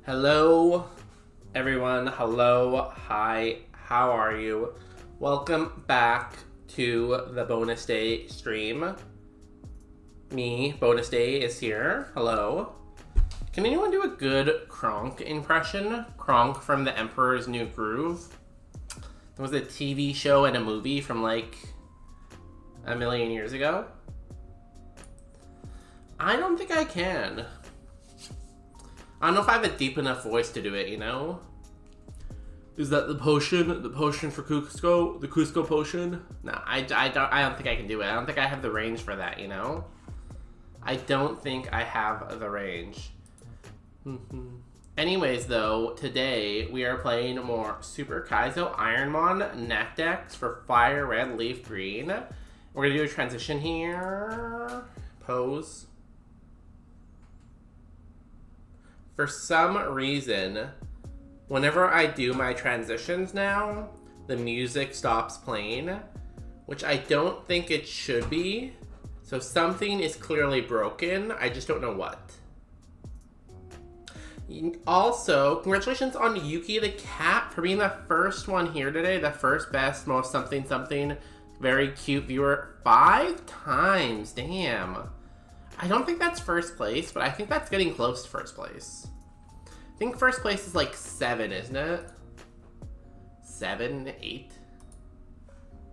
Hello, everyone. Hello, hi, how are you? Welcome back to the bonus day stream. Me, bonus day, is here. Hello. Can anyone do a good Kronk impression? Kronk from The Emperor's New Groove. There was a TV show and a movie from like a million years ago. I don't think I can. I don't know if I have a deep enough voice to do it, you know? Is that the potion? The potion for Cusco? The Cusco potion? No, I don't think I can do it. I don't think I have the range for that, you know? I don't think I have the range. Anyways, though, today we are playing more Super Kaizo Ironmon Natdex for Fire Red Leaf Green. We're gonna do a transition here. Pose. For some reason, whenever I do my transitions now, the music stops playing, which I don't think it should be. So something is clearly broken. I just don't know what. Also, congratulations on Yuki the Cat for being the first one here today. The first best, most something something. Very cute viewer. 5 times. Damn. I don't think that's first place, but I think that's getting close to first place. I think first place is like 7, isn't it? 7, 8?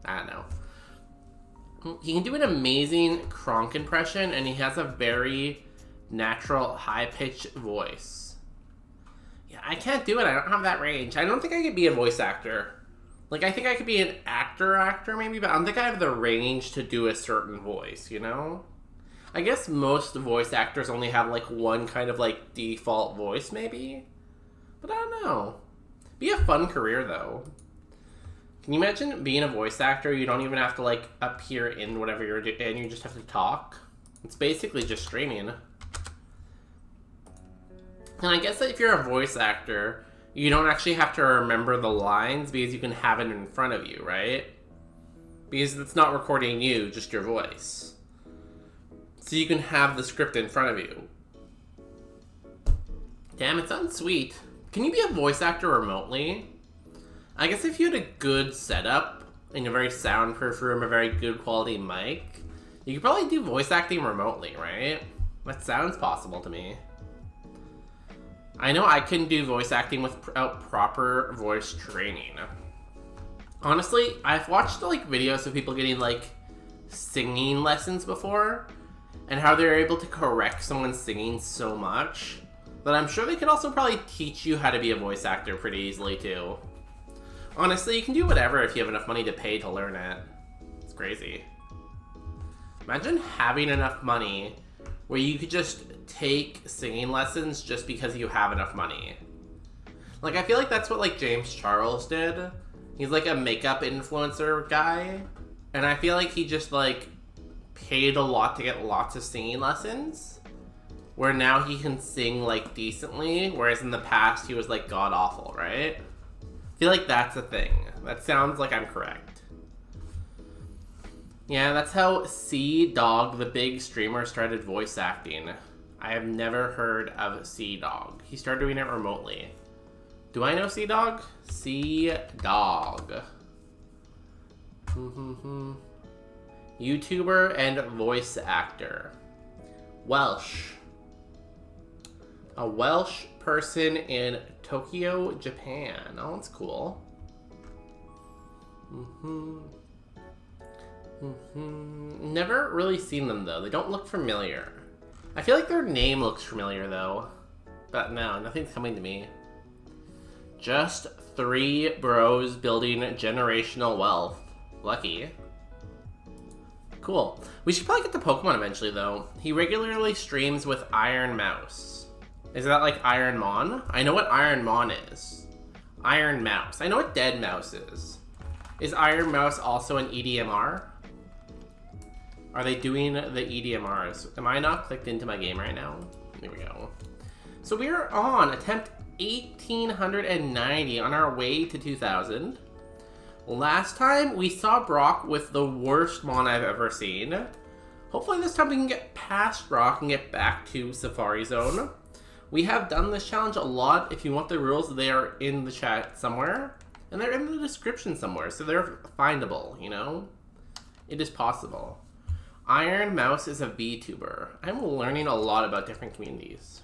I don't know. He can do an amazing Kronk impression, and he has a very natural, high-pitched voice. Yeah, I can't do it. I don't have that range. I don't think I could be a voice actor. Like, I think I could be an actor maybe, but I don't think I have the range to do a certain voice, you know? I guess most voice actors only have like one kind of like default voice maybe, but I don't know. Be a fun career though. Can you imagine being a voice actor? You don't even have to like appear in whatever you're doing, you just have to talk. It's basically just streaming. And I guess that if you're a voice actor, you don't actually have to remember the lines because you can have it in front of you, right? Because it's not recording you, just your voice. So you can have the script in front of you. Damn, it sounds sweet. Can you be a voice actor remotely? I guess if you had a good setup, in a very soundproof room, a very good quality mic, you could probably do voice acting remotely, right? That sounds possible to me. I know I couldn't do voice acting without proper voice training. Honestly, I've watched like videos of people getting like singing lessons before, and how they're able to correct someone singing so much that I'm sure they could also probably teach you how to be a voice actor pretty easily too. Honestly, you can do whatever if you have enough money to pay to learn it. It's crazy. Imagine having enough money where you could just take singing lessons just because you have enough money. Like, I feel like that's what like James Charles did. He's like a makeup influencer guy, and I feel like he just like paid a lot to get lots of singing lessons, where now he can sing like decently, whereas in the past he was like god awful, right? I feel like that's a thing. That sounds like I'm correct. Yeah, that's how C-Dog, the big streamer, started voice acting. I have never heard of C-Dog. He started doing it remotely. Do I know C-Dog? C-Dog. YouTuber and voice actor. Welsh. A Welsh person in Tokyo, Japan. Oh, that's cool. Never really seen them though. They don't look familiar. I feel like their name looks familiar though. But no, nothing's coming to me. Just 3 bros building generational wealth. Lucky. Cool. We should probably get to Pokemon eventually, though. He regularly streams with Iron Mouse. Is that like Ironmon? I know what Ironmon is. Iron Mouse. I know what Dead Mouse is. Is Iron Mouse also an EDMR? Are they doing the EDMRs? Am I not clicked into my game right now? There we go. So we are on attempt 1890 on our way to 2000. Last time we saw Brock with the worst Mon I've ever seen. Hopefully this time we can get past Brock and get back to Safari Zone. We have done this challenge a lot. If you want the rules, they are in the chat somewhere. And they're in the description somewhere, so they're findable, you know? It is possible. Iron Mouse is a VTuber. I'm learning a lot about different communities.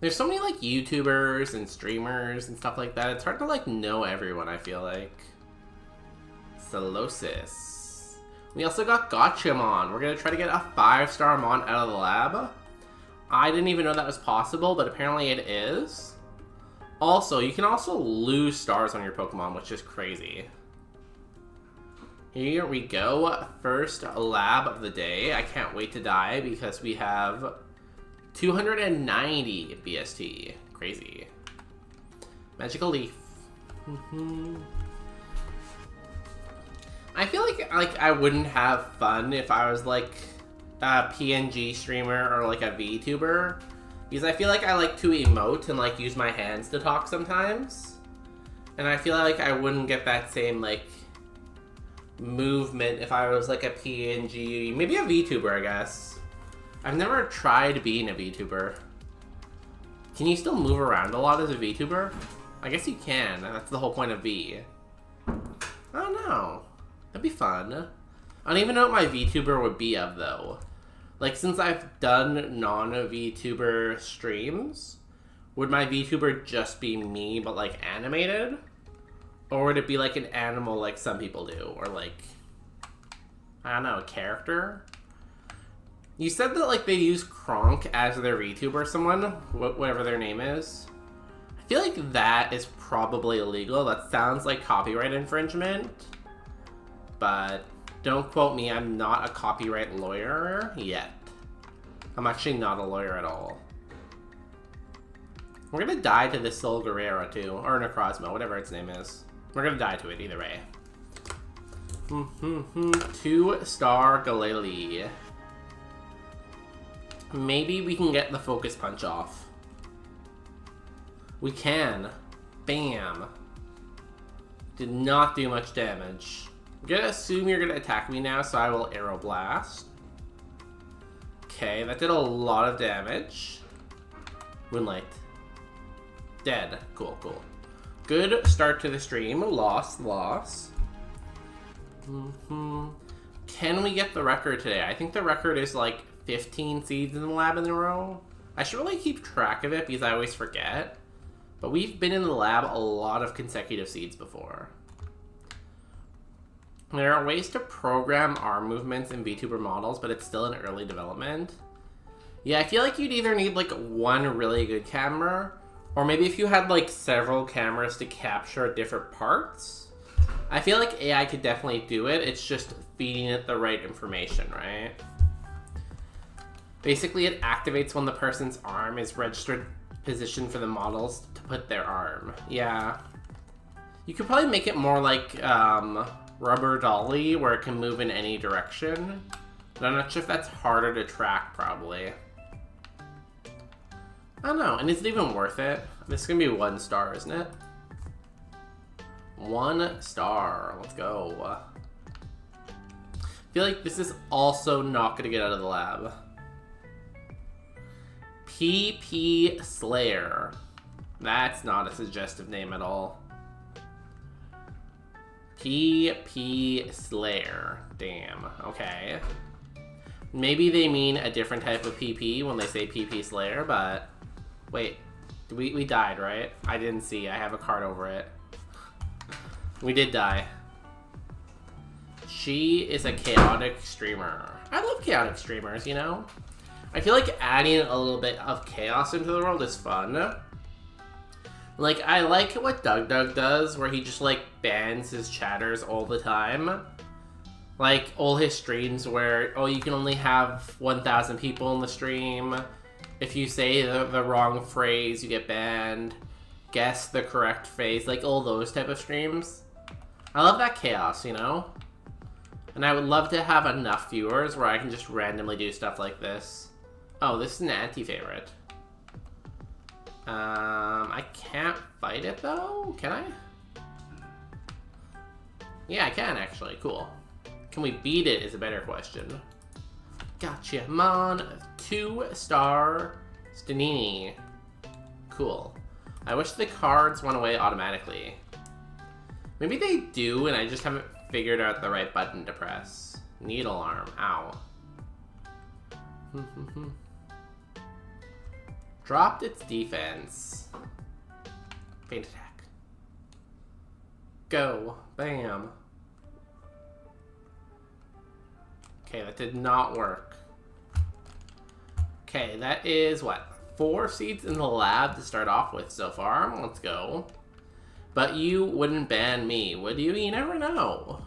There's so many like YouTubers and streamers and stuff like that. It's hard to like know everyone, I feel like. Celosis. We also got Gotchamon. We're gonna try to get a 5-star Mon out of the lab. I didn't even know that was possible, but apparently it is. Also, you can also lose stars on your Pokemon, which is crazy. Here we go. First lab of the day. I can't wait to die because we have 290 BST. Crazy. Magical Leaf. I feel like I wouldn't have fun if I was like a PNG streamer or like a VTuber, because I feel like I like to emote and like use my hands to talk sometimes, and I feel like I wouldn't get that same like movement if I was like a PNG, maybe a VTuber, I guess. I've never tried being a VTuber. Can you still move around a lot as a VTuber? I guess you can. That's the whole point of V. I don't know. That'd be fun. I don't even know what my VTuber would be of, though. Like, since I've done non-VTuber streams, would my VTuber just be me, but, like, animated? Or would it be, like, an animal like some people do? Or, like, I don't know, a character? You said that, like, they use Kronk as their VTuber, someone, whatever their name is. I feel like that is probably illegal. That sounds like copyright infringement. But don't quote me, I'm not a copyright lawyer yet. I'm actually not a lawyer at all. We're gonna die to this Solguerrera too, or Necrozma, whatever its name is. We're gonna die to it either way. 2-star Galele. Maybe we can get the Focus Punch off. We can. Bam. Did not do much damage. I'm gonna assume you're gonna attack me now, so I will Arrow Blast. Okay, that did a lot of damage. Moonlight. Dead. Cool, cool. Good start to the stream. Loss. Can we get the record today? I think the record is like 15 seeds in the lab in a row. I should really keep track of it because I always forget. But we've been in the lab a lot of consecutive seeds before. There are ways to program arm movements in VTuber models, but it's still in early development. Yeah, I feel like you'd either need like one really good camera, or maybe if you had like several cameras to capture different parts. I feel like AI could definitely do it, it's just feeding it the right information, right? Basically, it activates when the person's arm is registered position for the models to put their arm. Yeah. You could probably make it more like Rubber Dolly, where it can move in any direction. But I'm not sure if that's harder to track, probably. I don't know, and is it even worth it? This is gonna be 1 star, isn't it? 1 star, let's go. I feel like this is also not gonna get out of the lab. PP Slayer. That's not a suggestive name at all. PP Slayer. Damn, okay. Maybe they mean a different type of PP when they say PP Slayer, but... Wait, we died, right? I didn't see, I have a card over it. We did die. She is a chaotic streamer. I love chaotic streamers, you know? I feel like adding a little bit of chaos into the world is fun. Like, I like what Doug does, where he just, like, bans his chatters all the time. Like, all his streams where, oh, you can only have 1,000 people in the stream. If you say the wrong phrase, you get banned. Guess the correct phrase. Like, all those type of streams. I love that chaos, you know? And I would love to have enough viewers where I can just randomly do stuff like this. Oh, this is an anti-favorite. I can't fight it though, can I? Yeah, I can actually, cool. Can we beat it is a better question. Gotcha, Mon, 2 star Stanini. Cool. I wish the cards went away automatically. Maybe they do, and I just haven't figured out the right button to press. Needle arm. Ow. Dropped its defense. Feint attack. Go. Bam. Okay, that did not work. Okay, that is what? 4 seeds in the lab to start off with so far. Let's go. But you wouldn't ban me, would you? You never know.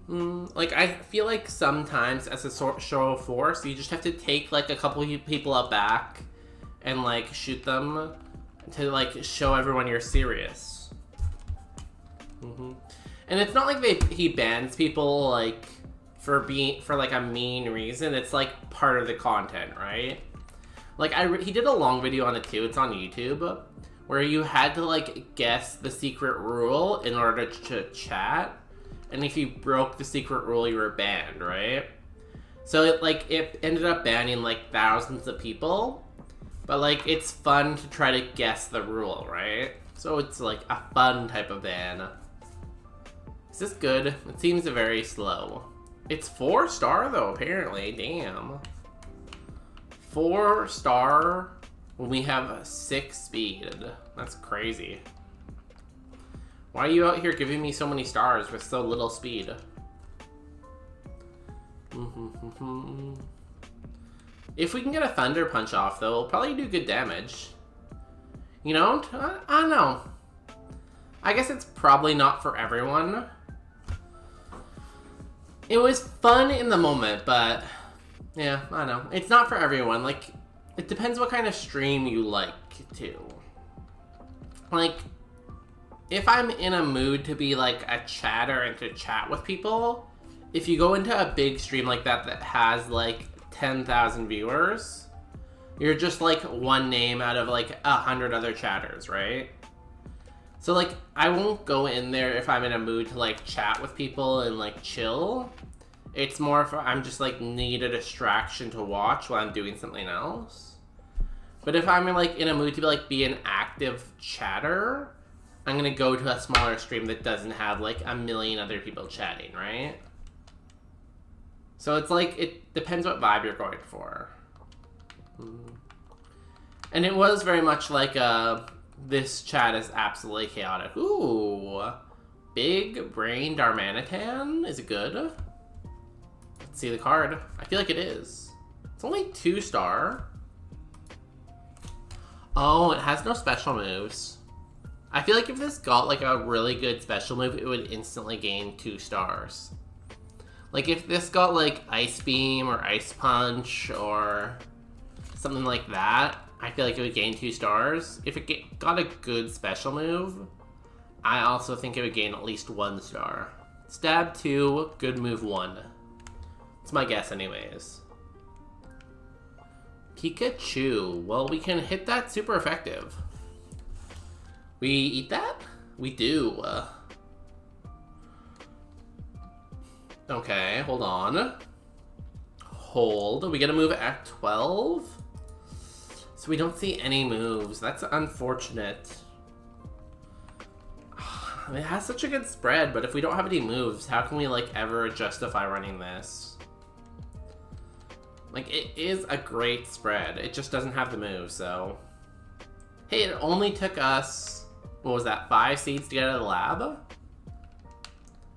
Like, I feel like sometimes as a show of force, you just have to take, like, a couple people out back and, like, shoot them to, like, show everyone you're serious. And it's not like he bans people, like, for like, a mean reason. It's, like, part of the content, right? Like, he did a long video on it, too. It's on YouTube, where you had to, like, guess the secret rule in order to chat. And if you broke the secret rule, you were banned, right? So it ended up banning like thousands of people, but like it's fun to try to guess the rule, right? So it's like a fun type of ban. Is this good? It seems very slow. It's 4-star though, apparently. Damn. 4-star when we have 6 speed. That's crazy. Why are you out here giving me so many stars with so little speed? If we can get a Thunder Punch off, though, it'll probably do good damage. You know? I don't know. I guess it's probably not for everyone. It was fun in the moment, but... yeah, I don't know. It's not for everyone. Like, it depends what kind of stream you like, too. Like... if I'm in a mood to be like a chatter and to chat with people, if you go into a big stream like that has like 10,000 viewers, you're just like one name out of like 100 other chatters, right? So like I won't go in there if I'm in a mood to like chat with people and like chill. It's more if I'm just like need a distraction to watch while I'm doing something else. But if I'm like in a mood to be an active chatter, I'm gonna go to a smaller stream that doesn't have like a million other people chatting, right? So it's like, it depends what vibe you're going for. And it was very much like this chat is absolutely chaotic. Ooh, big brain Darmanitan. Is it good? Let's see the card. I feel like it is. It's only 2-star. Oh, it has no special moves. I feel like if this got like a really good special move, it would instantly gain 2 stars. Like if this got like Ice Beam or Ice Punch or something like that, I feel like it would gain 2 stars. If it got a good special move, I also think it would gain at least 1 star. Stab 2, good move 1. It's my guess anyways. Pikachu. Well, we can hit that super effective. We eat that? We do. Okay, hold on. Hold. We get a move at 12? So we don't see any moves. That's unfortunate. It has such a good spread, but if we don't have any moves, how can we like ever justify running this? Like, it is a great spread. It just doesn't have the moves, so... Hey, it only took us... what was that, 5 seeds to get out of the lab?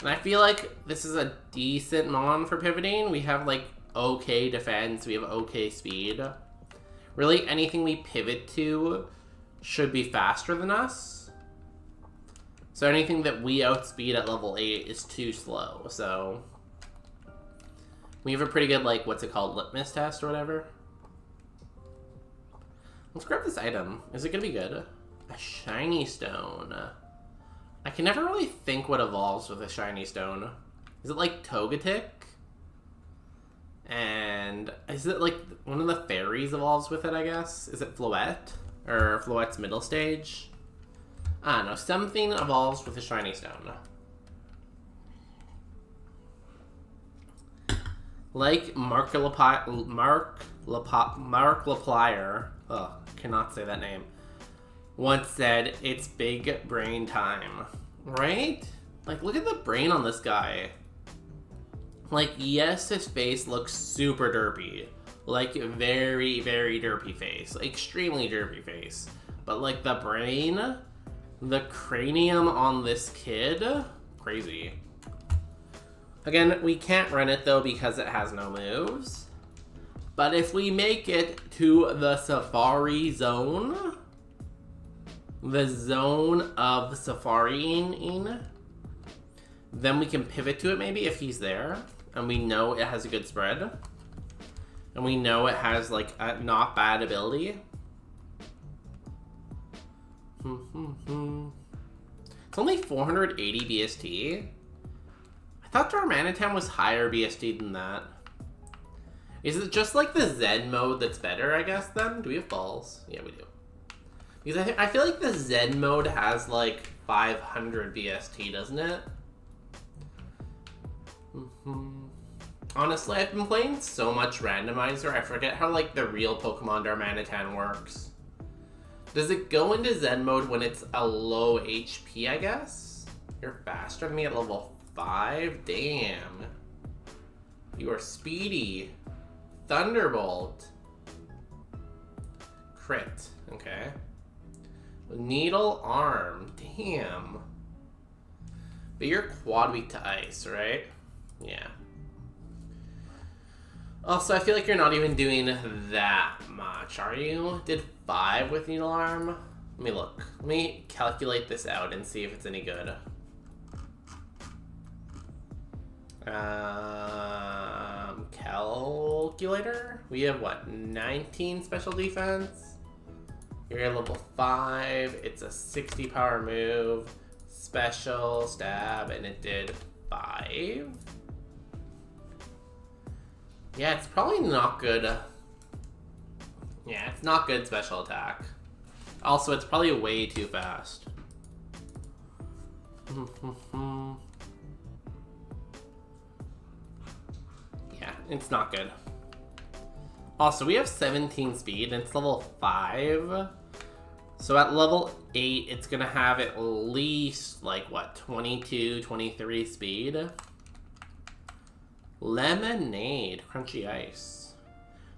And I feel like this is a decent mon for pivoting. We have, like, okay defense. We have okay speed. Really, anything we pivot to should be faster than us. So anything that we outspeed at level 8 is too slow, so... we have a pretty good, like, what's it called, litmus test or whatever. Let's grab this item. Is it gonna be good? A shiny stone. I can never really think what evolves with a shiny stone. Is it like Togetic? And is it like one of the fairies evolves with it, I guess? Is it Floette? Or Floette's middle stage? I don't know. Something evolves with a shiny stone. Like Mark Mark LaPlier, cannot say that name, once said, "It's big brain time." Right? Like, look at the brain on this guy. Like, yes, his face looks super derpy. Like, very, very derpy face. Extremely derpy face. But, like, the brain, the cranium on this kid, crazy. Again, we can't run it, though, because it has no moves. But if we make it to the Safari Zone, the zone of safarying, then we can pivot to it maybe if he's there, and we know it has a good spread, and we know it has like a not bad ability. It's only 480 BST. I thought Darmanitan was higher BST than that. Is it just like the Zen mode that's better, I guess, then? Do we have balls? Yeah, we do. Because I feel like the Zen mode has like 500 BST, doesn't it? Honestly, I've been playing so much randomizer, I forget how like the real Pokemon Darmanitan works. Does it go into Zen mode when it's a low HP, I guess? You're faster than me at level 5? Damn. You are speedy. Thunderbolt. Crit. Okay. Needle arm. Damn. But you're quad weak to ice, right? Yeah. Also, I feel like you're not even doing that much, are you? Did 5 with needle arm? Let me look. Let me calculate this out and see if it's any good. Calculator? We have what, 19 special defense? You're at level 5. It's a 60 power move. Special stab, and it did 5. Yeah, it's probably not good. Yeah, it's not good special attack. Also, it's probably way too fast. Yeah, it's not good. Also, we have 17 speed, and it's level 5. So at level 8, it's gonna have at least, like, what, 22, 23 speed? Lemonade, crunchy ice.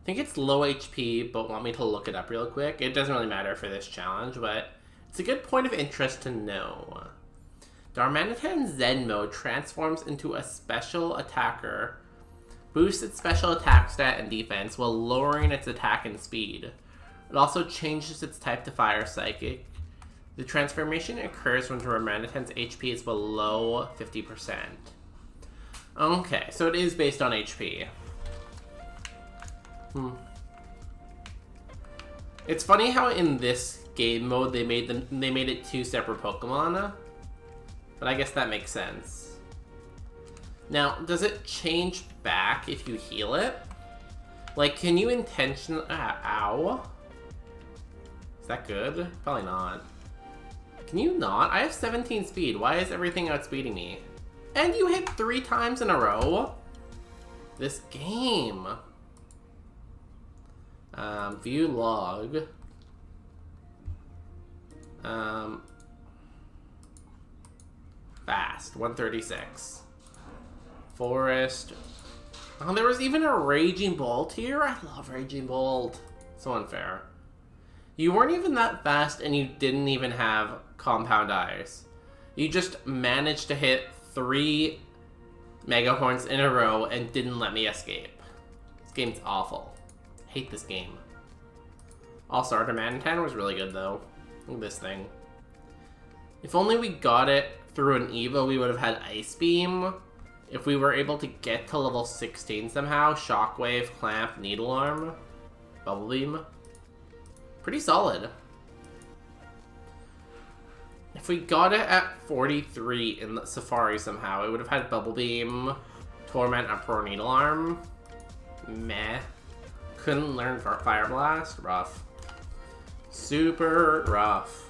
I think it's low HP, but want me to look it up real quick? It doesn't really matter for this challenge, but it's a good point of interest to know. Darmanitan's Zen mode transforms into a special attacker, boosts its special attack stat and defense while lowering its attack and speed. It also changes its type to Fire Psychic. The transformation occurs when Darmanitan's HP is below 50%. Okay, so it is based on HP. It's funny how in this game mode they made it 2 separate Pokemon, but I guess that makes sense. Now, does it change back if you heal it? Like, can you intentionally... ow. Is that good? Probably not. Can you not? I have 17 speed. Why is everything outspeeding me? And you hit 3 times in a row? This game. View log. Fast. 136. Forest. Oh, there was even a Raging Bolt here? I love Raging Bolt. So unfair. You weren't even that fast and you didn't even have Compound Eyes. You just managed to hit 3 Mega Horns in a row and didn't let me escape. This game's awful. Hate this game. Also, our Darmanitan was really good though. Look at this thing. If only we got it through an Evo, we would have had Ice Beam. If we were able to get to level 16 somehow, Shockwave, Clamp, Needle Arm, Bubble Beam. Pretty solid. If we got it at 43 in the Safari somehow, it would have had Bubble Beam, Torment, Uproar, Needle Arm. Meh. Couldn't learn for Fire Blast. Rough. Super rough.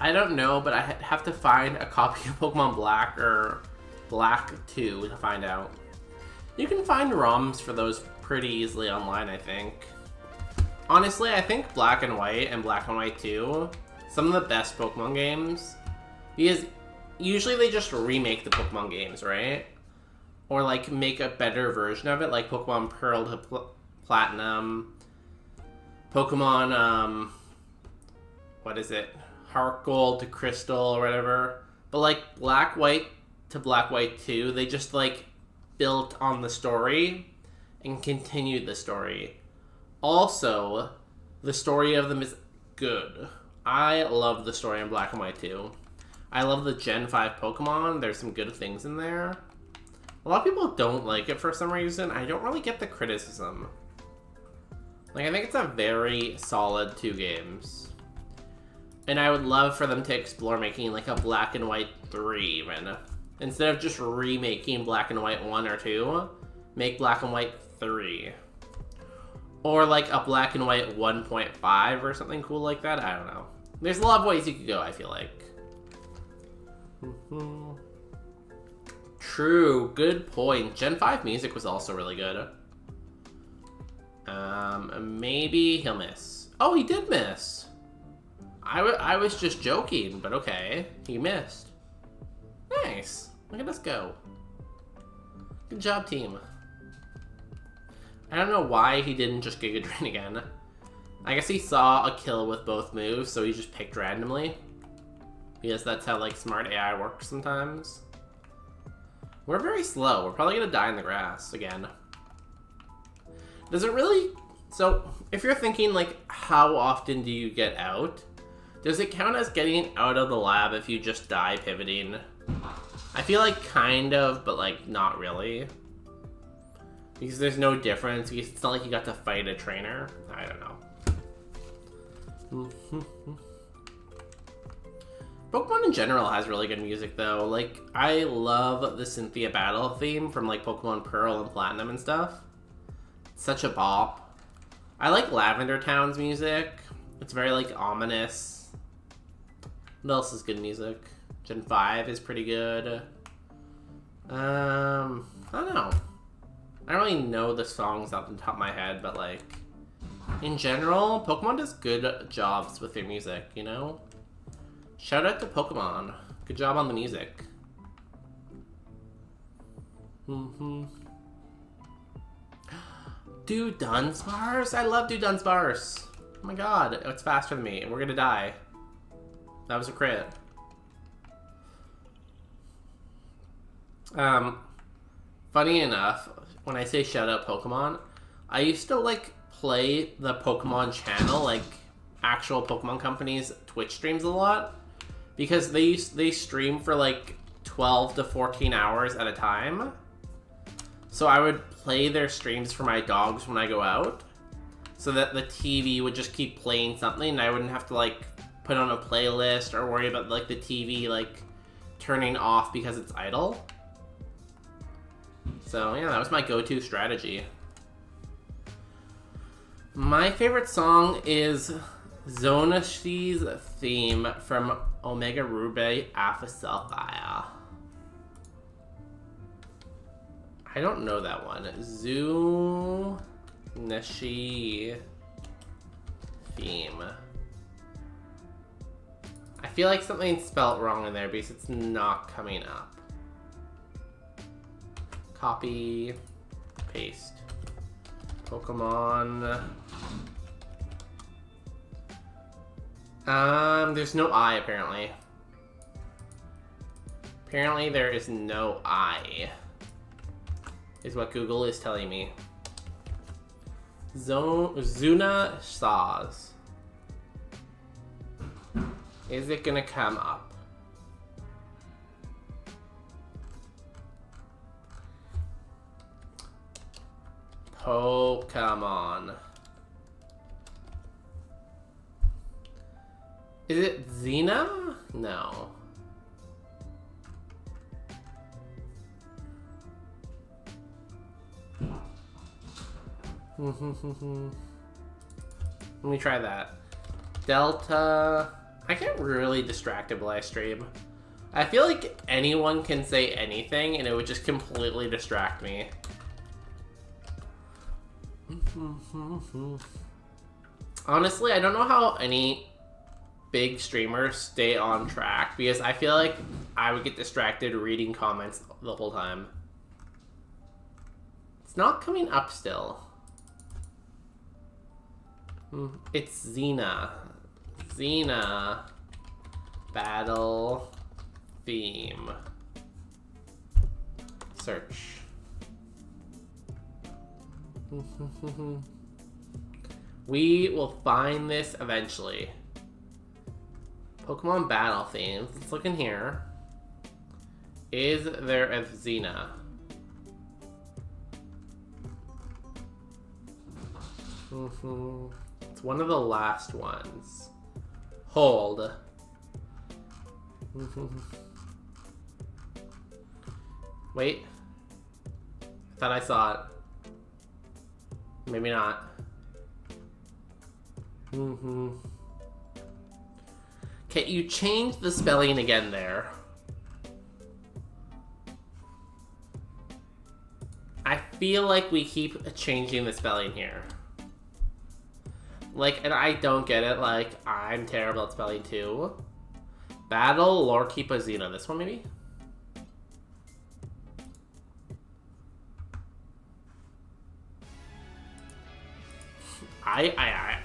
I don't know, but I have to find a copy of Pokemon Black or Black 2 to find out. You can find ROMs for those pretty easily online, I think. Honestly, I think Black and White and Black and White 2, some of the best Pokemon games, because usually they just remake the Pokemon games, right? Or like make a better version of it, like Pokemon Pearl to Platinum, Pokemon, what is it? Heart Gold to Crystal or whatever. But like Black White to Black White 2, they just like built on the story and continued the story. Also, the story of them is good. I love the story in Black and White 2. I love the Gen 5 Pokemon. There's some good things in there. A lot of people don't like it for some reason. I don't really get the criticism. Like, I think it's a very solid 2 games. And I would love for them to explore making like a Black and White 3 even. Instead of just remaking Black and White 1 or 2, make Black and White 3. Or like a Black and White 1.5 or something cool like that. I don't know. There's a lot of ways you could go, I feel like. True, good point. Gen 5 music was also really good. Maybe he'll miss. Oh, he did miss. I was just joking, but okay. He missed. Nice. Look at us go. Good job, team. I don't know why he didn't just Giga Drain again. I guess he saw a kill with both moves, so he just picked randomly. Because that's how, like, smart AI works sometimes. We're very slow. We're probably gonna die in the grass again. Does it really... So, if you're thinking, like, how often do you get out? Does it count as getting out of the lab if you just die pivoting? I feel like kind of, but, like, not really. Because there's no difference. Because it's not like you got to fight a trainer. I don't know. Pokemon in general has really good music, though. Like, I love the Cynthia battle theme from, like, Pokemon Pearl and Platinum and stuff. It's such a bop. I like Lavender Town's music. It's very, like, ominous. What else is good music? Gen 5 is pretty good. I don't know. I don't really know the songs off the top of my head, but, like, in general, Pokemon does good jobs with their music, you know? Shout out to Pokemon. Good job on the music. Dude Dunsparce? I love Dude Dunsparce. Oh my god, it's faster than me, and we're gonna die. That was a crit. Funny enough, when I say shout out Pokemon, I used to like play the Pokemon channel, like actual Pokemon companies' Twitch streams a lot, because they stream for like 12 to 14 hours at a time. So I would play their streams for my dogs when I go out, so that the TV would just keep playing something and I wouldn't have to like put on a playlist or worry about like the TV like turning off because it's idle. So yeah, that was my go-to strategy. My favorite song is Zonashi's theme from Omega Ruby Alpha Sapphire. I don't know that one. Zunashi theme. I feel like something's spelled wrong in there because it's not coming up. Copy, paste. Pokemon. There's no I apparently. Apparently there is no I. Is what Google is telling me. Zuna Saws. Is it gonna come up? Pokemon. Is it Xena? No. Let me try that. Delta. I get really distracted while I stream. I feel like anyone can say anything and it would just completely distract me. Honestly, I don't know how any big streamers stay on track because I feel like I would get distracted reading comments the whole time. It's not coming up still. It's Xena. Xena. Battle. Theme. Search. We will find this eventually. Pokemon battle themes. Let's look in here. Is there a Xena? It's one of the last ones. Hold. Wait. I thought I saw it. Maybe not. Okay, you changed the spelling again there. I feel like we keep changing the spelling here. Like, and I don't get it, like, I'm terrible at spelling too. Battle Lorkeepa Xena. This one, maybe?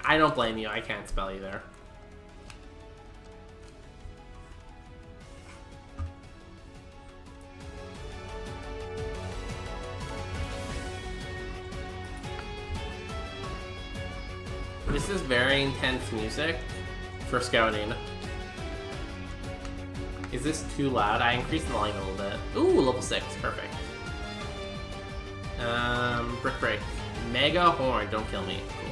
I don't blame you. I can't spell either. This is very intense music for scouting. Is this too loud? I increased the volume a little bit. Ooh, level 6. Perfect. Brick Break. Mega Horn. Don't kill me. Cool.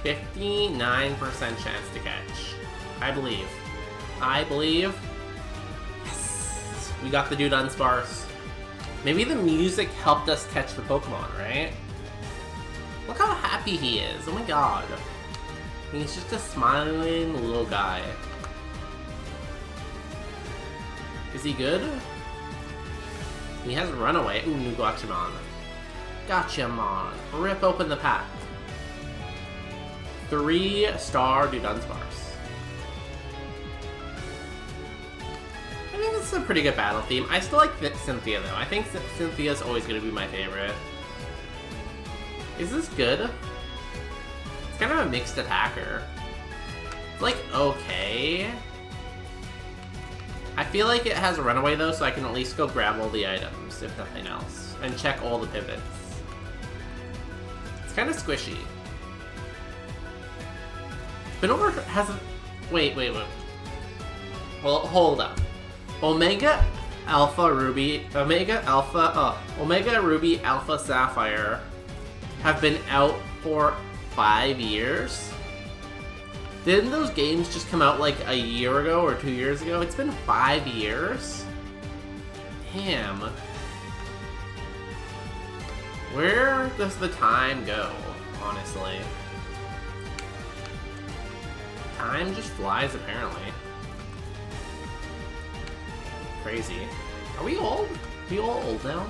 59% chance to catch. I believe. I believe. Yes! We got the dude unsparse. Maybe the music helped us catch the Pokemon, right? Look how happy he is. Oh my god. He's just a smiling little guy. Is he good? He has Runaway. Ooh, new Gotchamon. Gotchamon. Rip open the pack. 3-star dude unsparse. I think this is a pretty good battle theme. I still like Cynthia though. I think Cynthia's always going to be my favorite. Is this good? It's kind of a mixed attacker. It's like, okay. I feel like it has a runaway though, so I can at least go grab all the items, if nothing else. And check all the pivots. It's kind of squishy. Spinover hasn't... Wait. Well, hold up. Omega Ruby Alpha Sapphire have been out for 5 years? Didn't those games just come out like a year ago or 2 years ago? It's been 5 years? Damn. Where does the time go, honestly? Time just flies, apparently. Crazy. Are we old? Are we all old now?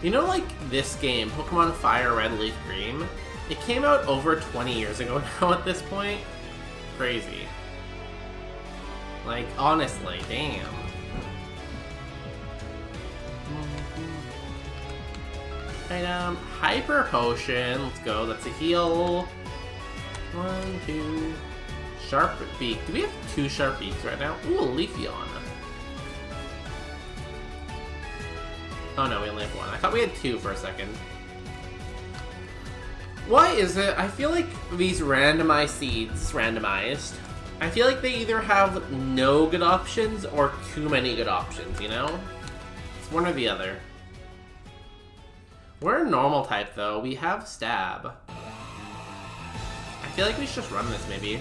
You know, like, this game, Pokemon Fire Red Leaf Green, it came out over 20 years ago now at this point. Crazy. Like, honestly, damn. Item, Hyper Potion, let's go, that's a heal. 1, 2, Sharp Beak. Do we have 2 Sharp Beaks right now? Ooh, a Leafeon. Oh no, we only have 1. I thought we had 2 for a second. Why is it? I feel like these randomized seeds, I feel like they either have no good options or too many good options, you know? It's one or the other. We're a normal type though. We have Stab. I feel like we should just run this maybe.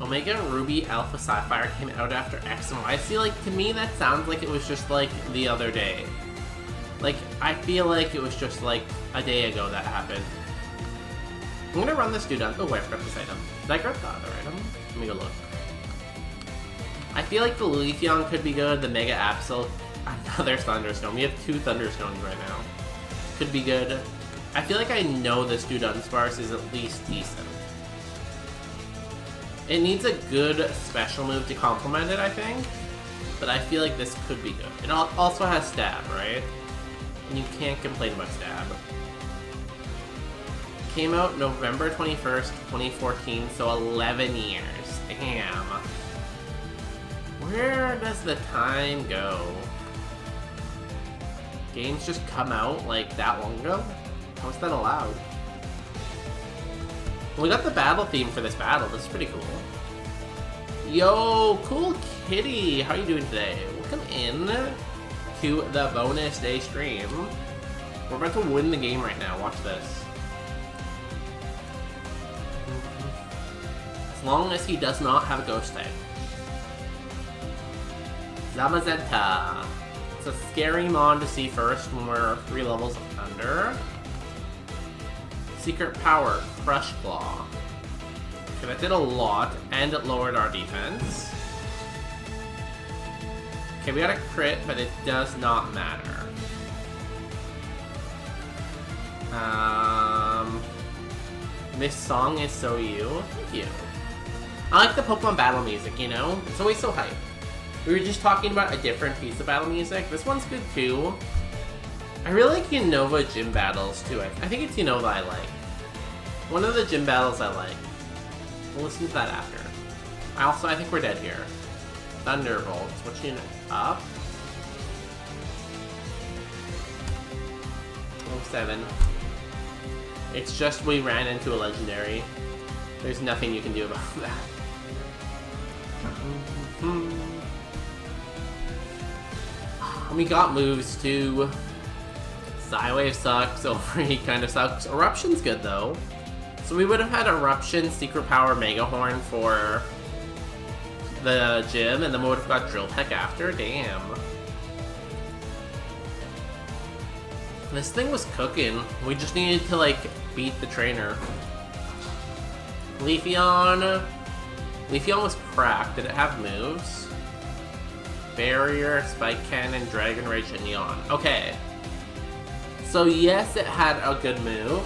Omega Ruby Alpha Sapphire came out after X and Y. See, like, to me that sounds like it was just like the other day. Like, I feel like it was just like a day ago that happened. I'm gonna run this dude on. Oh, I forgot this item. Did I grab the other item? Let me go look. I feel like the Leafeon could be good, the Mega Absol... Another Thunderstone. We have 2 Thunderstones right now. Could be good. I feel like I know this dude Dunsparce is at least decent. It needs a good special move to complement it, I think. But I feel like this could be good. It also has Stab, right? And you can't complain about Stab. Came out November 21st, 2014, so 11 years. Damn. Where does the time go? Games just come out like that long ago? How is that allowed? We got the battle theme for this battle. This is pretty cool. Yo, cool kitty. How are you doing today? Welcome in to the bonus day stream. We're about to win the game right now. Watch this. As long as he does not have a ghost type. Zamazenta. It's a scary mon to see first when we're 3 levels under. Secret Power, Crush Claw. Okay, that did a lot, and it lowered our defense. Okay, we got a crit, but it does not matter. This song is so you. Thank you. I like the Pokemon battle music, you know? It's always so hype. We were just talking about a different piece of battle music. This one's good too. I really like Unova gym battles too. I think it's Unova I like. One of the gym battles I like. We'll listen to that after. I think we're dead here. Thunderbolt, switching up. 07. It's just we ran into a legendary. There's nothing you can do about that. We got moves too. Psywave sucks, Overheat kind of sucks. Eruption's good though. So we would have had Eruption, Secret Power, Mega Horn for the gym, and then we would have got Drill Peck after. Damn. This thing was cooking. We just needed to like beat the trainer. Leafeon. Leafeon was cracked. Did it have moves? Barrier, Spike Cannon, Dragon Rage, and Yawn. Okay. So yes, it had a good move.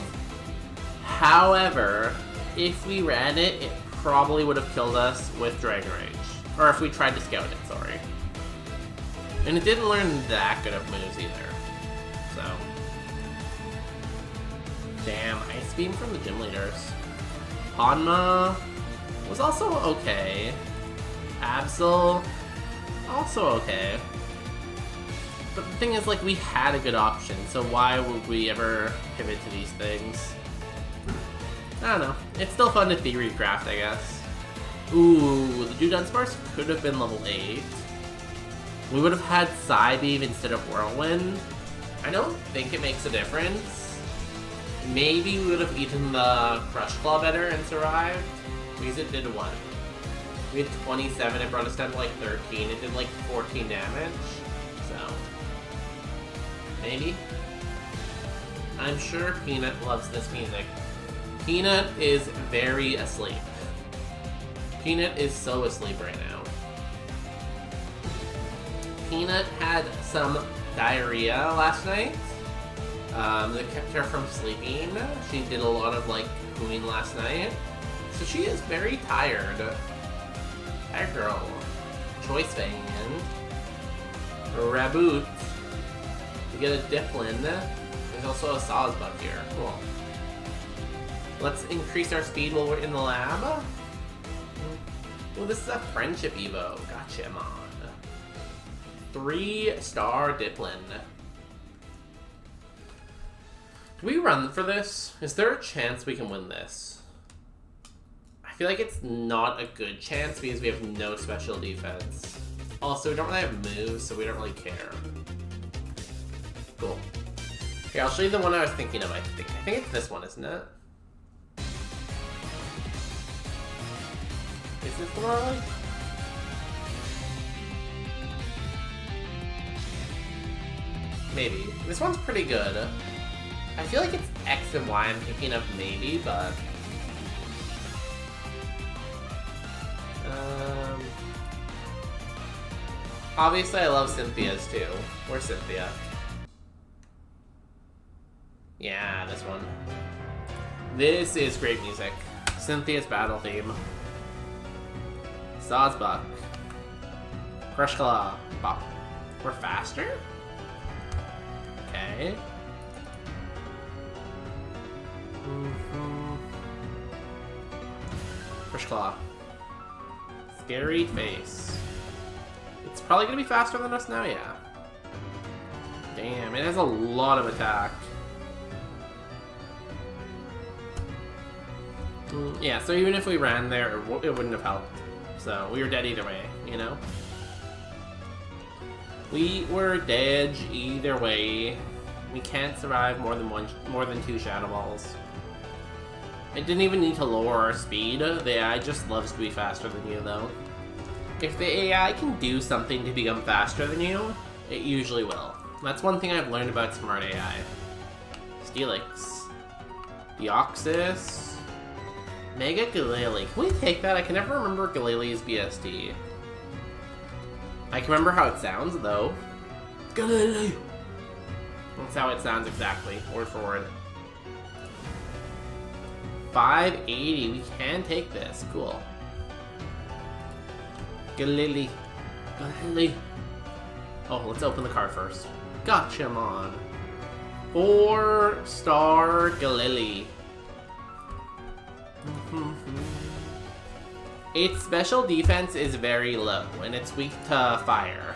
However, if we ran it, it probably would have killed us with Dragon Rage. Or if we tried to scout it, sorry. And it didn't learn that good of moves either. So. Damn, Ice Beam from the gym leaders. Hanma was also okay. Absol, also okay. But the thing is, like, we had a good option, so why would we ever pivot to these things? I don't know. It's still fun to theory craft, I guess. Ooh, the dude Dunsparce could have been level 8. We would have had Psybeam instead of Whirlwind. I don't think it makes a difference. Maybe we would have eaten the Crush Claw better and survived. Because it did 1. We had 27, it brought us down to like 13. It did like 14 damage. So, maybe. I'm sure Peanut loves this music. Peanut is very asleep. Peanut is so asleep right now. Peanut had some diarrhea last night. That kept her from sleeping. She did a lot of like cooing last night. So she is very tired. Tired girl. Choice Band. Raboot. We get a Dipplin. There's also a Sawsbuck here. Cool. Let's increase our speed while we're in the lab. Oh, this is a Friendship Evo. Gotcha, Mon. 3-star Dipplin. Do we run for this? Is there a chance we can win this? I feel like it's not a good chance because we have no special defense. Also, we don't really have moves, so we don't really care. Cool. Okay, I'll show you the one I was thinking of, I think. I think it's this one, isn't it? Is this the one I like? Maybe. This one's pretty good. I feel like it's X and Y I'm thinking of maybe, but... Obviously, I love Cynthia's too. Where's Cynthia? Yeah, this one. This is great music. Cynthia's battle theme. Sawsbuck. Crush Claw. Bop. We're faster? Okay. Crush Claw. Scary face. It's probably gonna be faster than us now, yeah. Damn, it has a lot of attack. Yeah, so even if we ran there, it wouldn't have helped. So we were dead either way, you know? We were dead either way. We can't survive more than 2 Shadow Balls. It didn't even need to lower our speed. The AI just loves to be faster than you, though. If the AI can do something to become faster than you, it usually will. That's one thing I've learned about smart AI. Steelix. Deoxys. Mega Galili. Can we take that? I can never remember Galili's BSD. I can remember how it sounds, though. Galili! That's how it sounds exactly, word for word. 580. We can take this. Cool. Galili. Galili. Oh, let's open the card first. Gotchamon. 4-star Galili. Its special defense is very low, and it's weak to fire.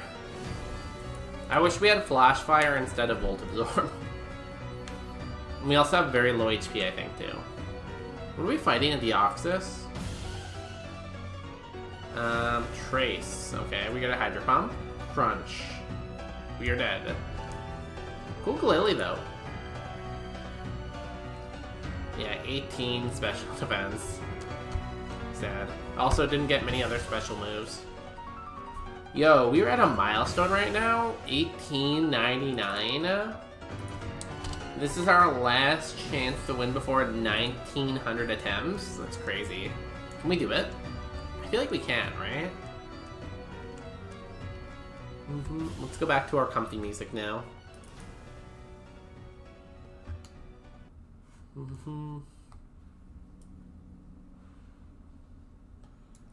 I wish we had Flash Fire instead of Volt Absorb. We also have very low HP, I think, too. What are we fighting? A Deoxys? Trace. Okay, we got a Hydro Pump. Crunch. We are dead. Cool Galili, though. Yeah, 18 special defense. Sad. Also didn't get many other special moves. Yo, we're at a milestone right now. 1899. This is our last chance to win before 1900 attempts. That's crazy. Can we do it? I feel like we can, right? Let's go back to our comfy music now.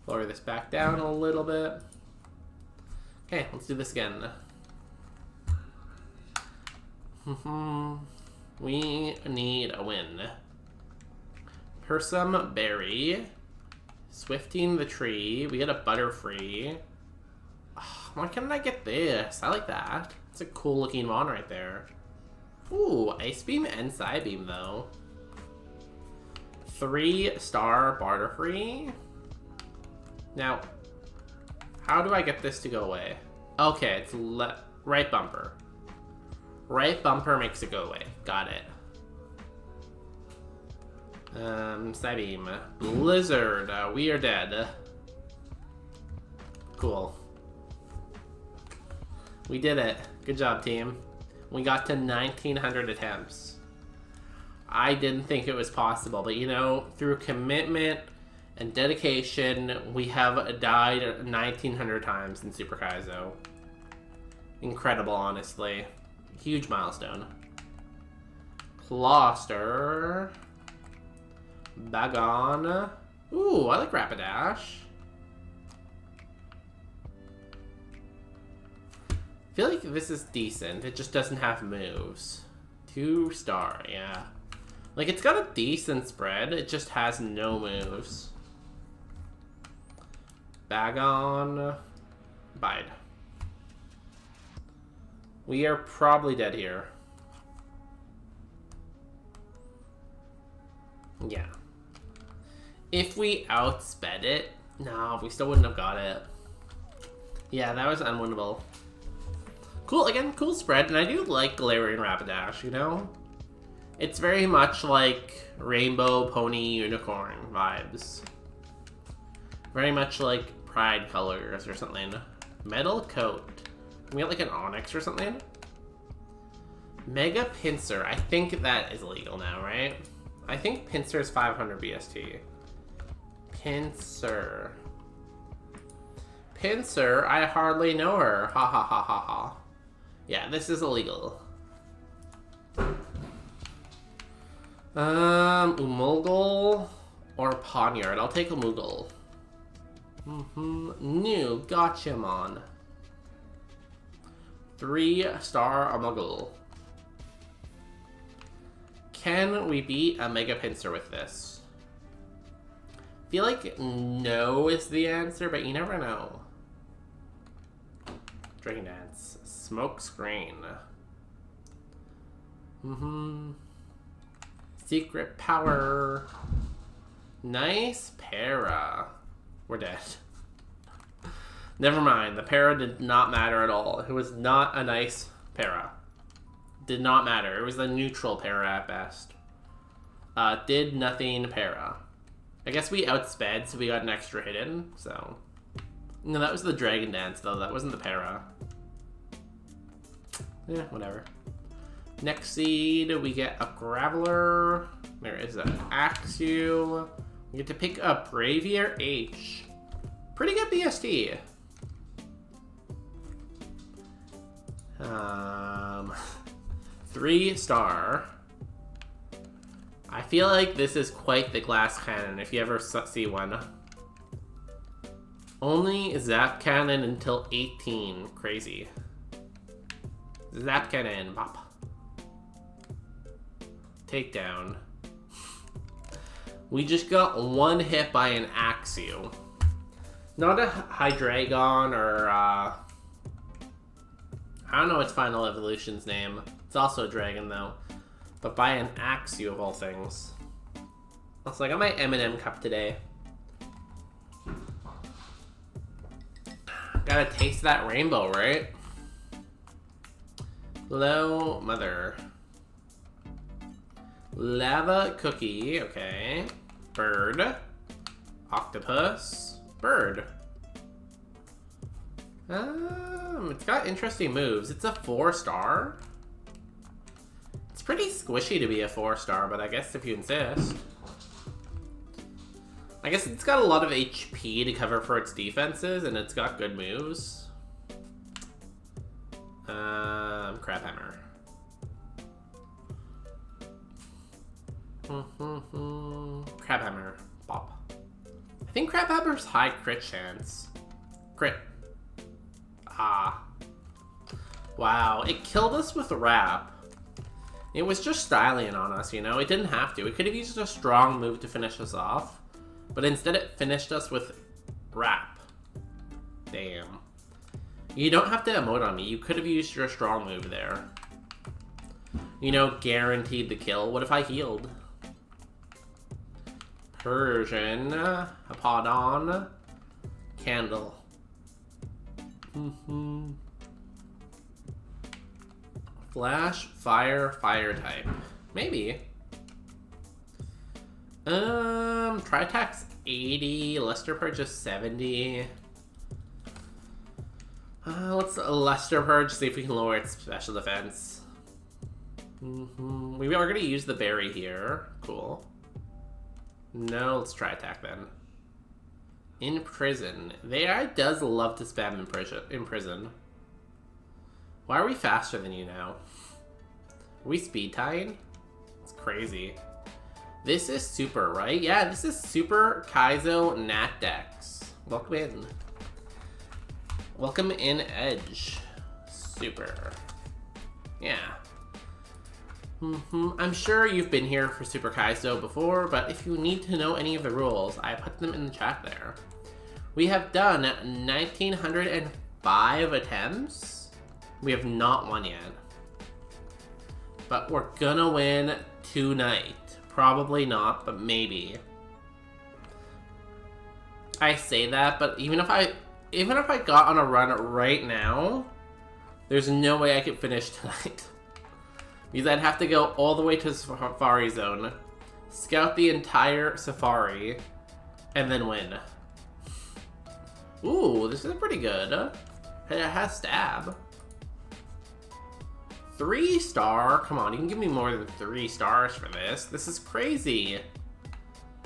Lower this back down a little bit. Okay, let's do this again. We need a win. Persum Berry. Swifting the Tree. We get a Butterfree. Oh, why can't I get this? I like that. It's a cool looking one right there. Ooh, Ice Beam and Psybeam though. 3-star Butterfree. Now, how do I get this to go away? Okay, it's right bumper. Right bumper makes it go away. Got it. Psybeam. Blizzard. We are dead. Cool. We did it. Good job, team. We got to 1900 attempts. I didn't think it was possible, but you know, through commitment and dedication, we have died 1900 times in Super Kaizo. Incredible, honestly. Huge milestone. Closter. Bagon. Ooh, I like Rapidash. I feel like this is decent. It just doesn't have moves. 2-star, yeah. Like, it's got a decent spread. It just has no moves. Bagon. Bide. We are probably dead here. Yeah. If we outsped it, no, we still wouldn't have got it. Yeah, that was unwinnable. Cool, again, cool spread, and I do like Galarian Rapidash, you know? It's very much like Rainbow, Pony, Unicorn vibes. Very much like Pride colors or something. Metal Coat. Can we get like an Onyx or something? Mega Pinsir. I think that is illegal now, right? I think Pinsir is 500 BST. Pinsir. Pincer? I hardly know her. Ha ha ha ha ha. Yeah, this is illegal. Umulgal or Poniard? I'll take Umulgal. New Gotchamon. 3-star Umulgal. Can we beat a Mega Pinsir with this? I feel like no is the answer, but you never know. Dragon Dance. Smoke Screen. Secret Power. Nice para. We're dead. Never mind. The para did not matter at all. It was not a nice para. Did not matter. It was a neutral para at best. Did nothing para. I guess we outsped, so we got an extra hit in, so... No, that was the Dragon Dance, though. That wasn't the para. Yeah, whatever. Next seed, we get a Graveler. There is an Axew. We get to pick up Bravier H. Pretty good BSD. 3-star. I feel like this is quite the glass cannon if you ever see one. Only Zap Cannon until 18. Crazy. Zap Cannon. Bop. Takedown. We just got one hit by an Axew. Not a Hydreigon or, I don't know its final evolution's name. It's also a dragon, though. But by an Axew, of all things. Also, I got my M&M cup today. Gotta taste that rainbow, right? Hello, mother. Lava cookie, okay. Bird. Octopus. Bird. It's got interesting moves. It's a 4-star. It's pretty squishy to be a 4-star, but I guess if you insist. I guess it's got a lot of HP to cover for its defenses, and it's got good moves. Crabhammer. Crabhammer. Bop. I think Crabhammer's high crit chance. Crit. Ah. Wow, it killed us with Wrap. It was just styling on us, you know? It didn't have to. It could have used a strong move to finish us off. But instead it finished us with Wrap. Damn. You don't have to emote on me. You could have used your strong move there. You know, guaranteed the kill. What if I healed? Persian. Apodon. Candle. Flash, fire, fire type. Maybe. Tritax 80, Luster Purge is 70. Let's Luster Purge, see if we can lower its special defense. We are gonna use the berry here. Cool. No, let's try attack then. Imprison. The AI does love to spam imprison. Why are we faster than you now? Are we speed tying? It's crazy. This is super, right? Yeah, this is super Kaizo Natdex. Welcome in. Welcome in, Edge. Super. Yeah. I'm sure you've been here for Super Kaizo before, but if you need to know any of the rules, I put them in the chat there. We have done 1,905 attempts. We have not won yet. But we're gonna win tonight. Probably not, but maybe. I say that, but even if I got on a run right now, there's no way I could finish tonight. Because I'd have to go all the way to Safari Zone, scout the entire Safari, and then win. Ooh, this is pretty good. It has stab. 3-star? Come on, you can give me more than 3 stars for this. This is crazy.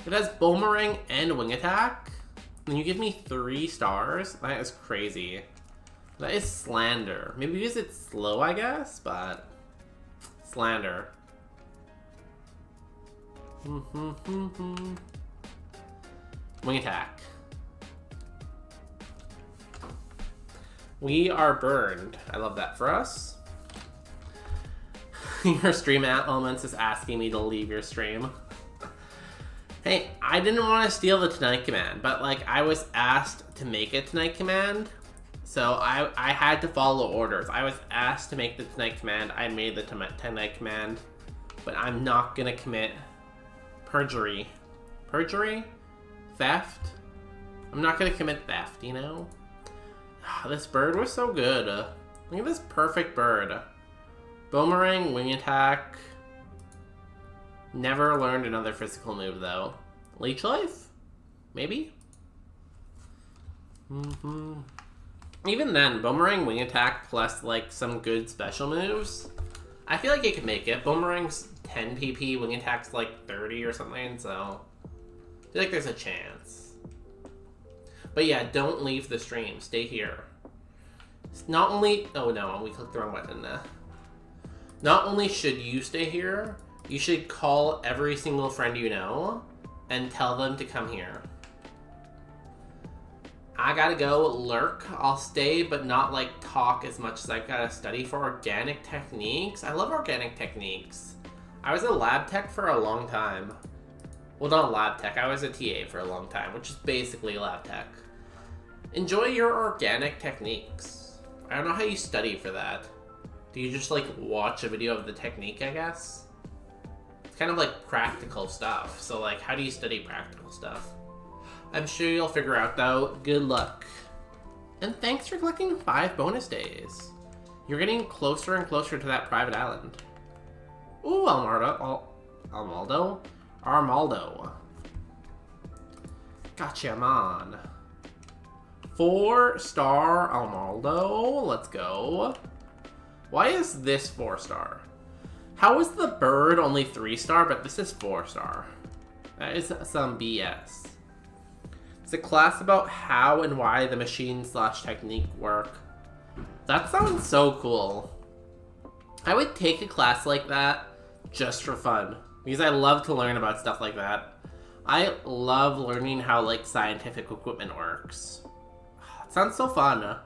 It has Boomerang and Wing Attack. And you give me 3 stars? That is crazy. That is slander. Maybe because it's slow, I guess, but slander. Wing attack. We are burned. I love that for us. Your stream elements is asking me to leave your stream. Hey, I didn't want to steal the Tonight command, but like I was asked to make a Tonight command, so I had to follow orders. I was asked to make the Tonight command. I made the Tonight command, but I'm not gonna commit perjury. Perjury? Theft? I'm not gonna commit theft, you know? This bird was so good. Look at this perfect bird. Boomerang, wing attack. Never learned another physical move though. Leech life? Maybe? Even then, boomerang, wing attack plus like some good special moves. I feel like it could make it. Boomerang's 10 PP, wing attack's like 30 or something, so I feel like there's a chance. But yeah, don't leave the stream. Stay here. It's not only... Oh no, we clicked the wrong button. Not only should you stay here, you should call every single friend you know and tell them to come here. I gotta go lurk. I'll stay, but not like talk as much as I gotta study for organic techniques. I love organic techniques. I was a lab tech for a long time. Well, not a lab tech. I was a TA for a long time, which is basically lab tech. Enjoy your organic techniques. I don't know how you study for that. Do you just like watch a video of the technique, I guess? It's kind of like practical stuff. So like, how do you study practical stuff? I'm sure you'll figure out though. Good luck. And thanks for collecting 5 bonus days. You're getting closer and closer to that private island. Ooh, Armaldo. Gotcha, man. 4-star Armaldo. Let's go. Why is this 4-star? How is the bird only 3-star, but this is 4-star? That is some BS. It's a class about how and why the machine/technique work. That sounds so cool. I would take a class like that just for fun, because I love to learn about stuff like that. I love learning how like scientific equipment works. It sounds so fun.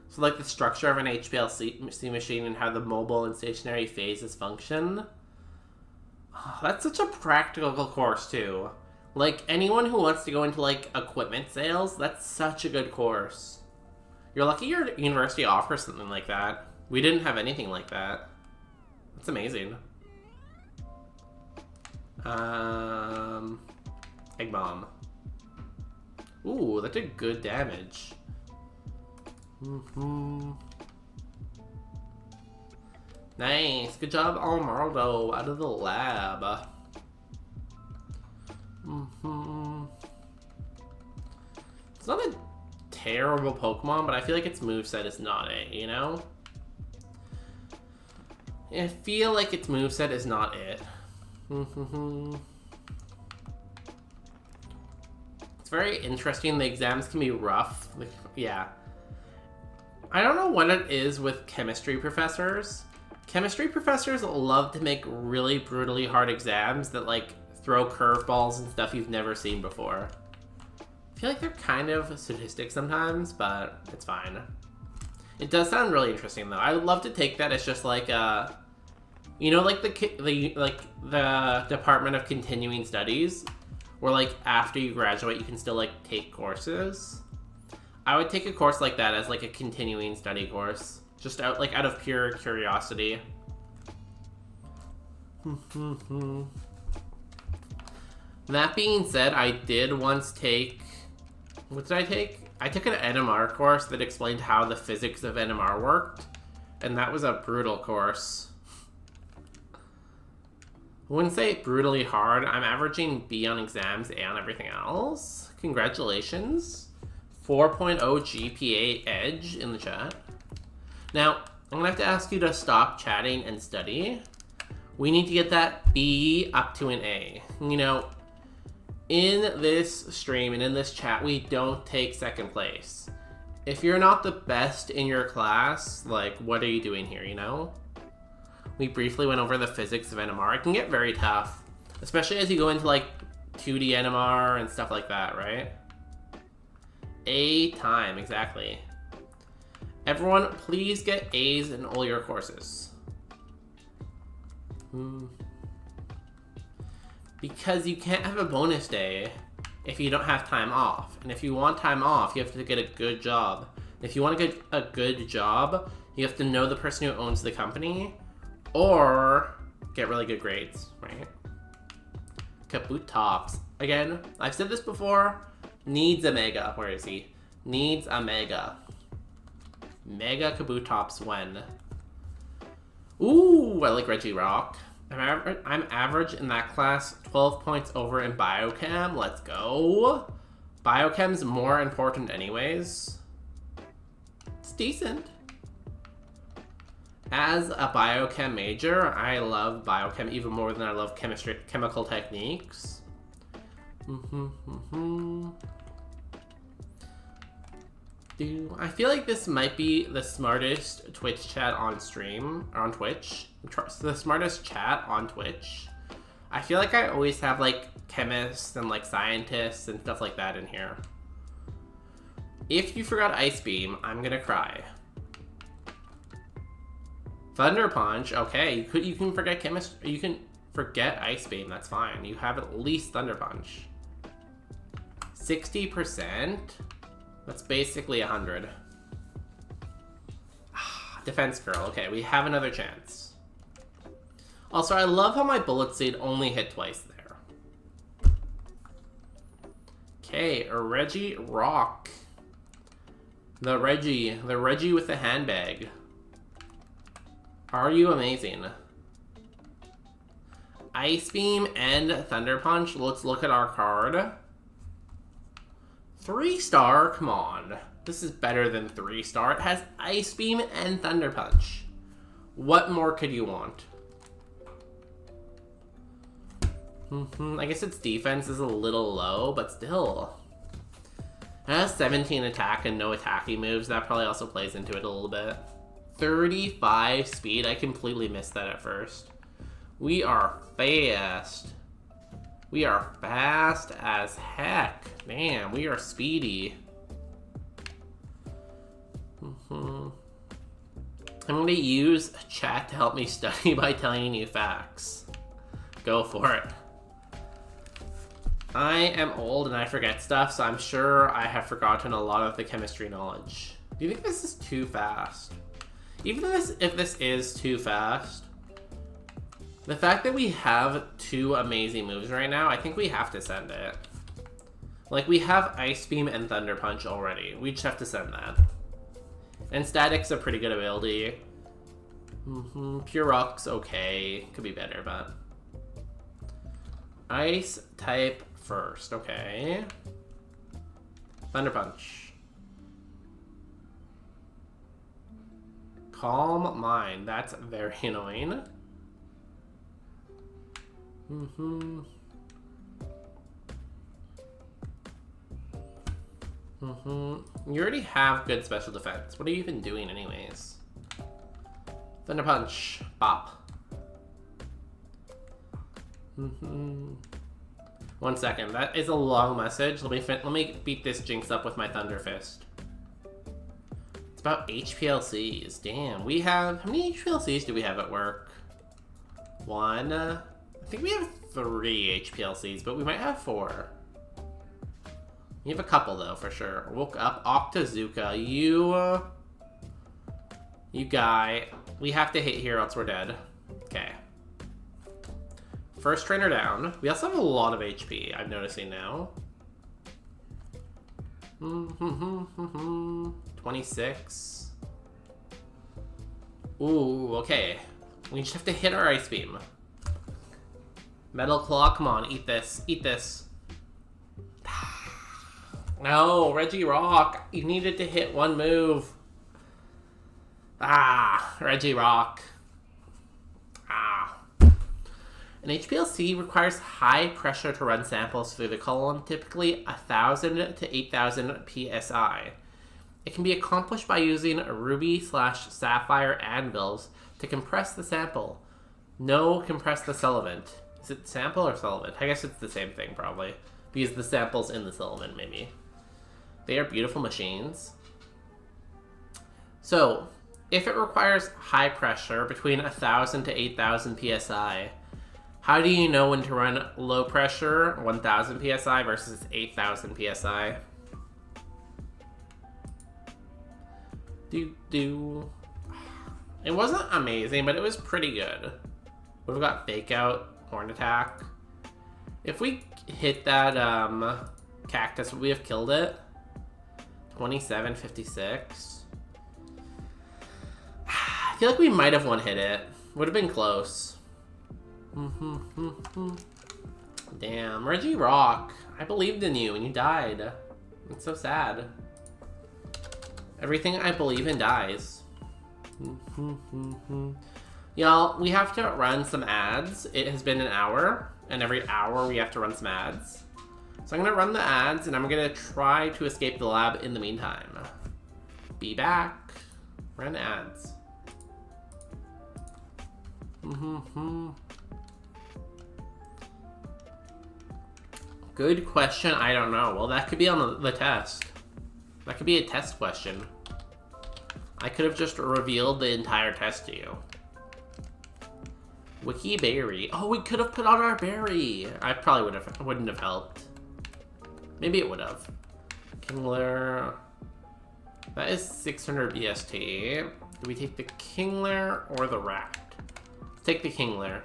So like the structure of an HPLC machine and how the mobile and stationary phases function. That's such a practical course too. Like anyone who wants to go into like equipment sales, that's such a good course. You're lucky your university offers something like that. We didn't have anything like that. That's amazing. Egg bomb. Ooh, that did good damage. Nice, good job, Armaldo, out of the lab. It's not a terrible Pokemon, but I feel like its moveset is not it, you know? I feel like its moveset is not it. It's very interesting. The exams can be rough. Like, yeah. I don't know what it is with chemistry professors. Chemistry professors love to make really brutally hard exams that like throw curveballs and stuff you've never seen before. I feel like they're kind of sadistic sometimes, but it's fine. It does sound really interesting though. I would love to take that as just like you know, like the Department of Continuing Studies, where like after you graduate you can still like take courses. I would take a course like that as like a continuing study course, just out of pure curiosity. That being said, I did once take... What did I take? I took an NMR course that explained how the physics of NMR worked, and that was a brutal course. I wouldn't say brutally hard. I'm averaging B on exams and on everything else. Congratulations. 4.0 GPA edge in the chat. Now, I'm gonna have to ask you to stop chatting and study. We need to get that B up to an A. You know, in this stream and in this chat, we don't take second place. If you're not the best in your class, like, what are you doing here, you know? We briefly went over the physics of NMR. It can get very tough, especially as you go into, like, 2D NMR and stuff like that, right? A time, exactly. Everyone, please get A's in all your courses. Because you can't have a bonus day if you don't have time off. And if you want time off, you have to get a good job. If you want to get a good job, you have to know the person who owns the company or get really good grades, right? Kaboot tops. Again, I've said this before, needs a mega. Where is he? Needs a mega. Mega Kaboot tops when? Ooh, I like Reggie Rock. I'm average in that class, 12 points over in biochem. Let's go. Biochem's more important anyways. It's decent. As a biochem major, I love biochem even more than I love chemical techniques. I feel like this might be the smartest Twitch chat on stream, or on Twitch. The smartest chat on Twitch. I feel like I always have, like, chemists and, like, scientists and stuff like that in here. If you forgot Ice Beam, I'm gonna cry. Thunder Punch, okay, you can forget chemistry, you can forget Ice Beam, that's fine. You have at least Thunder Punch. 60%? That's basically 100. Defense Girl, okay, we have another chance. Also, I love how my Bullet Seed only hit twice there. Okay, Reggie Rock. The Reggie with the handbag. Are you amazing? Ice Beam and Thunder Punch. Let's look at our card. 3-star, come on. This is better than 3-star. It has Ice Beam and Thunder Punch. What more could you want? I guess its defense is a little low, but still. It has 17 attack and no attacking moves. That probably also plays into it a little bit. 35 speed. I completely missed that at first. We are fast. We are fast as heck. Damn, we are speedy. I'm going to use chat to help me study by telling you facts. Go for it. I am old and I forget stuff, so I'm sure I have forgotten a lot of the chemistry knowledge. Do you think this is too fast? Even if this is too fast, the fact that we have 2 amazing moves right now, I think we have to send it. Like, we have Ice Beam and Thunder Punch already. We just have to send that. And Static's a pretty good ability. Pure Rock's okay. Could be better, but... Ice type first, okay. Thunder Punch. Calm Mind. That's very annoying. You already have good special defense. What are you even doing anyways? Thunder Punch. Bop. 1 second. That is a long message. Let me beat this Jinx up with my Thunder Fist. It's about HPLCs. Damn. We have... How many HPLCs do we have at work? 1. I think we have 3 HPLCs, but we might have 4. We have a couple, though, for sure. Woke up. Octazuka. You guy. We have to hit here, else we're dead. Okay. First trainer down. We also have a lot of HP, I'm noticing now. 26. Ooh, okay. We just have to hit our Ice Beam. Metal Claw, come on, eat this. Eat this. No, Reggie Rock. You needed to hit 1 move. Reggie Rock. An HPLC requires high pressure to run samples through the column, typically 1,000 to 8,000 psi. It can be accomplished by using ruby/sapphire anvils to compress the sample. No, compress the solvent. Is it sample or solvent? I guess it's the same thing, probably. Because the sample's in the solvent, maybe. They are beautiful machines. So, if it requires high pressure, between 1,000 to 8,000 psi, how do you know when to run low pressure, 1,000 psi versus 8,000 psi? It wasn't amazing, but it was pretty good. We've got Fake Out, Horn Attack. If we hit that cactus, would we have killed it? 2756. I feel like we might have one-hit it. Would have been close. Damn, Reggie Rock. I believed in you and you died. It's so sad. Everything I believe in dies. Y'all, we have to run some ads. It has been an hour, and every hour we have to run some ads. So I'm gonna run the ads, and I'm gonna try to escape the lab in the meantime. Be back. Run ads. Good question, I don't know. Well, that could be on the test. That could be a test question. I could have just revealed the entire test to you. Wiki Berry. Oh, we could have put on our berry. I probably wouldn't have helped. Maybe it would have. Kingler. That is 600 BST. Do we take the Kingler or the Rat? Let's take the Kingler.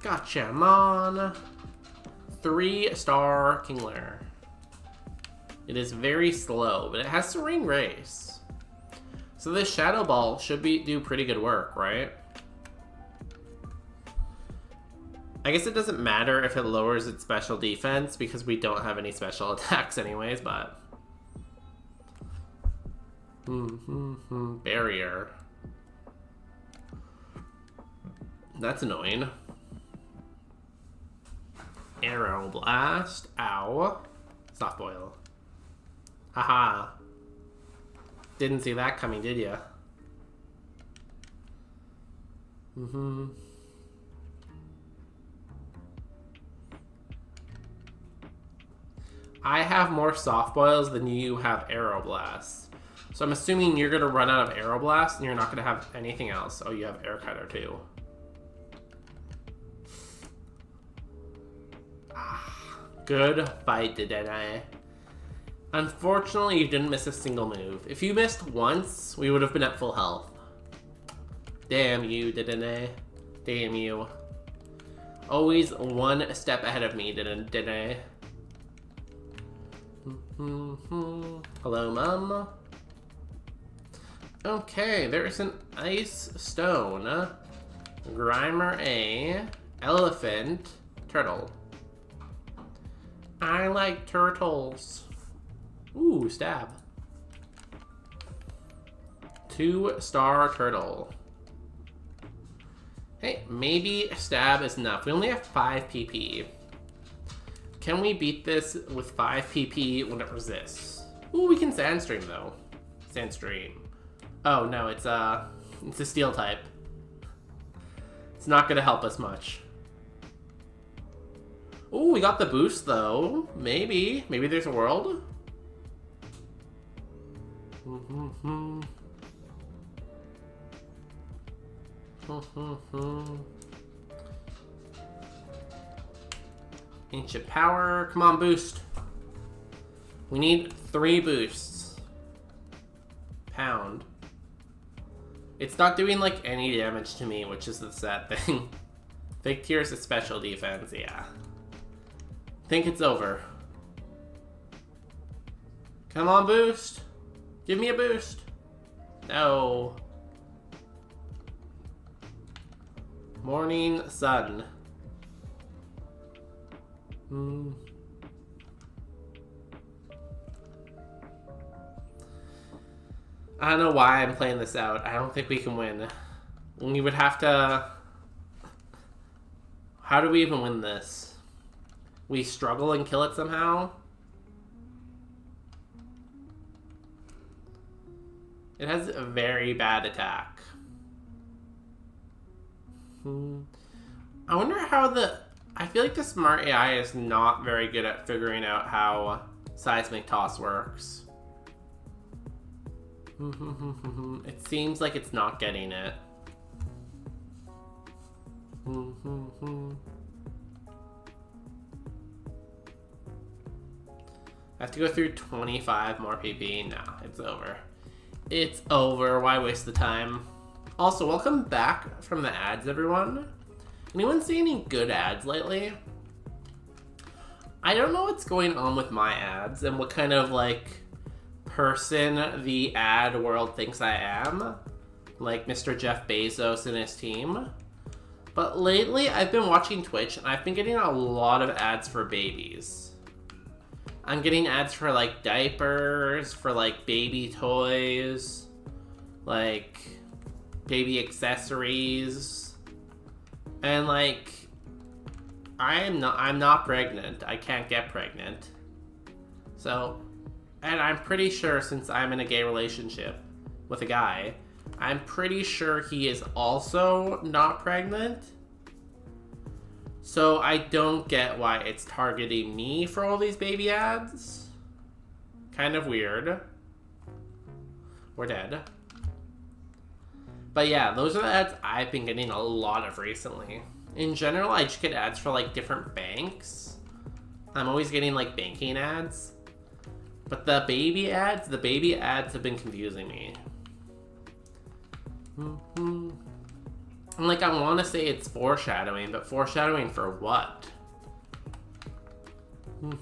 Gotcha, Mon. 3-star Kingler. It is very slow, but it has Serene Grace. So this Shadow Ball should do pretty good work, right? I guess it doesn't matter if it lowers its special defense because we don't have any special attacks anyways, but... Barrier. That's annoying. Arrow Blast. Ow. Soft Boil. Haha. Didn't see that coming, did ya? I have more soft boils than you have arrow blasts. So I'm assuming you're gonna run out of arrow blast and you're not gonna have anything else. Oh, you have air cutter too. Good fight, didn't I? Unfortunately, you didn't miss a single move. If you missed once, we would have been at full health. Damn you, didn't I? Damn you. Always one step ahead of me, didn't I? Hello, Mom. Okay, there's an ice stone. Grimer A. Elephant. Turtle. I like turtles. Ooh, stab. 2-star turtle. Hey, maybe stab is enough. We only have 5 PP. Can we beat this with 5 PP when it resists? Ooh, we can Sandstream though. Sandstream. Oh no, it's a steel type. It's not gonna help us much. Ooh, we got the boost though. Maybe there's a world. Ancient power. Come on, boost. We need 3 boosts. Pound. It's not doing like any damage to me, which is the sad thing. Fake Tears is special defense, yeah. Think it's over. Come on, boost. Give me a boost. No. Morning sun. I don't know why I'm playing this out. I don't think we can win. We would have to How do we even win this? We struggle and kill it somehow? It has a very bad attack. I wonder how the... I feel like the smart AI is not very good at figuring out how seismic toss works. It seems like it's not getting it. I have to go through 25 more PP. No, it's over. It's over. Why waste the time? Also, welcome back from the ads, everyone. Anyone see any good ads lately? I don't know what's going on with my ads and what kind of, like, person the ad world thinks I am. Like Mr. Jeff Bezos and his team. But lately, I've been watching Twitch and I've been getting a lot of ads for babies. I'm getting ads for, like, diapers, for, like, baby toys, like, baby accessories, and, like, I'm not pregnant. I can't get pregnant. So, and I'm pretty sure, since I'm in a gay relationship with a guy, I'm pretty sure he is also not pregnant. So I don't get why it's targeting me for all these baby ads. Kind of weird. We're dead. But yeah, those are the ads I've been getting a lot of recently. In general, I just get ads for, like, different banks. I'm always getting, like, banking ads. But the baby ads have been confusing me. And, like, I want to say it's foreshadowing, but foreshadowing for what?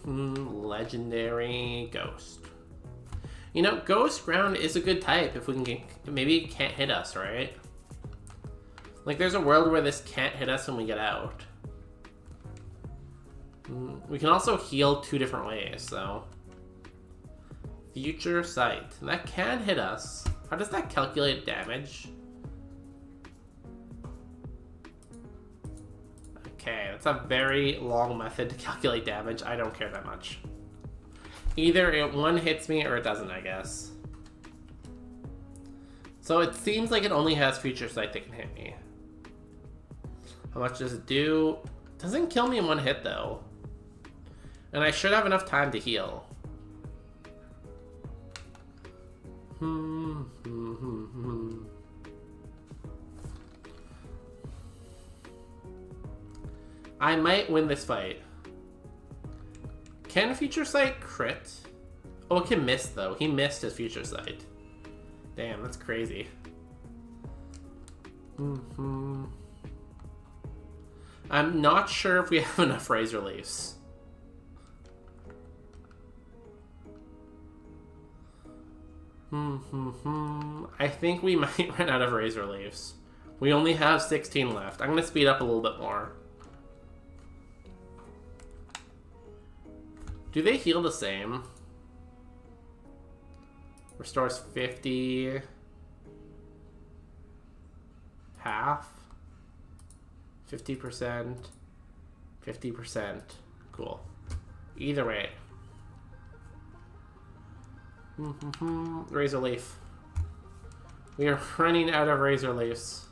Legendary Ghost. You know, Ghost Ground is a good type if we can get... Maybe it can't hit us, right? Like, there's a world where this can't hit us when we get out. We can also heal 2 different ways, so... Future Sight. That can hit us. How does that calculate damage? Okay, that's a very long method to calculate damage. I don't care that much. Either it one hits me or it doesn't, I guess. So it seems like it only has Future Sight that can hit me. How much does it do? Doesn't kill me in one hit, though. And I should have enough time to heal. I might win this fight. Can Future Sight crit? Oh, it can miss, though. He missed his Future Sight. Damn, that's crazy. I'm not sure if we have enough Razor Leafs. I think we might run out of Razor Leafs. We only have 16 left. I'm going to speed up a little bit more. Do they heal the same? Restores 50. Half. 50%. 50%. Cool. Either way. Razor Leaf. We are running out of Razor Leafs.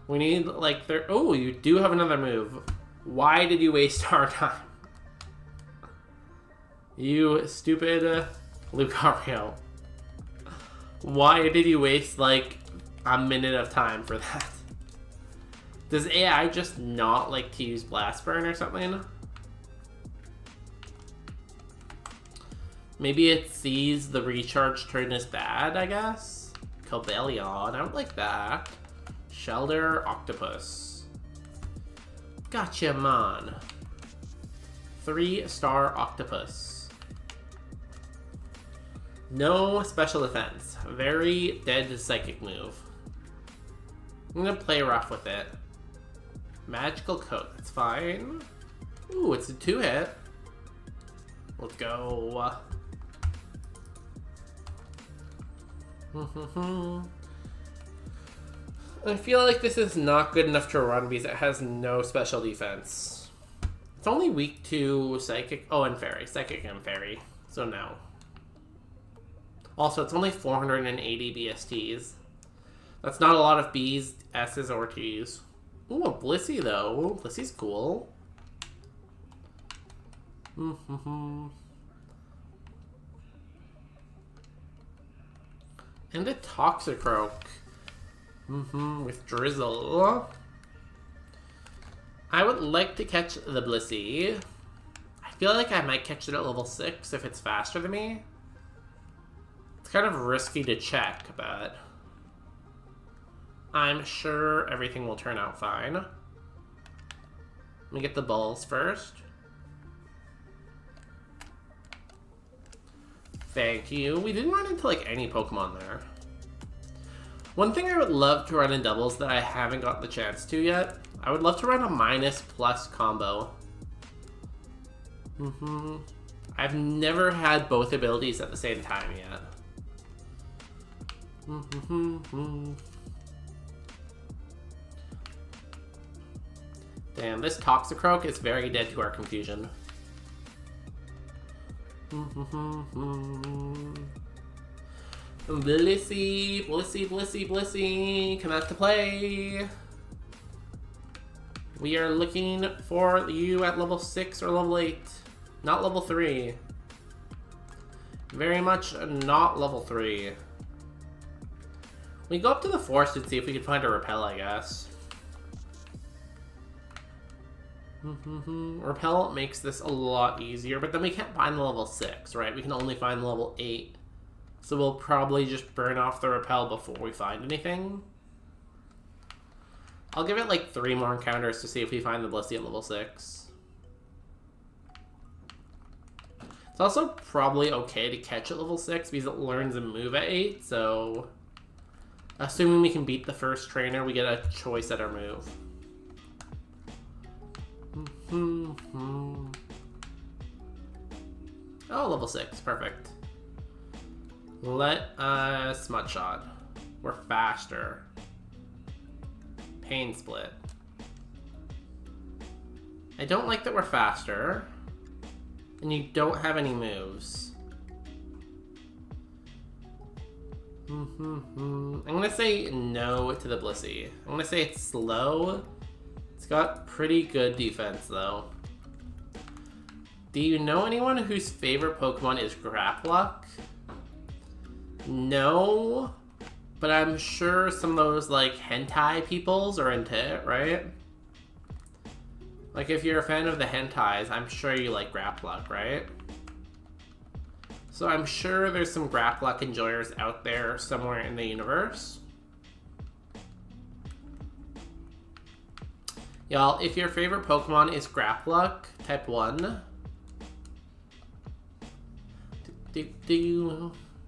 We need, like, oh, you do have another move. Why did you waste our time? You stupid Lucario. Why did you waste, like, a minute of time for that? Does AI just not like to use Blast Burn or something? Maybe it sees the recharge turn as bad, I guess? Cobalion, I don't like that. Shelter Octopus. Gotcha, man. 3-star Octopus. No special defense. Very dead psychic move. I'm gonna play rough with it. Magical Coat, that's fine. Ooh, it's a 2-hit. Let's go. I feel like this is not good enough to run because it has no special defense. It's only weak to Psychic. Oh, and Fairy. Psychic and Fairy. So no. Also, it's only 480 BSTs. That's not a lot of Bs, S's, or T's. Ooh, a Blissey, though. Blissey's cool. And a Toxicroak. With Drizzle. I would like to catch the Blissey. I feel like I might catch it at level 6 if it's faster than me. It's kind of risky to check, but I'm sure everything will turn out fine. Let me get the balls first. Thank you. We didn't run into like any Pokemon there. One thing I would love to run in doubles that I haven't got the chance to yet, I would love to run a minus+ combo. I've never had both abilities at the same time yet. Damn, this Toxicroak is very dead to our confusion. Blissey, Blissey, Blissey, Blissey, come out to play. We are looking for you at level 6 or level 8. Not level 3. Very much not level 3. We go up to the forest and see if we can find a Repel, I guess. Repel makes this a lot easier, but then we can't find the level 6, right? We can only find the level 8. So we'll probably just burn off the Repel before we find anything. I'll give it like 3 more encounters to see if we find the Blissey at level 6. It's also probably okay to catch at level 6 because it learns a move at 8, so assuming we can beat the first trainer, we get a choice at our move. Oh, level 6, perfect. Let us Smut Shot. We're faster. Pain Split. I don't like that we're faster. And you don't have any moves. I'm gonna say no to the Blissey. I'm gonna say it's slow. It's got pretty good defense though. Do you know anyone whose favorite Pokemon is Graplock? No, but I'm sure some of those like hentai peoples are into it, right? Like if you're a fan of the hentais, I'm sure you like Graplock, right? So I'm sure there's some Graplock enjoyers out there somewhere in the universe. Y'all, if your favorite Pokemon is Graplock, type 1.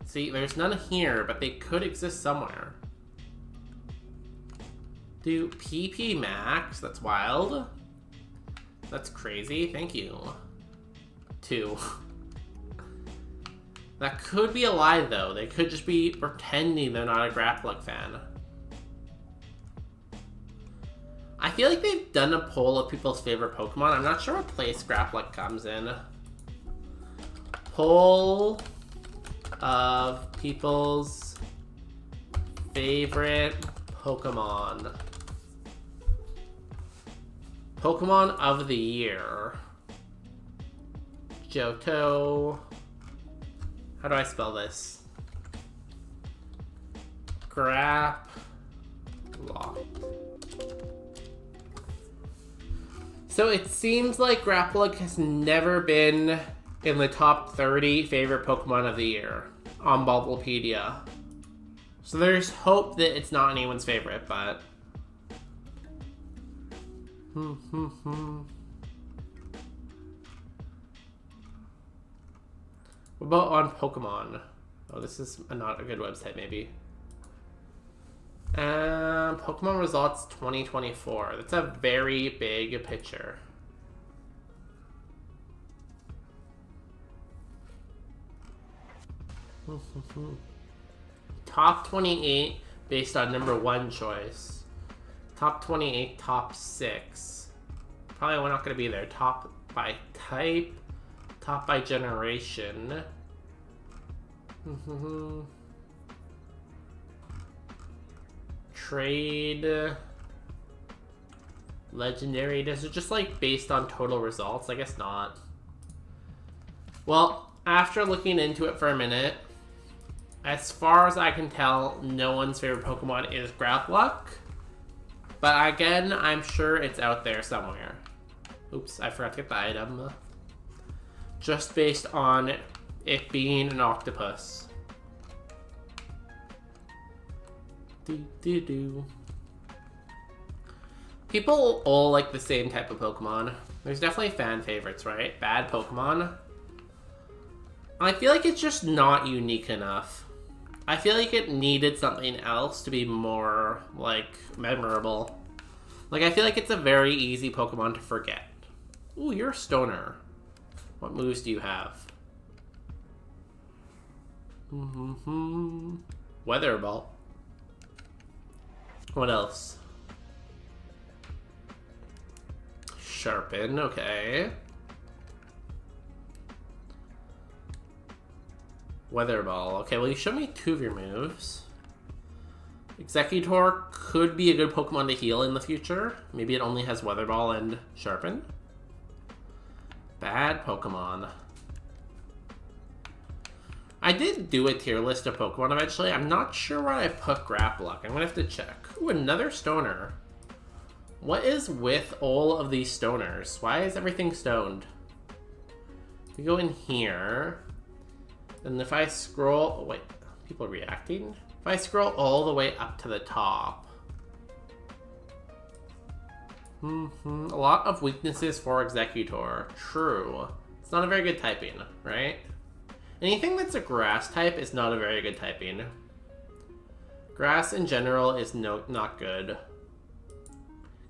See, there's none here, but they could exist somewhere. Do PP Max? That's wild. That's crazy. Thank you. 2. That could be a lie, though. They could just be pretending they're not a Graplock fan. I feel like they've done a poll of people's favorite Pokemon. I'm not sure what place Graplock comes in. Poll of people's favorite Pokemon. Pokemon of the year. Johto. How do I spell this? Graplock. So it seems like Graplock has never been in the top 30 favorite Pokemon of the year on Bulbapedia. So there's hope that it's not anyone's favorite, but what about on Pokemon? Oh, this is not a good website, maybe. Pokemon results 2024. That's a very big picture. Top 28 based on number 1 choice. Top 28, top 6. Probably we're not going to be there. Top by type, top by generation. Trade. Legendary. Is it just like based on total results? I guess not. Well, after looking into it for a minute, as far as I can tell, no one's favorite Pokemon is Grapluck. But again, I'm sure it's out there somewhere. Oops, I forgot to get the item. Just based on it being an octopus. People all like the same type of Pokemon. There's definitely fan favorites, right? Bad Pokemon. I feel like it's just not unique enough. I feel like it needed something else to be more, like, memorable. Like, I feel like it's a very easy Pokemon to forget. Ooh, you're a stoner. What moves do you have? Weather Ball. What else? Sharpen, okay. Weather Ball. Okay, well, you showed me 2 of your moves. Executor could be a good Pokemon to heal in the future. Maybe it only has Weather Ball and Sharpen. Bad Pokemon. I did do a tier list of Pokemon eventually. I'm not sure where I put Grapluck. I'm gonna have to check. Ooh, another stoner. What is with all of these stoners? Why is everything stoned? We go in here. And if I scroll... Oh, wait, people are reacting? If I scroll all the way up to the top... A lot of weaknesses for Executor. True. It's not a very good typing, right? Anything that's a grass type is not a very good typing. Grass in general is not good.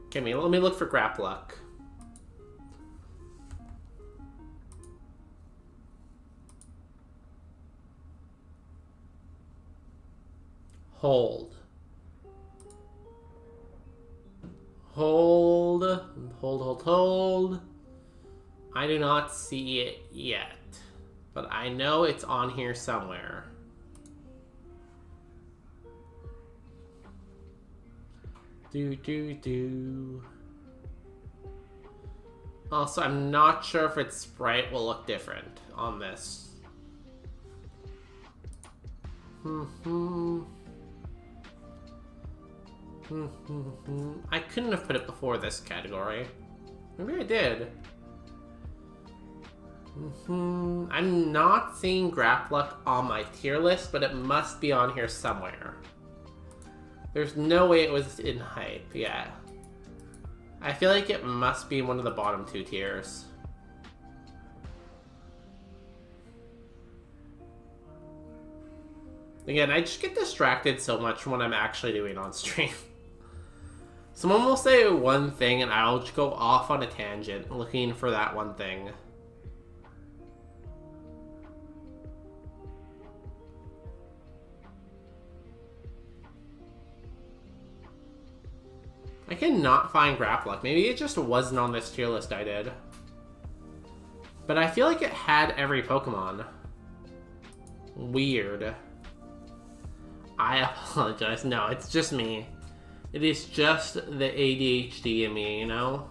Okay, let me look for Grapluck. Hold. Hold. I do not see it yet. But I know it's on here somewhere. Also, I'm not sure if its sprite will look different on this. I couldn't have put it before this category. Maybe I did. I'm not seeing Grapluck on my tier list, but it must be on here somewhere. There's no way it was in hype, yeah. I feel like it must be one of the bottom 2 tiers. Again, I just get distracted so much from what I'm actually doing on stream. Someone will say one thing and I'll just go off on a tangent looking for that one thing. I cannot find Grapluck. Maybe it just wasn't on this tier list I did. But I feel like it had every Pokemon. Weird. I apologize. No, it's just me. It is just the ADHD in me, you know?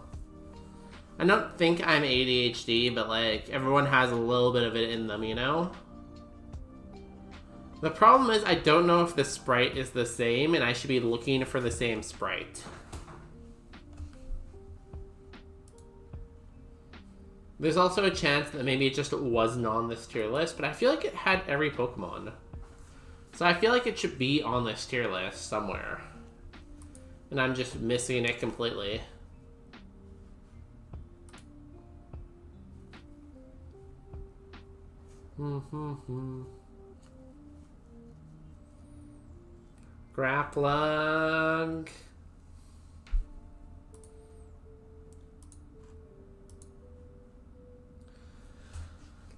I don't think I'm ADHD, but like, everyone has a little bit of it in them, you know? The problem is I don't know if the sprite is the same, and I should be looking for the same sprite. There's also a chance that maybe it just wasn't on this tier list, but I feel like it had every Pokemon. So I feel like it should be on this tier list somewhere. And I'm just missing it completely. Grapluck.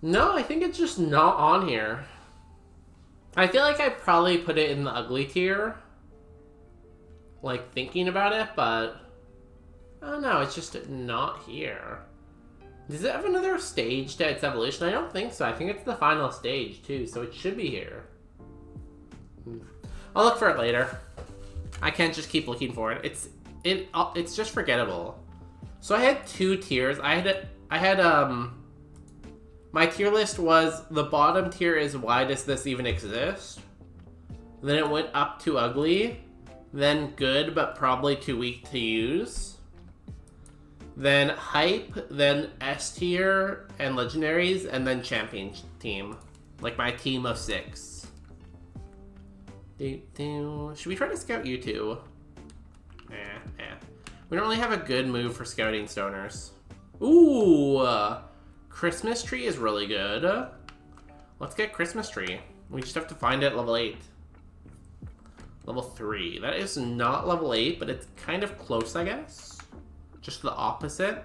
No, I think it's just not on here. I feel like I probably put it in the ugly tier. like, thinking about it, but I don't know, it's just not here. Does it have another stage to its evolution? I don't think so. I think it's the final stage, too, so it should be here. I'll look for it later. I can't just keep looking for it. It's just forgettable. So I had 2 tiers. My tier list was the bottom tier is why does this even exist? Then it went up to ugly, then good but probably too weak to use. Then hype, then S tier and legendaries, and then champion team. Like my team of 6. Should we try to scout you two? We don't really have a good move for scouting stoners. Ooh, Christmas tree is really good. Let's get Christmas tree. We just have to find it at level 8. Level 3. That is not level 8, but it's kind of close, I guess. Just the opposite.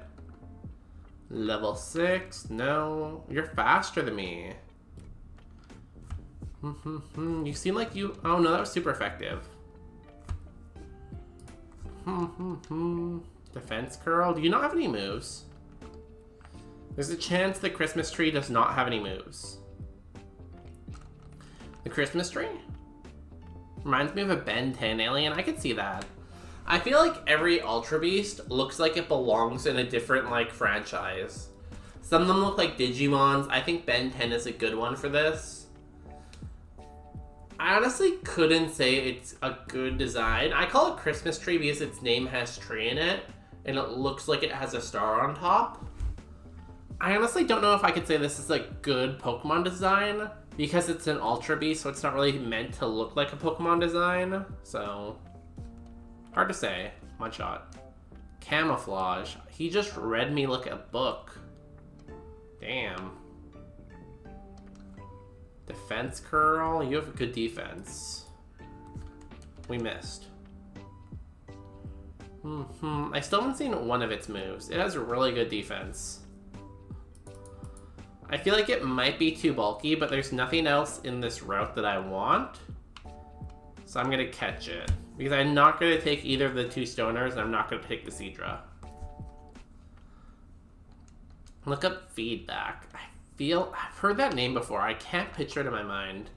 Level 6. No, you're faster than me. You seem like you... Oh no, that was super effective. Defense curl. Do you not have any moves? There's a chance the Christmas tree does not have any moves. The Christmas tree? Reminds me of a Ben 10 alien. I could see that. I feel like every Ultra Beast looks like it belongs in a different, like, franchise. Some of them look like Digimons. I think Ben 10 is a good one for this. I honestly couldn't say it's a good design. I call it Christmas tree because its name has tree in it, and it looks like it has a star on top. I honestly don't know if I could say this is a good Pokemon design, because it's an Ultra Beast, so it's not really meant to look like a Pokemon design, so... Hard to say. One shot. Camouflage. He just read me like a book. Damn. Defense curl. You have a good defense. We missed. I still haven't seen one of its moves. It has a really good defense. I feel like it might be too bulky, but there's nothing else in this route that I want. So I'm gonna catch it. Because I'm not gonna take either of the 2 stoners, and I'm not gonna take the Seadra. Look up feedback. I've heard that name before. I can't picture it in my mind.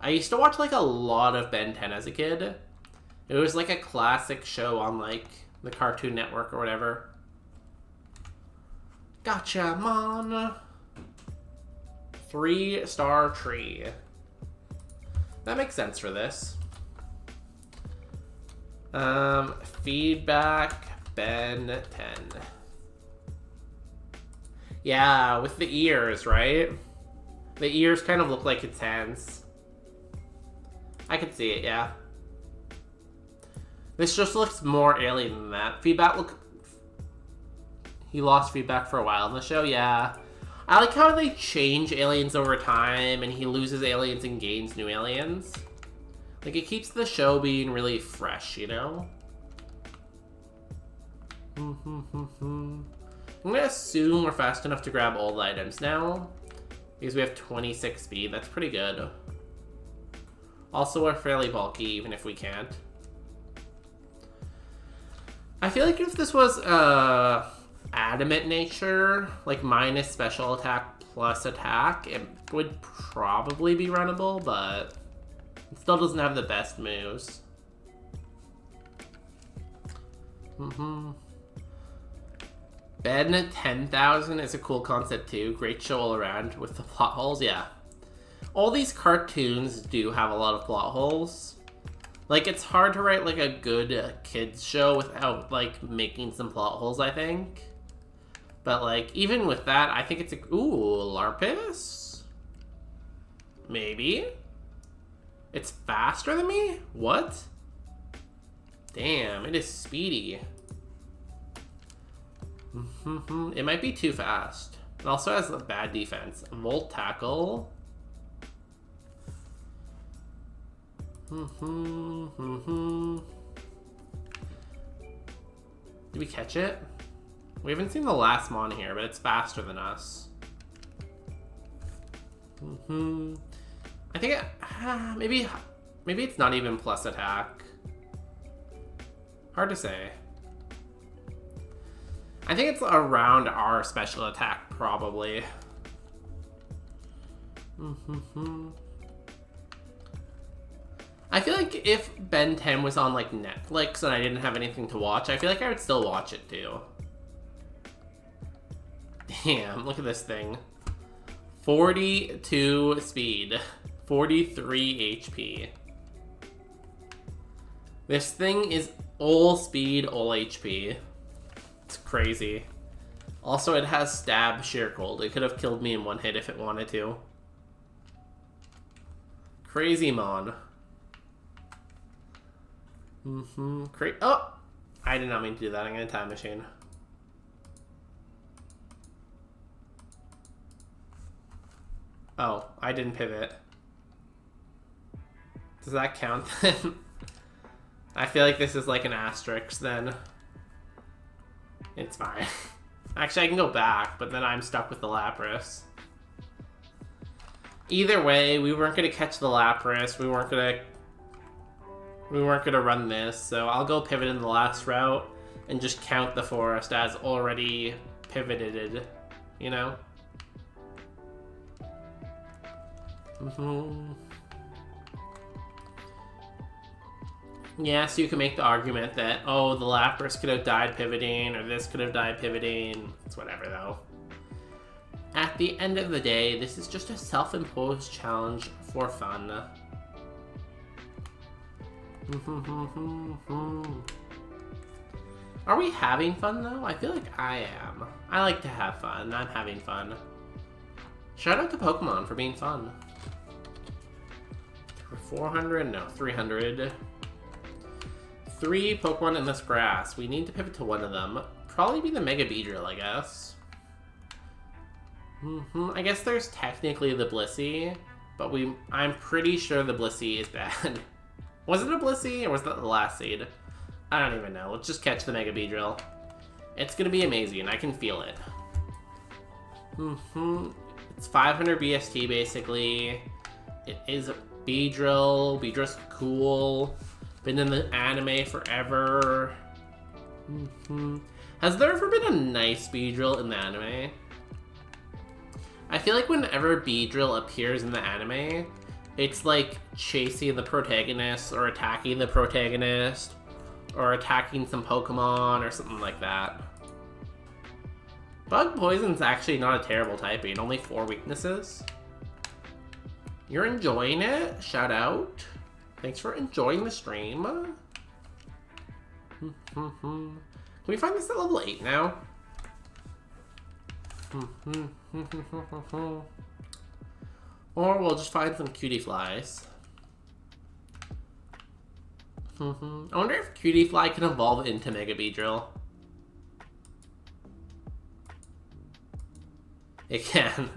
I used to watch like a lot of Ben 10 as a kid. It was like a classic show on like the Cartoon Network or whatever. Gotcha, Mon. 3-star tree. That makes sense for this. Feedback Ben 10. Yeah, with the ears, right? The ears kind of look like its hands. I could see it, yeah. This just looks more alien than that. He lost feedback for a while in the show, yeah. I like how they change aliens over time, and he loses aliens and gains new aliens. Like, it keeps the show being really fresh, you know? I'm gonna assume we're fast enough to grab all the items now, because we have 26 speed. That's pretty good. Also, we're fairly bulky, even if we can't. I feel like if this was adamant nature, like minus special attack plus attack, it would probably be runnable, but it still doesn't have the best moves. Ben 10,000 is a cool concept too. Great show all around with the plot holes, yeah. All these cartoons do have a lot of plot holes. Like, it's hard to write like a good kids show without like making some plot holes, I think. But like, even with that, I think it's a... Ooh, Larpus? Maybe? It's faster than me? What? Damn, it is speedy. It might be too fast. It also has a bad defense. Volt tackle. Did we catch it? We haven't seen the last Mon here, but it's faster than us. I think maybe it's not even plus attack. Hard to say. I think it's around our special attack, probably. I feel like if Ben 10 was on like Netflix and I didn't have anything to watch, I feel like I would still watch it too. Damn, look at this thing. 42 speed, 43 HP. This thing is all speed, all HP. It's crazy. Also, it has stab sheer cold. It could have killed me in one hit if it wanted to. Crazy mon. Oh! I did not mean to do that. I'm gonna time machine. Oh, I didn't pivot. Does that count then? I feel like this is like an asterisk then. It's fine. Actually, I can go back, but then I'm stuck with the Lapras. Either way, we weren't gonna catch the Lapras. We weren't gonna run this, so I'll go pivot in the last route and just count the forest as already pivoted, you know? Yeah, so you can make the argument that, oh, the Lapras could have died pivoting, or this could have died pivoting. It's whatever, though. At the end of the day, this is just a self-imposed challenge for fun. Are we having fun, though? I feel like I am. I like to have fun. I'm having fun. Shout out to Pokemon for being fun. 400? No, 300. 3 Pokemon in this grass. We need to pivot to one of them. Probably be the Mega Beedrill, I guess. I guess there's technically the Blissey, but I'm pretty sure the Blissey is bad. Was it a Blissey, or was that the last seed? I don't even know. Let's just catch the Mega Beedrill. It's gonna be amazing. I can feel it. It's 500 BST, basically. It is a Beedrill. Beedrill's cool. Been in the anime forever. Has there ever been a nice Beedrill in the anime? I feel like whenever Beedrill appears in the anime, it's like chasing the protagonist or attacking the protagonist or attacking some Pokemon or something like that. Bug Poison's actually not a terrible typing, only 4 weaknesses. You're enjoying it? Shout out. Thanks for enjoying the stream. Can we find this at level 8 now? Or we'll just find some cutie flies. I wonder if Cutie Fly can evolve into Mega Beedrill. It can.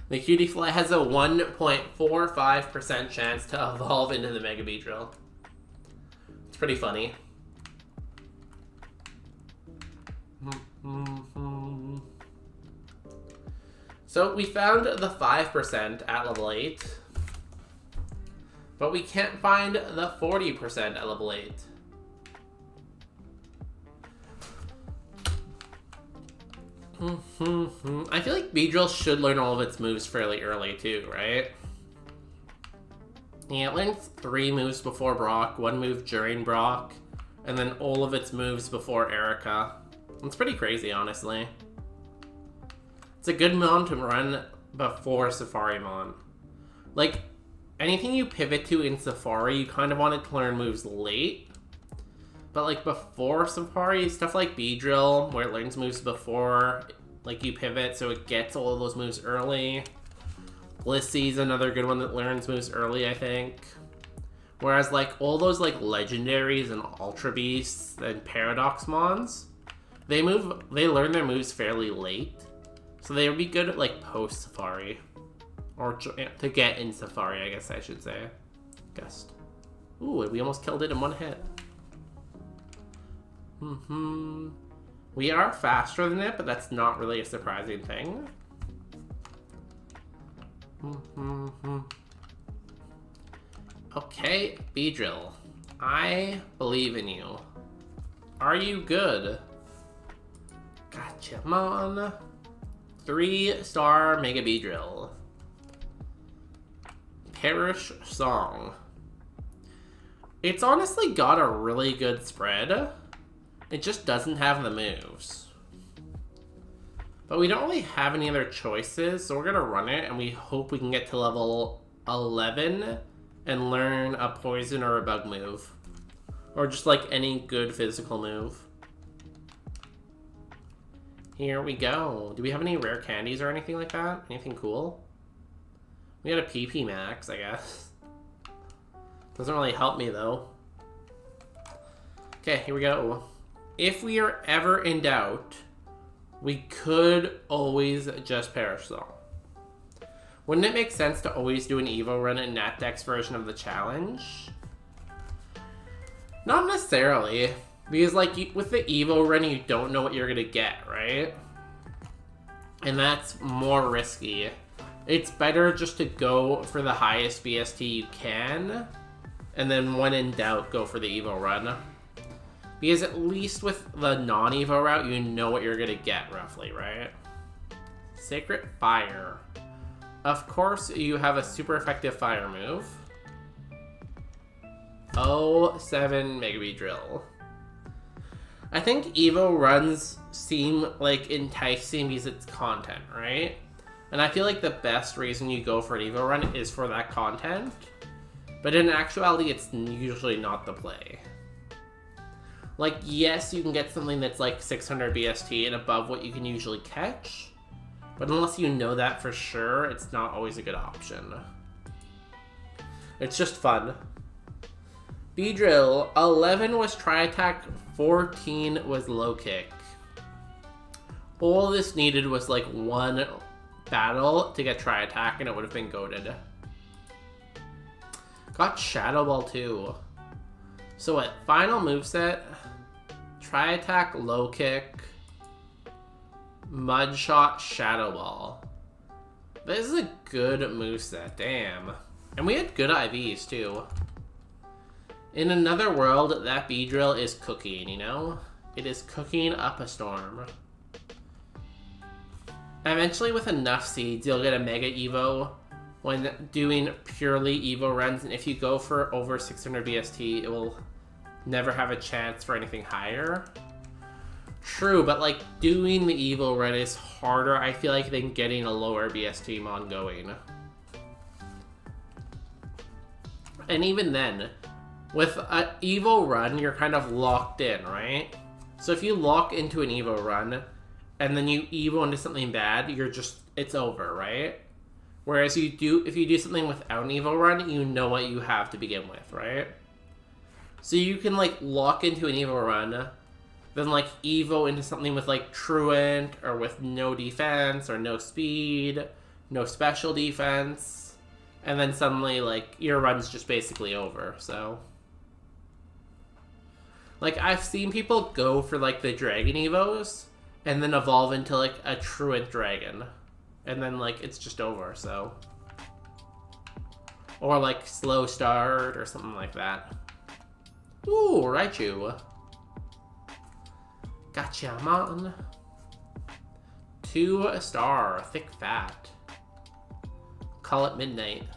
The Cutie Fly has a 1.45% chance to evolve into the Mega Beedrill. It's pretty funny. So we found the 5% at level 8. But we can't find the 40% at level 8. I feel like Beedrill should learn all of its moves fairly early too, right? Yeah, it learns 3 moves before Brock, 1 move during Brock, and then all of its moves before Erica. It's pretty crazy, honestly. It's a good mon to run before Safarimon. Like, anything you pivot to in Safari, you kind of want it to learn moves late. But like before Safari, stuff like Beedrill, where it learns moves before like you pivot, so it gets all of those moves early. Blissey's another good one that learns moves early, I think. Whereas like all those like legendaries and Ultra Beasts and Paradox Mons, they learn their moves fairly late. So they would be good at like post Safari. Or to get in Safari, I guess I should say. Gust. Ooh, we almost killed it in 1 hit. We are faster than it, but that's not really a surprising thing. Okay, Beedrill. I believe in you. Are you good? Gotcha, Mon. 3-star Mega Beedrill. Perish Song. It's honestly got a really good spread. It just doesn't have the moves. But we don't really have any other choices, so we're gonna run it, and we hope we can get to level 11 and learn a poison or a bug move. Or just like any good physical move. Here we go. Do we have any rare candies or anything like that? Anything cool? We got a PP Max, I guess. Doesn't really help me though. Okay, here we go. If we are ever in doubt, we could always just Perish Song. Wouldn't it make sense to always do an Evo run in Natdex version of the challenge? Not necessarily. Because, like, with the Evo run, you don't know what you're gonna get, right? And that's more risky. It's better just to go for the highest BST you can, and then when in doubt, go for the Evo run. Because at least with the non-Evo route, you know what you're gonna get, roughly, right? Sacred Fire. Of course, you have a super effective fire move. 07 Mega Beedrill. I think Evo runs seem like enticing because it's content, right? And I feel like the best reason you go for an Evo run is for that content. But in actuality, it's usually not the play. Like, yes, you can get something that's like 600 BST and above what you can usually catch. But unless you know that for sure, it's not always a good option. It's just fun. Beedrill, 11 was Tri-Attack, 14 was Low Kick. All this needed was like one battle to get Tri-Attack and it would have been goated. Got Shadow Ball too. So what, final moveset, Tri-Attack, Low Kick, Mud Shot, Shadow Ball. This is a good moveset, damn. And we had good IVs too. In another world, that Beedrill is cooking, you know? It is cooking up a storm. Eventually, with enough seeds, you'll get a Mega Evo when doing purely Evo runs. And if you go for over 600 BST, it will never have a chance for anything higher. True, but like doing the Evo run is harder, I feel like, than getting a lower BST mon going. And even then, with an Evo run, you're kind of locked in, right? So if you lock into an Evo run, and then you Evo into something bad, it's over, right? Whereas if you do something without an Evo run, you know what you have to begin with, right? So you can like lock into an Evo run, then like Evo into something with like Truant, or with no defense, or no speed, no special defense, and then suddenly like your run's just basically over, so... Like, I've seen people go for, like, the Dragon Evos, and then evolve into, like, a Truant Dragon. And then, like, it's just over, so... Or, like, Slow Start, or something like that. Ooh, Raichu. Gotcha, Mon. 2-star, Thick Fat. Call it Midnight.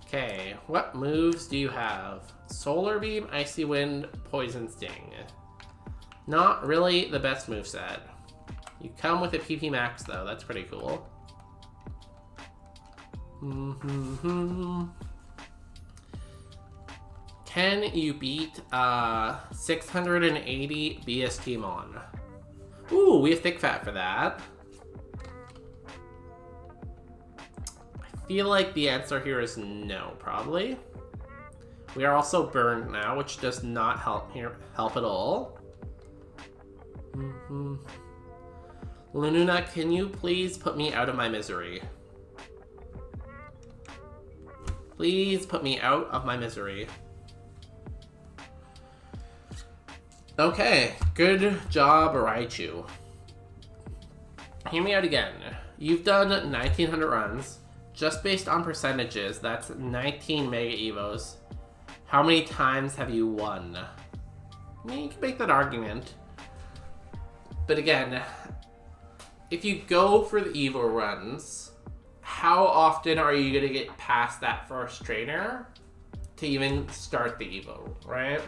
Okay, what moves do you have? Solar Beam, Icy Wind, Poison Sting. Not really the best moveset. You come with a PP Max though, that's pretty cool. Can you beat 680 BST Mon? Ooh, we have Thick Fat for that. I feel like the answer here is no, probably. We are also burned now, which does not help at all. Lununa, can you please put me out of my misery? Please put me out of my misery. Okay, good job, Raichu. Hear me out again. you've done 1,900 runs. Just based on percentages, that's 19 Mega Evos. How many times have you won? I mean, you can make that argument. But again, if you go for the Evo runs, how often are you going to get past that first trainer to even start the Evo, right?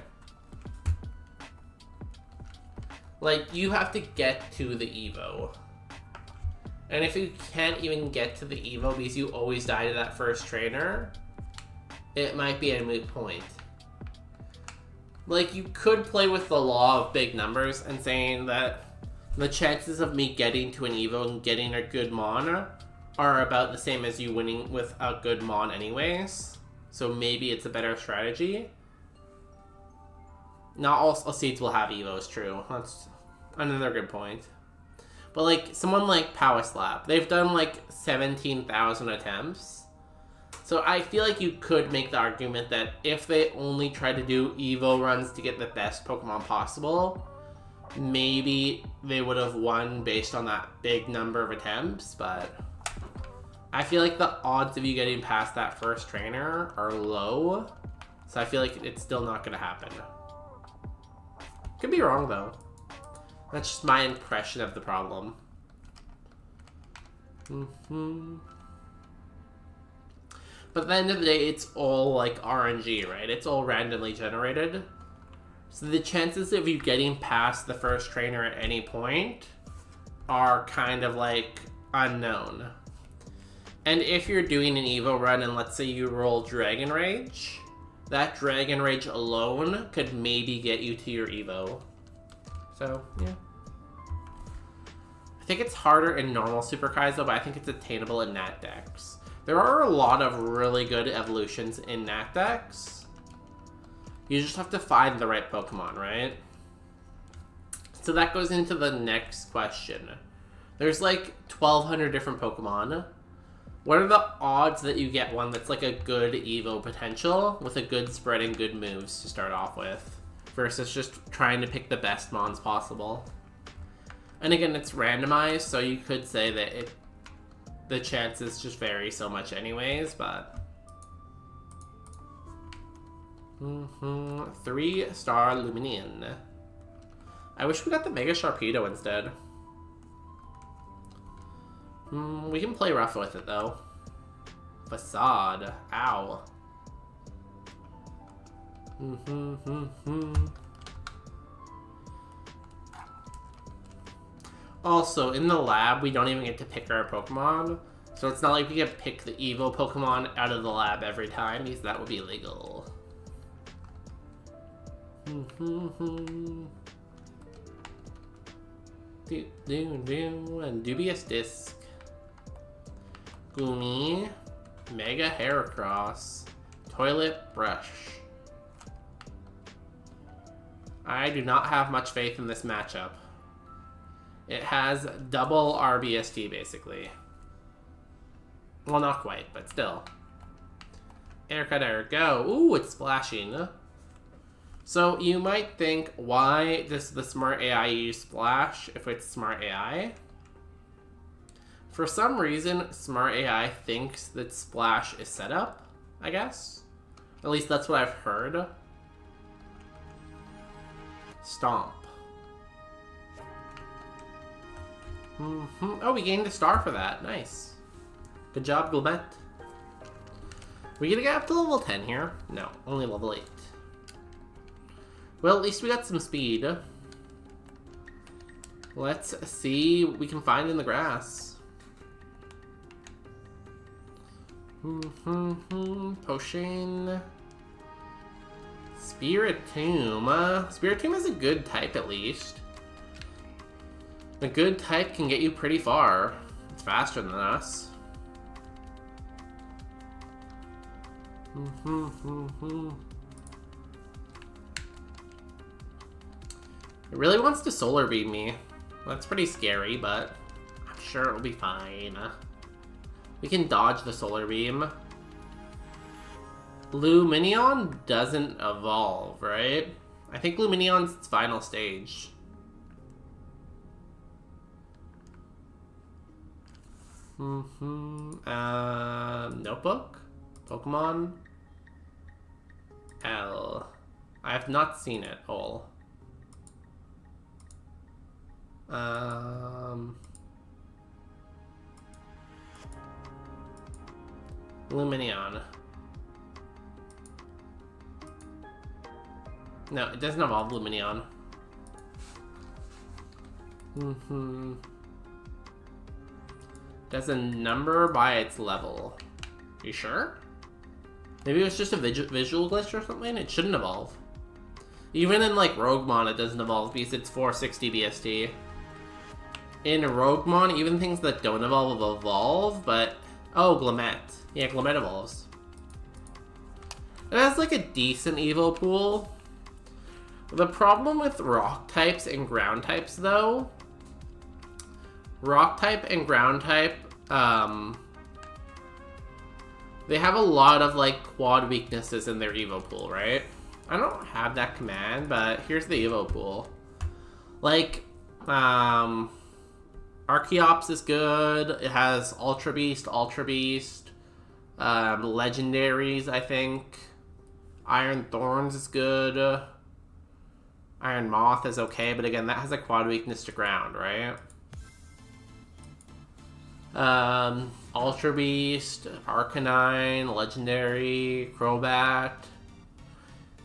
Like, you have to get to the Evo. And if you can't even get to the Evo because you always die to that first trainer, it might be a moot point. Like, you could play with the law of big numbers and saying that the chances of me getting to an Evo and getting a good Mon are about the same as you winning with a good Mon anyways. So maybe it's a better strategy. Not all seeds will have Evos, true. That's another good point. But like, someone like Power Slap, they've done like 17,000 attempts. So I feel like you could make the argument that if they only try to do Evo runs to get the best Pokemon possible, maybe they would have won based on that big number of attempts, but I feel like the odds of you getting past that first trainer are low, so I feel like it's still not going to happen. Could be wrong, though. That's just my impression of the problem. But at the end of the day, it's all like RNG, right? It's all randomly generated. So the chances of you getting past the first trainer at any point are kind of like unknown. And if you're doing an Evo run and let's say you roll Dragon Rage, that Dragon Rage alone could maybe get you to your Evo. So, yeah. I think it's harder in normal Super Kaizo, but I think it's attainable in Natdex. There are a lot of really good evolutions in Natdex. You just have to find the right Pokemon, right? So that goes into the next question. There's like 1,200 different Pokemon. What are the odds that you get one that's like a good Evo potential with a good spread and good moves to start off with versus just trying to pick the best Mons possible? And again, it's randomized, so you could say that the chances just vary so much anyways, but... 3-star Luminion. I wish we got the Mega Sharpedo instead. We can play rough with it, though. Facade. Ow. Also, in the lab, we don't even get to pick our Pokemon. So it's not like we can pick the Evo Pokemon out of the lab every time, because that would be illegal. And Dubious Disc. Gloomy. Mega Heracross. Toilet Brush. I do not have much faith in this matchup. It has double RBST, basically. Well, not quite, but still. Air go. Ooh, it's splashing. So you might think, why does the Smart AI use Splash if it's Smart AI? For some reason, Smart AI thinks that Splash is set up, I guess. At least that's what I've heard. Stomp. Oh, we gained a star for that. Nice. Good job, Gilbert. We gonna get up to level 10 here? No, only level 8. Well, at least we got some speed. Let's see what we can find in the grass. Potion. Spiritomb. Spiritomb is a good type, at least. A good type can get you pretty far. It's faster than us. It really wants to Solar Beam me. That's pretty scary, but I'm sure it'll be fine. We can dodge the Solar Beam. Luminion doesn't evolve, right? I think Luminion's its final stage. Notebook? Pokemon? L. I have not seen it all. Lumineon. No, it doesn't involve Lumineon. Does a number by its level. You sure? Maybe it was just a visual glitch or something? It shouldn't evolve. Even in like Roguemon, it doesn't evolve because it's 460 BST. In Roguemon, even things that don't evolve will evolve, but... Oh, Glamette. Yeah, Glamette evolves. It has like a decent evo pool. The problem with rock types and ground types, though... Rock type and ground type, they have a lot of, like, quad weaknesses in their evo pool, right? I don't have that command, but here's the evo pool. Like, Archeops is good. It has Ultra Beast, Legendaries, I think. Iron Thorns is good. Iron Moth is okay, but again, that has a quad weakness to ground, right? Ultra Beast, Arcanine, Legendary, Crobat.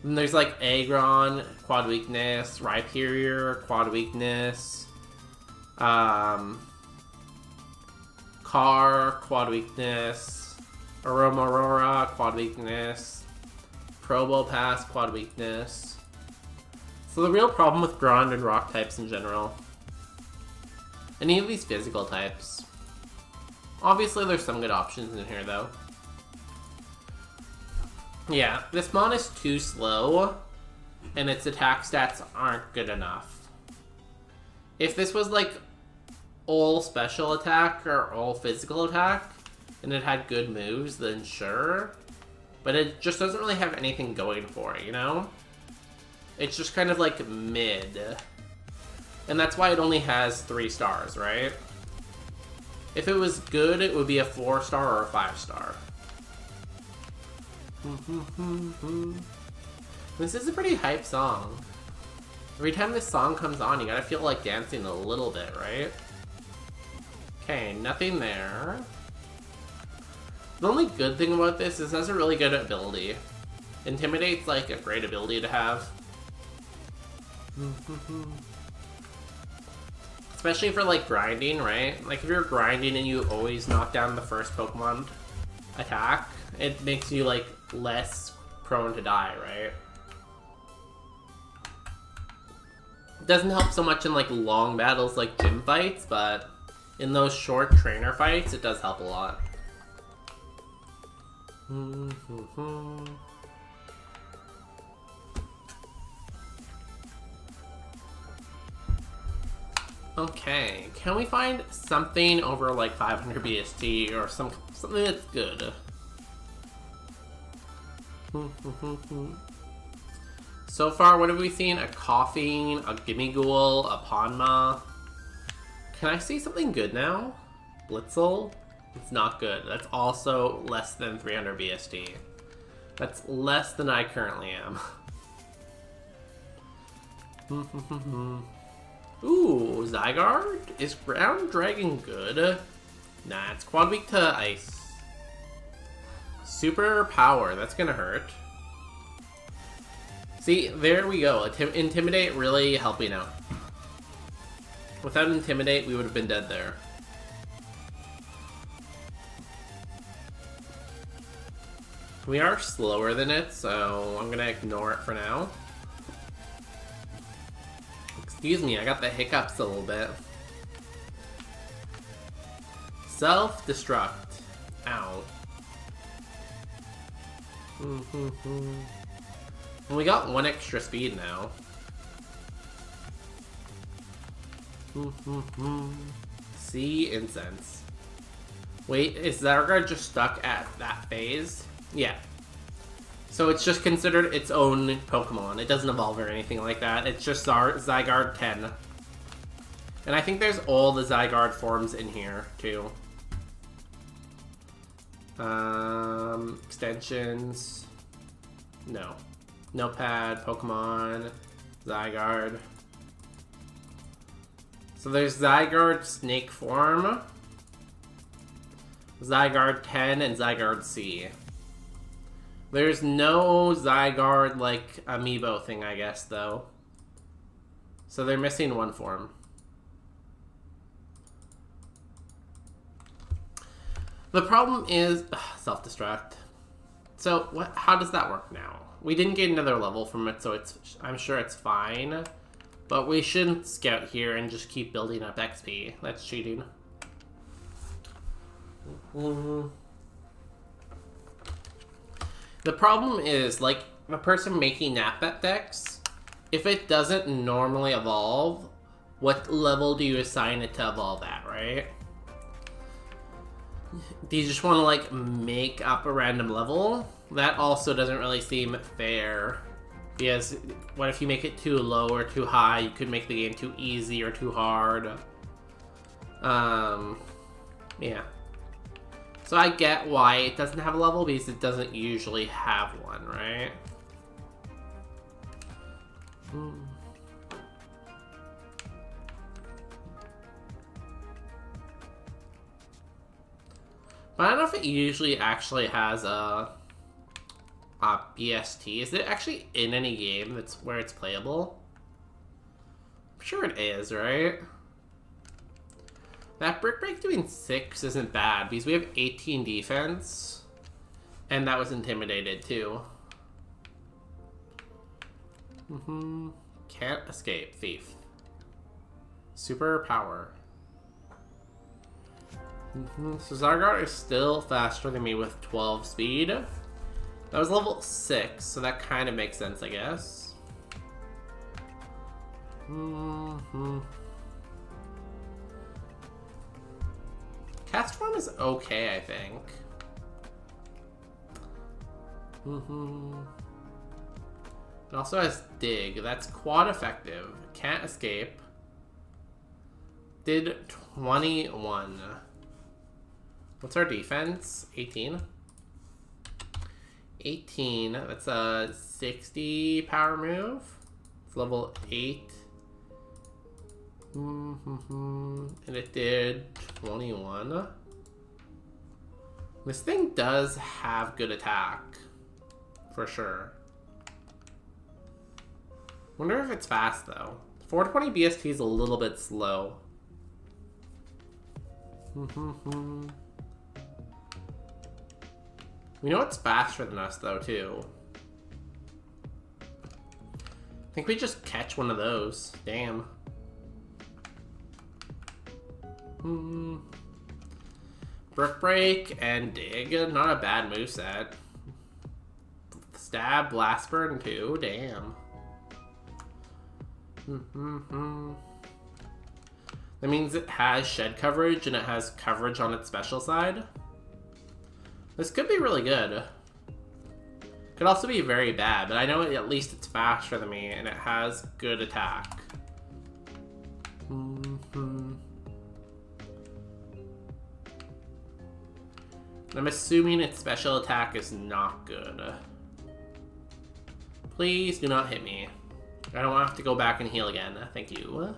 Then there's like Aggron, quad weakness, Rhyperior, quad weakness, Car, quad weakness, Aurora, quad weakness, Probopass, quad weakness. So the real problem with ground and rock types in general. Any of these physical types. Obviously, there's some good options in here, though. Yeah, this mon is too slow, and its attack stats aren't good enough. If this was, like, all special attack or all physical attack, and it had good moves, then sure. But it just doesn't really have anything going for it, you know? It's just kind of, like, mid. And that's why it only has 3 stars, right? If it was good, it would be a 4-star or a 5-star. This is a pretty hype song. Every time this song comes on, you gotta feel like dancing a little bit, right? Okay, nothing there. The only good thing about this is it has a really good ability. Intimidate's like a great ability to have. Especially for, like, grinding, right? Like, if you're grinding and you always knock down the first Pokemon attack, it makes you, like, less prone to die, right? It doesn't help so much in, like, long battles like gym fights, but in those short trainer fights, it does help a lot. Okay, can we find something over like 500 BST or something that's good? So far, what have we seen? A Coughing, a Gimmighoul, a Ponma. Can I see something good now? Blitzel? It's not good. That's also less than 300 BST. That's less than I currently am. Ooh, Zygarde? Is Ground Dragon good? Nah, it's quad weak to ice. Super power, that's gonna hurt. See, there we go. Intimidate really helping out. Without Intimidate, we would have been dead there. We are slower than it, so I'm gonna ignore it for now. Excuse me, I got the hiccups a little bit. Self-destruct. Ow. And we got 1 extra speed now. Sea Incense. Wait, is Zygarde just stuck at that phase? Yeah. So it's just considered its own Pokemon. It doesn't evolve or anything like that. It's just Zygarde 10. And I think there's all the Zygarde forms in here, too. Extensions. No. Notepad, Pokemon, Zygarde. So there's Zygarde Snake form, Zygarde 10, and Zygarde C. There's no Zygarde, like, amiibo thing, I guess, though. So they're missing one form. The problem is self-destruct. So how does that work now? We didn't get another level from it, so I'm sure it's fine. But we shouldn't scout here and just keep building up XP. That's cheating. The problem is, like, the person making Natdex, if it doesn't normally evolve, what level do you assign it to evolve at, right? Do you just want to, like, make up a random level? That also doesn't really seem fair. Because what if you make it too low or too high? You could make the game too easy or too hard. Yeah. So I get why it doesn't have a level, because it doesn't usually have one, right? But I don't know if it usually actually has a BST. Is it actually in any game that's where it's playable? I'm sure it is, right? That Brick Break doing 6 isn't bad, because we have 18 defense. And that was intimidated, too. Can't escape. Thief. Super power. So Zygarde is still faster than me with 12 speed. That was level 6, so that kind of makes sense, I guess. Cast form is okay, I think. It also has dig. That's quad effective. Can't escape. Did 21. What's our defense? 18. 18. That's a 60 power move. It's level 8. And it did 21. This thing does have good attack. For sure. Wonder if it's fast, though. 420 BST is a little bit slow. We know it's faster than us, though, too. I think we just catch one of those. Damn. Brick Break and Dig. Not a bad moveset. Stab, Blast Burn, too. Damn. That means it has shed coverage and it has coverage on its special side. This could be really good. Could also be very bad, but I know at least it's faster than me and it has good attack. I'm assuming its special attack is not good. Please do not hit me. I don't have to go back and heal again. Thank you.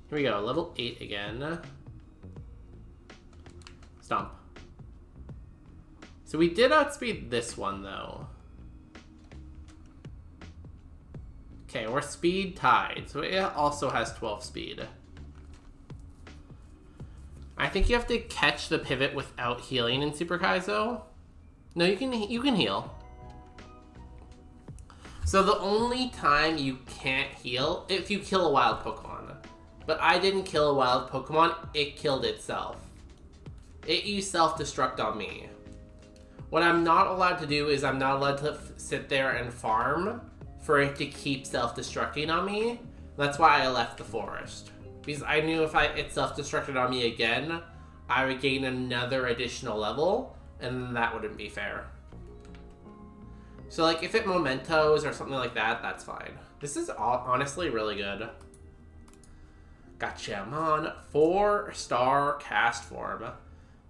Here we go. Level 8 again. Stomp. So we did outspeed this one, though. Okay, we're speed tied. So it also has 12 speed. I think you have to catch the pivot without healing in Super Kaizo. No, you can heal. So the only time you can't heal, if you kill a wild Pokemon. But I didn't kill a wild Pokemon, it killed itself. It used self-destruct on me. What I'm not allowed to do is I'm not allowed to sit there and farm for it to keep self-destructing on me. That's why I left the forest. Because I knew if it self-destructed on me again, I would gain another additional level, and that wouldn't be fair. So, like, if it mementos or something like that, that's fine. This is honestly really good. Gotcha, Mon. 4-star cast form.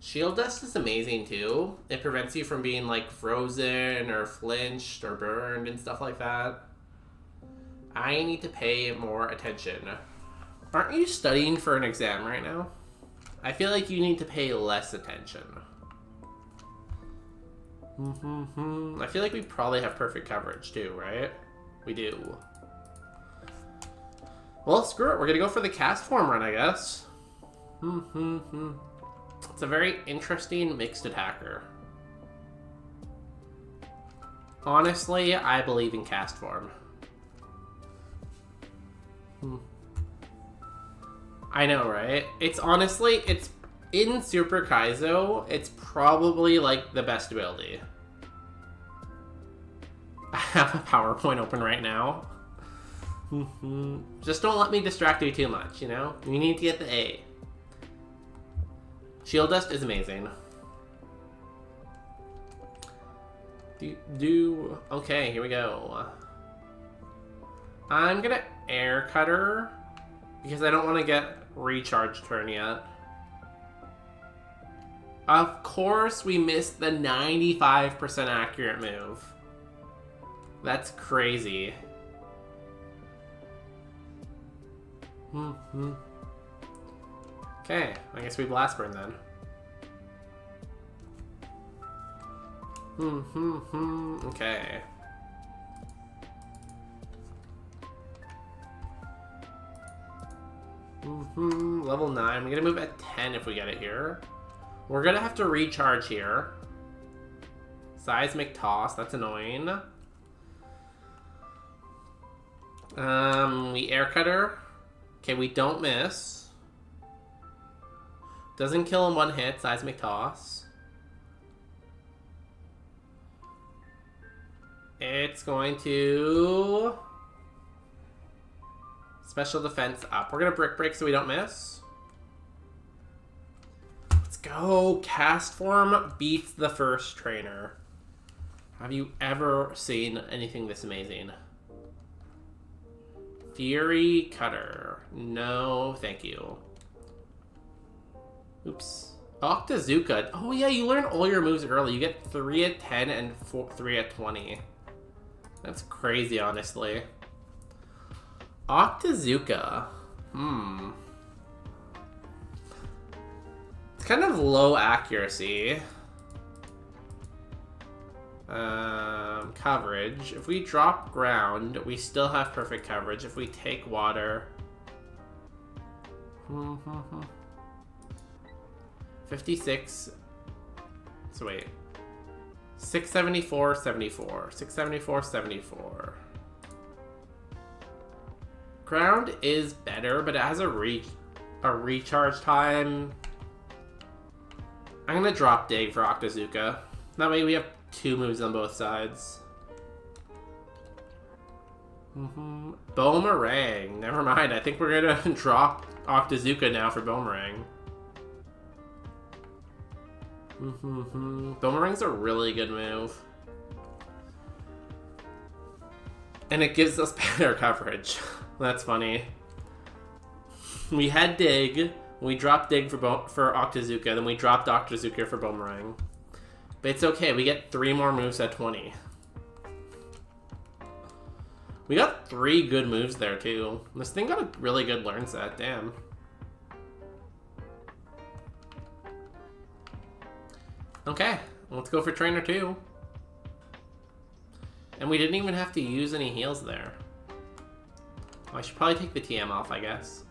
Shield Dust is amazing too. It prevents you from being like frozen or flinched or burned and stuff like that. I need to pay more attention. Aren't you studying for an exam right now? I feel like you need to pay less attention. I feel like we probably have perfect coverage too, right? We do. Well, screw it. We're gonna go for the cast form run, I guess. It's a very interesting mixed attacker. Honestly, I believe in cast form. I know, right? It's honestly, it's in Super Kaizo, it's probably like the best ability. I have a PowerPoint open right now. Just don't let me distract you too much, you know? You need to get the A. Shield Dust is amazing. Okay, here we go. I'm gonna Air Cutter because I don't want to get Recharge turn yet. Of course, we missed the 95% accurate move. That's crazy. Okay, I guess we Blast Burn then. Okay. Level 9. We're gonna move at 10 if we get it here. We're gonna have to recharge here. Seismic Toss, that's annoying. We Air Cutter. Okay, we don't miss. Doesn't kill in one hit, Seismic Toss. It's going to... Special Defense up. We're gonna Brick Break so we don't miss. Let's go. Cast Form beats the first trainer. Have you ever seen anything this amazing? Fury Cutter. No, thank you. Oops. Octazooka. Oh yeah, you learn all your moves early. You get 3 at 10 and 3 at 20. That's crazy, honestly. Octazooka. It's kind of low accuracy. Coverage. If we drop ground, we still have perfect coverage. If we take water... 56. So wait. 674, 74. 674, 74. Ground is better, but it has a recharge time. I'm gonna drop Dig for Octazooka. That way we have 2 moves on both sides. Boomerang. Never mind. I think we're gonna drop Octazooka now for Boomerang. Boomerang's a really good move. And it gives us better coverage. That's funny. We had Dig. We dropped Dig for Octazooka. Then we dropped Octazooka for Boomerang. But it's okay. We get 3 more moves at 20. We got 3 good moves there, too. This thing got a really good learn set. Damn. Okay. Let's go for Trainer 2. And we didn't even have to use any heals there. I should probably take the TM off, I guess.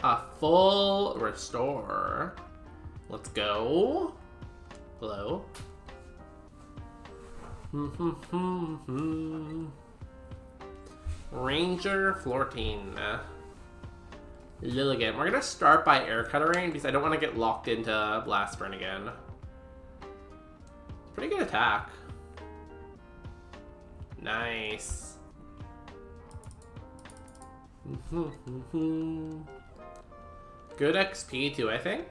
A full restore. Let's go. Hello. Ranger Flortine. Lilligan. We're gonna start by Air Cuttering because I don't want to get locked into Blast Burn again. Pretty good attack. Nice. Good XP too, I think.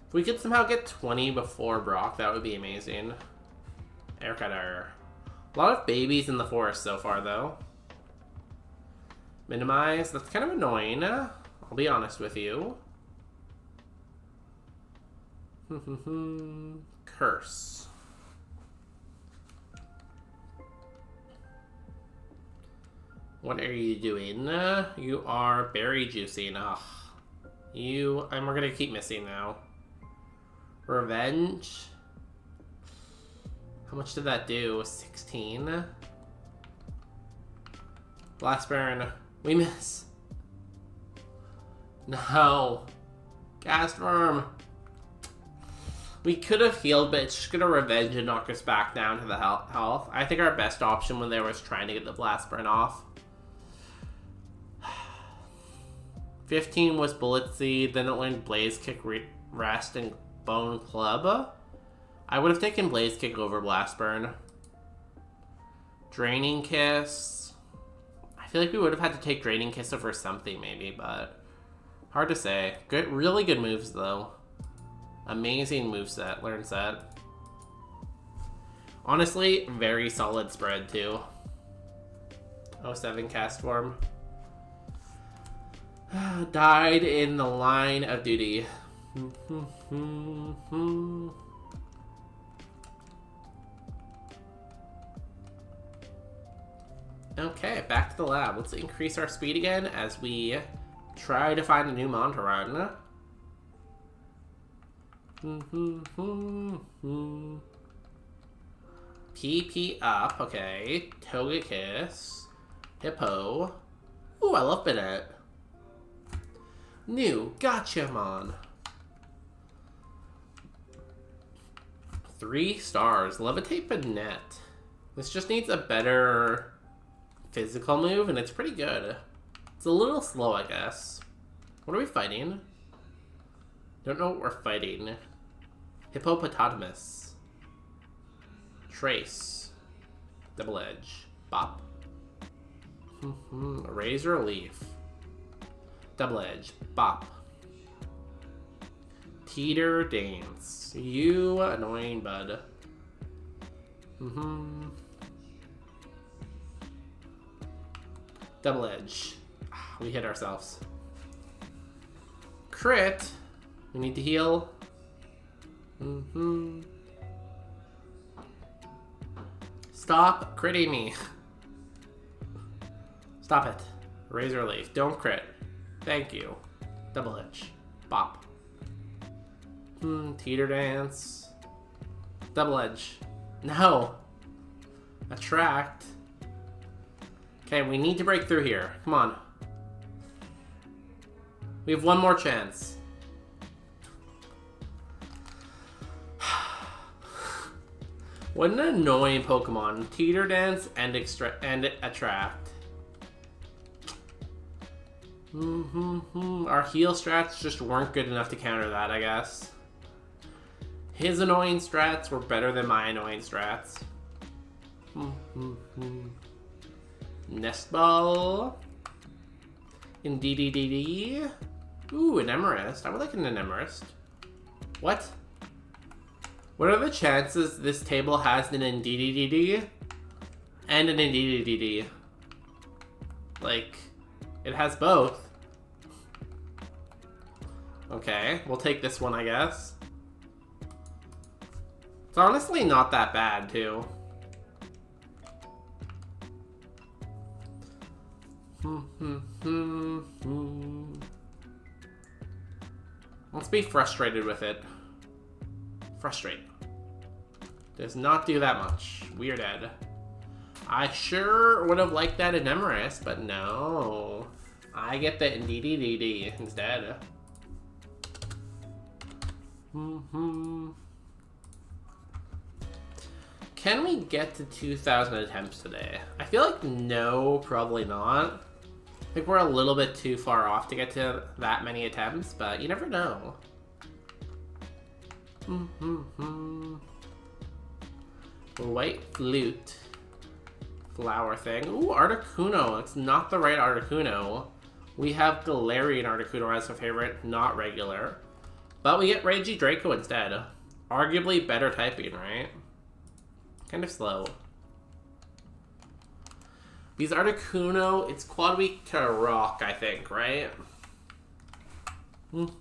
If we could somehow get 20 before Brock, that would be amazing. Air Cutter. A lot of babies in the forest so far, though. Minimize. That's kind of annoying. I'll be honest with you. Curse. What are you doing? You are berry juicing. Ugh. And we're gonna keep missing now. Revenge. How much did that do? 16. Blast burn. We miss. No. Cast Worm. We could have healed, but it's just gonna revenge and knock us back down to the health. I think our best option when there was trying to get the blast burn off. 15 was Bullet Seed, then it went Blaze Kick, Rest, and Bone Club. I would have taken Blaze Kick over Blast Burn. Draining Kiss. I feel like we would have had to take Draining Kiss over something maybe, but hard to say. Good, really good moves though. Amazing moveset, learn set. Honestly, very solid spread too. 07 Cast Form. Died in the line of duty. Okay, back to the lab. Let's increase our speed again as we try to find a new Mon to run. PP up, okay. Togekiss. Hippo. Ooh, I love Banette. New Gotchamon. 3 stars. Levitate Banette. This just needs a better physical move, and it's pretty good. It's a little slow, I guess. What are we fighting? Don't know what we're fighting. Hippopotamus. Trace. Double Edge. Bop. Razor Leaf. Double Edge. Bop. Teeter Dance. You annoying bud. Double Edge. We hit ourselves. Crit. We need to heal. Stop critting me. Stop it. Razor Leaf. Don't crit. Thank you. Double Edge. Bop. Teeter Dance. Double Edge. No. Attract. Okay, we need to break through here. Come on. We have one more chance. What an annoying Pokemon. Teeter Dance and Attract. Our heal strats just weren't good enough to counter that, I guess. His annoying strats were better than my annoying strats. Nest Ball. Indeedee. Ooh, an Emerist. I would like an Emerist. What? What are the chances this table has an Indeedee and an Indeedee? Like, it has both. Okay, we'll take this one, I guess. It's honestly not that bad, too. Let's be frustrated with it. Frustrate. Does not do that much. We're dead. I sure would have liked that in Emerist, but no. I get the Indeedee instead. Can we get to 2,000 attempts today? I feel like no, probably not. I think we're a little bit too far off to get to that many attempts, but you never know. White Flute. Flower thing. Ooh, Articuno. It's not the right Articuno. We have Galarian Articuno as a favorite, not regular. But we get Regidraco instead. Arguably better typing, right? Kind of slow. He's Articuno. It's quad weak to rock, I think, right? What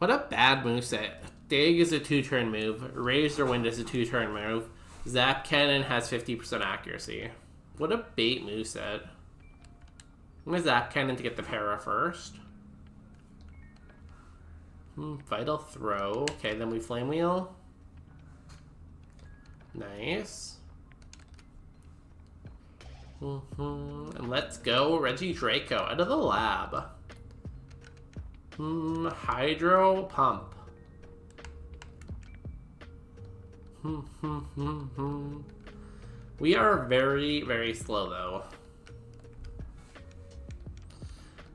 a bad moveset. Dig is a 2-turn move. Razor Wind is a 2-turn move. Zap Cannon has 50% accuracy. What a bait moveset. I'm gonna Zap Cannon to get the para first. Vital Throw. Okay, then we Flame Wheel. Nice. And let's go Regidrago out of the lab. Hydro Pump. We are very, very slow though.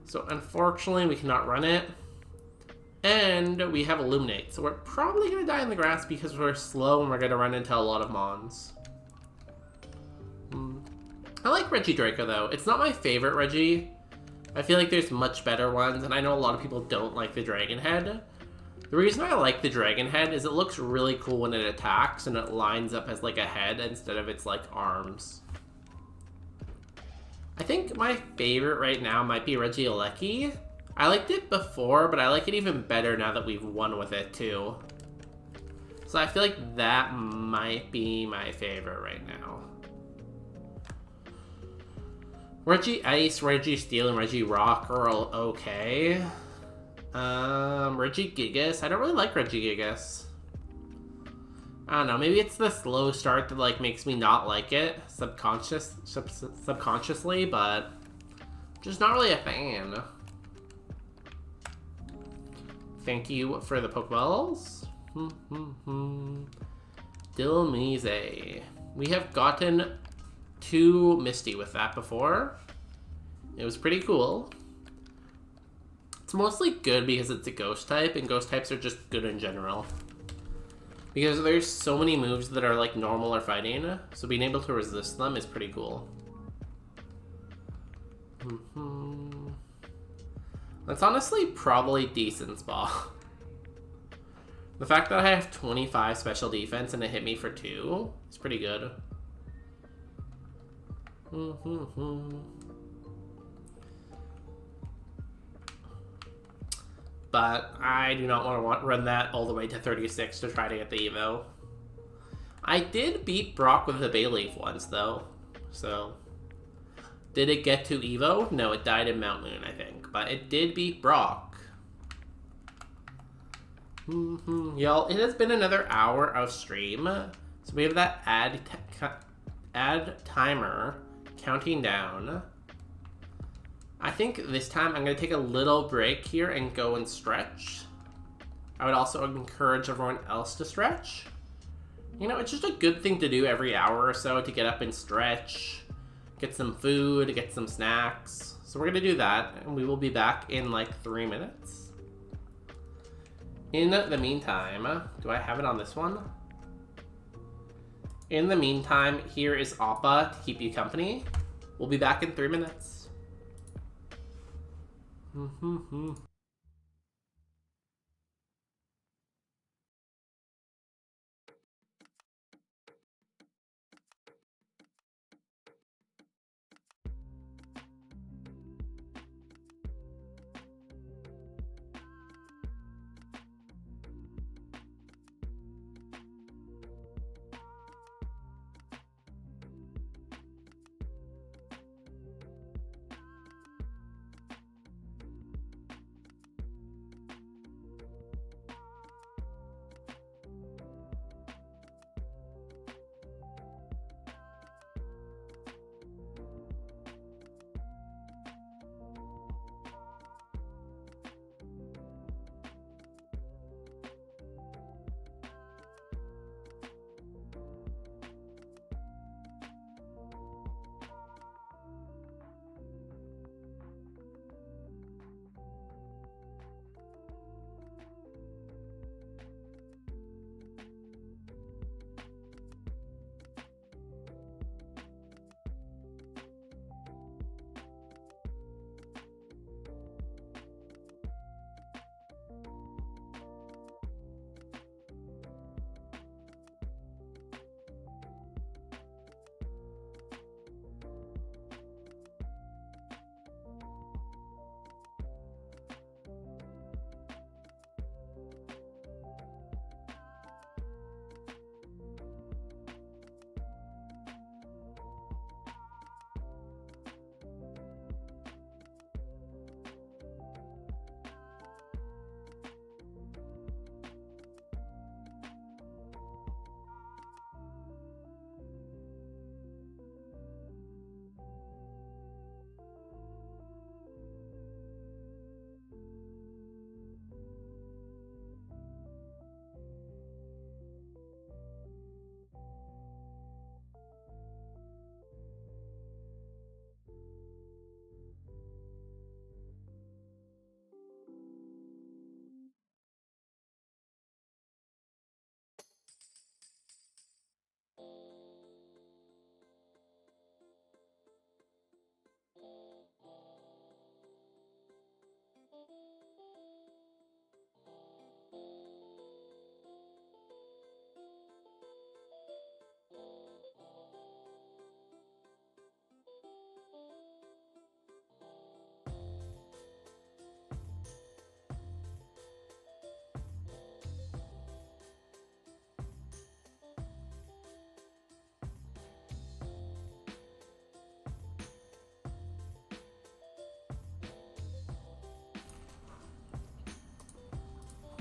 So unfortunately we cannot run it. And we have Illuminate. So we're probably going to die in the grass because we're slow and we're going to run into a lot of Mons. I like Regidrago though. It's not my favorite Regi. I feel like there's much better ones, and I know a lot of people don't like the Dragon Head. The reason I like the Dragon Head is it looks really cool when it attacks, and it lines up as like a head instead of its like arms. I think my favorite right now might be Regieleki. I liked it before, but I like it even better now that we've won with it too. So I feel like that might be my favorite right now. Regice, Registeel, and Regirock are all okay. Regigigas. I don't really like Regigigas. I don't know. Maybe it's the slow start that like makes me not like it subconsciously, but just not really a fan. Thank you for the Pokeballs. Dilmise. We have gotten 2 Misty with that before. It was pretty cool. It's mostly good because it's a ghost type, and ghost types are just good in general. Because there's so many moves that are like normal or fighting, so being able to resist them is pretty cool. That's honestly probably decent Spa. The fact that I have 25 special defense and it hit me for 2 is pretty good. But I do not want to run that all the way to 36 to try to get the Evo. I did beat Brock with the Bayleaf once though, so did it get to Evo? No, it died in Mount Moon, I think, but it did beat Brock. Y'all, it has been another hour of stream, so we have that add timer counting down. I think this time I'm going to take a little break here and go and stretch. I would also encourage everyone else to stretch. You know, it's just a good thing to do every hour or so to get up and stretch, get some food, get some snacks. So we're going to do that, and we will be back in like 3 minutes. In the meantime, do I have it on this one? In the meantime, here is Appa to keep you company. We'll be back in 3 minutes.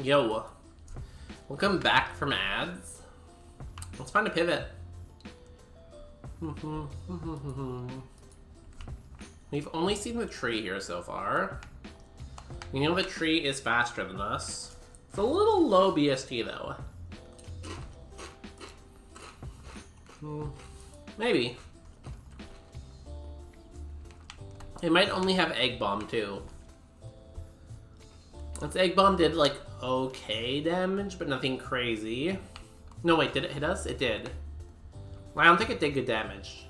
Yo, welcome back from ads. Let's find a pivot. We've only seen the tree here so far. We know the tree is faster than us. It's a little low BST though. Maybe. It might only have Egg Bomb too. Its Egg Bomb did like okay damage, but nothing crazy. No wait, did it hit us? It did. I don't think it did good damage.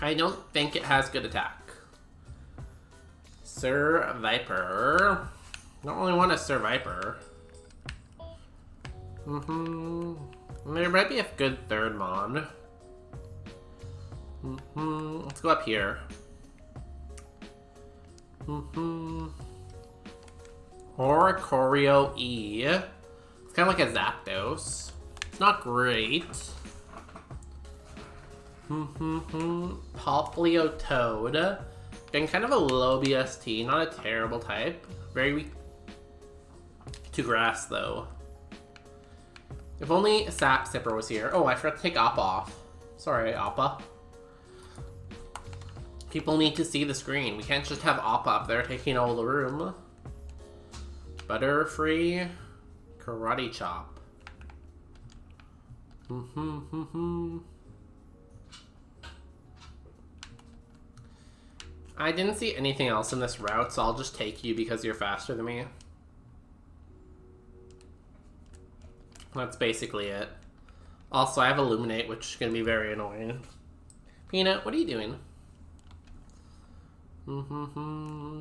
I don't think it has good attack. Sir Viper. Don't really want a Sir Viper. There might be a good third Mon. Let's go up here. Or a Choreo E. It's kind of like a Zapdos. It's not great. Poplio Toad. Getting kind of a low BST, not a terrible type. Very weak to grass though. If only Sap Sipper was here. Oh, I forgot to take Appa off. Sorry, Appa. People need to see the screen. We can't just have Appa up there taking all the room. Butterfree. Karate Chop. I didn't see anything else in this route, so I'll just take you because you're faster than me. That's basically it. Also, I have Illuminate, which is going to be very annoying. Peanut, what are you doing?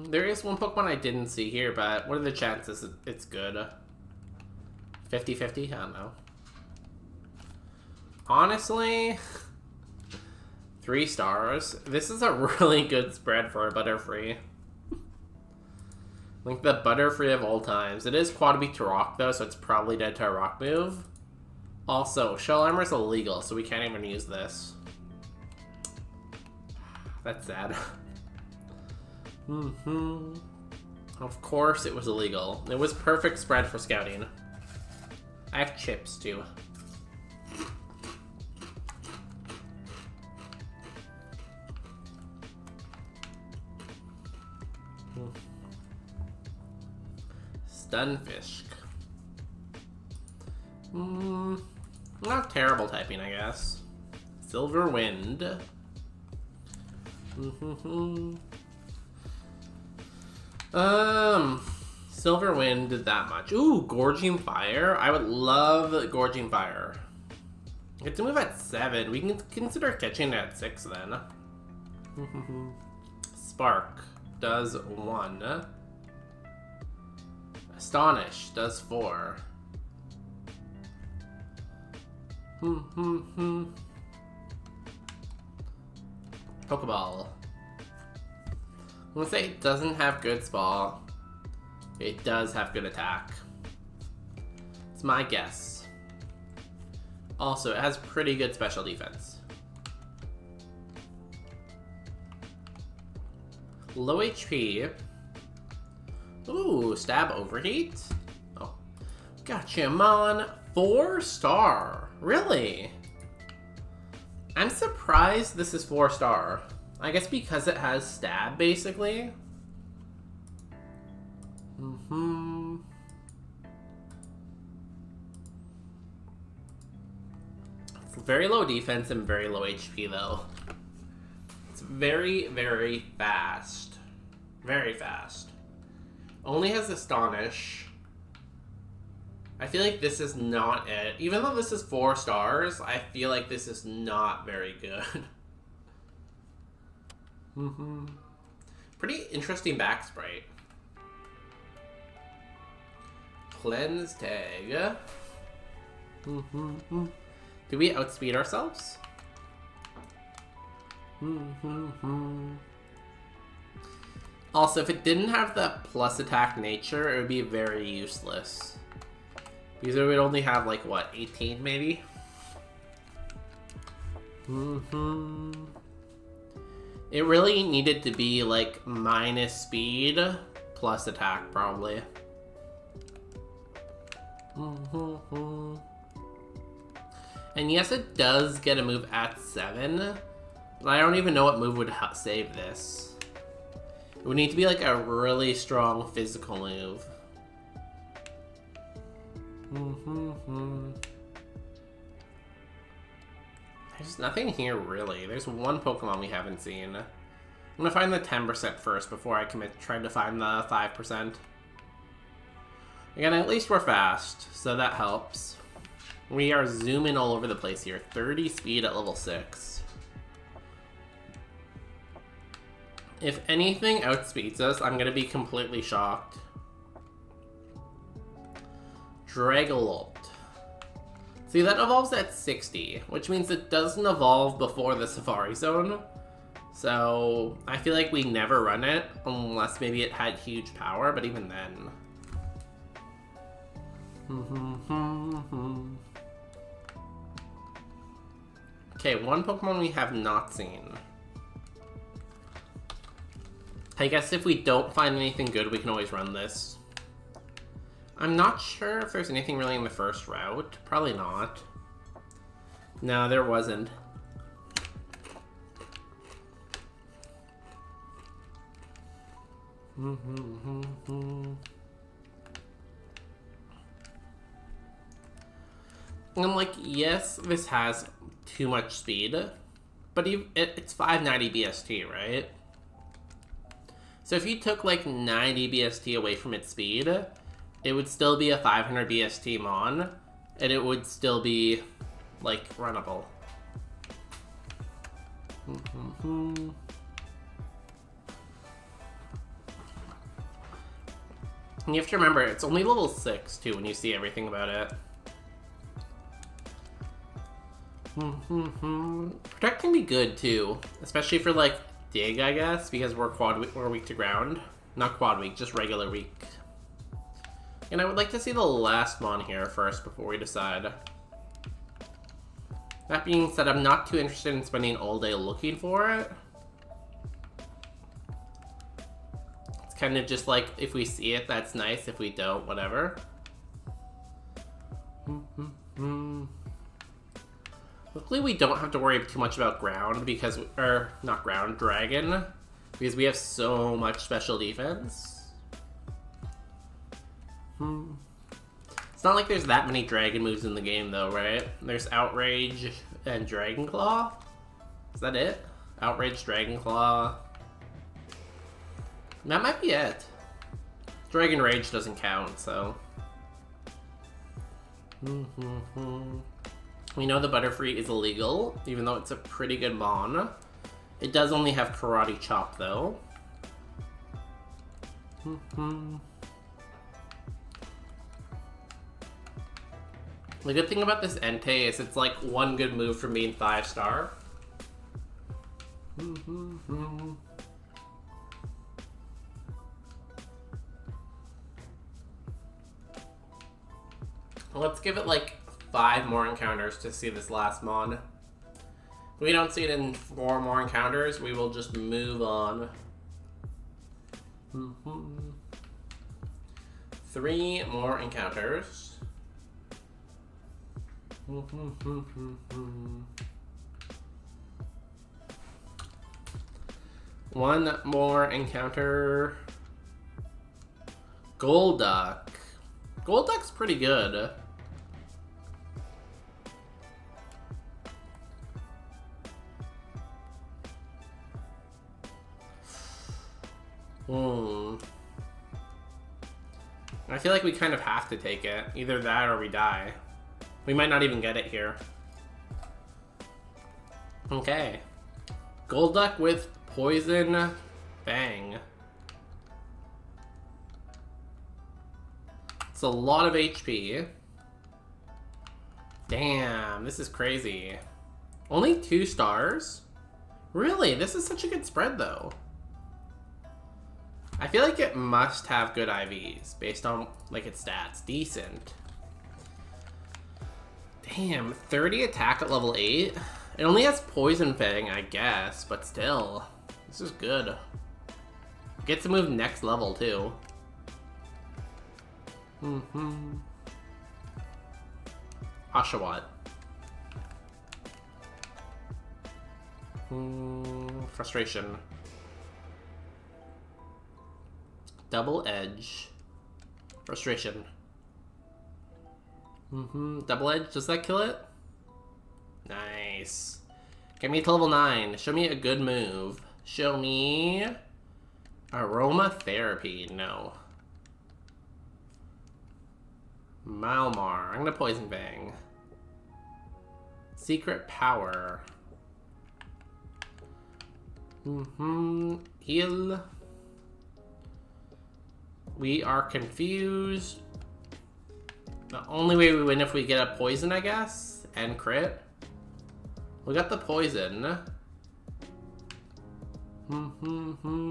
There is one Pokemon I didn't see here, but what are the chances it's good? 50-50? I don't know. Honestly, 3 stars. This is a really good spread for a Butterfree. Like the Butterfree of all times. It is Quad Beat to Rock though, so it's probably dead to a Rock move. Also, Shell Armor is illegal, so we can't even use this. That's sad. Of course it was illegal. It was perfect spread for scouting. I have chips too. Stunfisk. Not terrible typing, I guess. Silver Wind. Silver Wind did that much. Ooh, Gorging Fire. I would love Gorging Fire. Get to move at 7. We can consider catching it at 6 then. Spark does 1. Astonish does 4. Pokeball. I'm gonna say it doesn't have good Spall. It does have good attack. It's my guess. Also, it has pretty good special defense. Low HP. Ooh, Stab Overheat. Oh, gotcha, Mon. 4-star. Really? I'm surprised this is 4-star. I guess because it has Stab, basically. It's very low defense and very low HP, though. It's very, very fast. Very fast. Only has Astonish. I feel like this is not it. Even though this is 4 stars, I feel like this is not very good. Pretty interesting back sprite. Cleanse Tag. Do we outspeed ourselves? Also, if it didn't have the plus attack nature, it would be very useless. Because it would only have, like, what, 18 maybe? It really needed to be, like, minus speed plus attack, probably. And yes, it does get a move at 7, but I don't even know what move would save this. It would need to be like a really strong physical move. There's nothing here, really. There's one Pokemon we haven't seen. I'm gonna find the 10% first before I commit trying to find the 5%. Again, at least we're fast, so that helps. We are zooming all over the place here. 30 speed at level 6. If anything outspeeds us, I'm gonna be completely shocked. Dragalolt. See, that evolves at 60, which means it doesn't evolve before the Safari Zone. So, I feel like we never run it, unless maybe it had huge power, but even then. Okay, one Pokemon we have not seen. I guess if we don't find anything good, we can always run this. I'm not sure if there's anything really in the first route. Probably not. No, there wasn't. I'm like, yes, this has too much speed, but it's 590 BST, right? So if you took like 90 BST away from its speed, it would still be a 500 BST Mon, and it would still be like runnable. And you have to remember, it's only level 6 too when you see everything about it. Protect can be good too, especially for like Dig, I guess, because we're weak to ground. Not quad weak, just regular weak. And I would like to see the last Mon here first before we decide. That being said, I'm not too interested in spending all day looking for it. It's kind of just like, if we see it, that's nice. If we don't, whatever. Luckily, we don't have to worry too much about ground because, or not ground, dragon, because we have so much special defense. It's not like there's that many dragon moves in the game though, right? There's Outrage and Dragon Claw. Is that it? Outrage, Dragon Claw. That might be it. Dragon Rage doesn't count, so. We know the Butterfree is illegal, even though it's a pretty good Mon. It does only have Karate Chop, though. The good thing about this Entei is it's like one good move from being 5-star. Let's give it like 5 more encounters to see this last Mon. If we don't see it in 4 more encounters, we will just move on. 3 more encounters. One more encounter. Golduck. Golduck's pretty good. I feel like we kind of have to take it. Either that or we die. We might not even get it here. Okay. Golduck with Poison Fang. It's a lot of HP. Damn, this is crazy. Only 2 stars? Really? This is such a good spread though. I feel like it must have good IVs based on like its stats. Decent. Damn, 30 attack at level 8? It only has Poison Fang, I guess, but still. This is good. Gets to move next level too. Oshawott. Frustration. Double Edge. Frustration. Double Edge, does that kill it? Nice. Get me to level 9. Show me a good move. Show me... Aromatherapy. No. Malmar. I'm gonna Poison Bang. Secret Power. Heal. We are confused. The only way we win if we get a poison, I guess, and crit. We got the poison.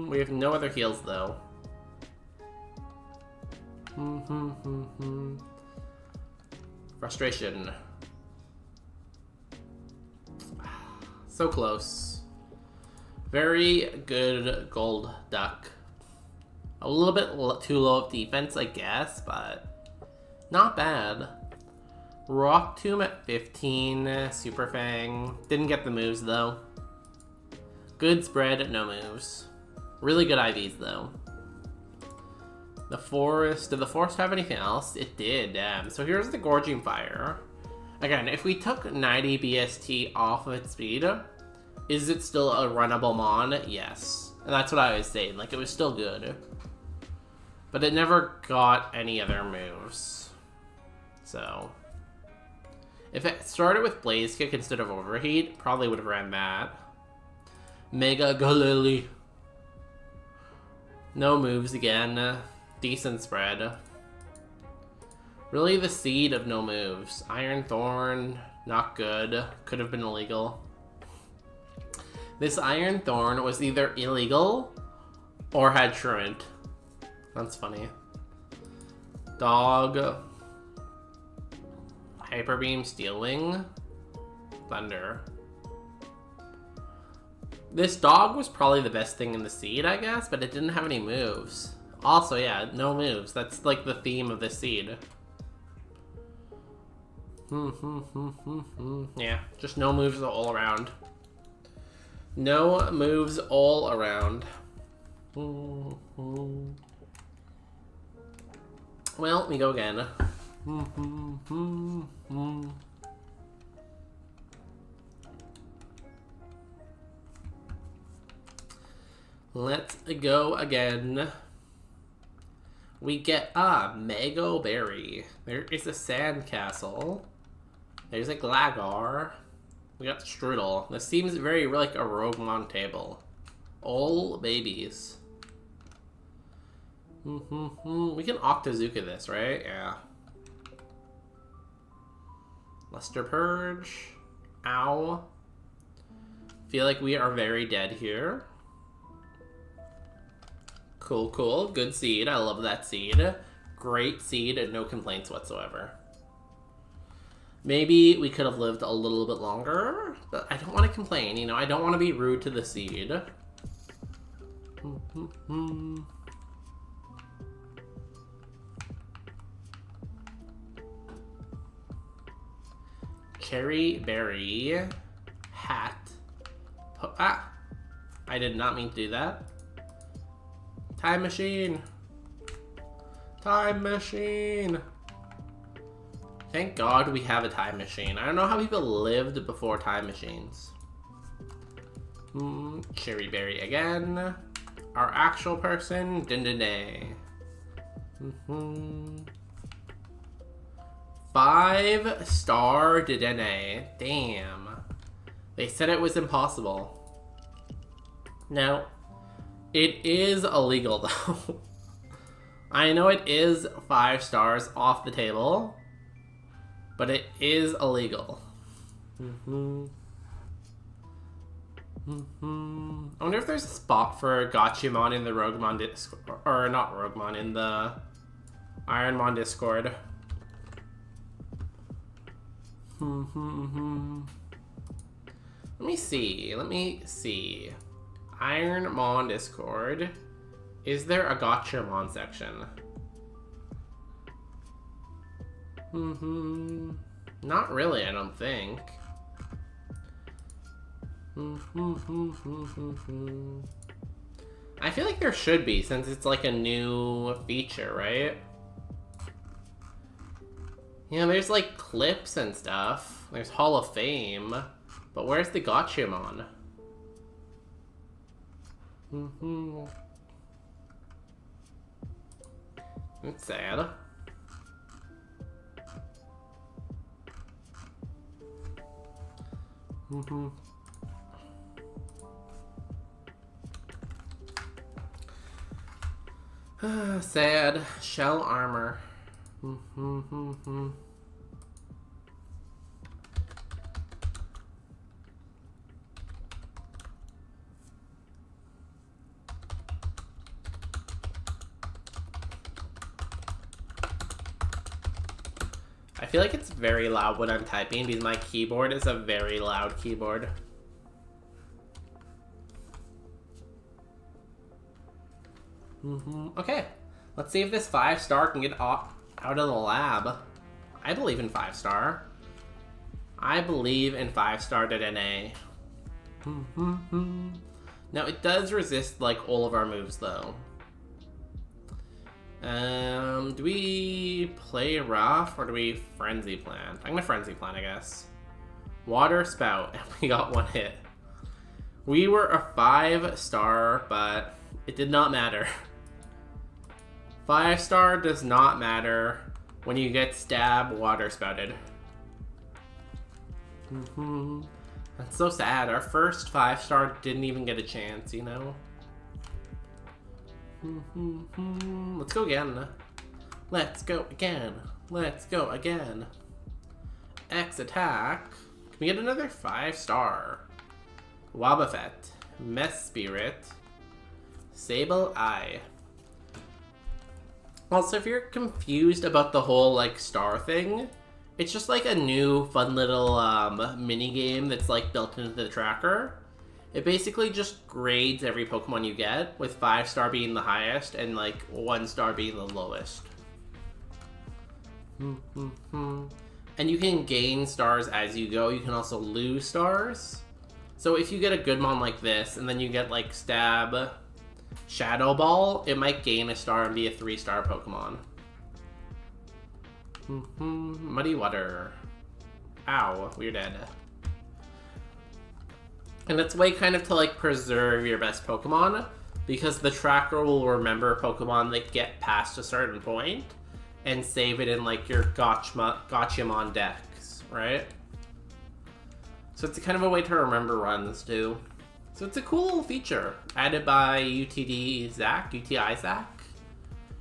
We have no other heals though. Frustration. So close. Very good gold duck. A little bit too low of defense, I guess, but not bad. Rock Tomb at 15. Super Fang. Didn't get the moves, though. Good spread, no moves. Really good IVs, though. The Forest. Did the Forest have anything else? It did, damn. So here's the Gorging Fire. Again, if we took 90 BST off of its speed, is it still a runnable Mon? Yes. And that's what I was saying. Like, it was still good. But it never got any other moves. So... if it started with Blaze Kick instead of Overheat, probably would have ran that. Mega Galili. No moves again. Decent spread. Really the seed of no moves. Iron Thorn, not good. Could have been illegal. This Iron Thorn was either illegal or had Truant. That's funny. Dog. Hyper Beam, Steel Wing, Thunder. This dog was probably the best thing in the seed, I guess, but it didn't have any moves. Also, yeah, no moves. That's like the theme of this seed. Yeah, just no moves all around. No moves all around. Well, let me go again. Let's go again. We get a Mago Berry. There is a Sandcastle. There's a Glagar. We got Strudel. This seems very like a Roguemon table. All babies. We can Octazooka this, right? Yeah. Luster Purge. Ow. Feel like we are very dead here. Cool, cool. Good seed. I love that seed. Great seed and no complaints whatsoever. Maybe we could have lived a little bit longer, but I don't want to complain, you know? I don't want to be rude to the seed. Cherry Berry. Hat. Ah! I did not mean to do that. Time Machine! Time Machine! Thank God we have a time machine. I don't know how people lived before time machines. Cherry Berry again. Our actual person, Dindine. 5-star Dindine. Damn. They said it was impossible. Now, it is illegal though. I know it is 5 stars off the table, but it is illegal. I wonder if there's a spot for Gachimon in the Roguemon Discord, or not Roguemon, in the Ironmon Discord. Let me see. Ironmon Discord. Is there a Gachimon section? Not really, I don't think. I feel like there should be, since it's like a new feature, right? Yeah, there's like clips and stuff. There's Hall of Fame. But where's the Gotchamon? That's sad. Sad. Shell armor. I feel like it's very loud when I'm typing because my keyboard is a very loud keyboard. Okay, let's see if this 5-star can get out of the lab. I believe in 5-star. I believe in 5-star DNA. Now it does resist like all of our moves though. Do we play rough or do we frenzy plan? I'm gonna frenzy plan, I guess. Water spout, and we got 1 hit. We were a 5-star, but it did not matter. 5-star does not matter when you get stab water spouted. That's so sad. Our first 5-star didn't even get a chance, you know? Let's go again. Let's go again. Let's go again. X attack. Can we get another 5-star? Wobbuffet. Mess Spirit. Sable Eye. Also, if you're confused about the whole, like, star thing, it's just, like, a new fun little, mini game that's, like, built into the tracker. It basically just grades every Pokemon you get, with 5-star being the highest and, like, 1-star being the lowest. And you can gain stars as you go. You can also lose stars. So if you get a good mon like this, and then you get, like, Stab... Shadow Ball, it might gain a star and be a 3-star Pokemon. Muddy Water. Ow, we're dead. And it's a way kind of to like preserve your best Pokemon, because the tracker will remember Pokemon that get past a certain point and save it in like your Gotchamon decks, right? So it's kind of a way to remember runs too. So it's a cool little feature added by UTD Zach, UTI Zach.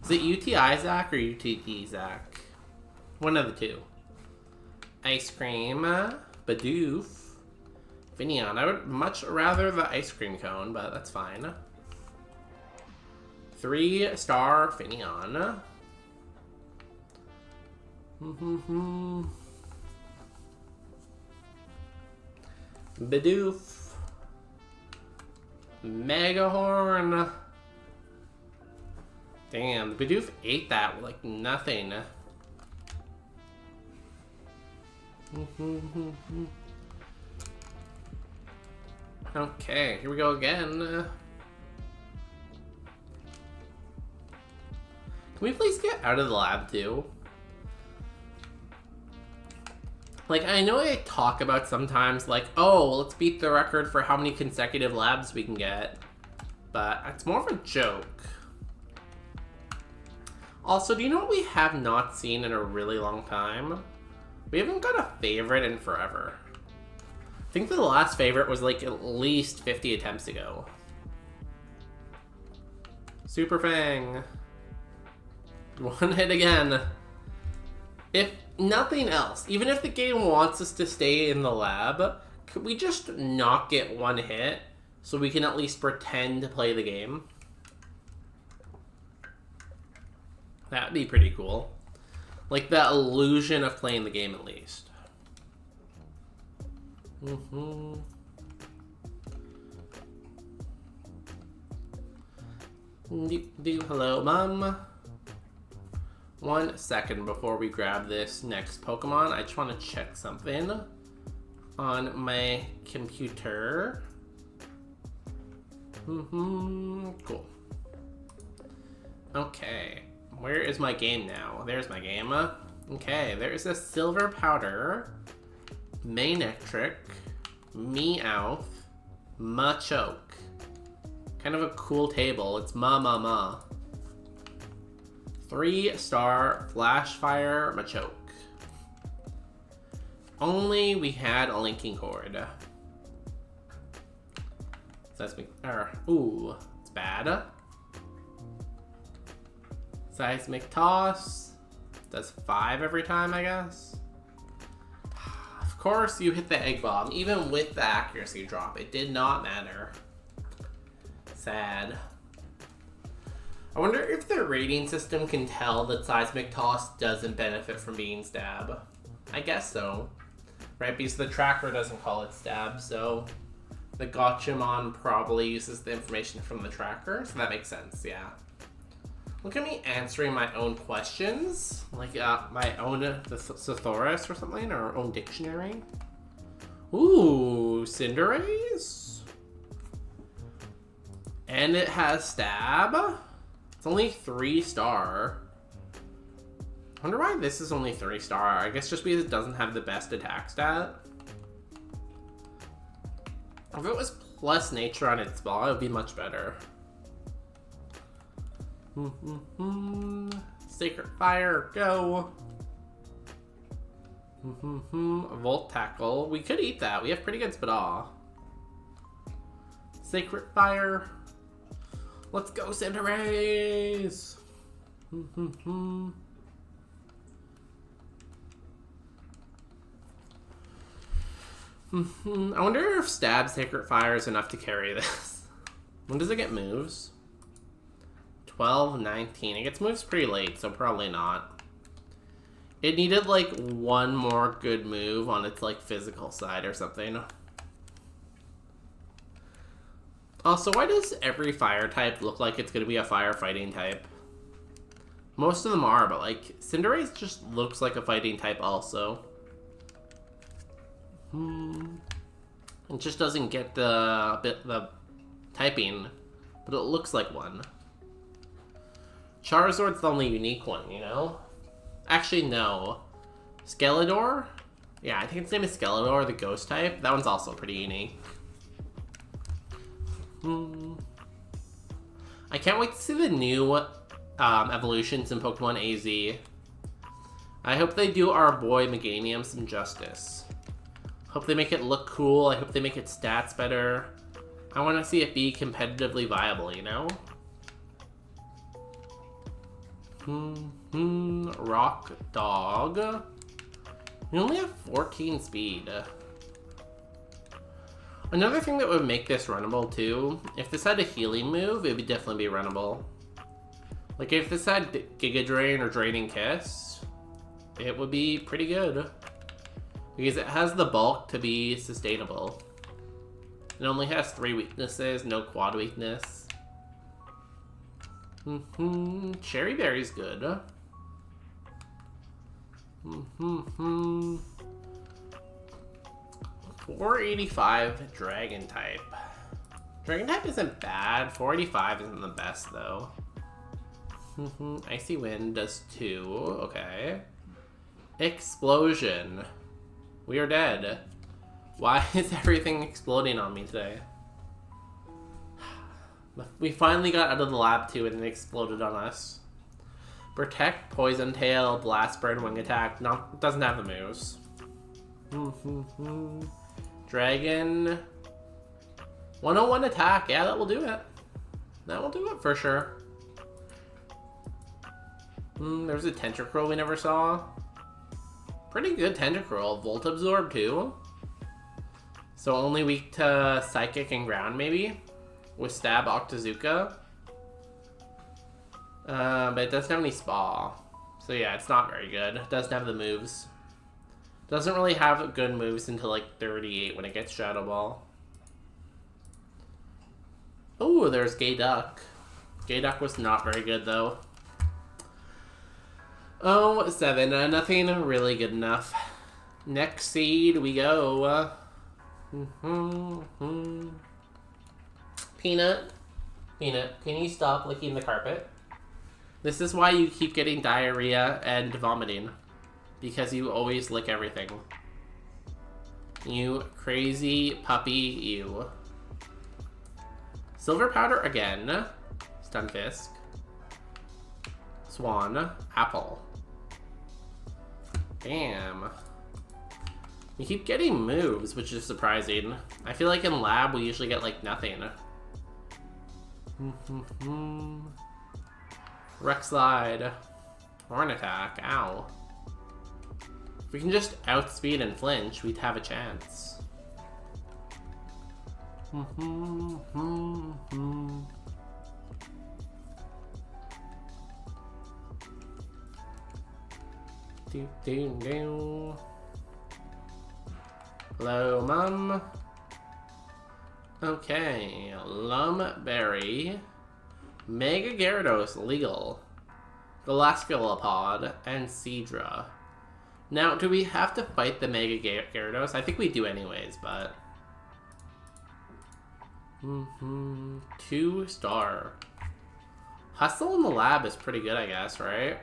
Is it UTI Zach or UTD Zach? One of the two. Ice Cream, Bidoof, Finneon. I would much rather the ice cream cone, but that's fine. 3-star Finneon. Bidoof. Megahorn. Damn, the Bidoof ate that like nothing. Okay, here we go again. Can we please get out of the lab too? Like, I know I talk about sometimes, like, oh, let's beat the record for how many consecutive labs we can get. But it's more of a joke. Also, do you know what we have not seen in a really long time? We haven't got a favorite in forever. I think the last favorite was, like, at least 50 attempts ago. Super Fang. 1 hit again. If nothing else, even if the game wants us to stay in the lab, could we just not get 1 hit so we can at least pretend to play the game? That'd be pretty cool. Like the illusion of playing the game at least. Hello, Mom. 1 second before we grab this next Pokemon. I just want to check something on my computer. Cool. Okay, where is my game now? There's my game. Okay, there's a Silver Powder, Manectric, Meowth, Machoke. Kind of a cool table. It's Ma. 3-star Flashfire Machoke. Only we had a linking cord. Seismic, ooh, it's bad. Seismic Toss. Does 5 every time, I guess. Of course you hit the Egg Bomb, even with the accuracy drop. It did not matter. Sad. I wonder if the rating system can tell that Seismic Toss doesn't benefit from being Stab. I guess so. Right, because the tracker doesn't call it Stab, so the Gotchamon probably uses the information from the tracker, so that makes sense, yeah. Look at me answering my own questions, like my own thesaurus or something, or our own dictionary. Ooh, Cinderace? And it has Stab? It's only 3-star. I wonder why this is only 3-star. I guess just because it doesn't have the best attack stat. If it was plus nature on its ball, it would be much better. Sacred Fire, go. Volt Tackle. We could eat that. We have pretty good Spadal. Sacred Fire. Let's go, Cinderace! I wonder if Stab Sacred Fire is enough to carry this. When does it get moves? 12, 19. It gets moves pretty late, so probably not. It needed like one more good move on its like physical side or something. Also, why does every fire type look like it's going to be a firefighting type? Most of them are, but like Cinderace just looks like a fighting type also. It just doesn't get the typing, but it looks like one. Charizard's the only unique one, you know? Actually, no. Skeledor? Yeah, I think its name is Skeledor, the ghost type. That one's also pretty unique. I can't wait to see the new evolutions in Pokemon AZ. I hope they do our boy Meganium some justice. Hope they make it look cool. I hope they make its stats better. I want to see it be competitively viable, you know? Rock Dog. We only have 14 speed. Another thing that would make this runnable too, if this had a healing move, it would definitely be runnable. Like if this had Giga Drain or Draining Kiss, it would be pretty good. Because it has the bulk to be sustainable. It only has 3 weaknesses, no quad weakness. Cherry Berry's good. 485 Dragon type. Dragon type isn't bad. 485 isn't the best though. Icy Wind does 2. Okay. Explosion. We are dead. Why is everything exploding on me today? We finally got out of the lab too and it exploded on us. Protect, Poison Tail, Blast Burn, Wing Attack. Doesn't have the moves. Dragon. 101 attack. Yeah, that will do it. That will do it for sure. There's a Tentacruel we never saw. Pretty good Tentacruel. Volt Absorb too. So only weak to Psychic and Ground maybe. With Stab Octazooka. But it doesn't have any Spa. So yeah, it's not very good. It doesn't have the moves. Doesn't really have good moves until like 38 when it gets Shadow Ball. Oh, there's Gay Duck. Gay Duck was not very good though. Oh, 7. Nothing really good enough. Next seed we go. Peanut. Peanut, can you stop licking the carpet? This is why you keep getting diarrhea and vomiting. Because you always lick everything. You crazy puppy, you. Silver powder again. Stunfisk. Swan. Apple. Damn. You keep getting moves, which is surprising. I feel like in lab we usually get like nothing. Wreck Slide. Horn Attack. Ow. If we can just outspeed and flinch, we'd have a chance. Hello, Mum. Okay, Lumberry, Mega Gyarados, legal, Velasquilopod, and Seadra. Now, do we have to fight the Mega Gyarados? I think we do anyways, but... 2-star. Hustle in the lab is pretty good, I guess, right?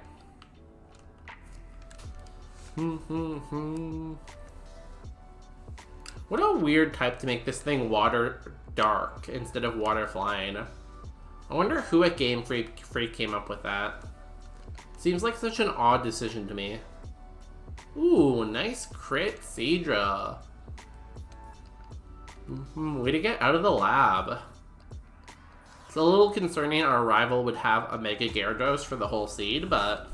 What a weird type to make this thing water dark instead of water flying. I wonder who at Game Freak came up with that. Seems like such an odd decision to me. Ooh, nice crit Seadra. Way to get out of the lab. It's a little concerning our rival would have a Mega Gyarados for the whole seed, but...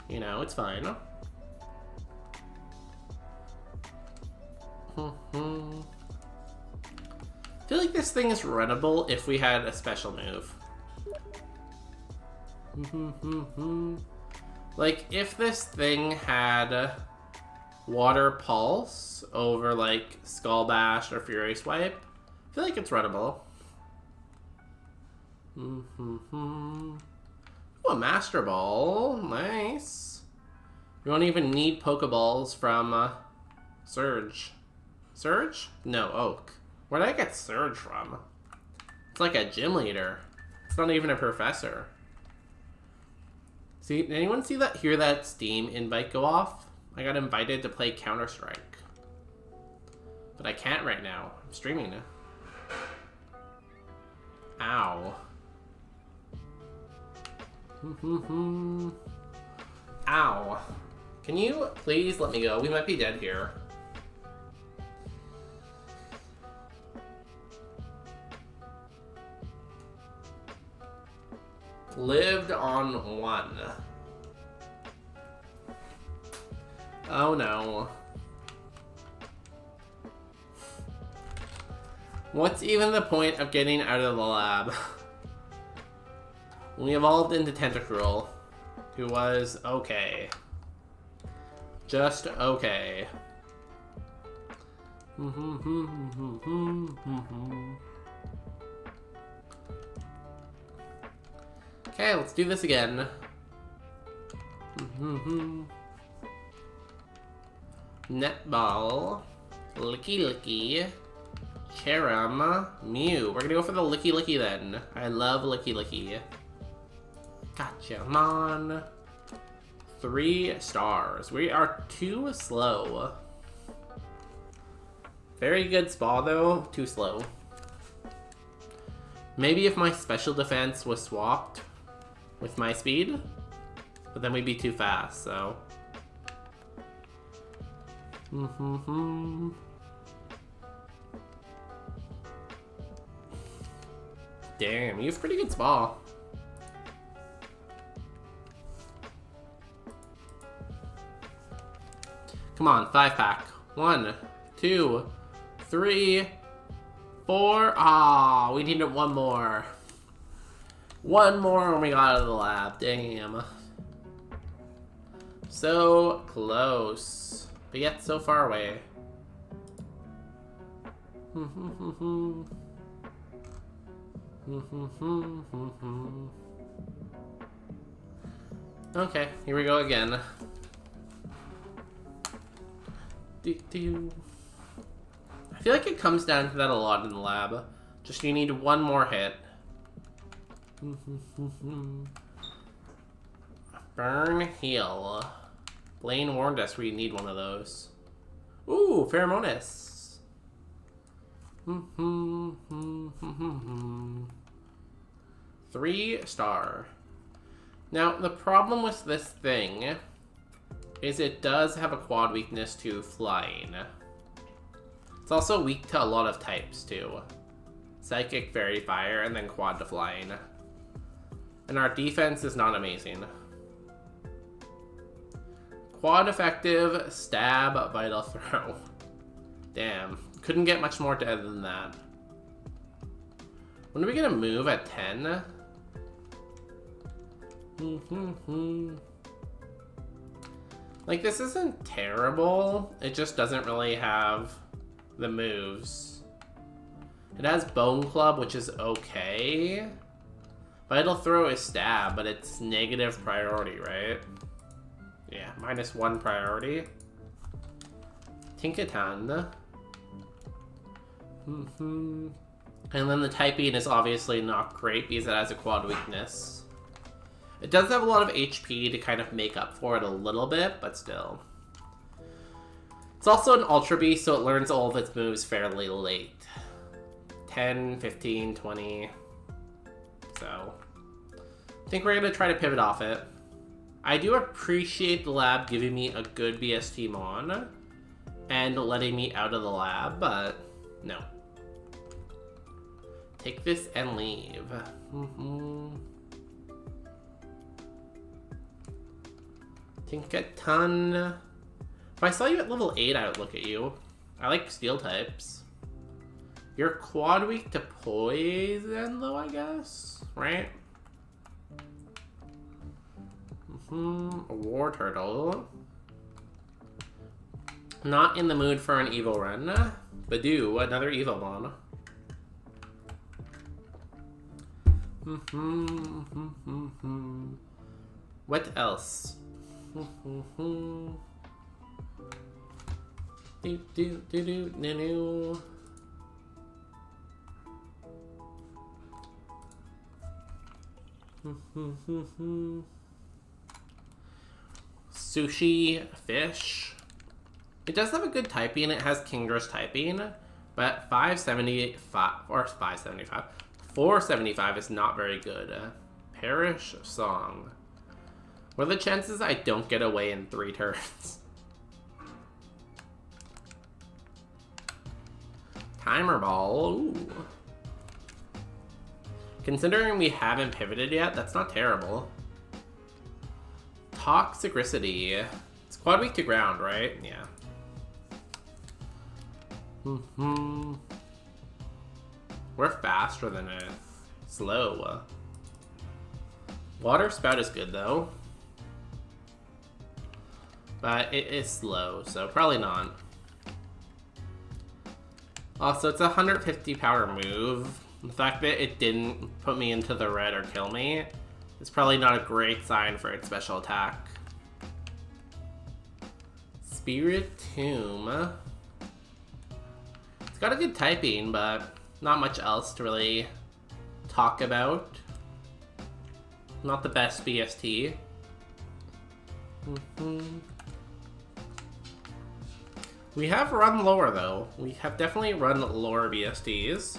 you know, it's fine. I feel like this thing is runnable if we had a special move. Like, if this thing had Water Pulse over, like, Skull Bash or Fury Swipe, I feel like it's runnable. Ooh, a Master Ball. Nice. You won't even need Pokeballs from Surge. Surge? No, Oak. Where did I get Surge from? It's like a gym leader. It's not even a professor. See, did anyone hear that Steam invite go off? I got invited to play Counter-Strike. But I can't right now. I'm streaming now. Ow. Ow. Can you please let me go? We might be dead here. Lived on 1. Oh no. What's even the point of getting out of the lab? We evolved into Tentacruel, who was okay. Just okay. Okay, let's do this again. Netball, Licky Licky, Cherim, Mew. We're gonna go for the Licky Licky then. I love Licky Licky. Gotcha, Mon. 3 stars. We are too slow. Very good spa though, too slow. Maybe if my special defense was swapped with my speed, but then we'd be too fast, so. Damn, you have pretty good spa. Come on, 5-pack. 1, 2, 3, 4. Ah, we needed one more. One more when we got out of the lab. Damn. So close, but yet so far away. Okay, here we go again. I feel like it comes down to that a lot in the lab. Just you need one more hit. Burn, heal. Blaine warned us we need one of those. Ooh, Pheromonas. 3-star. Now, the problem with this thing is it does have a quad weakness to flying. It's also weak to a lot of types, too. Psychic, Fairy, Fire, and then quad to flying. And our defense is not amazing. Quad effective, stab, vital throw. Damn. Couldn't get much more dead than that. When are we gonna move at 10? Like, this isn't terrible. It just doesn't really have the moves. It has Bone Club, which is okay. Vital Throw is stab, but it's negative priority, right? Yeah, -1 priority. Tinkaton. And then the typing is obviously not great because it has a quad weakness. It does have a lot of HP to kind of make up for it a little bit, but still. It's also an Ultra Beast, so it learns all of its moves fairly late. 10, 15, 20. So, I think we're going to try to pivot off it. I do appreciate the lab giving me a good BST Mon and letting me out of the lab, but no. Take this and leave. Tinkaton. If I saw you at level 8, I would look at you. I like steel types. You're quad weak to poison, though, I guess? Right? A war turtle. Not in the mood for an evil run. Badoo, another evil one. What else? Sushi fish. It does have a good typing. It has Kinger's typing, but 575 or 575. 475 is not very good. Perish Song. What are the chances I don't get away in 3 turns? Timer Ball. Ooh. Considering we haven't pivoted yet, that's not terrible. Toxicity. It's quad weak to ground, right? Yeah. We're faster than it. Slow. Water Spout is good, though. But it is slow, so probably not. Also, it's a 150 power move. The fact that it didn't put me into the red or kill me is probably not a great sign for its special attack. Spirit Tomb. It's got a good typing, but not much else to really talk about. Not the best BST. We have run lower, though. We have definitely run lower BSTs.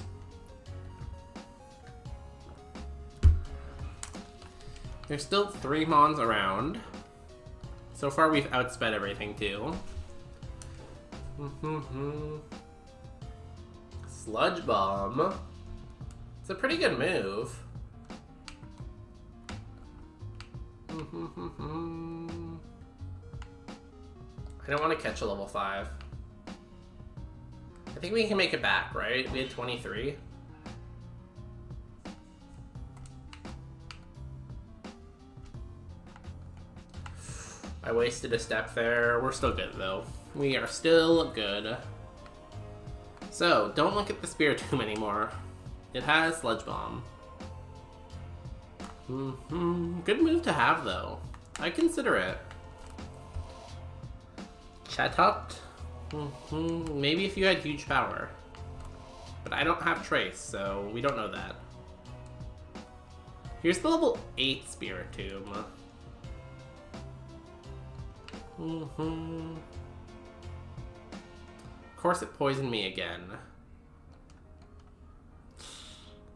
There's still 3 Mons around. So far, we've outsped everything, too. Sludge Bomb. It's a pretty good move. I don't want to catch a level 5. I think we can make it back, right? We had 23. I wasted a step there. We're still good, though. We are still good. So, don't look at the Spirit Tomb anymore. It has Sludge Bomb. Good move to have, though. I consider it. Chatot? Maybe if you had huge power. But I don't have Trace, so we don't know that. Here's the level 8 Spiritomb. Of course it poisoned me again.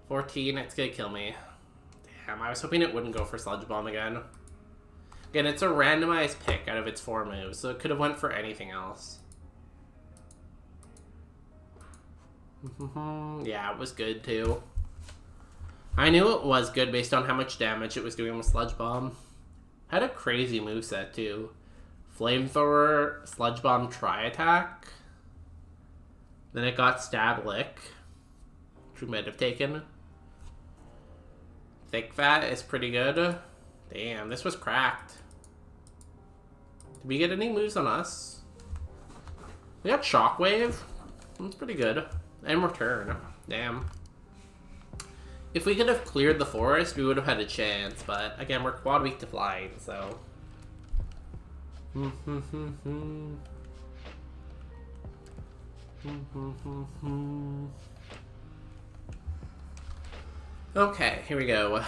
14, it's gonna kill me. Damn, I was hoping it wouldn't go for Sludge Bomb again. Again, it's a randomized pick out of its 4 moves, so it could have went for anything else. Yeah, it was good too. I knew it was good based on how much damage it was doing with Sludge Bomb. Had a crazy moveset too. Flamethrower, Sludge Bomb, Tri-Attack. Then it got Stab Lick, which we might have taken. Thick Fat is pretty good. Damn, this was cracked. Did we get any moves on us? We got Shockwave. That's pretty good. And Return. Damn. If we could have cleared the forest, we would have had a chance, but again, we're quad weak to flying, so. Okay, here we go.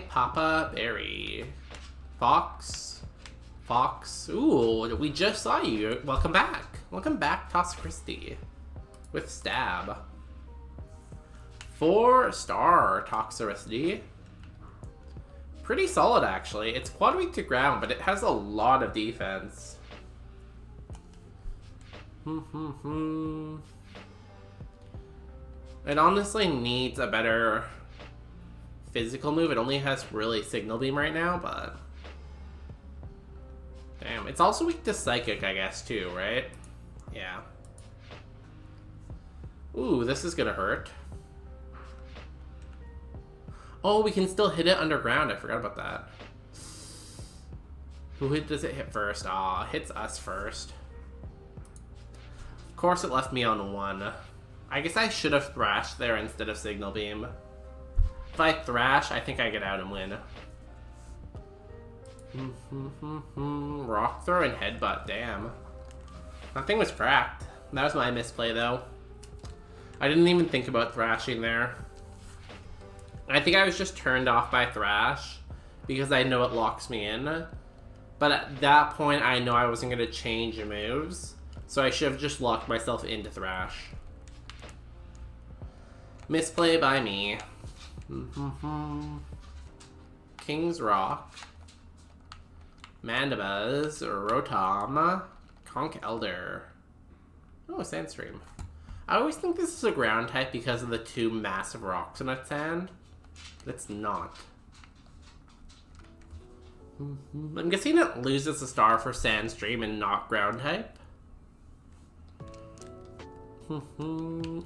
Papa Berry. Fox. Ooh, we just saw you. Welcome back. Welcome back, Toss Christie. With Stab. 4-star Toxicity. Pretty solid, actually. It's quad weak to ground, but it has a lot of defense. It honestly needs a better physical move. It only has really Signal Beam right now, but... Damn, it's also weak to Psychic, I guess, too, right? Yeah. Ooh, this is gonna hurt. Oh, we can still hit it underground. I forgot about that. Who does it hit first? Aw, hits us first. Of course it left me on 1. I guess I should have Thrashed there instead of Signal Beam. If I Thrash, I think I get out and win. Rock Throw and Headbutt, damn. That thing was cracked. That was my misplay, though. I didn't even think about thrashing there. I think I was just turned off by Thrash because I know it locks me in. But at that point, I know I wasn't going to change moves, so I should have just locked myself into Thrash. Misplay by me. King's Rock. Mandibuzz, Rotom, Conch Elder. Oh, Sandstream. I always think this is a ground type because of the 2 massive rocks in its hand. But it's not. I'm guessing it loses a star for Sandstream and not ground type.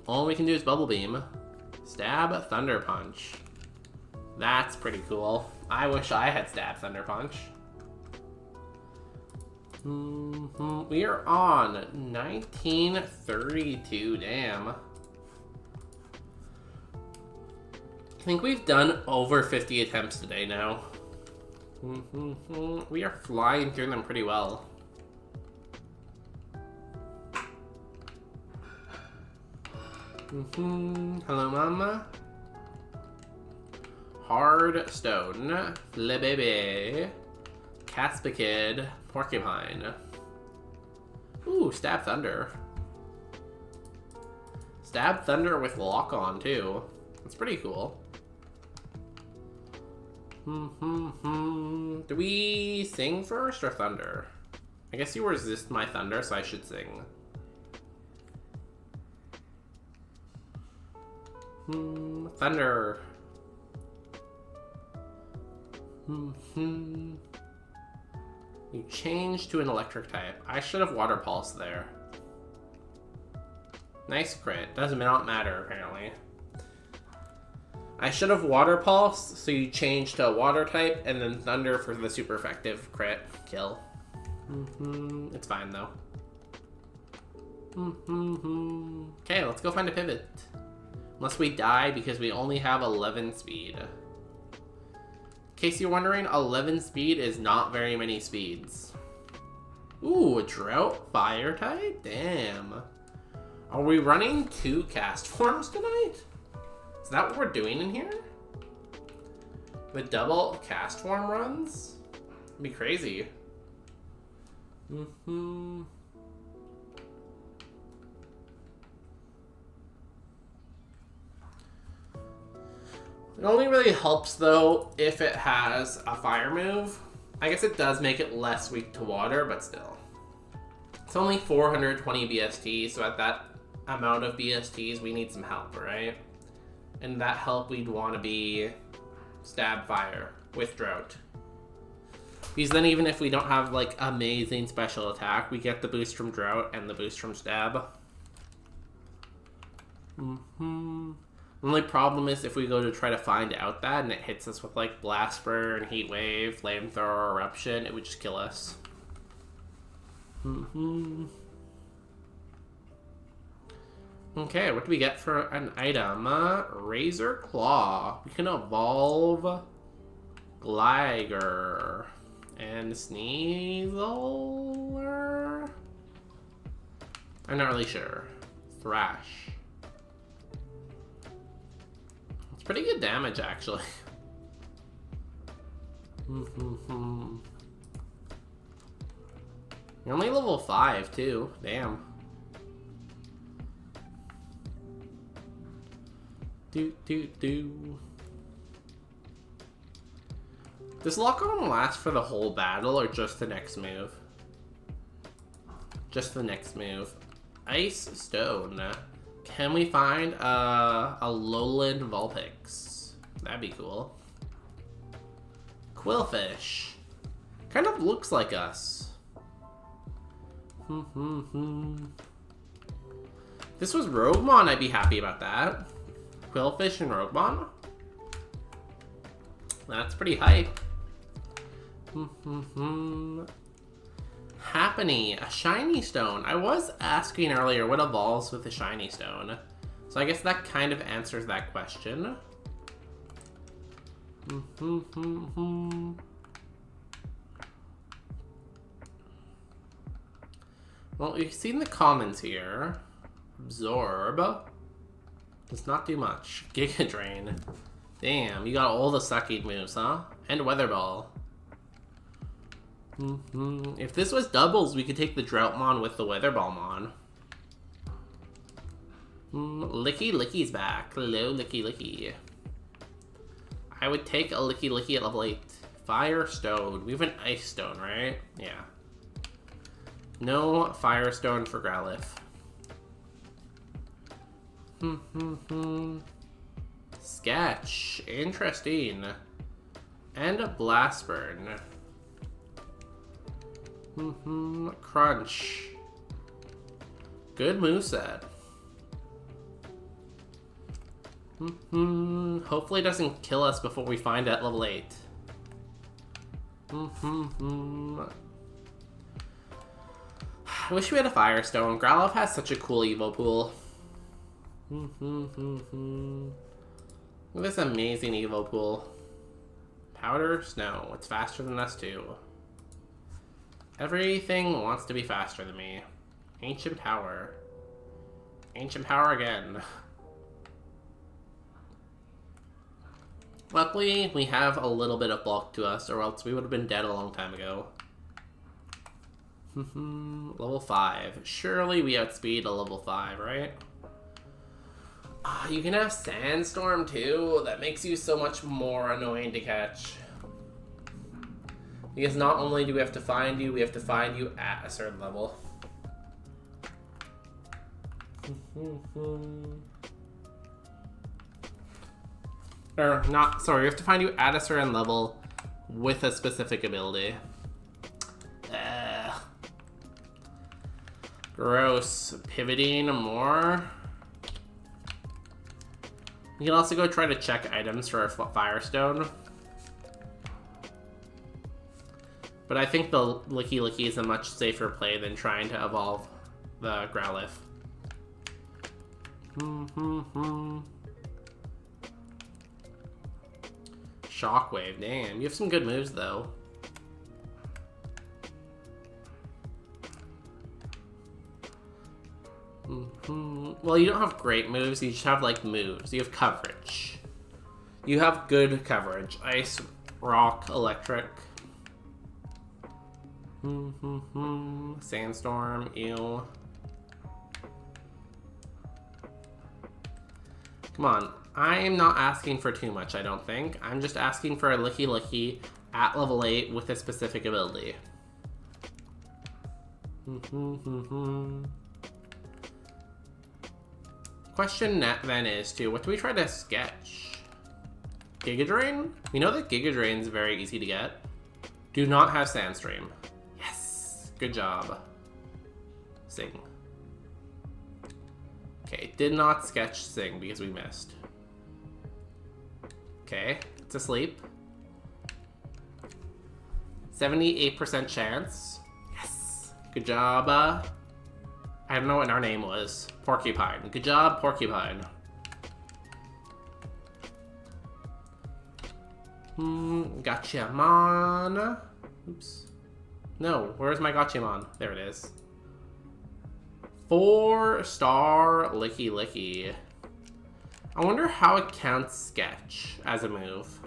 All we can do is Bubble Beam. Stab, Thunder Punch. That's pretty cool. I wish I had Stab, Thunder Punch. We are on 1932, damn. I think we've done over 50 attempts today now. We are flying through them pretty well. Hello, Mama. Hard Stone, Flebebe, Caspikid, Porcupine. Ooh, Stab Thunder. Stab Thunder with Lock On, too. That's pretty cool. Do we sing first or Thunder? I guess you resist my Thunder, so I should sing. Thunder. You change to an electric type. I should have Water Pulse there. Nice crit. Doesn't not matter, apparently. I should have Water Pulse, so you change to a water type, and then Thunder for the super effective crit kill. It's fine, though. Okay, let's go find a pivot. Unless we die because we only have 11 speed. In case you're wondering, 11 speed is not very many speeds. Ooh, a drought fire type? Damn. Are we running 2 cast forms tonight? Is that what we're doing in here? With double cast form runs? It'd be crazy. It only really helps though if it has a fire move. I guess it does make it less weak to water, but still. It's only 420 BST, so at that amount of BSTs we need some help, right? And that help we'd want to be stab fire with drought. Because then even if we don't have like amazing special attack, we get the boost from drought and the boost from stab. The only problem is if we go to try to find out that and it hits us with like blast burn, heat wave, flamethrower, eruption, it would just kill us. Okay, what do we get for an item? Razor Claw. We can evolve Gligar and Sneasler. I'm not really sure. Thrash. It's pretty good damage, actually. You're only level 5, too. Damn. Does lock on last for the whole battle or just the next move? Just the next move. Ice Stone. Can we find a Alolan Vulpix? That'd be cool. Quillfish. Kind of looks like us. If this was Roguemon, I'd be happy about that. Quillfish and Roguemon? That's pretty hype. Happiny, a shiny stone. I was asking earlier what evolves with a shiny stone. So I guess that kind of answers that question. Well, you've seen the comments here. Absorb. Does not do much. Giga Drain. Damn, you got all the sucking moves, huh? And Weather Ball. If this was doubles, we could take the Droughtmon with the Weather Ball Mon. Licky Licky's back. Hello, Licky Licky. I would take a Licky Licky at level 8. Firestone. We have an Ice Stone, right? Yeah. No Firestone for Growlithe. Sketch. Interesting. And a Blast Burn. Crunch. Good moveset. Hopefully it doesn't kill us before we find it at level 8. I wish we had a Firestone. Growlithe has such a cool Evo pool. Look at this amazing Evo pool. Powder? Snow. It's faster than us too. Everything wants to be faster than me. Ancient Power. Ancient Power again. Luckily, we have a little bit of bulk to us, or else we would have been dead a long time ago. Level 5. Surely we outspeed a level 5, right? You can have Sandstorm too. That makes you so much more annoying to catch. Because not only do we have to find you, we have to find you at a certain level. Or not, sorry, we have to find you at a certain level with a specific ability. Gross. Pivoting more. You can also go try to check items for a Firestone. But I think the Licky Licky is a much safer play than trying to evolve the Growlithe. Shockwave, damn. You have some good moves, though. Well, you don't have great moves, you just have, like, moves. You have coverage. You have good coverage. Ice, rock, electric. Sandstorm, ew. Come on. I am not asking for too much, I don't think. I'm just asking for a Licky Licky at level 8 with a specific ability. Question then is, too, what do we try to sketch? Giga Drain? We know that Giga Drain is very easy to get. Do not have Sandstream. Yes! Good job. Sing. Okay, did not sketch Sing because we missed. Okay, it's asleep. 78% chance. Yes! Good job. I don't know what our name was. Porcupine. Good job, Porcupine. Gotchamon. Oops. No, where's my Gotchamon? There it is. 4-star Licky Licky. I wonder how it counts Sketch as a move.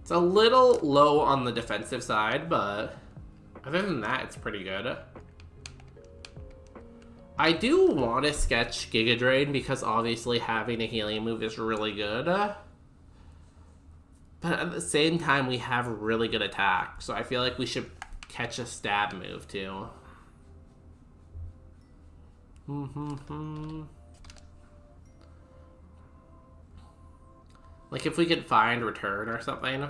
It's a little low on the defensive side, but other than that, it's pretty good. I do want to sketch Giga Drain because obviously having a healing move is really good. But at the same time, we have really good attack, so I feel like we should catch a stab move too. Like if we could find Return or something.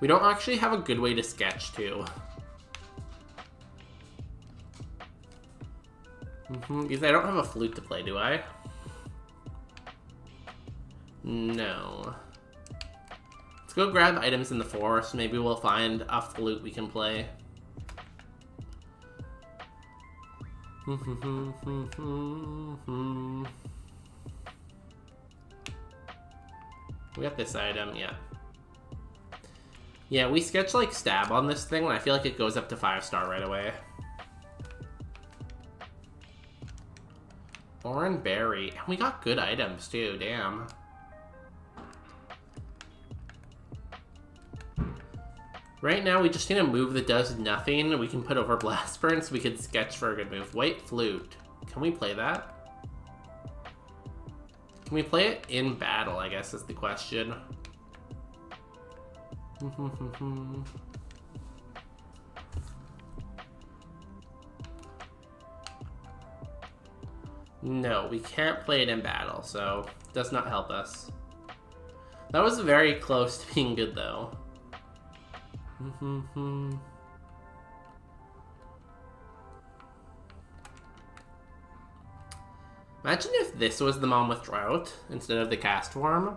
We don't actually have a good way to sketch too. Because I don't have a flute to play, do I? No. Let's go grab items in the forest. Maybe we'll find a flute we can play. We got this item, yeah. Yeah, we sketch like stab on this thing and I feel like it goes up to 5-star right away. Oran Berry. And we got good items too, damn. Right now we just need a move that does nothing. We can put over Blast Burn so we could sketch for a good move. White Flute. Can we play that? Can we play it in battle, I guess is the question. No, we can't play it in battle, so it does not help us. That was very close to being good, though. Imagine if this was the Mom with Drought instead of the Cast Form.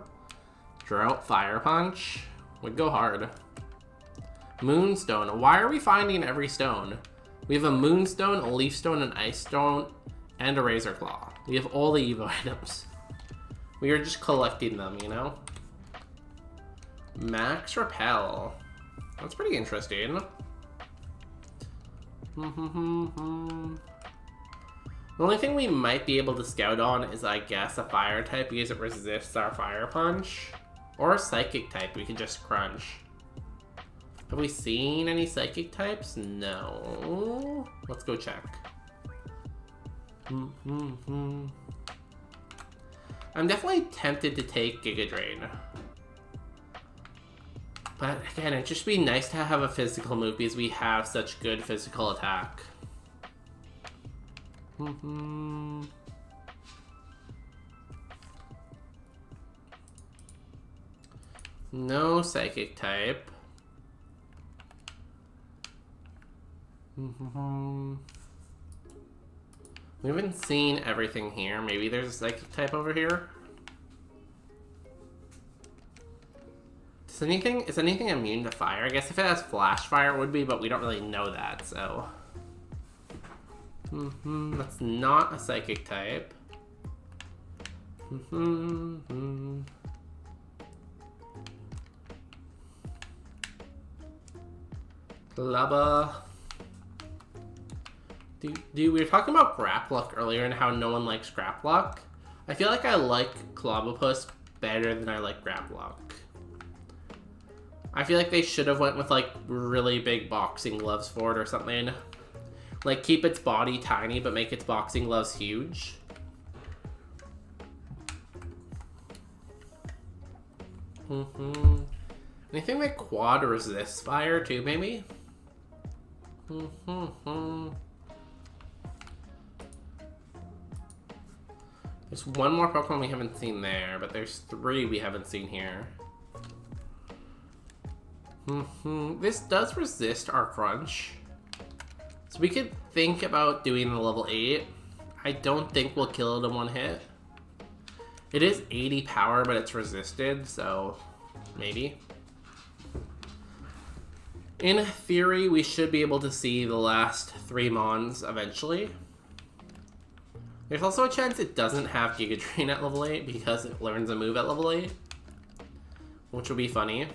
Drought Fire Punch would go hard. Moonstone. Why are we finding every stone? We have a Moonstone, a Leaf Stone, an Ice Stone, and a Razor Claw. We have all the Evo items. We are just collecting them, you know? Max Repel. That's pretty interesting. The only thing we might be able to scout on is, I guess, a fire type because it resists our fire punch. Or a psychic type we can just crunch. Have we seen any psychic types? No. Let's go check. I'm definitely tempted to take Giga Drain. But again, it'd just be nice to have a physical move because we have such good physical attack. No psychic type. We haven't seen everything here. Maybe there's a psychic type over here. Is anything immune to fire? I guess if it has flash fire it would be, but we don't really know that, so. That's not a psychic type. Lubba. Dude, we were talking about Grapluck earlier and how no one likes Grapluck. I feel like I like Clobopus better than I like Grapluck. I feel like they should have went with like really big boxing gloves for it or something. Like keep its body tiny but make its boxing gloves huge. Anything that quad resists fire too, maybe? There's one more Pokemon we haven't seen there, but there's 3 we haven't seen here. This does resist our Crunch. So we could think about doing the level 8. I don't think we'll kill it in one hit. It is 80 power, but it's resisted, so maybe. In theory, we should be able to see the last 3 Mons eventually. There's also a chance it doesn't have Giga Drain at level 8 because it learns a move at level 8. Which will be funny.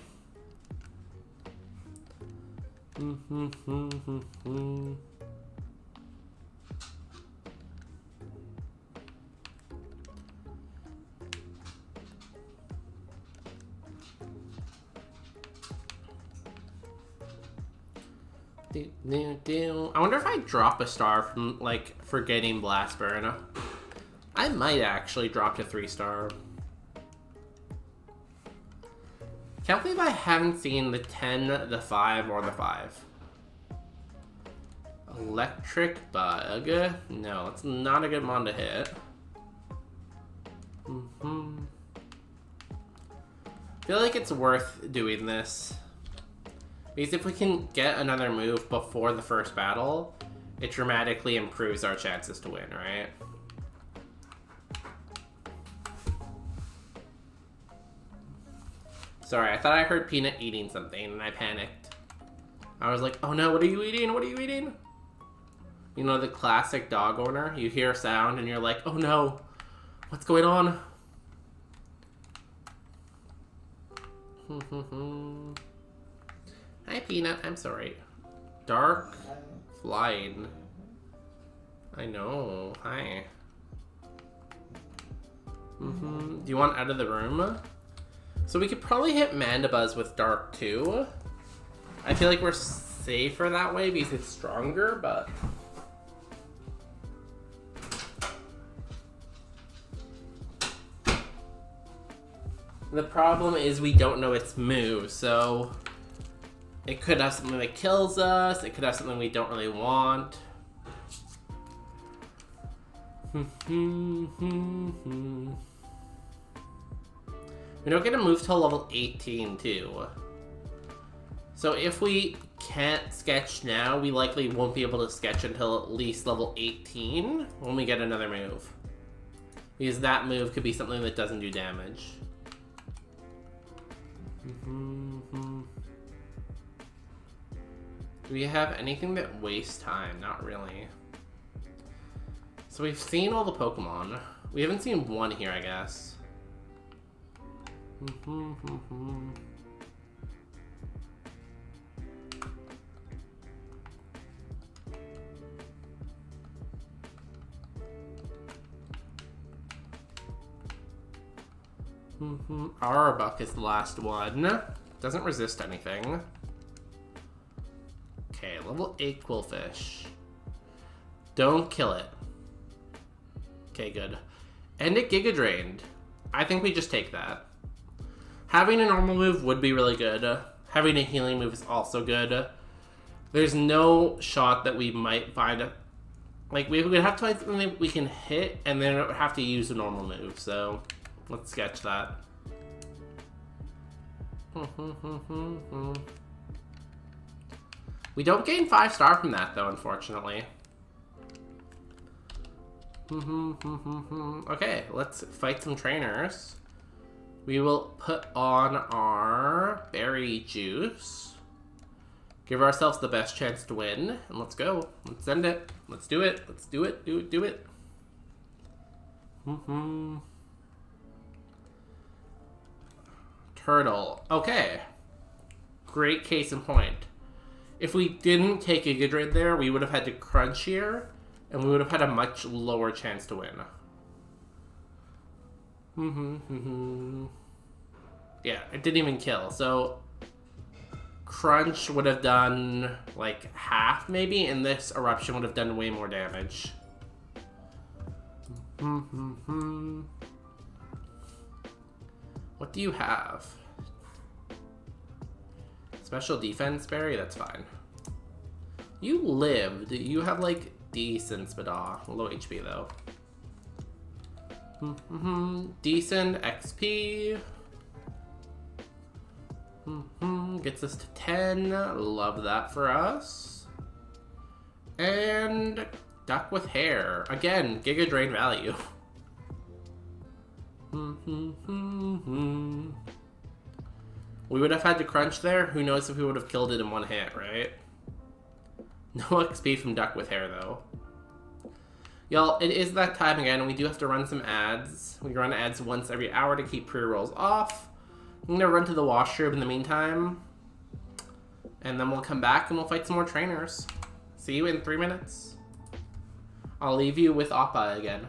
I wonder if I drop a star from, like, forgetting Blast Burn. I might actually drop to 3-star. Can't believe I haven't seen the 10, the 5, or the 5. Electric Bug. No, it's not a good mon to hit. I feel like it's worth doing this. Because if we can get another move before the first battle, it dramatically improves our chances to win, right? Sorry, I thought I heard Peanut eating something and I panicked. I was like, oh no, what are you eating? What are you eating? You know, the classic dog owner. You hear a sound and you're like, oh no, what's going on? Hi, Peanut. I'm sorry. Dark flying. I know. Hi. Do you want out of the room? So we could probably hit Mandibuzz with Dark too. I feel like we're safer that way because it's stronger, but... The problem is we don't know its move, so... It could have something that kills us, it could have something we don't really want. We don't get to move till level 18 too. So if we can't sketch now, we likely won't be able to sketch until at least level 18 when we get another move. Because that move could be something that doesn't do damage. Do we have anything that wastes time? Not really. So we've seen all the Pokemon. We haven't seen one here, I guess. Arbok is the last one. Doesn't resist anything. Okay, level 8 Quillfish. Don't kill it. Okay, good. And it Giga Drained. I think we just take that. Having a normal move would be really good. Having a healing move is also good. There's no shot that we might find a... Like, we would have to find something we can hit, and then we have to use a normal move, so... Let's sketch that. We don't gain 5-star from that, though, unfortunately. Okay, let's fight some trainers. We will put on our berry juice. Give ourselves the best chance to win, and let's go. Let's send it. Let's do it. Let's do it. Do it. Turtle. Okay. Great case in point. If we didn't take a Giga Drain there, we would have had to crunch here, and we would have had a much lower chance to win. Yeah, it didn't even kill. So crunch would have done like half maybe, and this eruption would have done way more damage. What do you have? Special defense berry? That's fine. You lived. You have like decent Spadar. Low HP though. Decent XP. Gets us to 10. Love that for us. And duck with hair. Again, Giga Drain value. We would have had to crunch there. Who knows if we would have killed it in one hit, right? No XP from duck with hair though. Y'all, it is that time again. We do have to run some ads. We run ads once every hour to keep pre-rolls off. I'm gonna run to the washroom in the meantime. And then we'll come back and we'll fight some more trainers. See you in 3 minutes. I'll leave you with Appa again.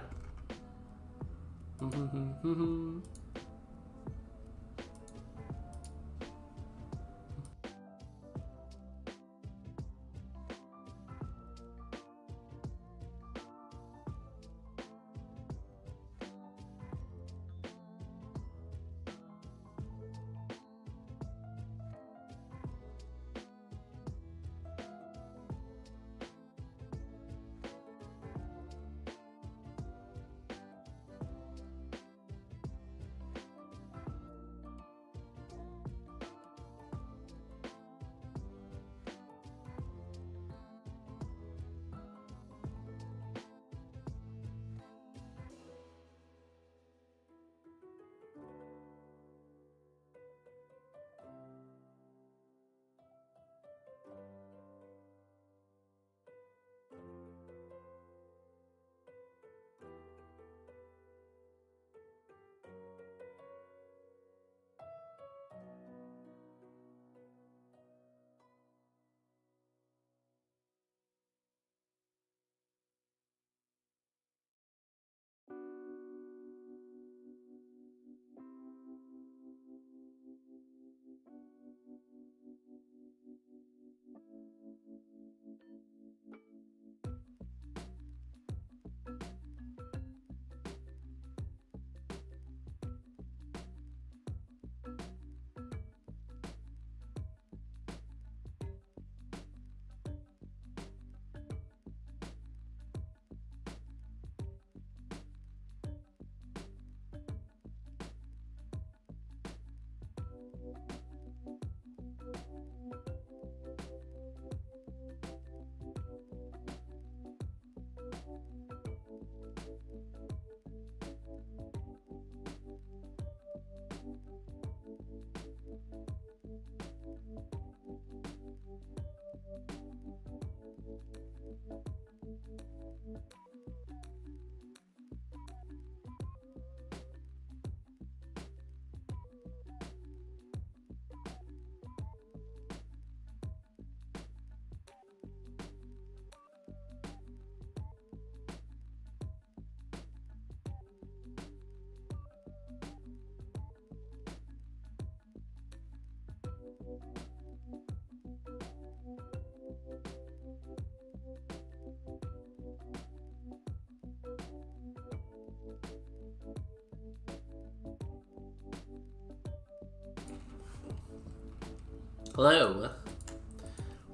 Hello.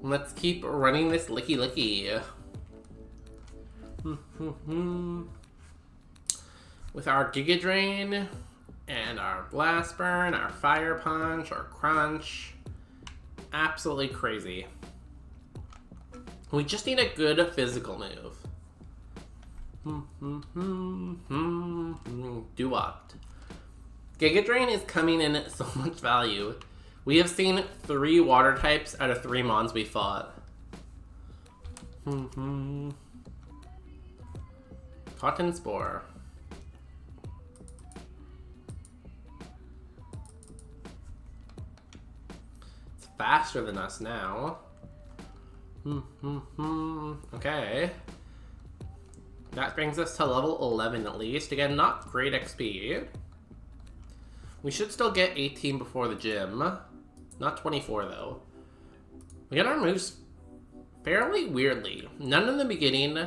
Let's keep running this licky. With our Giga Drain and our Blast Burn, our Fire Punch, our Crunch. Absolutely crazy. We just need a good physical move. Do what? Giga Drain is coming in at so much value. We have seen 3 water types out of 3 mons we fought. Cotton Spore. faster than us now. Okay. That brings us to level 11 at least. Again, not great XP. We should still get 18 before the gym. Not 24 though. We get our moves fairly weirdly. None in the beginning,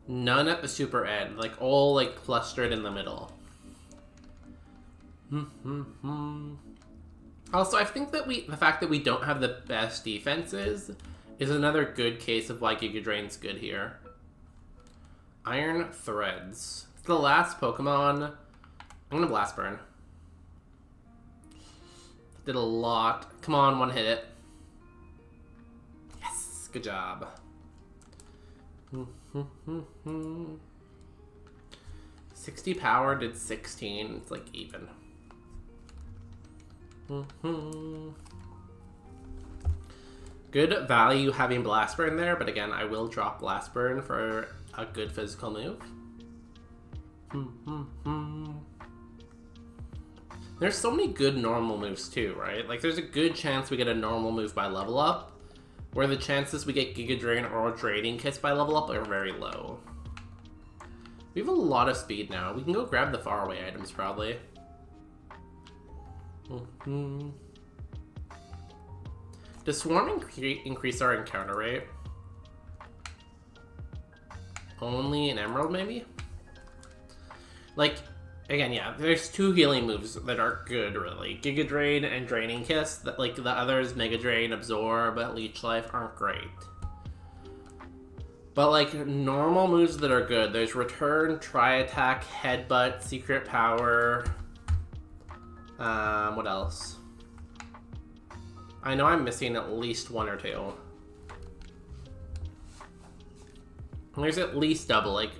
none at the super end. Like all like clustered in the middle. Also, I think that the fact that we don't have the best defenses is another good case of why Giga Drain's good here. Iron Threads. It's the last Pokemon. I'm gonna Blast Burn. Did a lot. Come on, one hit it. Yes, good job. 60 power, did 16. It's like even. Good value having Blast Burn there, but again, I will drop Blast Burn for a good physical move. There's so many good normal moves too, right? Like there's a good chance we get a normal move by level up, where the chances we get Giga Drain or Draining Kiss by level up are very low. We have a lot of speed now. We can go grab the faraway items probably. Does Swarm increase our encounter rate? Only an Emerald, maybe? Like, again, yeah, there's two healing moves that are good, really. Giga Drain and Draining Kiss. That, like, the others, Mega Drain, Absorb, Leech Life, aren't great. But, like, normal moves that are good. There's Return, Tri-Attack, Headbutt, Secret Power. What else? I know I'm missing at least one or two. There's at least double, like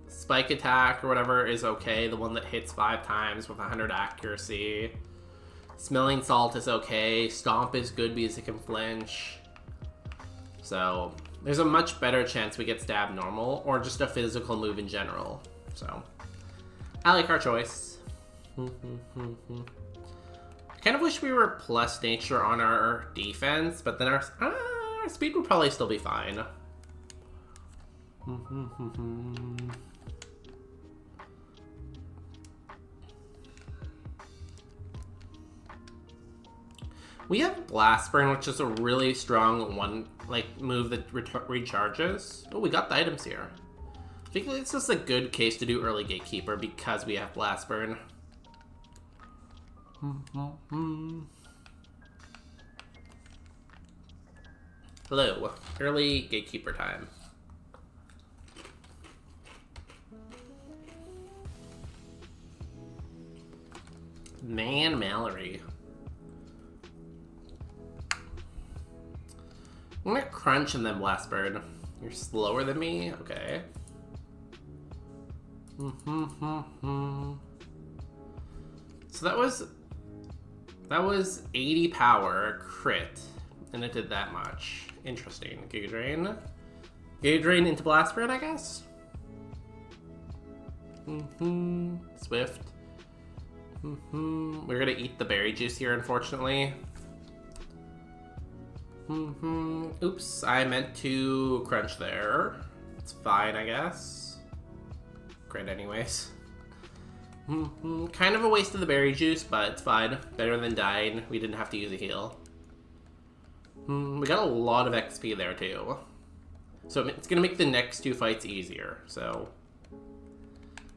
Spike Attack or whatever is okay. The one that hits 5 times with 100 accuracy. Smelling Salt is okay. Stomp is good because it can flinch. So there's a much better chance we get stabbed normal or just a physical move in general. So I like our choice. I kind of wish we were plus nature on our defense, but then our speed would probably still be fine. We have Blast Burn, which is a really strong move that recharges. Oh, we got the items here. I think it's just a good case to do early Gatekeeper because we have Blast Burn. Hello, early Gatekeeper time. Man, Mallory. I'm gonna Crunch and then Blast Burn. You're slower than me? Okay. So that was 80 power crit, and it did that much. Interesting. Giga Drain. Giga Drain into Blast Burn, I guess? Swift. We're gonna eat the berry juice here, unfortunately. Oops, I meant to Crunch there. It's fine, I guess. Great anyways. Kind of a waste of the berry juice, but it's fine. Better than dying. We didn't have to use a heal. We got a lot of XP there too. So it's gonna make the next 2 fights easier, so I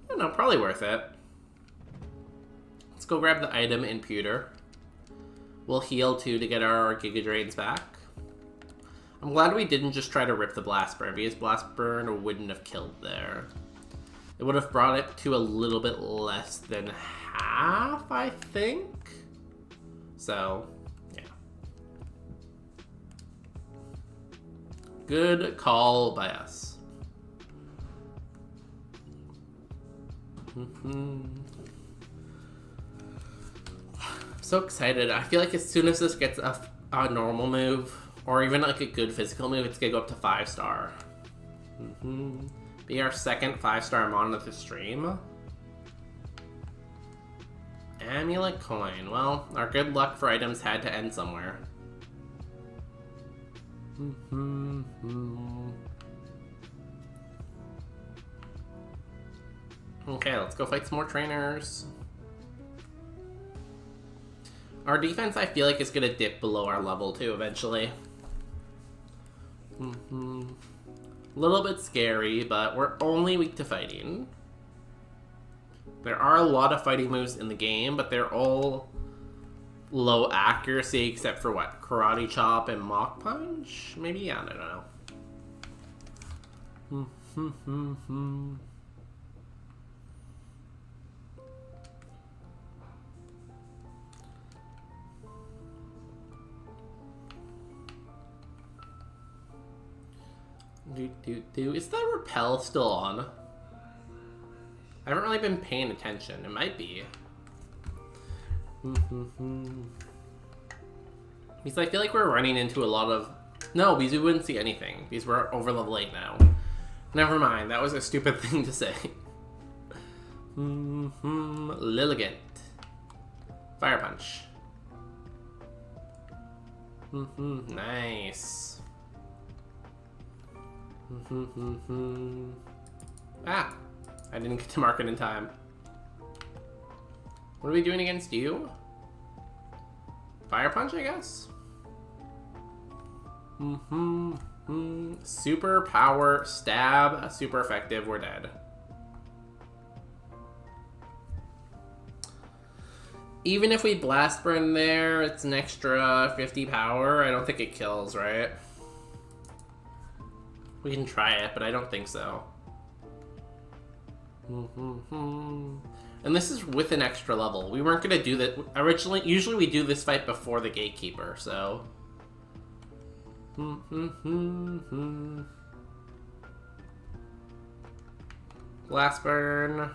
don't know, probably worth it. Let's go grab the item in Pewter. We'll heal too to get our Giga Drains back. I'm glad we didn't just try to rip the Blast Burn, because Blast Burn wouldn't have killed there. It would have brought it to a little bit less than half, I think. So, yeah. Good call by us. I'm so excited. I feel like as soon as this gets a normal move, or even like a good physical move, it's gonna go up to 5-star. Be our second 5-star Mon of the stream. Amulet Coin. Well, our good luck for items had to end somewhere. Okay, let's go fight some more trainers. Our defense, I feel like, is gonna dip below our level too eventually. A little bit scary, but we're only weak to fighting. There are a lot of fighting moves in the game, but they're all low accuracy except for what? Karate Chop and Mach Punch? Maybe? I don't know. Is that repel still on? I haven't really been paying attention. It might be. Because I feel like we're running into a lot of... No, because we wouldn't see anything. Because we're over level 8 now. Never mind. That was a stupid thing to say. Lilligant. Fire Punch. Nice. Ah! I didn't get to mark it in time. What are we doing against you? Fire Punch, I guess? Super power, stab, super effective, we're dead. Even if we blast burn there, it's an extra 50 power. I don't think it kills, right? We can try it, but I don't think so. And this is with an extra level. We weren't gonna do that originally. Usually we do this fight before the Gatekeeper, so. Blast burn.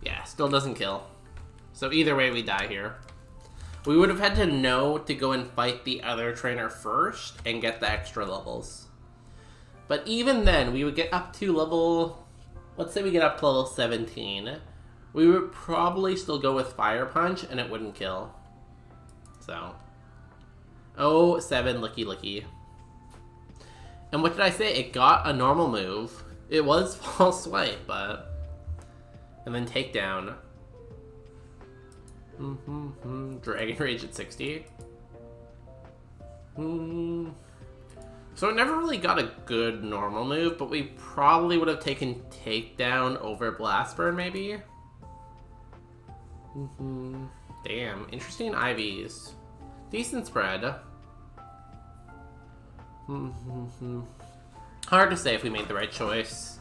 Yeah, still doesn't kill. So either way, we die here. We would have had to know to go and fight the other trainer first and get the extra levels. But even then, we would get up to level... Let's say we get up to level 17. We would probably still go with Fire Punch and it wouldn't kill. So. Oh, 7, licky. And what did I say? It got a normal move. It was False Swipe, but... And then Takedown. Dragon Rage at 60. So it never really got a good normal move, but we probably would have taken Takedown over Blast Burn, maybe? Damn, interesting IVs. Decent spread. Hard to say if we made the right choice.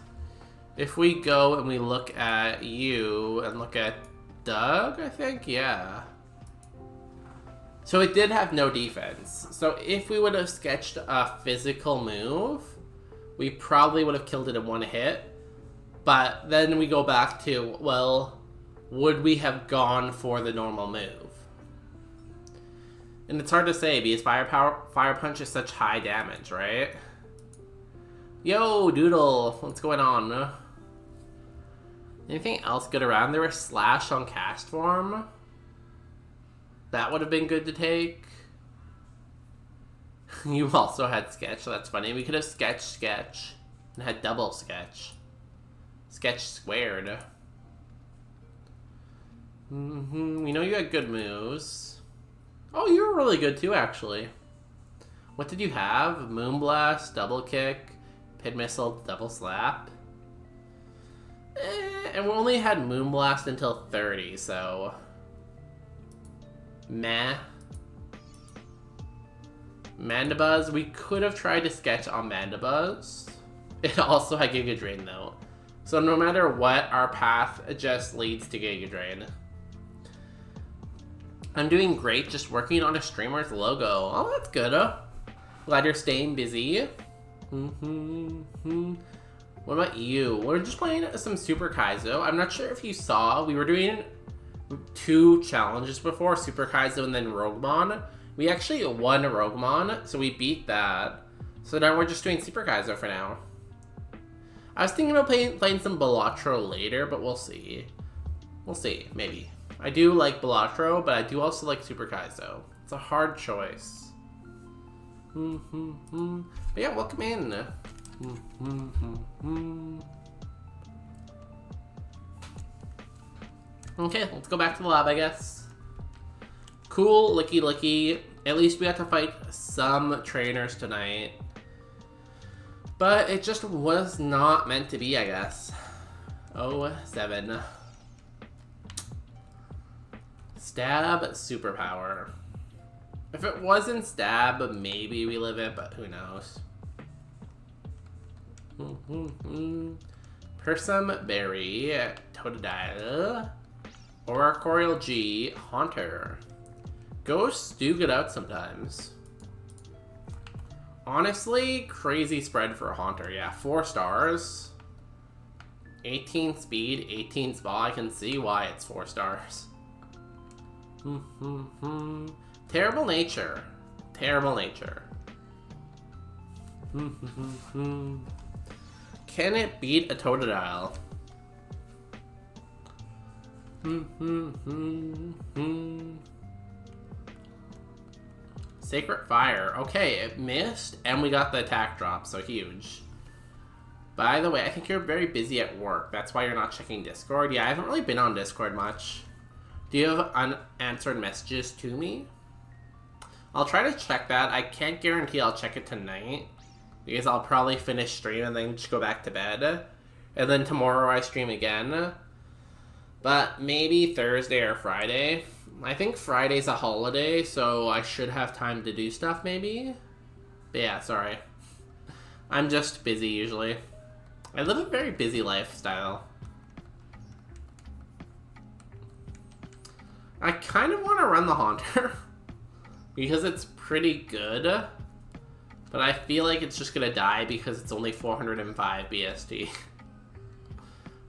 If we go and we look at you and look at Doug, I think, yeah. So it did have no defense. So if we would have sketched a physical move, we probably would have killed it in one hit. But then we go back to, well, would we have gone for the normal move? And it's hard to say because Fire Punch is such high damage, right? Yo, Doodle, what's going on? Anything else good around? There was Slash on Cast Form. That would have been good to take. You also had Sketch, so that's funny. We could have Sketch and had double Sketch. Sketch squared. We know you had good moves. Oh, you were really good too, actually. What did you have? Moonblast, double kick, Pit Missile, double slap. And we only had Moonblast until 30, so... Meh. Mandibuzz, we could have tried to sketch on Mandibuzz. It also had Giga Drain though. So no matter what, our path just leads to Giga Drain. I'm doing great, just working on a streamer's logo. Oh, that's good. Glad you're staying busy. What about you? We're just playing some Super Kaizo. I'm not sure if you saw, we were doing 2 challenges before, Super Kaizo and then Roguemon. We actually won Roguemon, so we beat that. So now we're just doing Super Kaizo for now. I was thinking about playing some Ballatro later, but we'll see. We'll see, maybe. I do like Ballatro, but I do also like Super Kaizo. It's a hard choice. But yeah, welcome in. Okay, let's go back to the lab, I guess. Cool, licky licky. At least we got to fight some trainers tonight. But it just was not meant to be, I guess. 07. Stab superpower. If it wasn't stab, maybe we live it, but who knows. Persum Berry, Totodile, Oratorial G, Haunter. Ghosts do get out sometimes. Honestly, crazy spread for a Haunter. Yeah, 4 stars. 18 speed, 18 spell. I can see why it's 4 stars. Terrible nature. Terrible nature. Can it beat a Totodile? Sacred Fire. Okay, it missed, and we got the attack drop, so huge. By the way, I think you're very busy at work. That's why you're not checking Discord. Yeah, I haven't really been on Discord much. Do you have unanswered messages to me? I'll try to check that. I can't guarantee I'll check it tonight, because I'll probably finish stream and then just go back to bed. And then tomorrow I stream again. But maybe Thursday or Friday. I think Friday's a holiday, so I should have time to do stuff, maybe? But yeah, sorry. I'm just busy, usually. I live a very busy lifestyle. I kind of want to run the Haunter, because it's pretty good. But I feel like it's just going to die because it's only 405 BST.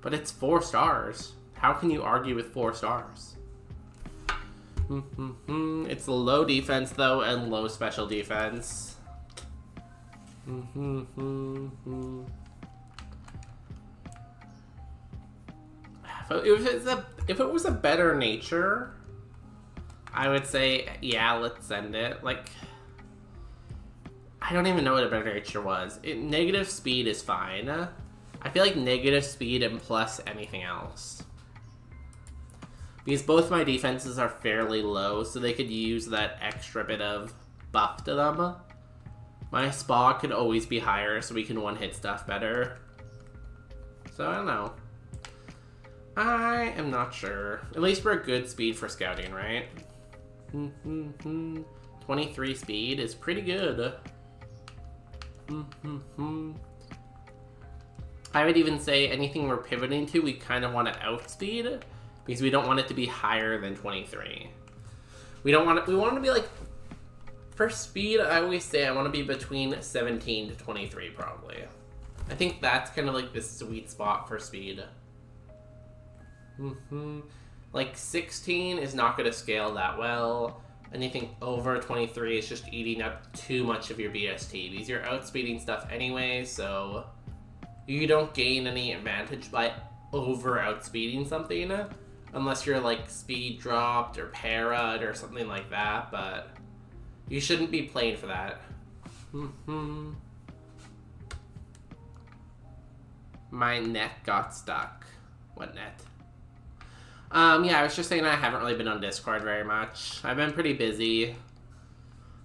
But it's 4 stars. How can you argue with 4 stars? It's low defense though, and low special defense. If it was a better nature, I would say, yeah, let's send it. Like, I don't even know what a better nature was. Negative speed is fine. I feel like negative speed and plus anything else. Because both my defenses are fairly low, so they could use that extra bit of buff to them. My spa could always be higher, so we can one-hit stuff better. So, I don't know. I am not sure. At least we're good speed for scouting, right? 23 speed is pretty good. I would even say anything we're pivoting to, we kind of want to outspeed. Because we don't want it to be higher than 23. We want it to be like, for speed, I always say I want to be between 17 to 23 probably. I think that's kind of like the sweet spot for speed. Like 16 is not going to scale that well. Anything over 23 is just eating up too much of your BST. Because you're outspeeding stuff anyway, so you don't gain any advantage by over outspeeding something. Unless you're like speed dropped or para'd or something like that, but you shouldn't be playing for that. My net got stuck. What net? Yeah, I was just saying I haven't really been on Discord very much. I've been pretty busy.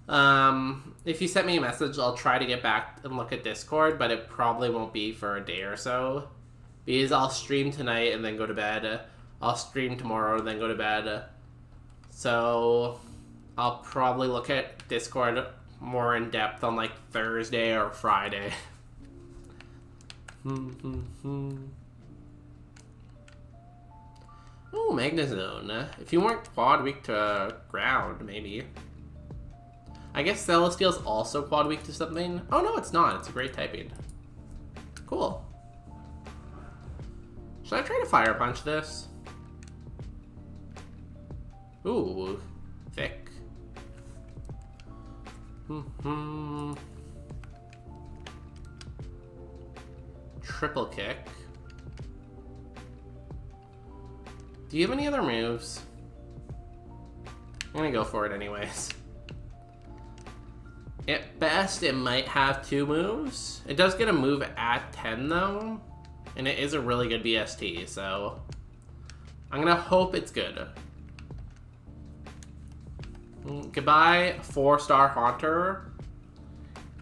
If you sent me a message, I'll try to get back and look at Discord, but it probably won't be for a day or so. Because I'll stream tonight and then go to bed. I'll stream tomorrow and then go to bed. So I'll probably look at Discord more in depth on like Thursday or Friday. Oh, Magnezone. If you weren't quad weak to ground, maybe. I guess Celesteel's also quad weak to something. Oh no, it's not. It's a great typing. Cool. Should I try to fire punch this? Ooh, thick. Triple kick. Do you have any other moves? I'm gonna go for it anyways. At best, it might have 2 moves. It does get a move at 10, though. And it is a really good BST, so... I'm gonna hope it's good. Goodbye, 4-star Haunter.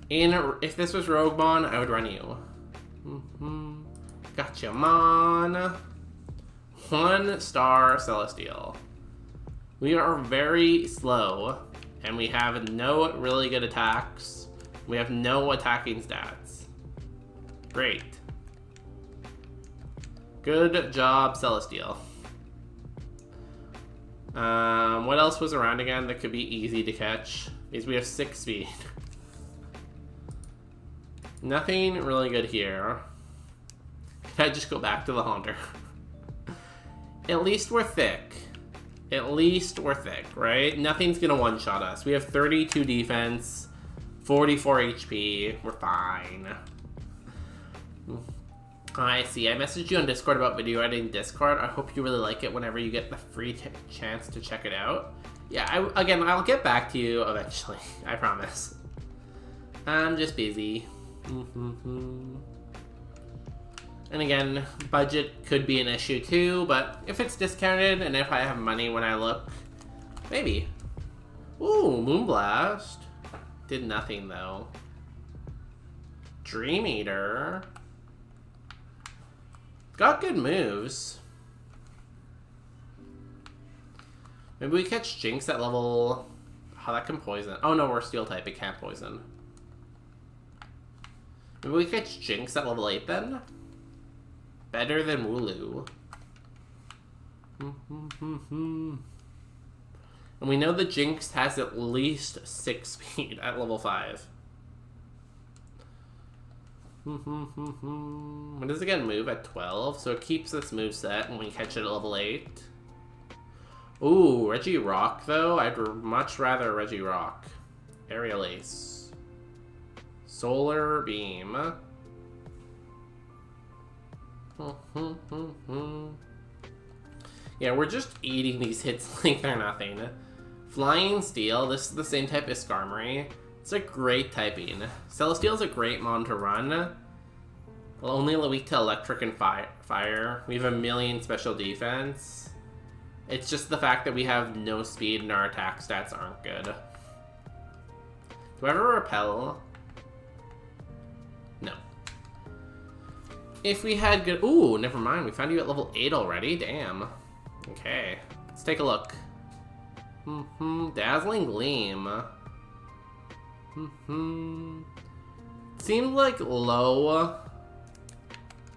If this was Roguemon, I would run you. Gotcha, Mon. 1-star Celestial. We are very slow, and we have no really good attacks. We have no attacking stats. Great. Good job, Celestial. What else was around again that could be easy to catch? Because we have 6 speed. Nothing really good here. Can I just go back to the Haunter? At least we're thick. At least we're thick, right? Nothing's gonna one-shot us. We have 32 defense, 44 HP. We're fine. I see. I messaged you on Discord about video editing Discord. I hope you really like it whenever you get the free chance to check it out. Yeah, I'll get back to you eventually. I promise. I'm just busy. And again, budget could be an issue too, but if it's discounted and if I have money when I look, maybe. Ooh, Moonblast. Did nothing though. Dream Eater. Got good moves. Maybe we catch Jinx at level... Oh, that can poison. Oh no, we're Steel type, it can't poison. Maybe we catch Jinx at level 8 then? Better than Wooloo. And we know the Jinx has at least 6 speed at level 5. When does it get move at 12? So it keeps this move set when we catch it at level 8. Ooh, Regirock though? I'd much rather Regirock. Aerial Ace. Solar Beam. Yeah, we're just eating these hits like they're nothing. Flying Steel, this is the same type as Skarmory. It's a great typing. Celesteel's a great mon to run. Well, only weak to electric and fire. We have a million special defense. It's just the fact that we have no speed and our attack stats aren't good. Do I ever repel? No. If we had good... Ooh, never mind. We found you at level 8 already. Damn. Okay. Let's take a look. Dazzling Gleam. Seemed like low,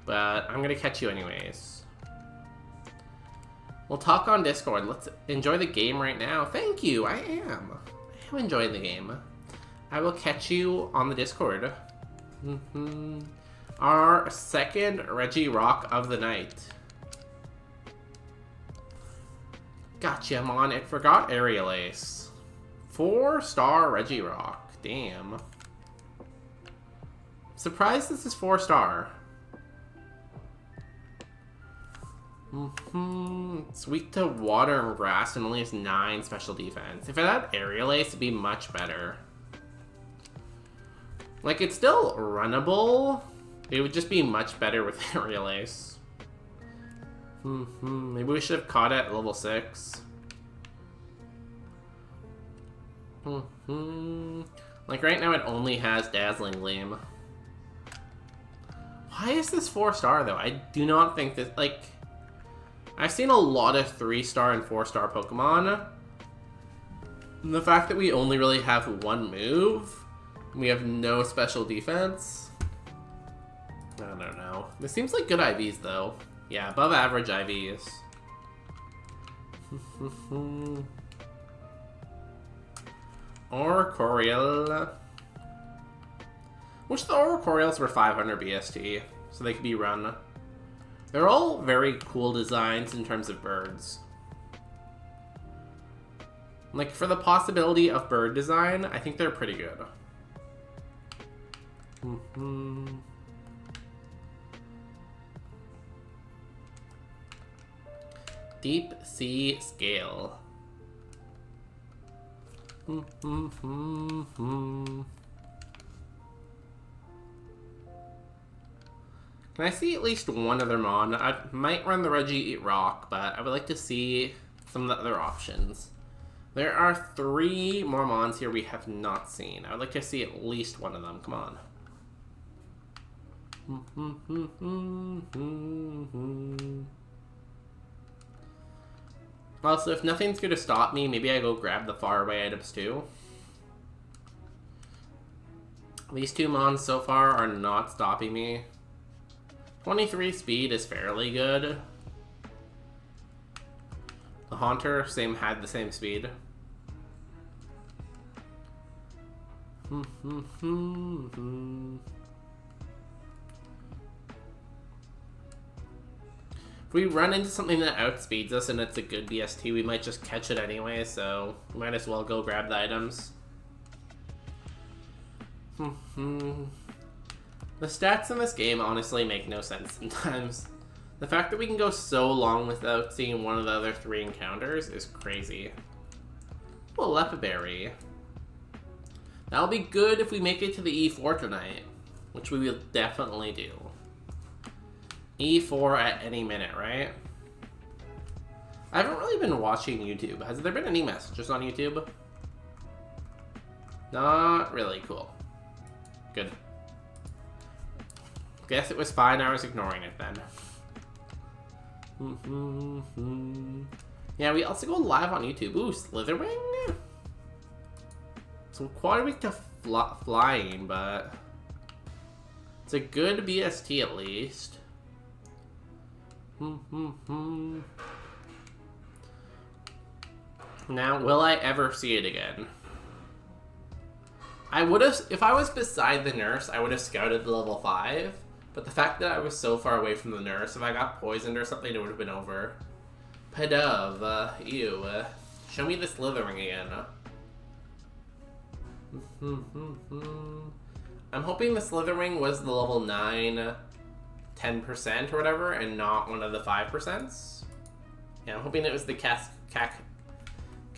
but I'm gonna catch you anyways. We'll talk on Discord. Let's enjoy the game right now. Thank you. I am enjoying the game. I will catch you on the Discord. Our second Regirock of the night. Gotcha, Mon. It forgot Aerial Ace. 4-star Regirock. Damn. Surprised this is 4-star. It's weak to water and grass and only has 9 special defense. If it had Aerial Ace, it'd be much better. Like, it's still runnable. It would just be much better with Aerial Ace. Maybe we should have caught it at level 6. Like, right now it only has Dazzling Gleam. Why is this 4-star, though? I do not think that, like... I've seen a lot of 3-star and 4-star Pokemon. And the fact that we only really have 1 move, and we have no special defense... I don't know. This seems like good IVs, though. Yeah, above average IVs. Oricoreal. Which the Oricoreals were 500 BST, so they could be run. They're all very cool designs in terms of birds. Like, for the possibility of bird design, I think they're pretty good. Deep Sea Scale. Can I see at least one other mon? I might run the Reggie Eat Rock, but I would like to see some of the other options. There are 3 more mons here we have not seen. I would like to see at least one of them. Come on. Also, if nothing's going to stop me, maybe I go grab the faraway items too. These 2 mons so far are not stopping me. 23 speed is fairly good. The Haunter had the same speed. If we run into something that outspeeds us and it's a good BST, we might just catch it anyway, so we might as well go grab the items. The stats in this game honestly make no sense sometimes. The fact that we can go so long without seeing one of the other 3 encounters is crazy. Oh, Lepiberry. That'll be good if we make it to the E4 tonight, which we will definitely do. E4 at any minute, right? I haven't really been watching YouTube. Has there been any messages on YouTube? Not really. Cool. Good. Guess it was fine, I was ignoring it then. Yeah, we also go live on YouTube. Ooh, Slitherwing? So quite weak to flying, but it's a good BST at least. Now, will I ever see it again? I would have, if I was beside the nurse, I would have scouted the level 5. But the fact that I was so far away from the nurse, if I got poisoned or something, it would have been over. Pedov, ew. Show me the Slithering again. I'm hoping the Slithering was the level 9, 10% or whatever, and not one of the 5%. Yeah, I'm hoping it was the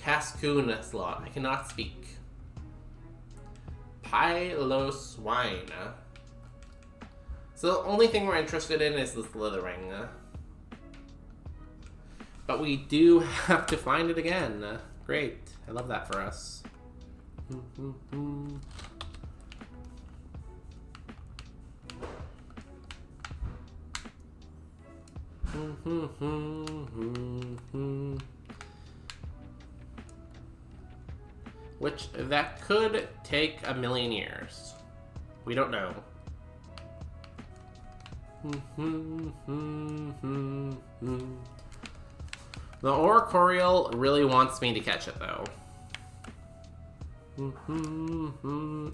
Cascoon slot. I cannot speak. Piloswine. So the only thing we're interested in is the Slithering. But we do have to find it again. Great. I love that for us. Which, that could take a million years. We don't know. The Oricorial really wants me to catch it, though.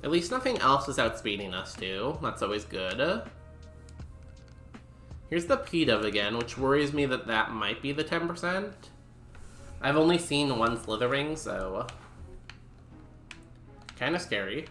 At least nothing else is outspeeding us, too. That's always good. Here's the Pedov again, which worries me that that might be the 10%. I've only seen one Slithering, so kind of scary.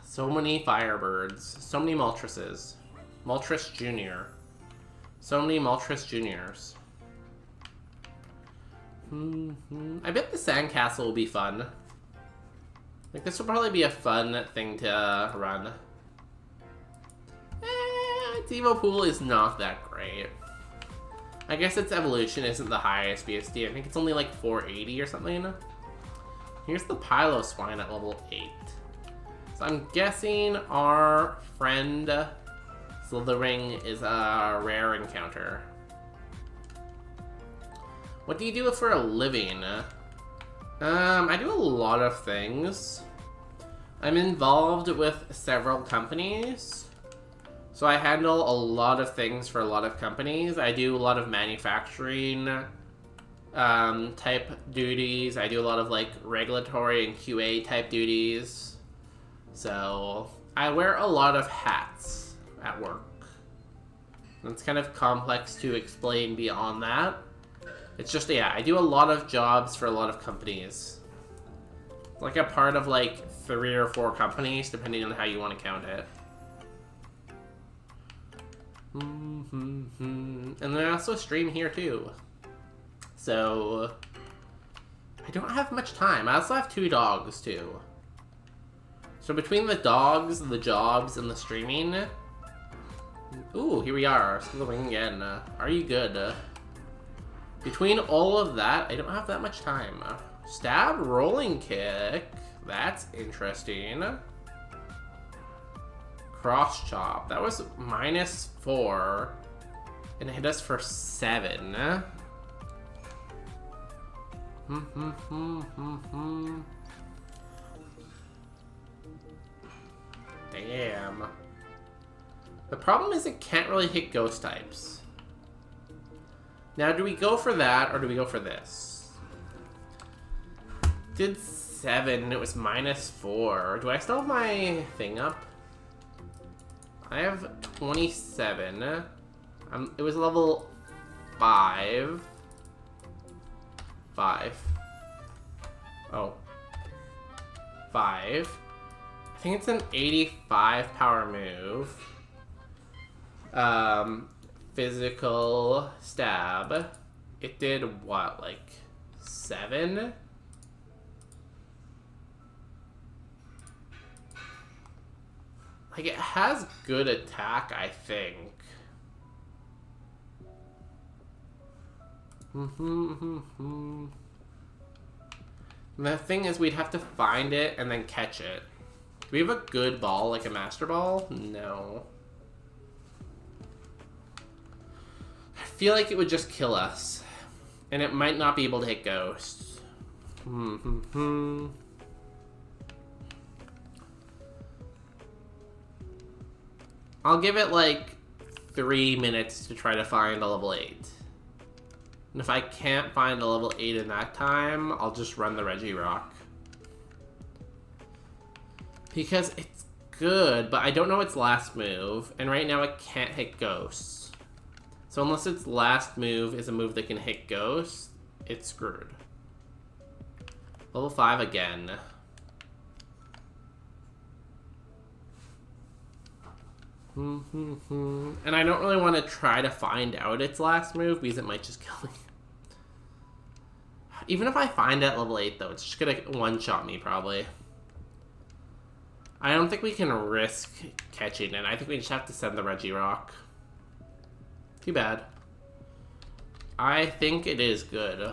So many Firebirds, so many Moltres. Moltres Jr. So many Moltres Juniors. I bet the Sandcastle will be fun. Like, this will probably be a fun thing to run. Its Evo Pool is not that great. I guess its evolution isn't the highest BSD. I think it's only like 480 or something. Here's the Piloswine at level 8. So I'm guessing our friend Slithering is a rare encounter. What do you do for a living? I do a lot of things. I'm involved with several companies. So I handle a lot of things for a lot of companies. I do a lot of manufacturing type duties. I do a lot of like regulatory and QA type duties. So I wear a lot of hats at work. It's kind of complex to explain beyond that. It's just, yeah, I do a lot of jobs for a lot of companies. Like a part of like 3 or 4 companies, depending on how you want to count it. And then I also stream here too. So I don't have much time. I also have 2 dogs too. So between the dogs, the jobs, and the streaming... Ooh, here we are. Slowing again. Are you good? Between all of that, I don't have that much time. Stab, rolling kick. That's interesting. Cross chop. That was -4. And it hit us for 7. Damn. The problem is it can't really hit ghost types. Now, do we go for that, or do we go for this? Did 7, it was -4. Do I still have my thing up? I have 27. It was level 5. 5. Oh. 5. I think it's an 85 power move. Physical stab. It did what, like 7? Like, it has good attack, I think. The thing is, we'd have to find it and then catch it. Do we have a good ball, like a master ball? No. I feel like it would just kill us. And it might not be able to hit ghosts. I'll give it like 3 minutes to try to find a level 8. And if I can't find a level 8 in that time, I'll just run the Regirock. Because it's good, but I don't know its last move. And right now it can't hit ghosts. So unless its last move is a move that can hit ghosts, it's screwed. Level 5 again. And I don't really want to try to find out its last move because it might just kill me. Even if I find it at level 8 though, it's just gonna one-shot me probably. I don't think we can risk catching it. I think we just have to send the Regirock. Too bad. I think it is good.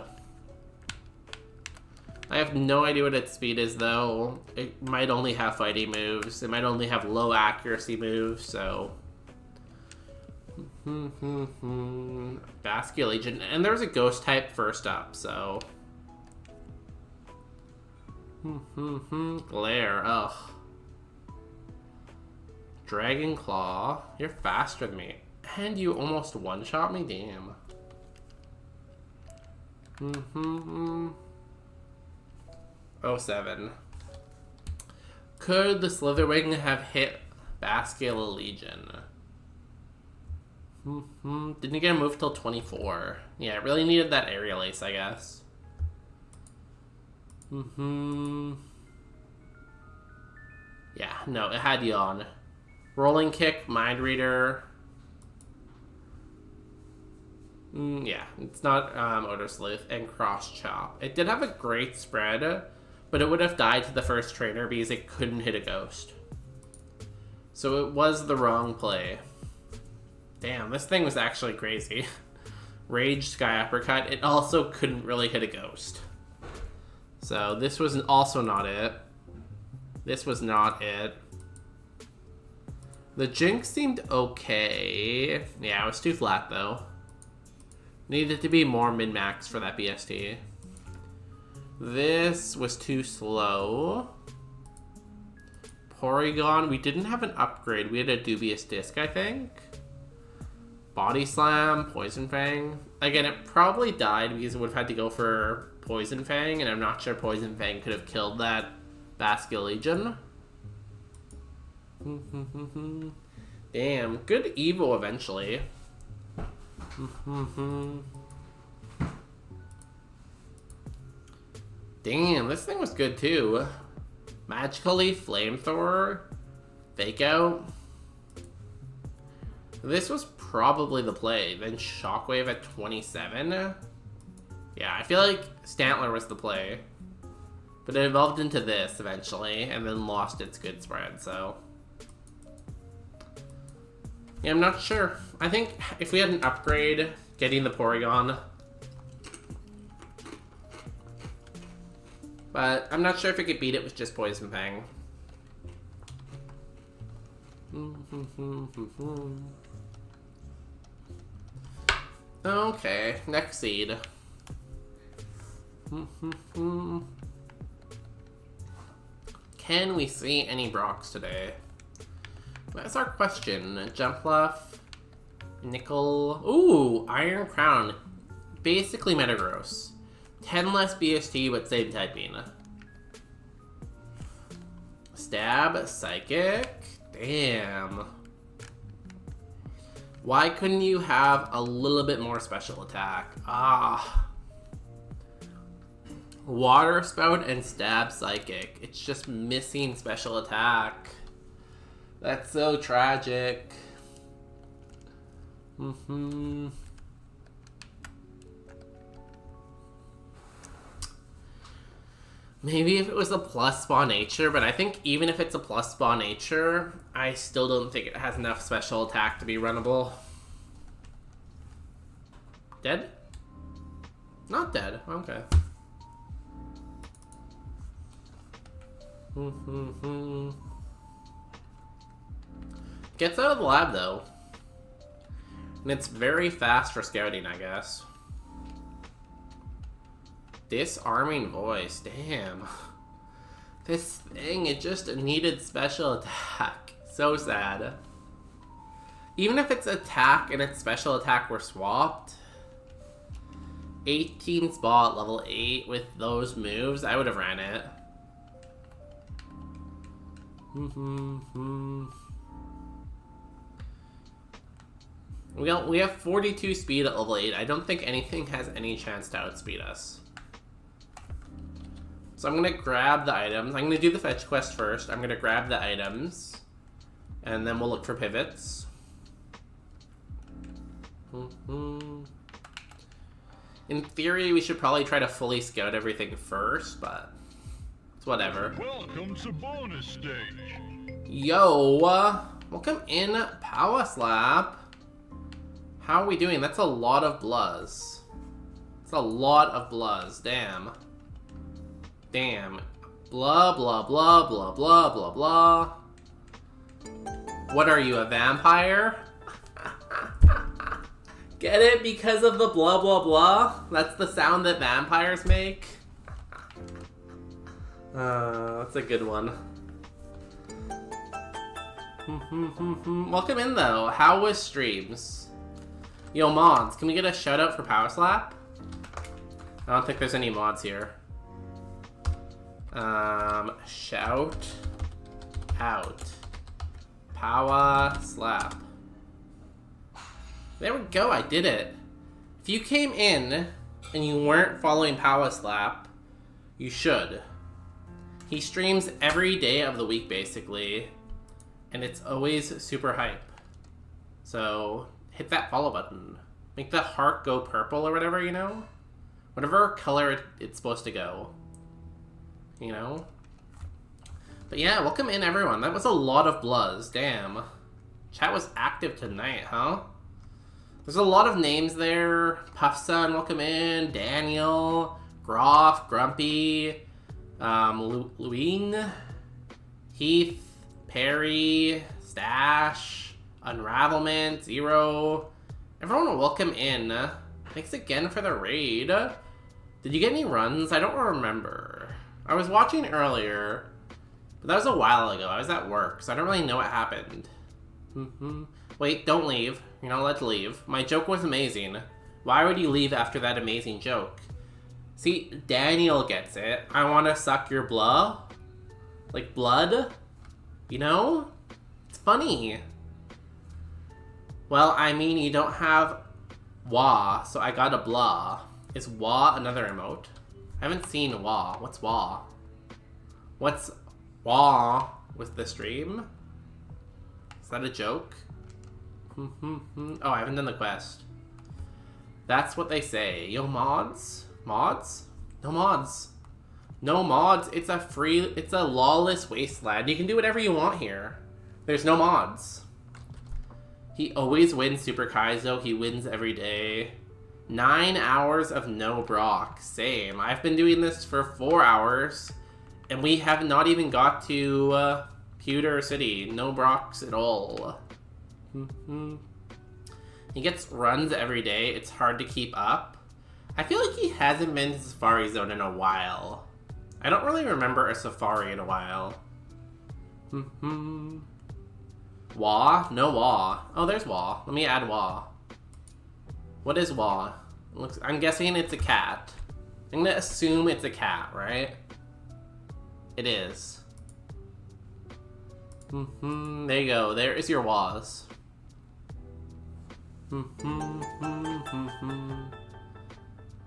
I have no idea what its speed is, though. It might only have fighting moves. It might only have low accuracy moves, so... Basque Legion. And there's a ghost type first up, so... Glare, ugh. Dragon Claw. You're faster than me. And you almost one-shot me? Damn. 07. Could the Slitherwing have hit Basque Legion? Didn't get a move till 24. Yeah, it really needed that Aerial Ace, I guess. Yeah, no, it had Yawn. Rolling Kick, Mind Reader. Yeah, it's not Odor Sleuth, and Cross Chop. It did have a great spread, but it would have died to the first trainer because it couldn't hit a ghost. So it was the wrong play. Damn, this thing was actually crazy. Rage, Sky Uppercut, it also couldn't really hit a ghost. So this was also not it. This was not it. The Jinx seemed okay. Yeah, it was too flat though. Needed to be more min-max for that BST. This was too slow. Porygon, we didn't have an upgrade. We had a Dubious Disc, I think. Body Slam, Poison Fang. Again, it probably died because it would have had to go for Poison Fang, and I'm not sure Poison Fang could have killed that Basque Legion. Damn, good Evo eventually. Damn, this thing was good too. Magically Flamethrower. Fake Out. This was probably the play. Then Shockwave at 27. Yeah, I feel like Stantler was the play. But it evolved into this eventually, and then lost its good spread, so... Yeah, I'm not sure. I think if we had an upgrade, getting the Porygon... But I'm not sure if it could beat it with just Poison Fang. Okay, next seed. Can we see any Brocks today? That's our question. Jumpluff, Nickel. Ooh, Iron Crown. Basically Metagross. 10 less BST, but same typing. Stab, Psychic. Damn. Why couldn't you have a little bit more special attack? Ah. Water Spout and Stab Psychic. It's just missing special attack. That's so tragic. Maybe if it was a plus spawn nature, but I think even if it's a plus spawn nature, I still don't think it has enough special attack to be runnable. Dead? Not dead. Okay. Gets out of the lab though. And it's very fast for scouting, I guess. Disarming Voice, damn. This thing, it just needed special attack. So sad. Even if its attack and its special attack were swapped, 18 spot, level 8 with those moves, I would have ran it. We have 42 speed at level 8. I don't think anything has any chance to outspeed us. So I'm going to grab the items. I'm going to do the fetch quest first. I'm going to grab the items. And then we'll look for pivots. In theory, we should probably try to fully scout everything first, but it's whatever. Welcome to bonus stage. Yo, welcome in Power Slap. How are we doing? That's a lot of bluzz. It's a lot of bluzz. Damn. Damn. Blah, blah, blah, blah, blah, blah, blah. What are you, a vampire? Get it? Because of the blah, blah, blah? That's the sound that vampires make? That's a good one. Welcome in, though. How was streams? Yo, mods, can we get a shout out for Power Slap? I don't think there's any mods here. Shout out Power Slap. There we go, I did it. If you came in and you weren't following Power Slap, you should. He streams every day of the week, basically, and it's always super hype. So hit that follow button. Make the heart go purple or whatever, you know? Whatever color it's supposed to go. You know? But yeah, welcome in everyone. That was a lot of bluzz, damn. Chat was active tonight, huh? There's a lot of names there. Puffsun, welcome in. Daniel, Groff, Grumpy, Luing, Heath, Perry, Stash, Unravelment, Zero. Everyone welcome in. Thanks again for the raid. Did you get any runs? I don't remember. I was watching earlier, but that was a while ago. I was at work, so I don't really know what happened. Wait, don't leave. You're not allowed to leave. My joke was amazing. Why would you leave after that amazing joke? See, Daniel gets it. I want to suck your blood. Like blood? You know? It's funny. Well, I mean, you don't have wah, so I got a blah. Is wah another emote? I haven't seen wah. What's wah? What's Wah with the stream. Is that a joke? Oh, I haven't done the quest. That's what they say. Yo, mods? Mods? No mods. No mods. It's a lawless wasteland. You can do whatever you want here. There's no mods. He always wins Super Kaizo. He wins every day. 9 hours of no Brock. Same. I've been doing this for 4 hours, and we have not even got to Pewter City. No Brocks at all. He gets runs every day. It's hard to keep up. I feel like he hasn't been to Safari Zone in a while. I don't really remember a Safari in a while. Wah? No Wah. Oh, there's Wah. Let me add Wah. What is Wah? I'm guessing it's a cat. I'm gonna assume it's a cat, right? It is. There you go. There is your Wahs.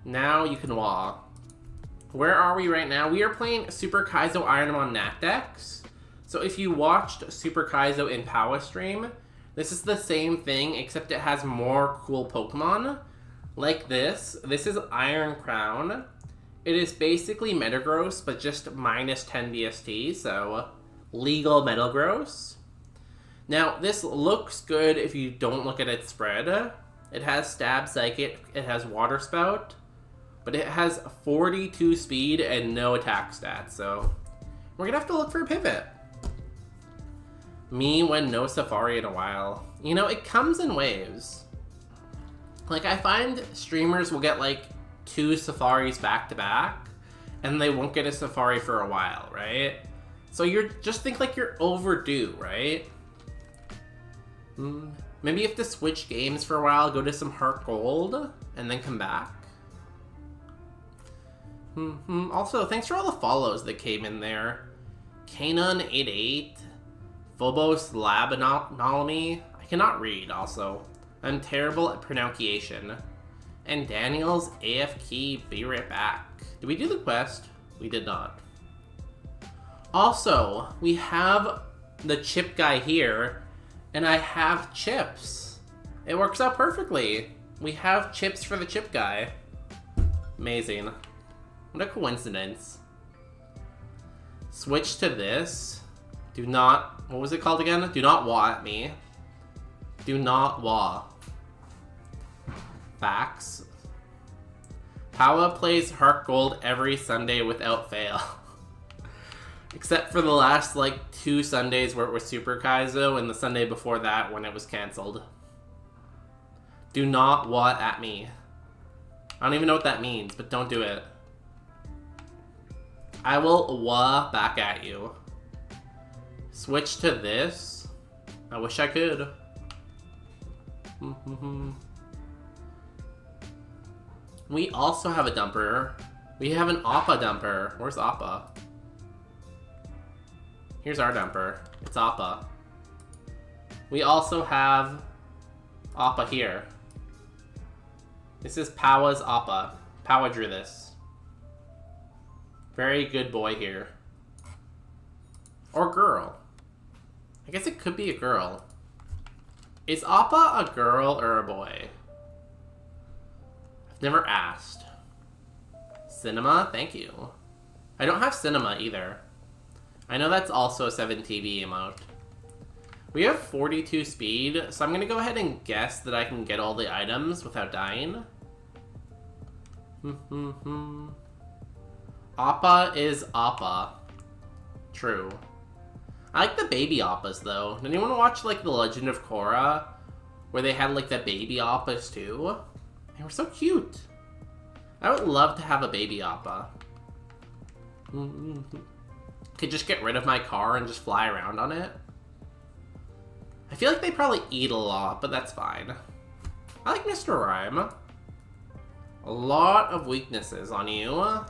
Now you can Wah. Where are we right now? We are playing Super Kaizo Ironmon Natdex. So if you watched Super Kaizo in Power Stream, this is the same thing, except it has more cool Pokemon. Like this. This is Iron Crown. It is basically Metagross, but just minus 10 DST, so legal Metagross. Now, this looks good if you don't look at its spread. It has Stab Psychic, it has Water Spout, but it has 42 speed and no attack stats, so we're gonna have to look for a pivot. Me when no Safari in a while. You know, it comes in waves. Like, I find streamers will get like 2 Safaris back to back, and they won't get a Safari for a while, right? So you're just think like you're overdue, right? Maybe you have to switch games for a while, go to some Heart Gold, and then come back. Also, thanks for all the follows that came in there. Kanon88, Phobos Lab Anomaly. I cannot read, also. I'm terrible at pronunciation. And Daniel's AFK, be right back. Did we do the quest? We did not. Also, we have the chip guy here, and I have chips. It works out perfectly. We have chips for the chip guy. Amazing. What a coincidence. Switch to this. Do not... What was it called again? Do not wah at me. Do not wah. Facts. Pawa plays Heart Gold every Sunday without fail. Except for the last, like, 2 Sundays where it was Super Kaizo, and the Sunday before that when it was cancelled. Do not wah at me. I don't even know what that means, but don't do it. I will wah back at you. Switch to this. I wish I could. We also have a dumper. We have an Appa dumper. Where's Appa? Here's our dumper. It's Appa. We also have Appa here. This is Pawa's Appa. Pawa drew this. Very good boy here. Or girl. I guess it could be a girl. Is Appa a girl or a boy? I've never asked. Cinema? Thank you. I don't have cinema either. I know that's also a 7TV emote. We have 42 speed, so I'm gonna go ahead and guess that I can get all the items without dying. Appa is Appa. True. I like the baby Appas though. Did anyone watch like The Legend of Korra? Where they had like the baby Appas too? They were so cute. I would love to have a baby Appa. Could just get rid of my car and just fly around on it. I feel like they probably eat a lot, but that's fine. I like Mr. Rhyme. A lot of weaknesses on you. A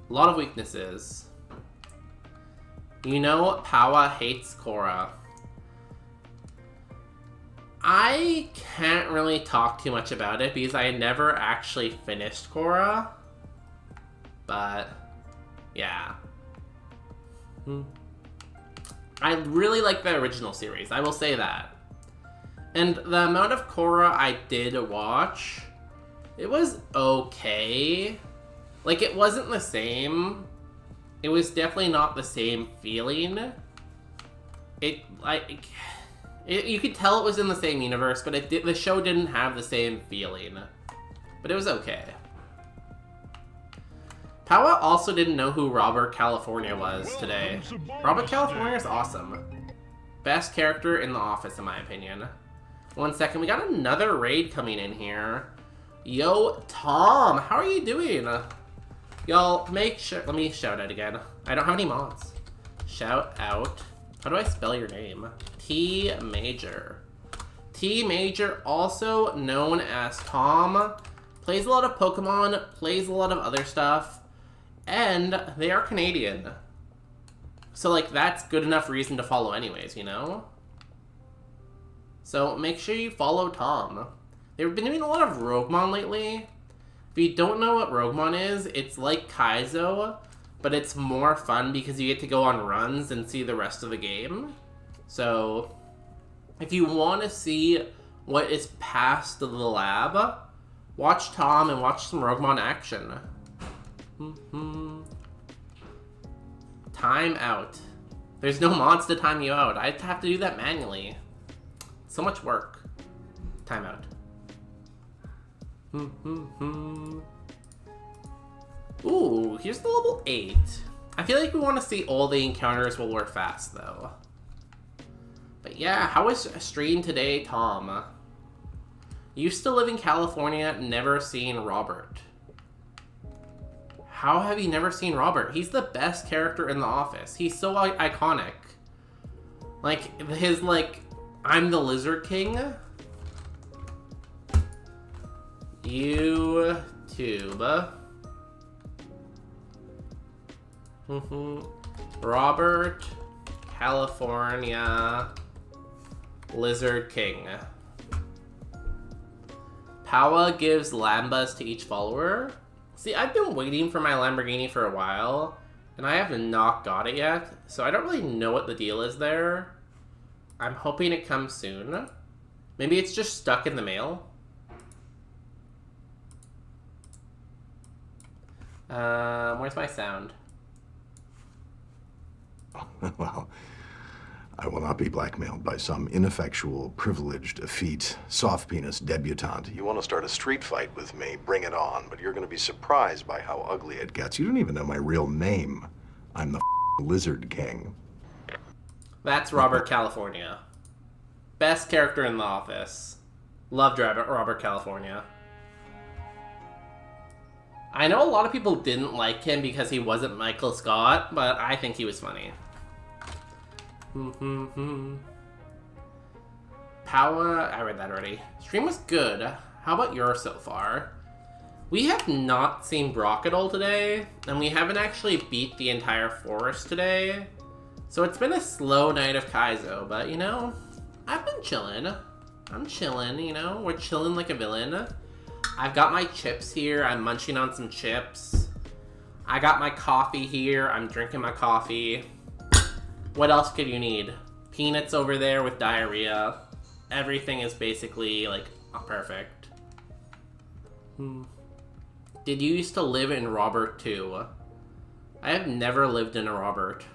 lot of weaknesses. You know, Pawa hates Korra. I can't really talk too much about it because I never actually finished Korra. But, yeah. I really like the original series, I will say that. And the amount of Korra I did watch, it was okay. Like, it wasn't the same. It was definitely not the same feeling. You could tell it was in the same universe, but the show didn't have the same feeling. But it was okay. Pawa also didn't know who Robert California was today. Robert California is awesome. Best character in The Office, in my opinion. 1 second, we got another raid coming in here. Yo, Tom, how are you doing? Y'all, make sure, let me shout out again. I don't have any mods. Shout out. How do I spell your name? T Major. T Major, also known as Tom, plays a lot of Pokemon, plays a lot of other stuff, and they are Canadian. So, like, that's good enough reason to follow anyways, you know? So, make sure you follow Tom. They've been doing a lot of Roguemon lately. If you don't know what Roguemon is, it's like Kaizo, but it's more fun because you get to go on runs and see the rest of the game. So, if you want to see what is past the lab, watch Tom and watch some Roguemon action. Time out. There's no mods to time you out. I'd have to do that manually. So much work. Time out. Ooh, here's the level 8. I feel like we want to see all the encounters while we're fast, though. But yeah, how was stream today, Tom? Used to live in California, never seen Robert. How have you never seen Robert? He's the best character in The Office. He's so iconic. Like, his, like, I'm the Lizard King. YouTube. Robert California Lizard King. Pawa gives Lambas to each follower. See, I've been waiting for my Lamborghini for a while, and I have not got it yet, so I don't really know what the deal is there. I'm hoping it comes soon. Maybe it's just stuck in the mail. Where's my sound? Well, I will not be blackmailed by some ineffectual, privileged, effete, soft-penis debutante. You want to start a street fight with me, bring it on, but you're going to be surprised by how ugly it gets. You don't even know my real name. I'm the Lizard King. That's Robert California. Best character in The Office. Loved Robert California. I know a lot of people didn't like him because he wasn't Michael Scott, but I think he was funny. Power, I read that already. Stream was good. How about yours so far? We have not seen Brock at all today, and we haven't actually beat the entire forest today. So it's been a slow night of Kaizo, but you know, I've been chilling. I'm chilling, you know, we're chilling like a villain. I've got my chips here, I'm munching on some chips. I got my coffee here, I'm drinking my coffee. What else could you need? Peanuts over there with diarrhea. Everything is basically, like, perfect. Did you used to live in Robert too? I have never lived in a Robert.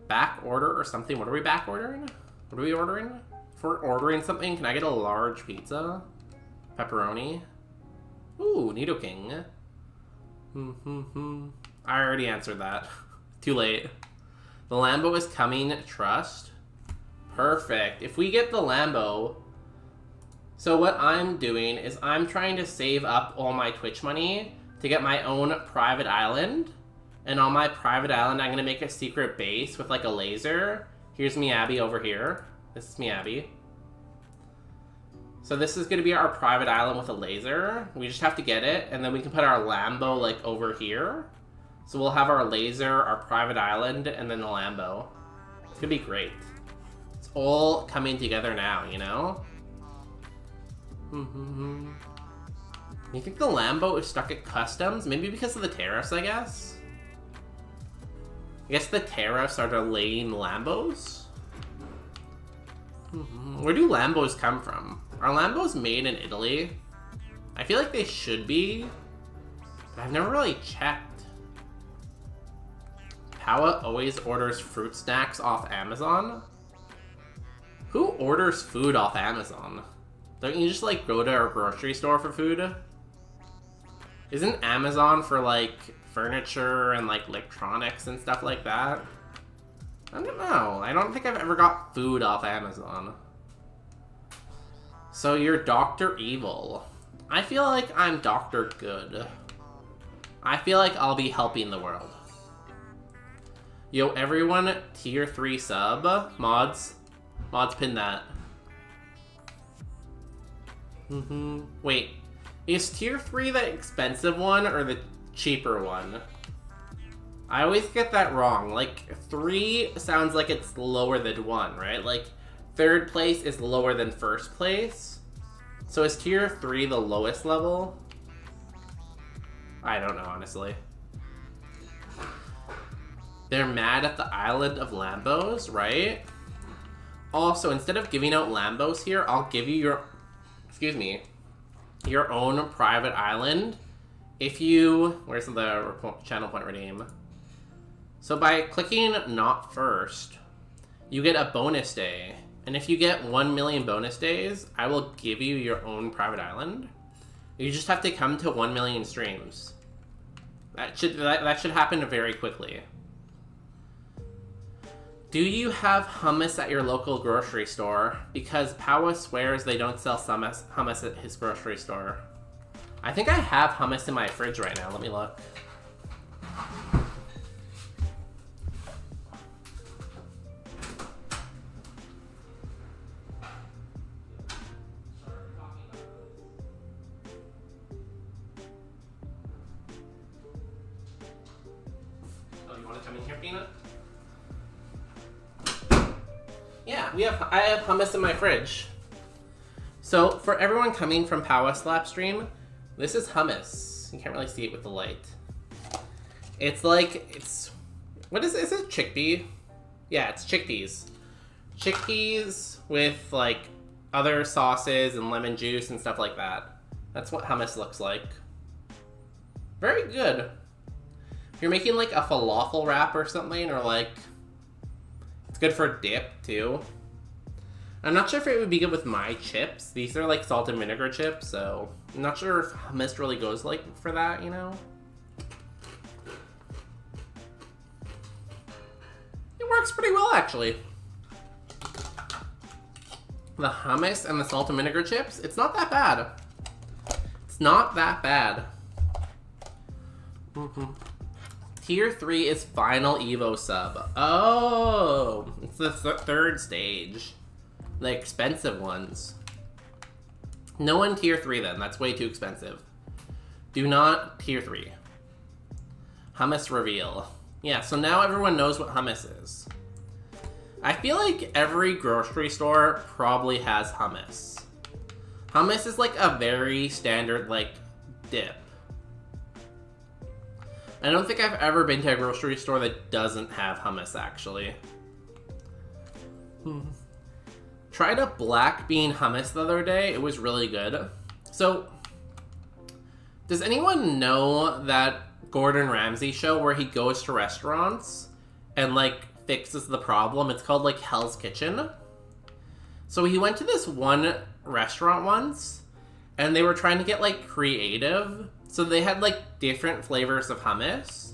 Back order or something? What are we back ordering? What are we ordering? If we're ordering something, can I get a large pizza? Pepperoni? Ooh, Nidoking. I already answered that. Too late. The Lambo is coming, trust. Perfect. If we get the Lambo... So what I'm doing is I'm trying to save up all my Twitch money to get my own private island. And on my private island, I'm going to make a secret base with like a laser. Here's Miyabi over here. This is Miyabi. So this is going to be our private island with a laser. We just have to get it, and then we can put our Lambo like over here. So we'll have our laser, our private island, and then the Lambo. It's going to be great. It's all coming together now, you know? You think the Lambo is stuck at customs? Maybe because of the tariffs, I guess? I guess the tariffs are delaying Lambos? Where do Lambos come from? Are Lambos made in Italy? I feel like they should be, but I've never really checked. Paua always orders fruit snacks off Amazon? Who orders food off Amazon? Don't you just like go to a grocery store for food? Isn't Amazon for like furniture and like electronics and stuff like that? I don't know. I don't think I've ever got food off Amazon. So you're Dr. Evil. I feel like I'm Dr. Good. I feel like I'll be helping the world. Yo, everyone, tier 3 sub. Mods, pin that. Wait, is tier 3 the expensive one or the cheaper one? I always get that wrong. Like, 3 sounds like it's lower than 1, right? Like, 3rd place is lower than 1st place. So is tier 3 the lowest level? I don't know, honestly. They're mad at the island of Lambos, right? Also, instead of giving out Lambos here, I'll give you your... Excuse me. Your own private island. If you... Where's the channel point redeem? So by clicking not first, you get a bonus day. And if you get 1 million bonus days, I will give you your own private island. You just have to come to 1 million streams. That should happen very quickly. Do you have hummus at your local grocery store? Because Paua swears they don't sell hummus at his grocery store. I think I have hummus in my fridge right now. Let me look. Oh, you want to come in here, Peanut? Yeah, I have hummus in my fridge. So for everyone coming from Paua Slap stream, this is hummus. You can't really see it with the light. It's like, what is it? Is it chickpea? Yeah, it's chickpeas. Chickpeas with like other sauces and lemon juice and stuff like that. That's what hummus looks like. Very good. If you're making like a falafel wrap or something, or like, it's good for dip too. I'm not sure if it would be good with my chips. These are like salt and vinegar chips, so I'm not sure if hummus really goes like for that, you know? It works pretty well, actually. The hummus and the salt and vinegar chips, it's not that bad. It's not that bad. Tier 3 is final Evo sub. Oh, it's the 3rd stage. The expensive ones. No one tier 3 then, that's way too expensive. Do not tier 3. Hummus reveal. Yeah, so now everyone knows what hummus is. I feel like every grocery store probably has hummus. Hummus is like a very standard like dip. I don't think I've ever been to a grocery store that doesn't have hummus, actually. Tried a black bean hummus the other day. It was really good. So, does anyone know that Gordon Ramsay show where he goes to restaurants and, like, fixes the problem? It's called, like, Hell's Kitchen. So he went to this one restaurant once, and they were trying to get, like, creative. So they had, like, different flavors of hummus.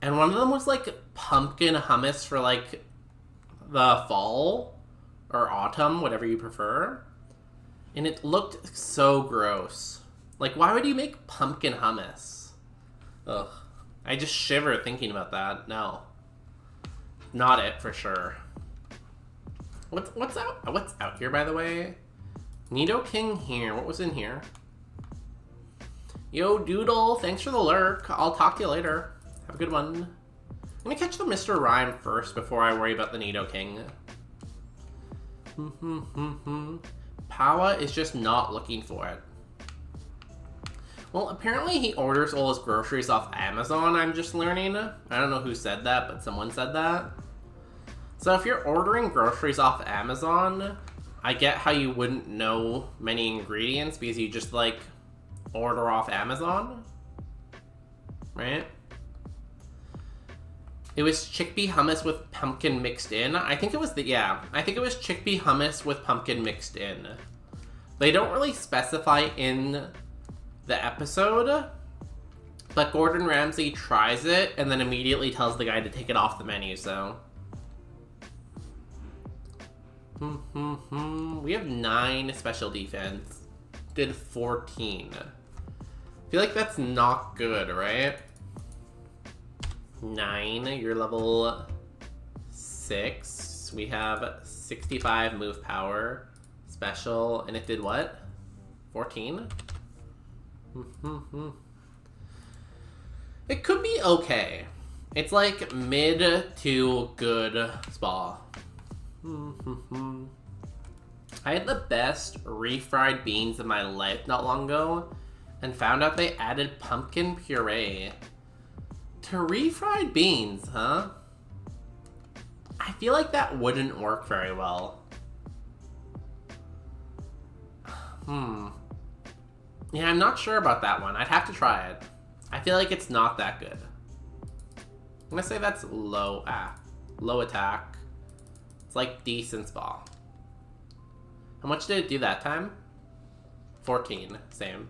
And one of them was, like, pumpkin hummus for, like, the fall or autumn, whatever you prefer. And it looked so gross. Like, why would you make pumpkin hummus? Ugh. I just shiver thinking about that. No. Not it, for sure. What's out here, by the way? Nido King here. What was in here? Yo, Doodle, thanks for the lurk. I'll talk to you later. Have a good one. I'm gonna catch the Mr. Rhyme first before I worry about the Nido King. Paua is just not looking for it. Well, apparently he orders all his groceries off Amazon, I'm just learning. I don't know who said that, but someone said that. So if you're ordering groceries off Amazon, I get how you wouldn't know many ingredients because you just, like, order off Amazon. Right? It was chickpea hummus with pumpkin mixed in. I think it was chickpea hummus with pumpkin mixed in. They don't really specify in the episode, but Gordon Ramsay tries it and then immediately tells the guy to take it off the menu, so. We have 9 special defense. Did 14. I feel like that's not good, right? 9, you're level 6. We have 65 move power. Special, and it did what? 14? It could be okay. It's like mid to good spa. I had the best refried beans of my life not long ago and found out they added pumpkin puree to refried beans, huh? I feel like that wouldn't work very well. Yeah, I'm not sure about that one. I'd have to try it. I feel like it's not that good. I'm gonna say that's low attack. It's like decent spa. How much did it do that time? 14, same.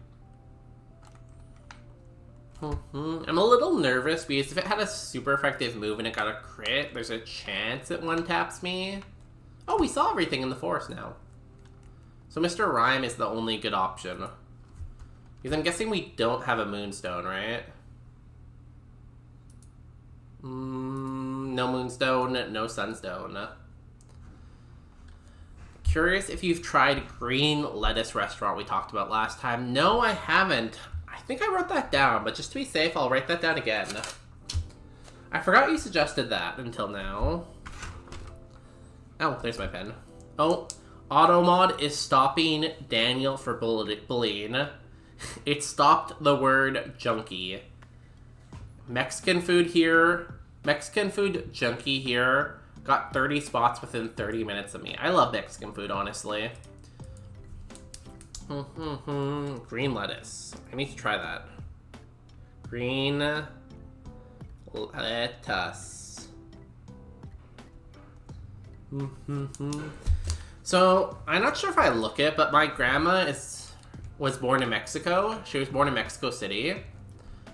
I'm a little nervous because if it had a super effective move and it got a crit, there's a chance it one-taps me. Oh, we saw everything in the forest now. So Mr. Rhyme is the only good option. Because I'm guessing we don't have a Moonstone, right? No Moonstone, no Sunstone. Curious if you've tried Green Lettuce Restaurant we talked about last time. No, I haven't. I think I wrote that down, but just to be safe, I'll write that down again. I forgot you suggested that until now. Oh, there's my pen. Oh, Automod is stopping Daniel for bullying. It stopped the word junkie. Mexican food junkie here. Got 30 spots within 30 minutes of me. I love Mexican food, honestly. Green lettuce. I need to try that. Green lettuce. So, I'm not sure if I look it, but my grandma was born in Mexico. She was born in Mexico City.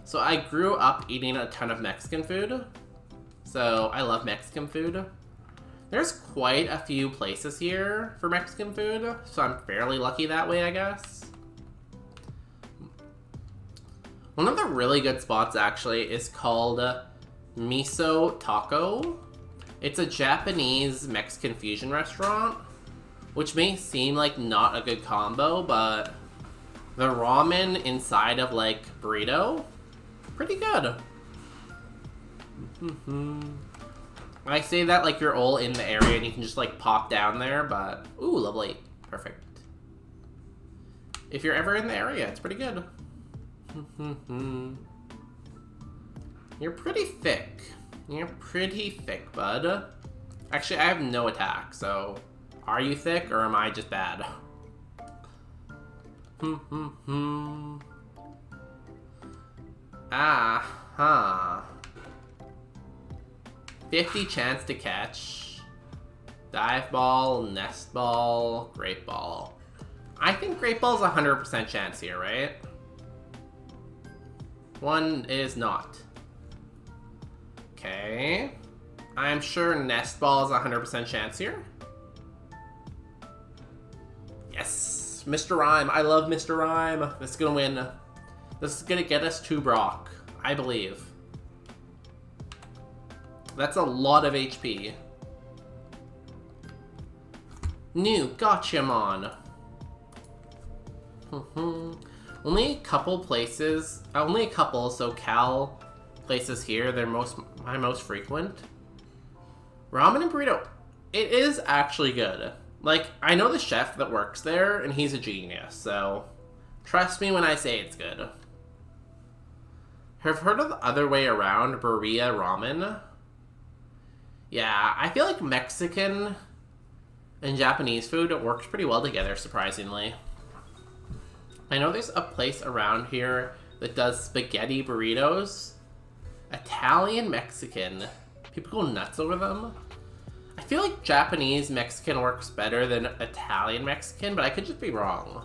So I grew up eating a ton of Mexican food. So I love Mexican food. There's quite a few places here for Mexican food, so I'm fairly lucky that way, I guess. One of the really good spots, actually, is called Miso Taco. It's a Japanese Mexican fusion restaurant, which may seem like not a good combo, but the ramen inside of, like, burrito, pretty good. I say that like you're all in the area and you can just like pop down there, but ooh, level 8. Perfect. If you're ever in the area, it's pretty good. You're pretty thick. You're pretty thick, bud. Actually, I have no attack, so are you thick or am I just bad? 50 chance to catch. Dive ball, nest ball, great ball. I think great ball's 100% chance here, right? One is not. Okay. I'm sure nest ball is 100% chance here. Yes, Mr. Rhyme. I love Mr. Rhyme. This is gonna win. This is gonna get us to Brock, I believe. That's a lot of HP. New Gotchamon. Only a couple places, so Cal places here, they're my most frequent. Ramen and burrito. It is actually good. Like, I know the chef that works there, and he's a genius, so trust me when I say it's good. Have heard of the other way around, Berea ramen? Yeah, I feel like Mexican and Japanese food works pretty well together, surprisingly. I know there's a place around here that does spaghetti burritos. Italian Mexican. People go nuts over them. I feel like Japanese Mexican works better than Italian Mexican, but I could just be wrong.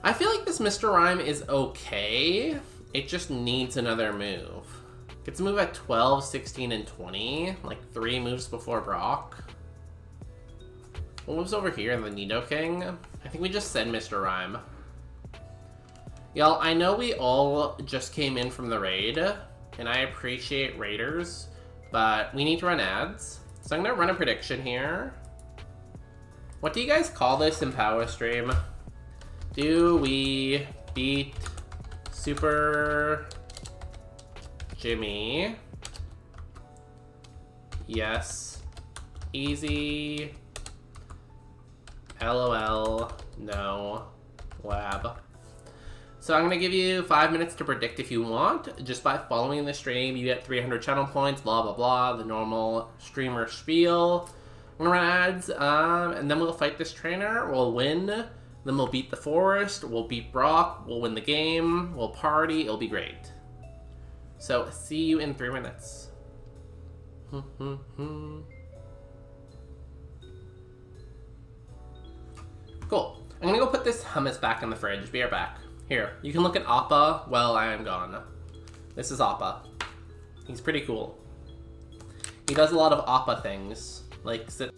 I feel like this Mr. Rhyme is okay. It just needs another move. Gets a move at 12, 16, and 20. Like 3 moves before Brock. What moves over here in the Nidoking? I think we just said Mr. Rhyme. Y'all, I know we all just came in from the raid, and I appreciate raiders, but we need to run ads. So I'm gonna run a prediction here. What do you guys call this in Power Stream? Do we beat Super Jimmy? Yes. Easy. LOL. No. Lab. So I'm going to give you 5 minutes to predict if you want. Just by following the stream, you get 300 channel points, blah, blah, blah. The normal streamer spiel. We're going to run ads, and then we'll fight this trainer. We'll win. Then we'll beat the forest. We'll beat Brock. We'll win the game. We'll party. It'll be great. So, see you in 3 minutes. Cool. I'm going to go put this hummus back in the fridge. Be right back. Here, you can look at Appa while I am gone. This is Appa. He's pretty cool. He does a lot of Appa things, like sit.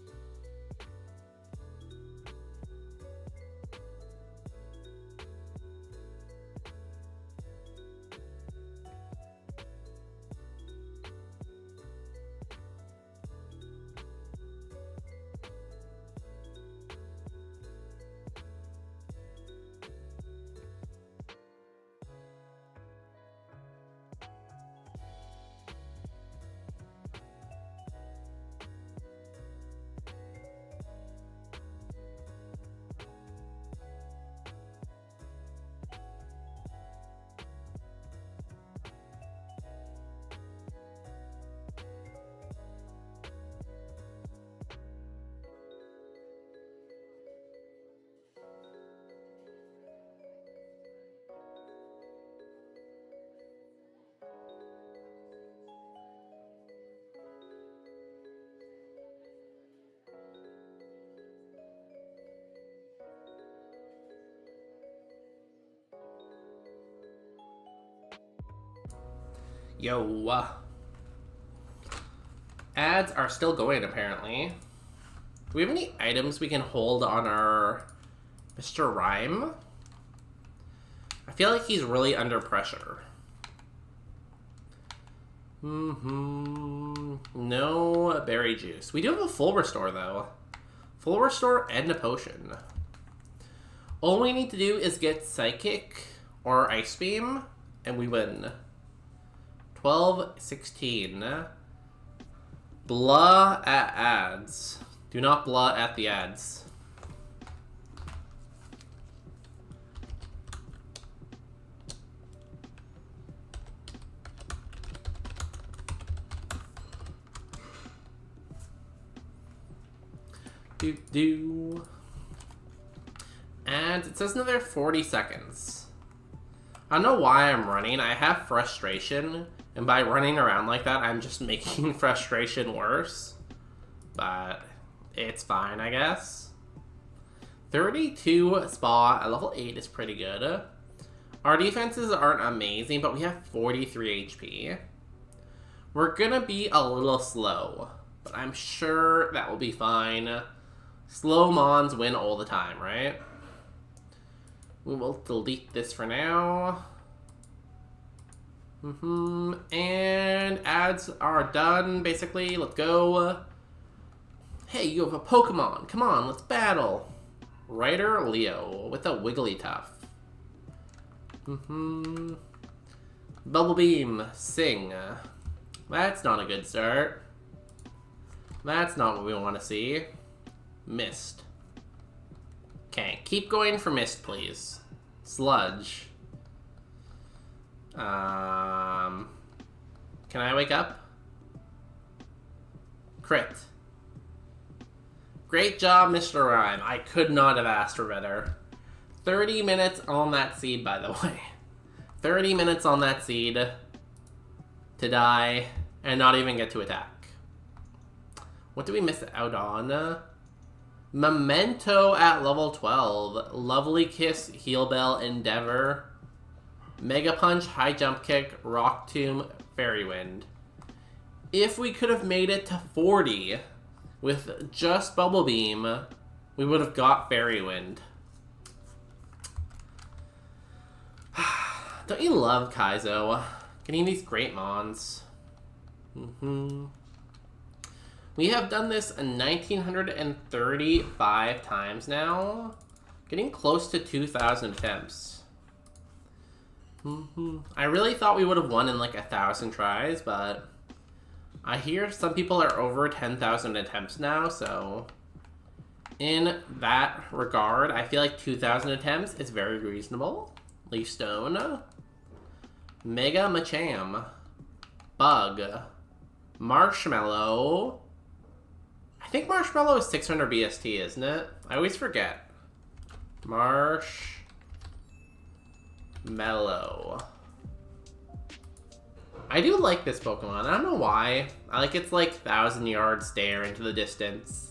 Yo. Ads are still going, apparently. Do we have any items we can hold on our Mr. Rhyme? I feel like he's really under pressure. No berry juice. We do have a full restore, though. Full restore and a potion. All we need to do is get Psychic or Ice Beam, and we win. 12, 16. Blah at ads. Do not blah at the ads. And it says another 40 seconds. I don't know why I'm running. I have frustration. And by running around like that, I'm just making frustration worse. But it's fine, I guess. 32 spa at level 8 is pretty good. Our defenses aren't amazing, but we have 43 HP. We're gonna be a little slow, but I'm sure that will be fine. Slow mons win all the time, right? We will delete this for now. And ads are done, basically. Let's go. Hey, you have a Pokemon. Come on, let's battle. Ryder Leo with a Wigglytuff. Bubble Beam, Sing. That's not a good start. That's not what we want to see. Mist. Okay, keep going for Mist, please. Sludge. Can I wake up? Crit. Great job, Mr. Rhyme. I could not have asked for better. 30 minutes on that seed, by the way. 30 minutes on that seed to die and not even get to attack. What did we miss out on? Memento at level 12. Lovely Kiss, Heal Bell, Endeavor. Mega Punch, High Jump Kick, Rock Tomb, Fairy Wind. If we could have made it to 40 with just Bubble Beam, we would have got Fairy Wind. Don't you love Kaizo? Getting these great mons. We have done this 1,935 times now. Getting close to 2,000 attempts. I really thought we would have won in like 1,000 tries, but I hear some people are over 10,000 attempts now, so in that regard, I feel like 2,000 attempts is very reasonable. Leaf Stone. Mega Machamp. Bug. Marshmallow. I think Marshmallow is 600 BST, isn't it? I always forget. Marshmallow. I do like this Pokemon. I don't know why. I like its like 1,000-yard stare into the distance.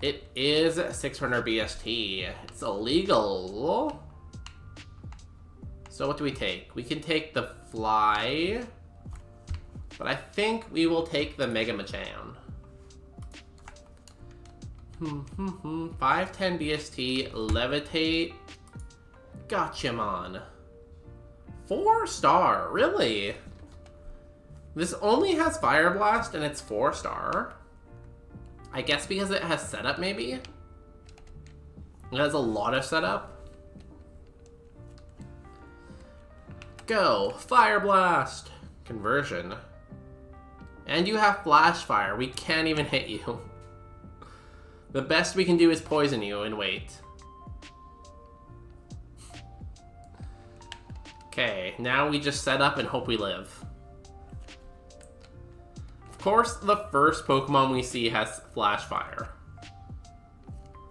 It is 600 BST. It's illegal. So what do we take? We can take the Fly. But I think we will take the Mega Machamp. 510 BST, Levitate, Gotchamon. 4-star, really? This only has Fire Blast and it's 4-star. I guess because it has setup, maybe? It has a lot of setup. Go, Fire Blast! Conversion. And you have Flash Fire. We can't even hit you. The best we can do is poison you and wait. Okay, now we just set up and hope we live. Of course, the first Pokemon we see has Flash Fire.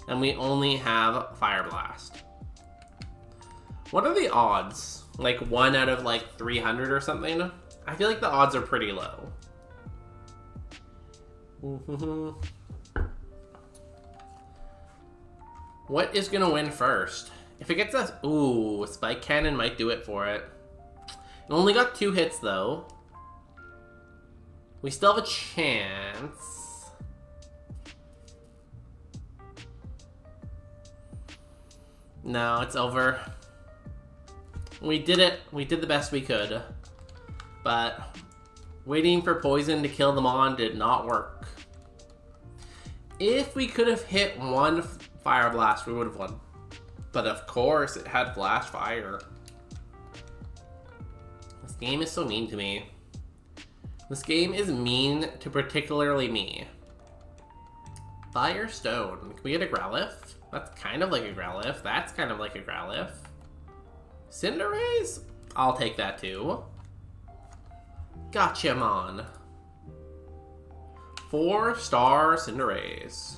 And we only have Fire Blast. What are the odds? Like 1 out of like 300 or something? I feel like the odds are pretty low. What is gonna win first? If it gets us... Ooh, Spike Cannon might do it for it. It only got 2 hits, though. We still have a chance. No, it's over. We did it. We did the best we could. But waiting for poison to kill them on did not work. If we could have hit 1 Fire Blast, we would have won. But of course, it had Flash Fire. This game is so mean to me. This game is mean to particularly me. Firestone. Can we get a Growlithe? That's kind of like a Growlithe. That's kind of like a Growlithe. Cinderace? I'll take that too. Gotchamon. 4-star Cinderace.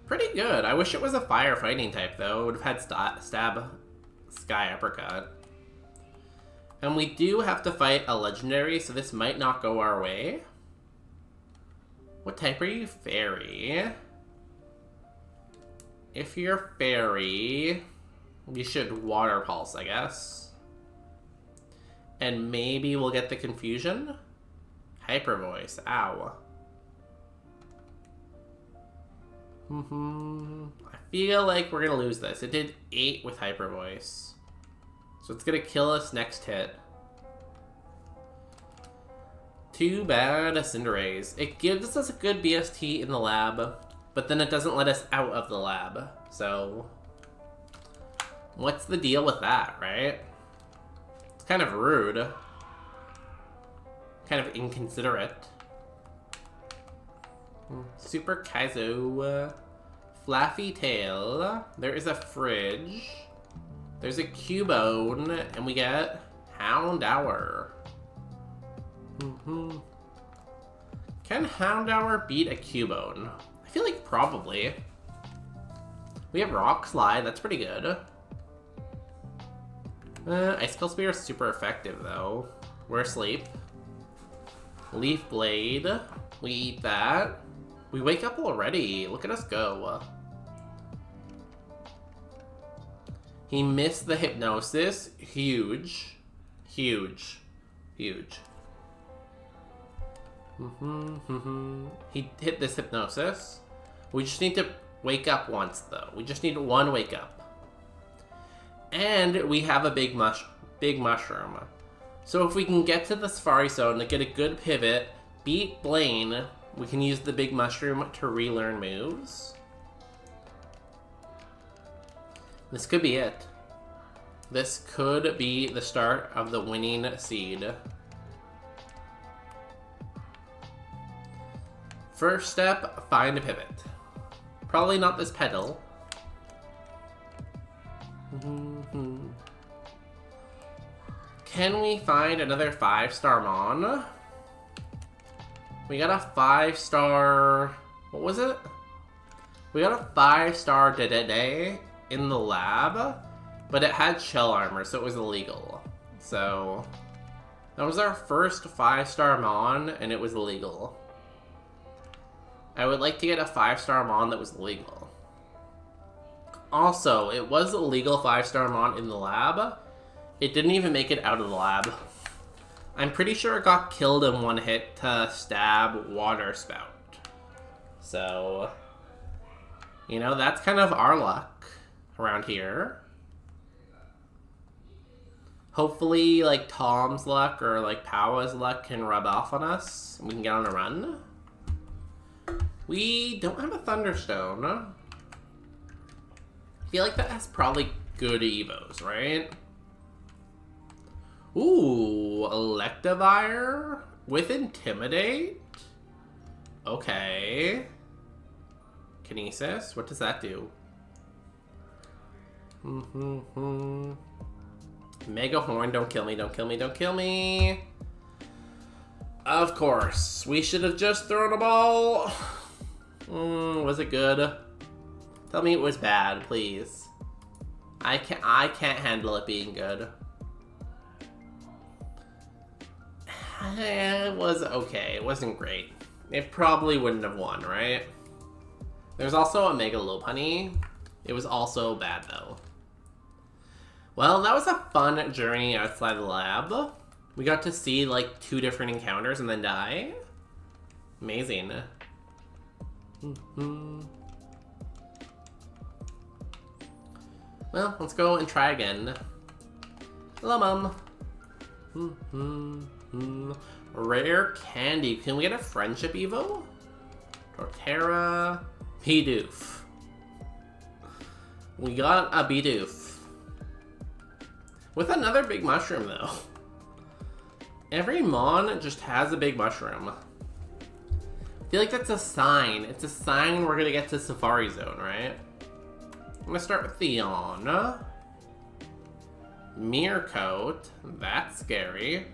Pretty good. I wish it was a fire fighting type though. It would have had stab, Sky Uppercut. And we do have to fight a legendary, so this might not go our way. What type are you? Fairy. If you're fairy, we should Water Pulse, I guess. And maybe we'll get the confusion. Hyper Voice. Ow. I feel like we're gonna lose this. It did 8 with Hyper Voice. So it's gonna kill us next hit. Too bad, Cinderace. It gives us a good BST in the lab, but then it doesn't let us out of the lab. So, what's the deal with that, right? It's kind of rude. Kind of inconsiderate. Super Kaizo. Flaffy Tail. There is a fridge. There's a Cubone, and we get Houndour. Can Houndour beat a Cubone? I feel like probably. We have Rock Slide, that's pretty good. Icicle Spear is super effective though. We're asleep. Leaf Blade. We eat that. We wake up already. Look at us go. He missed the Hypnosis. Huge. Huge. Huge. He hit this Hypnosis. We just need to wake up once though. We just need one wake up. And we have a big mushroom. So if we can get to the Safari Zone to get a good pivot, beat Blaine, we can use the big mushroom to relearn moves. This could be it. This could be the start of the winning seed. First step, find a pivot. Probably not this pedal. Can we find another 5-star Mon? We got a 5-star... What was it? We got a 5-star Dedede in the lab, but it had shell armor, so it was illegal. So, that was our first 5-star Mon, and it was illegal. I would like to get a 5-star Mon that was legal. Also, it was a legal 5-star Mon in the lab. It didn't even make it out of the lab. I'm pretty sure it got killed in one hit to stab Water Spout. So, you know, that's kind of our luck around here. Hopefully, like, Tom's luck or, like, Powa's luck can rub off on us. We can get on a run. We don't have a Thunderstone. I feel like that has probably good Evos, right? Ooh, Electivire with Intimidate? Okay. Kinesis, what does that do? Mega Horn, don't kill me, don't kill me, don't kill me. Of course, we should have just thrown a ball. Was it good? Tell me it was bad, please. I can't handle it being good. It was okay. It wasn't great. It probably wouldn't have won, right? There's also a Mega Lopunny. It was also bad, though. Well, that was a fun journey outside the lab. We got to see, like, 2 different encounters and then die. Amazing. Well, let's go and try again. Hello, Mom. Rare candy. Can we get a friendship Evo? Torterra. Bidoof. We got a Bidoof. With another big mushroom, though. Every Mon just has a big mushroom. I feel like that's a sign. It's a sign we're gonna get to Safari Zone, right? I'm gonna start with Theon. Meercoat. That's scary.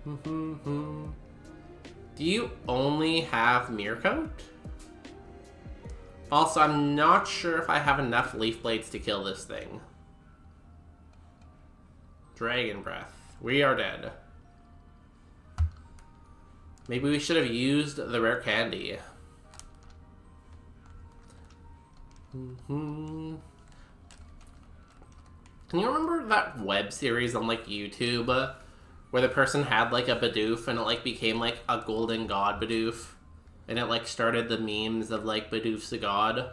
Do you only have Meercoat? Also, I'm not sure if I have enough Leaf Blades to kill this thing. Dragon Breath. We are dead. Maybe we should have used the rare candy. Can you remember that web series on, like, YouTube where the person had, like, a Bidoof and it, like, became, like, a golden god Bidoof? And it, like, started the memes of, like, Bidoof's a god?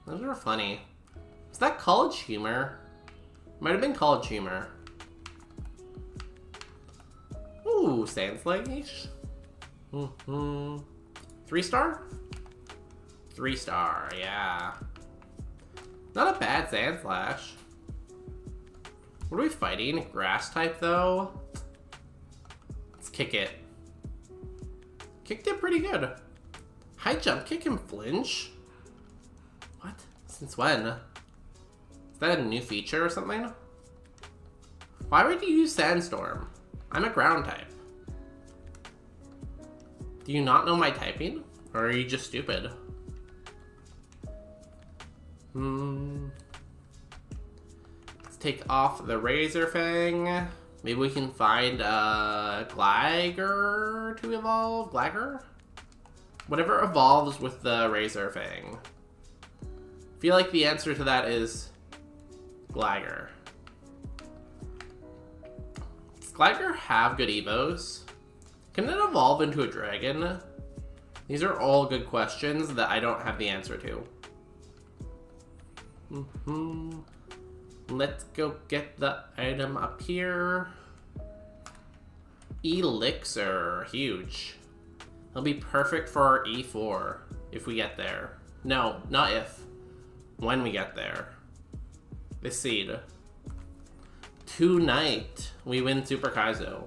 Those were funny. Is that College Humor? Might have been College Humor. Ooh, Sandslash. 3-star? 3-star, yeah. Not a bad Sandslash. What are we fighting? Grass type, though? Let's kick it. Kicked it pretty good. high jump kick and flinch? What? Since when? Is that a new feature or something? Why would you use Sandstorm? I'm a ground type. Do you not know my typing? Or are you just stupid? Let's take off the Razor Fang. Maybe we can find a Gligar to evolve? Gligar? Whatever evolves with the Razor Fang. I feel like the answer to that is Gligar. Does Gligar have good evos? Can it evolve into a dragon? These are all good questions that I don't have the answer to. Let's go get the item up here. Elixir, huge. It'll be perfect for our E4 if we get there. No, not if. When we get there. This seed. Tonight, we win Super Kaizo.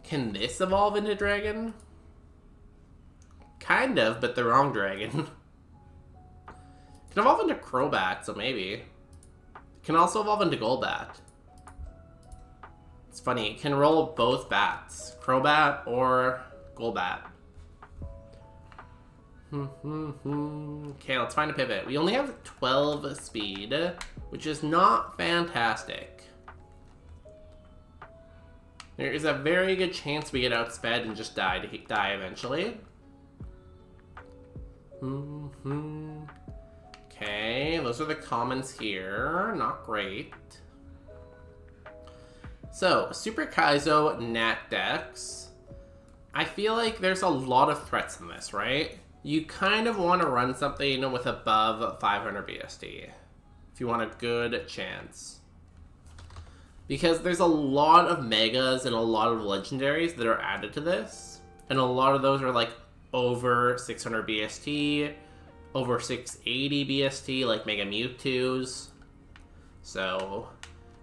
Can this evolve into dragon? Kind of, but the wrong dragon. Can evolve into Crobat, so maybe. Can also evolve into Golbat. It's funny, it can roll both bats. Crobat or Golbat. Okay, let's find a pivot. We only have 12 speed, which is not fantastic. There is a very good chance we get outsped and just die eventually. Okay, those are the comments here. Not great. So, Super Kaizo Natdex. I feel like there's a lot of threats in this, right? You kind of want to run something with above 500 BST if you want a good chance. Because there's a lot of megas and a lot of legendaries that are added to this. And a lot of those are like over 600 BST, over 680 BST, like Mega Mewtwo's. So,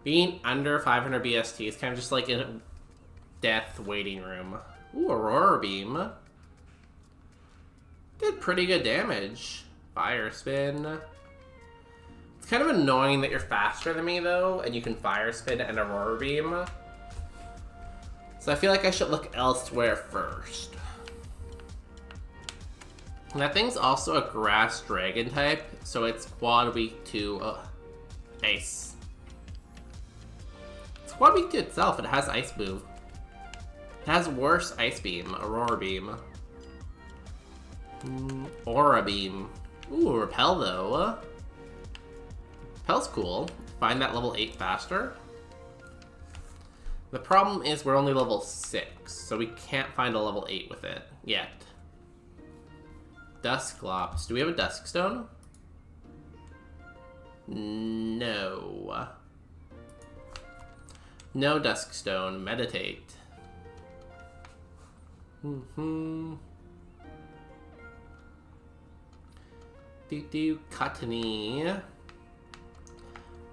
being under 500 BST is kind of just like in a death waiting room. Ooh, Aurora Beam. Did pretty good damage. Fire Spin. It's kind of annoying that you're faster than me, though, and you can Fire Spin and Aurora Beam. So I feel like I should look elsewhere first. And that thing's also a Grass Dragon type, so it's quad weak to Ice. It's quad weak to itself. It has Ice Move. It has worse Ice Beam, Aurora Beam. Aura Beam. Ooh, Repel though. Repel's cool. Find that level 8 faster. The problem is we're only level 6, so we can't find a level 8 with it yet. Dusclops. Do we have a Dusk Stone? No. No Dusk Stone. Meditate. Cottony.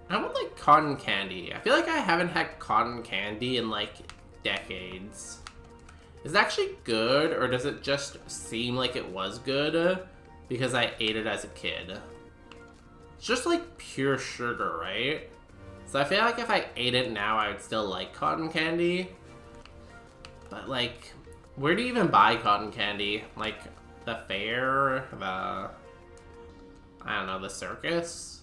I would like cotton candy. I feel like I haven't had cotton candy in like decades. Is it actually good, or does it just seem like it was good because I ate it as a kid? It's just like pure sugar, right? So I feel like if I ate it now, I would still like cotton candy. But like, where do you even buy cotton candy? Like the fair, I don't know, the circus?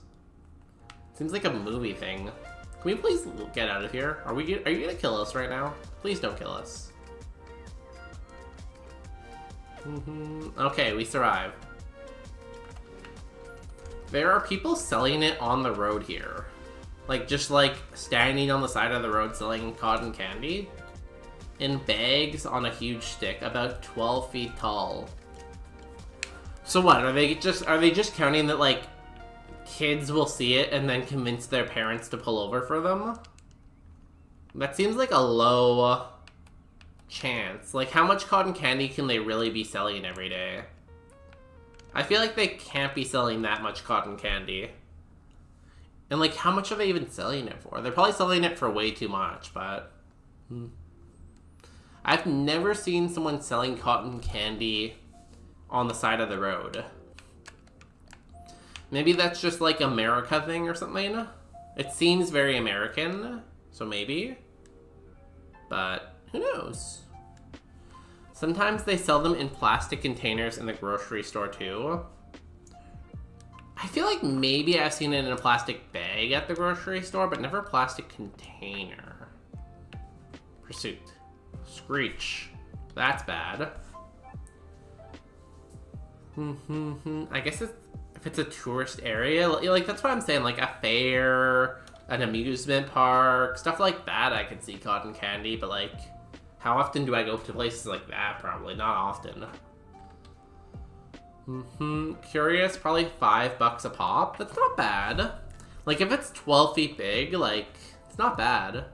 Seems like a movie thing. Can we please get out of here? Are you gonna kill us right now? Please don't kill us. Okay, we survive. There are people selling it on the road here. Like, just like standing on the side of the road selling cotton candy. In bags on a huge stick, about 12 feet tall. So what, are they just counting that like kids will see it and then convince their parents to pull over for them? That seems like a low chance. Like, how much cotton candy can they really be selling every day? I feel like they can't be selling that much cotton candy. And like, how much are they even selling it for? They're probably selling it for way too much, but I've never seen someone selling cotton candy on the side of the road. Maybe that's just like America thing or something. It seems very American, so maybe. But who knows? Sometimes they sell them in plastic containers in the grocery store too. I feel like maybe I've seen it in a plastic bag at the grocery store, but never a plastic container. Pursuit. Screech. That's bad. I guess if it's a tourist area, like that's what I'm saying, like a fair, an amusement park, stuff like that, I could see cotton candy, but like, how often do I go to places like that? Probably not often. Curious, probably $5 a pop. That's not bad. Like if it's 12 feet big, like it's not bad.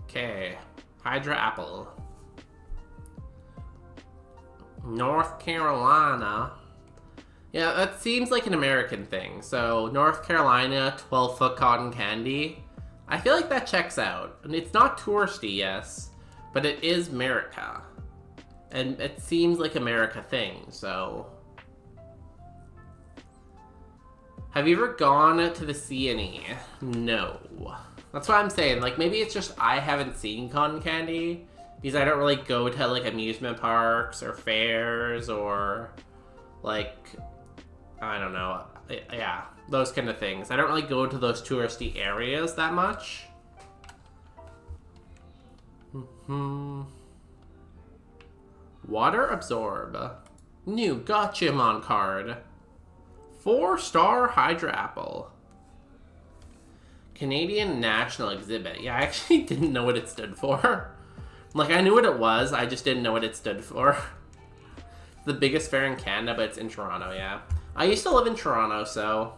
Okay, Hydra Apple. North Carolina. Yeah, that seems like an American thing. So, North Carolina, 12-foot cotton candy. I feel like that checks out. And it's not touristy, yes, but it is America. And it seems like America thing, so... Have you ever gone to the C&E? No. That's what I'm saying. Like, maybe it's just I haven't seen cotton candy because I don't really go to, like, amusement parks or fairs or, like, I don't know. Yeah, those kind of things. I don't really go to those touristy areas that much. Water Absorb. New Gotchamon card. 4-star Hydra Apple. Canadian National Exhibit. Yeah, I actually didn't know what it stood for. Like, I knew what it was, I just didn't know what it stood for. It's the biggest fair in Canada, but it's in Toronto, yeah. I used to live in Toronto, so...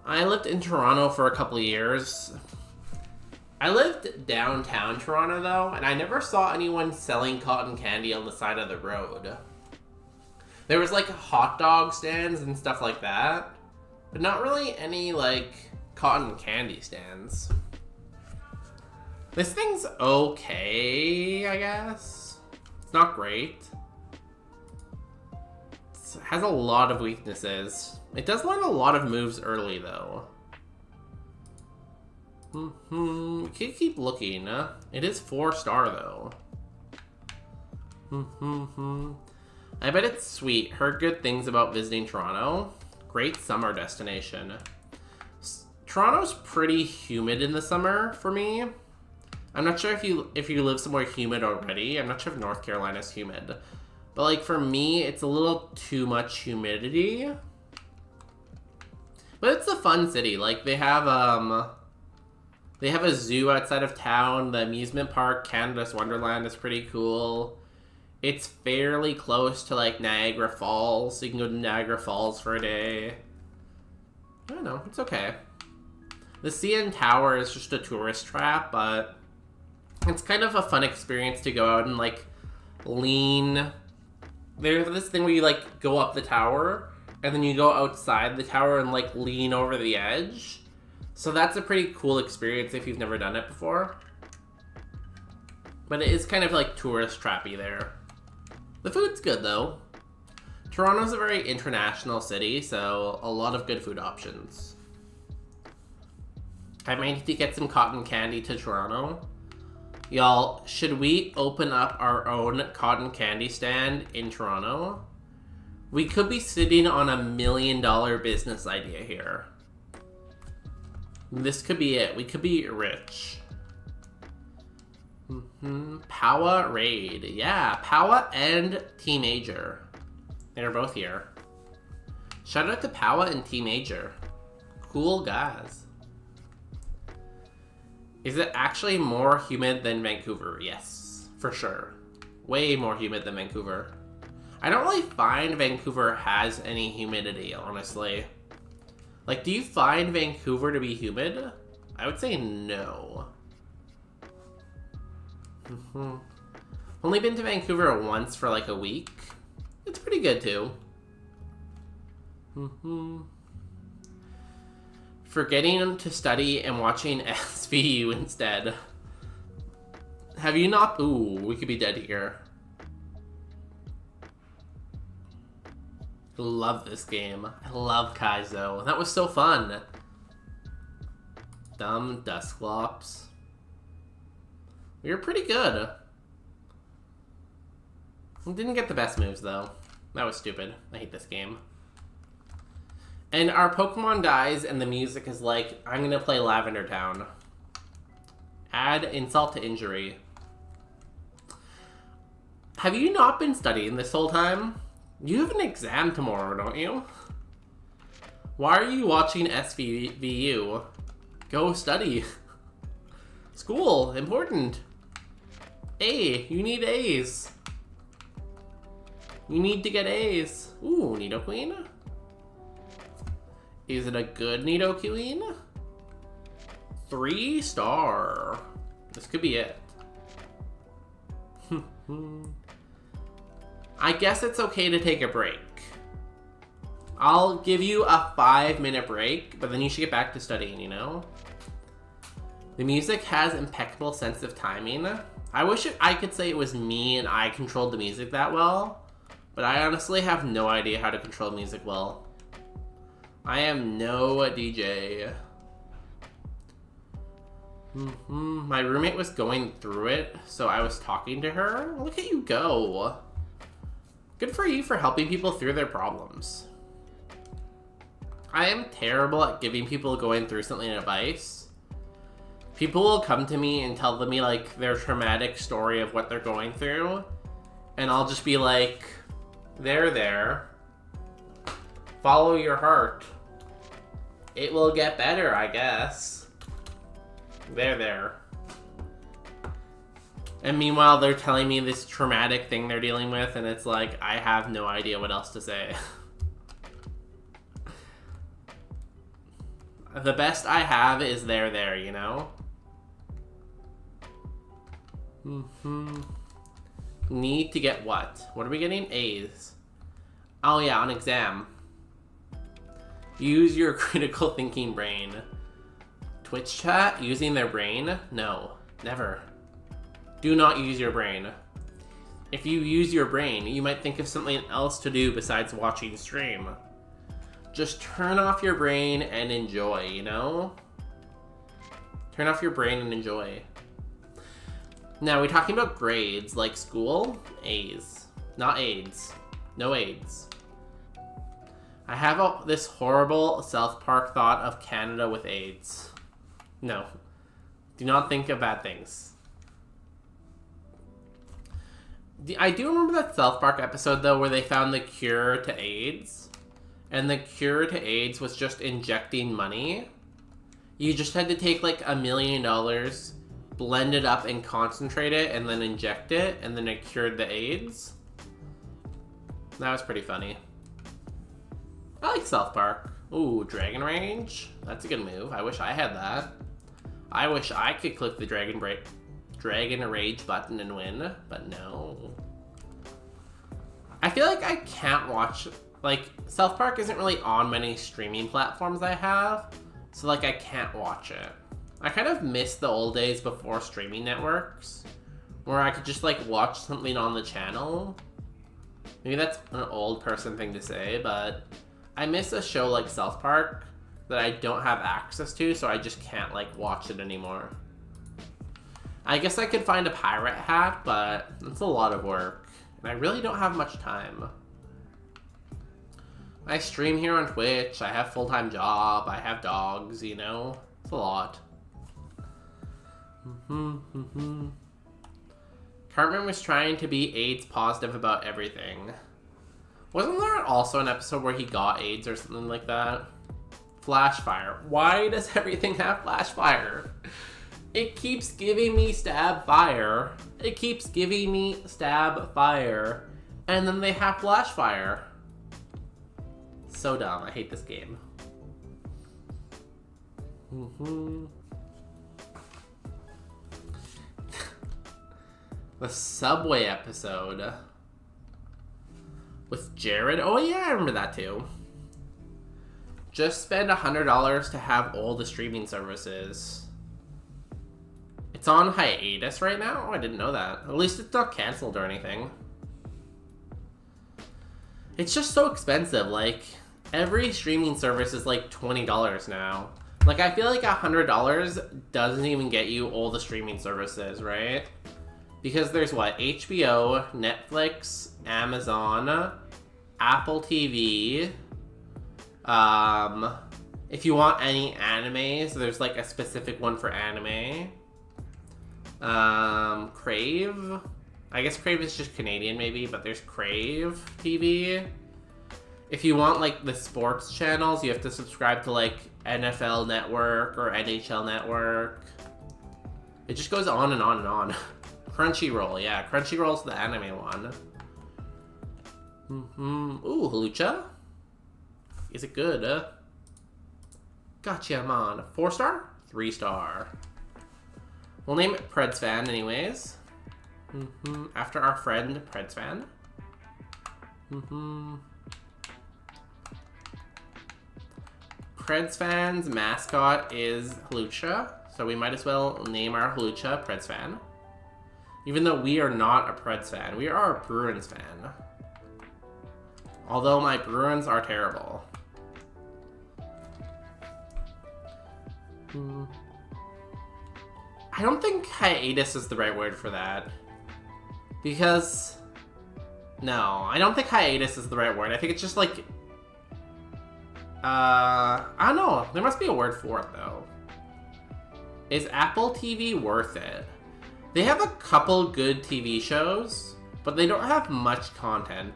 I lived in Toronto for a couple of years. I lived downtown Toronto, though, and I never saw anyone selling cotton candy on the side of the road. There was, like, hot dog stands and stuff like that, but not really any, like, cotton candy stands. This thing's okay, I guess. It's not great. It has a lot of weaknesses. It does learn a lot of moves early, though. We can keep looking. It is 4-star, though. I bet it's sweet. Heard good things about visiting Toronto. Great summer destination. Toronto's pretty humid in the summer for me. I'm not sure if you live somewhere humid already. I'm not sure if North Carolina's humid. But like for me, it's a little too much humidity. But it's a fun city. Like they have a zoo outside of town. The amusement park, Canada's Wonderland, is pretty cool. It's fairly close to like Niagara Falls, so you can go to Niagara Falls for a day. I don't know, it's okay. The CN Tower is just a tourist trap, but it's kind of a fun experience to go out and like lean. There's this thing where you like go up the tower and then you go outside the tower and like lean over the edge. So that's a pretty cool experience if you've never done it before. But it is kind of like tourist trappy there. The food's good though. Toronto's a very international city, so a lot of good food options. I might need to get some cotton candy to Toronto. Y'all, should we open up our own cotton candy stand in Toronto? We could be sitting on $1 million business idea here. This could be it. We could be rich. Powa Raid. Yeah, Powa and Team Major. They're both here. Shout out to Powa and Team Major. Cool guys. Is it actually more humid than Vancouver? Yes, for sure. Way more humid than Vancouver. I don't really find Vancouver has any humidity, honestly. Like, do you find Vancouver to be humid? I would say no. Only been to Vancouver once for like a week. It's pretty good too. Forgetting to study and watching SVU instead. Have you not? Ooh, we could be dead here. I love this game. I love Kaizo. That was so fun. Dumb Dusclops. We were pretty good. We didn't get the best moves though. That was stupid. I hate this game. And our Pokemon dies and the music is like, I'm gonna play Lavender Town. Add insult to injury. Have you not been studying this whole time? You have an exam tomorrow, don't you? Why are you watching SVU? Go study. School, important. A, you need A's. You need to get A's. Ooh, Nidoqueen. Is it a good Nidoqueen? 3-star. This could be it. I guess it's okay to take a break. I'll give you a 5-minute break, but then you should get back to studying, you know? The music has impeccable sense of timing. I wish I could say it was me and I controlled the music that well, but I honestly have no idea how to control music well. I am no DJ. My roommate was going through it, so I was talking to her. Look at you go. Good for you for helping people through their problems. I am terrible at giving people going through something advice. People will come to me and tell me like their traumatic story of what they're going through, and I'll just be like, there. Follow your heart. It will get better, I guess. There. And meanwhile, they're telling me this traumatic thing they're dealing with, and it's like, I have no idea what else to say. The best I have is there, you know? Need to get what? What are we getting? A's. Oh yeah, on exam. Use your critical thinking brain. Twitch chat? Using their brain? No, never. Do not use your brain. If you use your brain, you might think of something else to do besides watching stream. Just turn off your brain and enjoy, you know? Turn off your brain and enjoy. Now, we're talking about grades, like school? A's. Not AIDS. No AIDS. I have this horrible South Park thought of Canada with AIDS. No. Do not think of bad things. I do remember that South Park episode, though, where they found the cure to AIDS. And the cure to AIDS was just injecting money. You just had to take like $1 million, blend it up and concentrate it, and then inject it, and then it cured the AIDS. That was pretty funny. I like South Park. Ooh, Dragon Rage. That's a good move. I wish I had that. I wish I could click the Dragon Rage button and win, but no. I feel like I can't watch... Like, South Park isn't really on many streaming platforms I have, so like I can't watch it. I kind of miss the old days before streaming networks, where I could just like watch something on the channel. Maybe that's an old person thing to say, but I miss a show like South Park that I don't have access to, so I just can't like watch it anymore. I guess I could find a pirate hat, but it's a lot of work, and I really don't have much time. I stream here on Twitch, I have a full-time job, I have dogs, you know? It's a lot. Cartman was trying to be AIDS positive about everything. Wasn't there also an episode where he got AIDS or something like that? Flashfire. Why does everything have flashfire? It keeps giving me stab fire. It keeps giving me stab fire. And then they have flashfire. So dumb. I hate this game. The Subway episode with Jared. Oh yeah, I remember that too. Just spend $100 to have all the streaming services. It's on hiatus right now? Oh, I didn't know that. At least it's not canceled or anything. It's just so expensive. Like, every streaming service is like $20 now. Like, I feel like $100 doesn't even get you all the streaming services, right? Because there's what? HBO, Netflix, Amazon, Apple TV. If you want any animes, there's like a specific one for anime. Crave. I guess Crave is just Canadian maybe, but there's Crave TV. If you want like the sports channels, you have to subscribe to like NFL Network or NHL Network. It just goes on and on and on. Crunchyroll, yeah, Crunchyroll's the anime one. Ooh, Halucha? Is it good? Gotcha, man. 4-star? 3-star. We'll name it Preds Fan anyways. After our friend Preds Fan. Preds Fan's mascot is Halucha, so we might as well name our Halucha Preds Fan. Even though we are not a Preds fan, we are a Bruins fan. Although my Bruins are terrible. I don't think hiatus is the right word for that. Because... No, I don't think hiatus is the right word. I think it's just like... I don't know. There must be a word for it, though. Is Apple TV worth it? They have a couple good TV shows, but they don't have much content.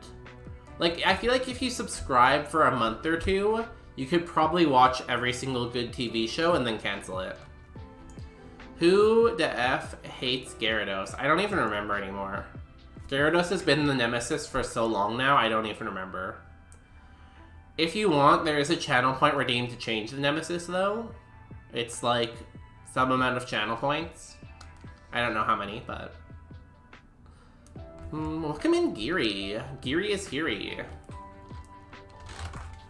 Like, I feel like if you subscribe for a month or two, you could probably watch every single good TV show and then cancel it. Who the F hates Gyarados? I don't even remember anymore. Gyarados has been the nemesis for so long now, I don't even remember. If you want, there is a channel point redeemed to change the nemesis, though. It's like some amount of channel points. I don't know how many, but... welcome in Geary. Geary is Geary.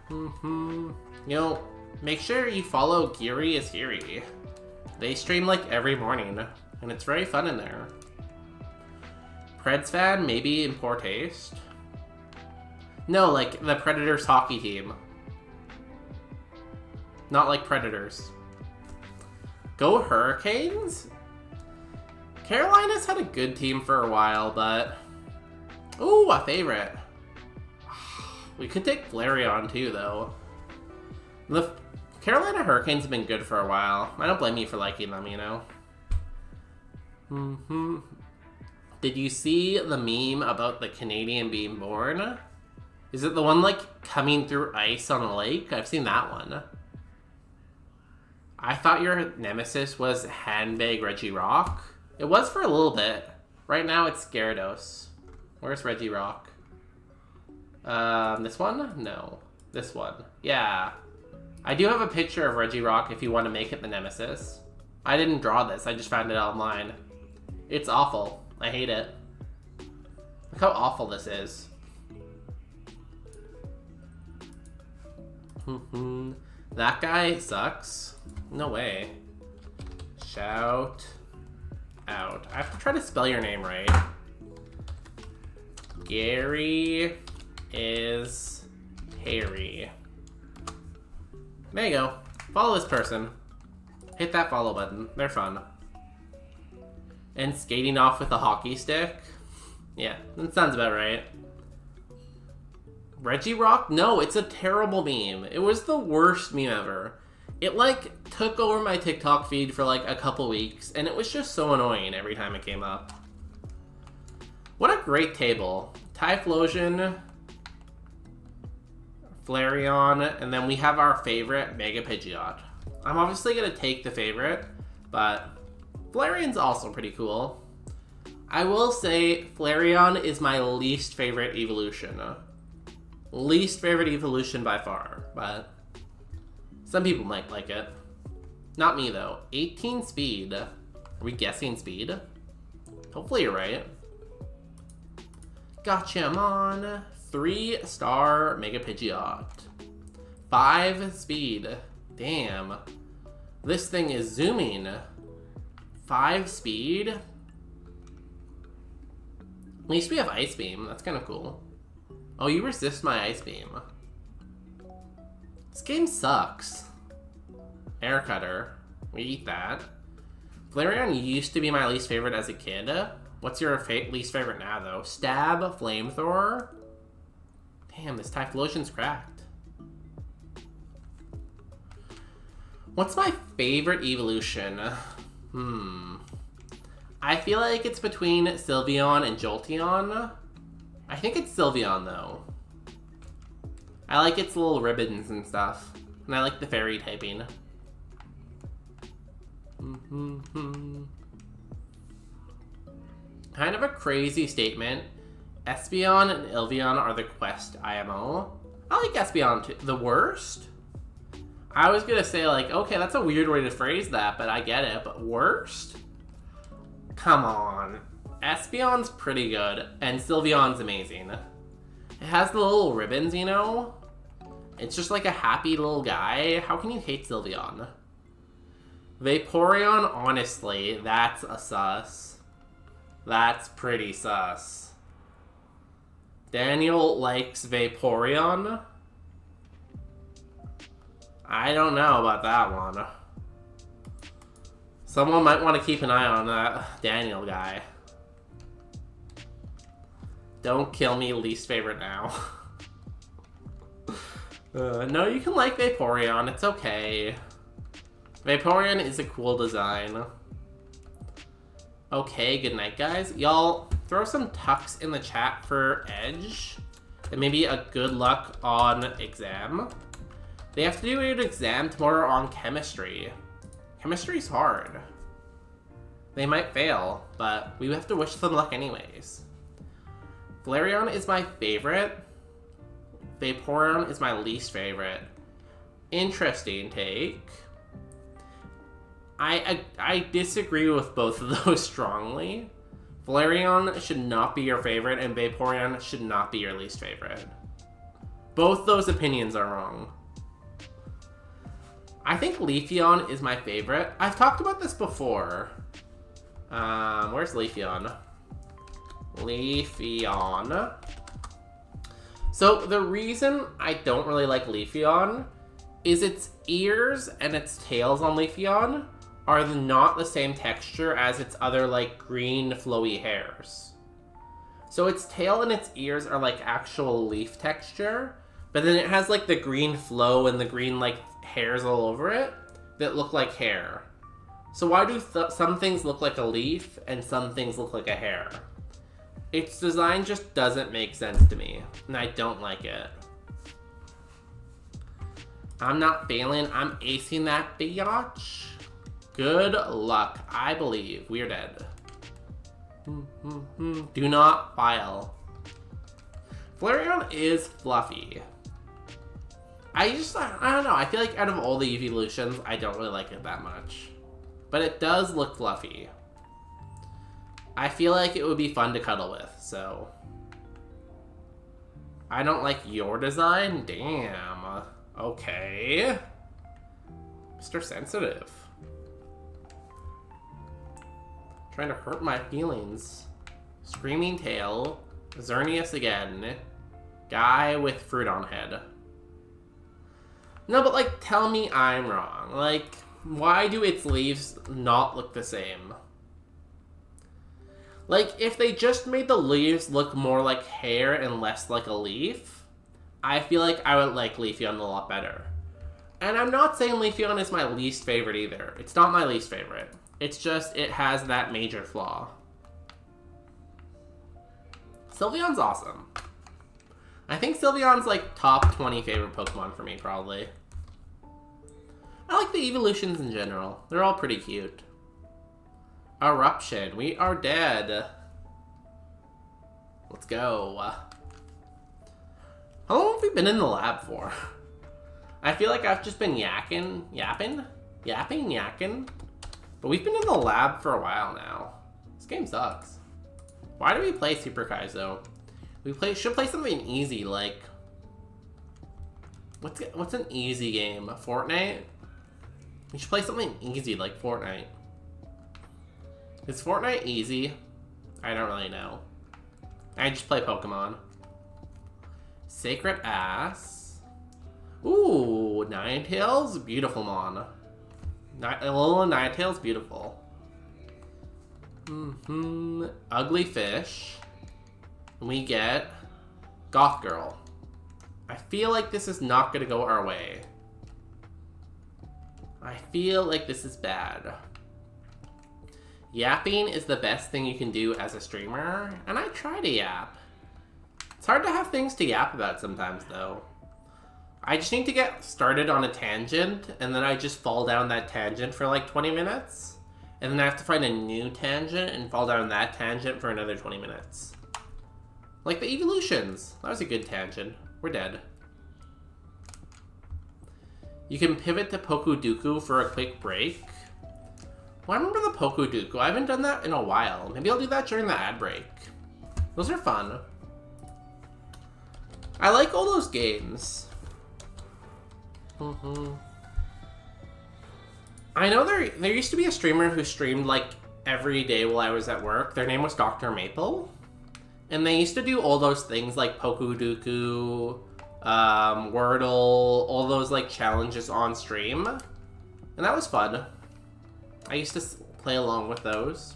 You know, make sure you follow Geary is Geary. They stream like every morning, and it's very fun in there. Preds fan, maybe in poor taste. No, like the Predators hockey team. Not like Predators. Go Hurricanes? Carolina's had a good team for a while, but... Ooh, a favorite. We could take Flareon too, though. The Carolina Hurricanes have been good for a while. I don't blame you for liking them, you know? Did you see the meme about the Canadian being born? Is it the one, like, coming through ice on a lake? I've seen that one. I thought your nemesis was Handbag Reggie Rock. It was for a little bit. Right now it's Gyarados. Where's Reggie Rock? This one? No. This one. Yeah. I do have a picture of Reggie Rock if you want to make it the nemesis. I didn't draw this, I just found it online. It's awful. I hate it. Look how awful this is. That guy sucks. No way. Shout out. I have to try to spell your name right. Gary is Harry. There you go. Follow this person. Hit that follow button. They're fun. And skating off with a hockey stick? Yeah, that sounds about right. Reggie Rock? No, it's a terrible meme. It was the worst meme ever. It, like, took over my TikTok feed for, like, a couple weeks, and it was just so annoying every time it came up. What a great table. Typhlosion, Flareon, and then we have our favorite, Mega Pidgeot. I'm obviously going to take the favorite, but Flareon's also pretty cool. I will say Flareon is my least favorite evolution. Least favorite evolution by far, but some people might like it. Not me, though. 18 speed. Are we guessing speed? Hopefully you're right. Gotcha, Mon. 3-star Mega Pidgeot. 5 speed. Damn. This thing is zooming. 5 speed? At least we have Ice Beam. That's kind of cool. Oh, you resist my Ice Beam. This game sucks. Air Cutter. We eat that. Flareon used to be my least favorite as a kid. What's your least favorite now, though? Stab, Flamethrower? Damn, this Typhlosion's cracked. What's my favorite evolution? I feel like it's between Sylveon and Jolteon. I think it's Sylveon, though. I like its little ribbons and stuff. And I like the fairy typing. Kind of a crazy statement. Espeon and Ilveon are the Quest IMO. I like Espeon too. The worst? I was gonna say, like, okay, that's a weird way to phrase that, but I get it. But worst? Come on. Espeon's pretty good, and Sylveon's amazing. It has the little ribbons, you know? It's just like a happy little guy. How can you hate Sylveon? Vaporeon, honestly, that's a sus. That's pretty sus. Daniel likes Vaporeon. I don't know about that one. Someone might want to keep an eye on that Daniel guy. Don't kill me, least favorite now. No, you can like Vaporeon, it's okay. Vaporeon is a cool design. Okay, good night, guys. Y'all, throw some tucks in the chat for Edge. And maybe a good luck on exam. They have to do an exam tomorrow on chemistry. Chemistry's hard. They might fail, but we have to wish them luck anyways. Flareon is my favorite. Vaporeon is my least favorite. Interesting take. I disagree with both of those strongly. Flareon should not be your favorite, and Vaporeon should not be your least favorite. Both those opinions are wrong. I think Leafeon is my favorite. I've talked about this before. Where's Leafeon? Leafeon. So the reason I don't really like Leafeon is its ears and its tails on Leafeon are not the same texture as its other, like, green flowy hairs. So its tail and its ears are like actual leaf texture, but then it has like the green flow and the green like hairs all over it that look like hair. So why do some things look like a leaf and some things look like a hair? Its design just doesn't make sense to me, and I don't like it. I'm not failing, I'm acing that biatch. Good luck, I believe. We're dead. Do not file. Flareon is fluffy. I don't know, I feel like out of all the evolutions, I don't really like it that much. But it does look fluffy. I feel like it would be fun to cuddle with, so. I don't like your design? Damn. Okay. Mr. Sensitive. Trying to hurt my feelings. Screaming Tail. Xerneas again. Guy with fruit on head. No, but like, tell me I'm wrong. Like, why do its leaves not look the same? Like, if they just made the leaves look more like hair and less like a leaf, I feel like I would like Leafeon a lot better. And I'm not saying Leafeon is my least favorite either. It's not my least favorite. It's just, it has that major flaw. Sylveon's awesome. I think Sylveon's like top 20 favorite Pokemon for me, probably. I like the evolutions in general. They're all pretty cute. Eruption. We are dead. Let's go. How long have we been in the lab for? I feel like I've just been yapping. But we've been in the lab for a while now. This game sucks. Why do we play Super Kaizo? We should play something easy, like What's an easy game? Fortnite? We should play something easy like Fortnite. Is Fortnite easy? I don't really know. I just play Pokemon. Sacred Ass. Ooh, Ninetales? Beautiful, Mon. A little Ninetales, beautiful. Ugly Fish. We get Goth Girl. I feel like this is not going to go our way. I feel like this is bad. Yapping is the best thing you can do as a streamer, and I try to yap. It's hard to have things to yap about sometimes, though. I just need to get started on a tangent, and then I just fall down that tangent for like 20 minutes. And then I have to find a new tangent and fall down that tangent for another 20 minutes. Like the evolutions. That was a good tangent. We're dead. You can pivot to Pokuduku for a quick break. Well, I remember the Pokuduku. I haven't done that in a while. Maybe I'll do that during the ad break. Those are fun. I like all those games. I know there used to be a streamer who streamed like every day while I was at work. Their name was Dr. Maple. And they used to do all those things like Pokuduku, Wordle, all those like challenges on stream. And that was fun. I used to play along with those.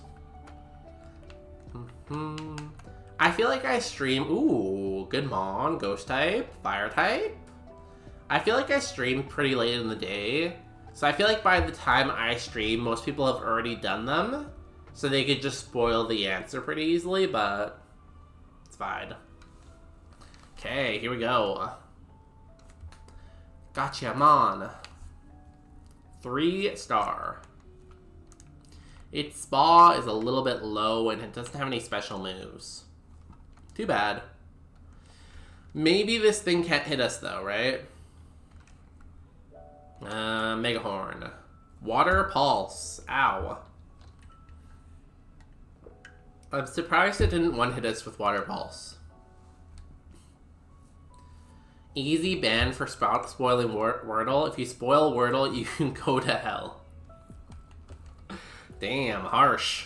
I feel like I stream... Ooh, good mon. Ghost type, fire type. I feel like I stream pretty late in the day. So I feel like by the time I stream, most people have already done them. So they could just spoil the answer pretty easily, but it's fine. Okay, here we go. Gotcha, mon. 3-star. Its spa is a little bit low and it doesn't have any special moves. Too bad. Maybe this thing can't hit us though, right? Megahorn. Water Pulse. Ow. I'm surprised it didn't one-hit us with Water Pulse. Easy ban for spoiling Wordle. If you spoil Wordle, you can go to hell. Damn, harsh.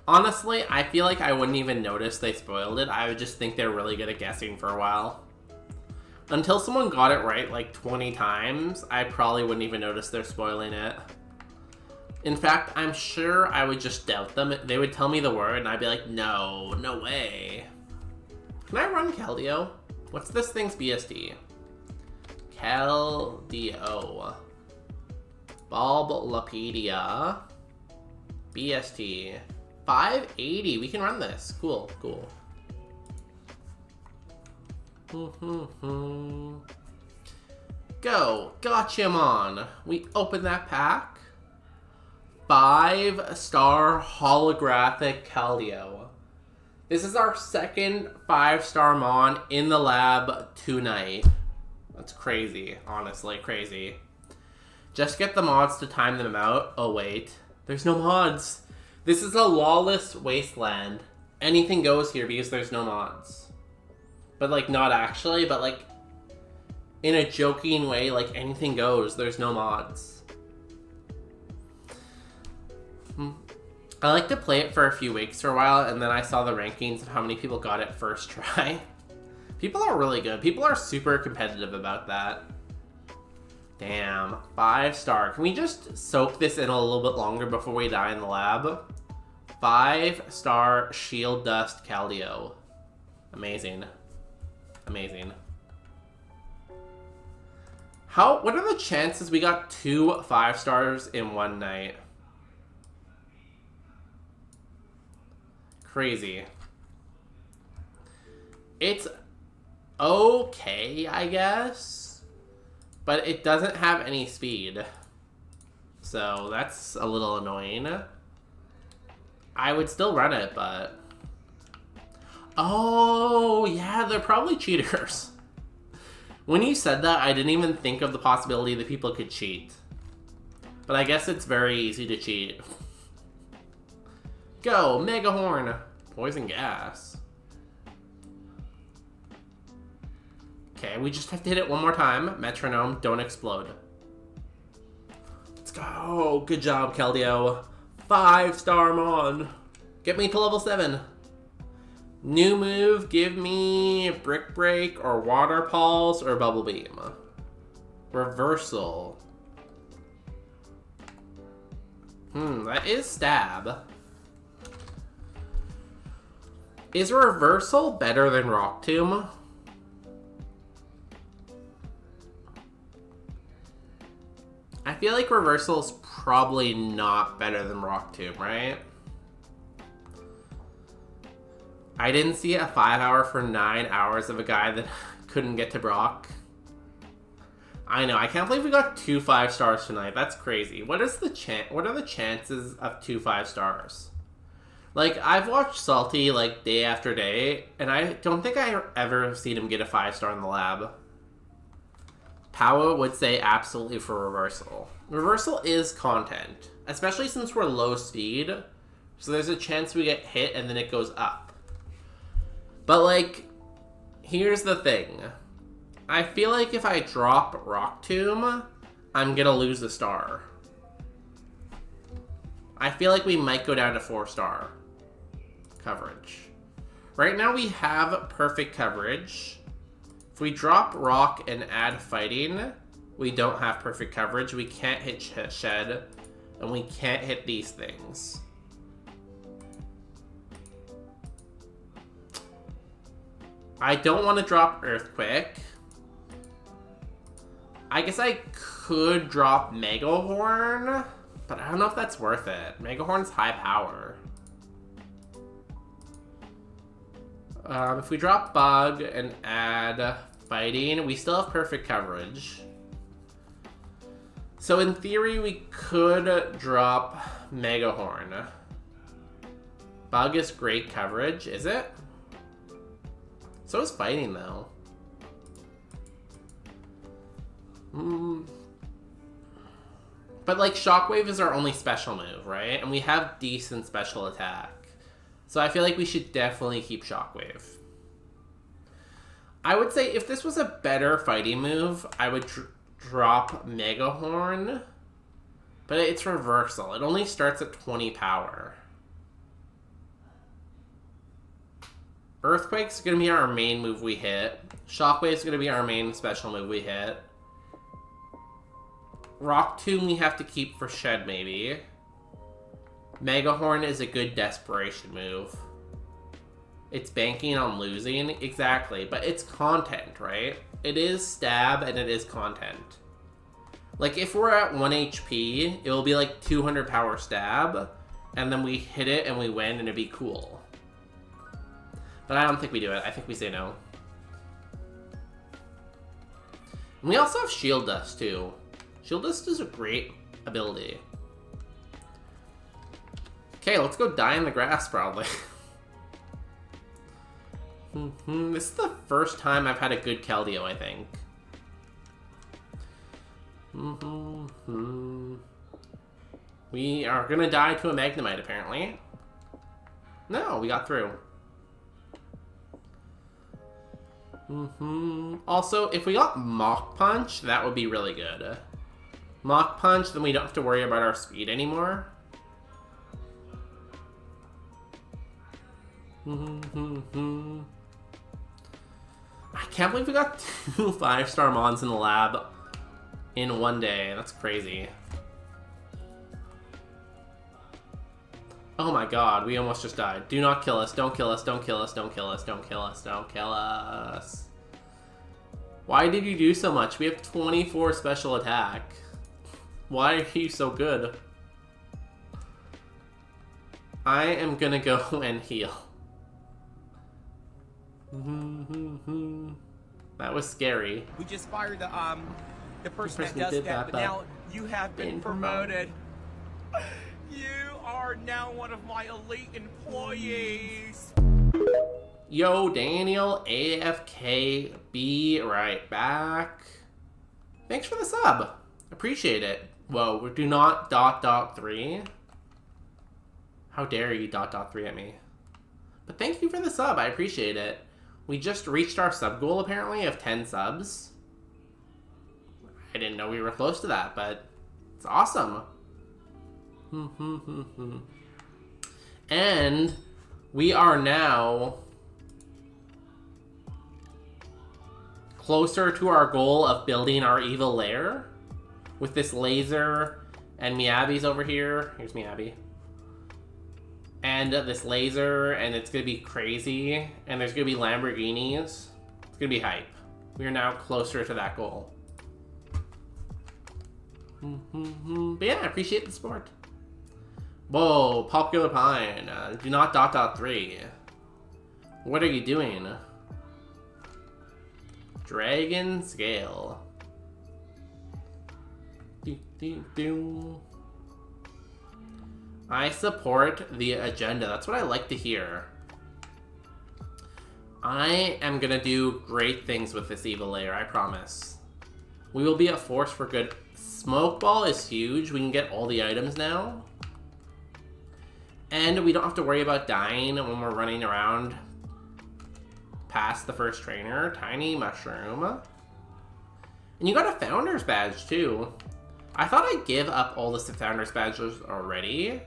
Honestly, I feel like I wouldn't even notice they spoiled it. I would just think they're really good at guessing for a while. Until someone got it right like 20 times, I probably wouldn't even notice they're spoiling it. In fact, I'm sure I would just doubt them. They would tell me the word and I'd be like, no, no way. Can I run Keldeo? What's this thing's BSD? Keldeo. Bulbapedia. BST. 580. We can run this. Cool, cool. Go. Gotchamon. We open that pack. 5-star holographic Keldeo. This is our second 5-star Mon in the lab tonight. That's crazy. Honestly, crazy. Just get the mods to time them out. Oh, wait. There's no mods. This is a lawless wasteland. Anything goes here because there's no mods. But, like, not actually, but, like, in a joking way, like, anything goes. There's no mods. I like to play it for a few weeks for a while, and then I saw the rankings of how many people got it first try. People are really good. People are super competitive about that. Damn. 5-star. Can we just soak this in a little bit longer before we die in the lab? 5-star Shield Dust Keldeo. Amazing. Amazing. What are the chances we got 2 5-stars in one night? Crazy. It's okay, I guess. But it doesn't have any speed. So that's a little annoying. I would still run it, but... Oh, yeah, they're probably cheaters. When you said that, I didn't even think of the possibility that people could cheat. But I guess it's very easy to cheat. Go, Megahorn. Poison Gas. Okay, we just have to hit it one more time. Metronome, don't explode. Let's go. Good job, Keldeo. 5-star Mon. Get me to level 7. New move, give me Brick Break or Water Pulse or Bubble Beam. Reversal. That is Stab. Is Reversal better than Rock Tomb? I feel like Reversal is probably not better than Rock Tomb, right? I didn't see a 5-hour for 9 hours of a guy that couldn't get to Brock. I know, I can't believe we got 2 5-stars tonight. That's crazy. What are the chances of 2 5-stars? Like, I've watched Salty, like, day after day, and I don't think I ever have seen him get a 5-star in the lab. Powa would say absolutely for Reversal. Reversal is content, especially since we're low speed, so there's a chance we get hit and then it goes up. But, like, here's the thing. I feel like if I drop Rock Tomb, I'm gonna lose a star. I feel like we might go down to 4-star coverage. Right now we have perfect coverage. If we drop Rock and add Fighting, we don't have perfect coverage. We can't hit Shed, and we can't hit these things. I don't want to drop Earthquake. I guess I could drop Megahorn, but I don't know if that's worth it. Megahorn's high power. If we drop Bug and add Fighting, we still have perfect coverage. So in theory, we could drop Megahorn. Bug is great coverage, is it? So is Fighting, though. But, like, Shockwave is our only special move, right? And we have decent special attack. So I feel like we should definitely keep Shockwave. I would say if this was a better fighting move, I would drop Megahorn. But it's Reversal. It only starts at 20 power. Earthquake's going to be our main move we hit. Shockwave's going to be our main special move we hit. Rock Tomb we have to keep for Shed, maybe. Megahorn is a good desperation move. It's banking on losing, exactly, but it's content, right? It is stab and it is content. Like, if we're at 1 HP, it will be like 200 power stab, and then we hit it and we win and it'd be cool. But I don't think we do it. I think we say no. And we also have Shield Dust, too. Shield Dust is a great ability. Okay, let's go die in the grass, probably. This is the first time I've had a good Keldeo, I think. We are gonna die to a Magnemite, apparently. No, we got through. Also, if we got Mach Punch, that would be really good. Mach Punch, then we don't have to worry about our speed anymore. I can't believe we got 2 5-star Mons in the lab in one day. That's crazy. Oh my god, we almost just died. Do not kill us. Don't kill us. Don't kill us. Don't kill us. Don't kill us. Don't kill us. Why did you do so much? We have 24 special attack. Why are you so good? I am gonna go and heal. That was scary. We just fired the person that does that, but now you have been promoted. You are now one of my elite employees. Yo, Daniel, AFK, be right back. Thanks for the sub. Appreciate it. Whoa, do not ... 3. How dare you ... 3 at me. But thank you for the sub. I appreciate it. We just reached our sub goal, apparently, of 10 subs. I didn't know we were close to that, but it's awesome. And we are now closer to our goal of building our evil lair with this laser, and Miyabi's over here. Here's Miyabi. And this laser, and it's gonna be crazy, and there's gonna be Lamborghinis. It's gonna be hype. We are now closer to that goal. But yeah, I appreciate the support. Whoa, Popular Pine. Do not ... 3. What are you doing? Dragon Scale. I support the agenda. That's what I like to hear. I am gonna do great things with this evil layer, I promise. We will be a force for good. Smoke Ball is huge. We can get all the items now. And we don't have to worry about dying when we're running around past the first trainer. Tiny Mushroom. And you got a Founder's Badge, too. I thought I'd give up all the Founder's Badges already.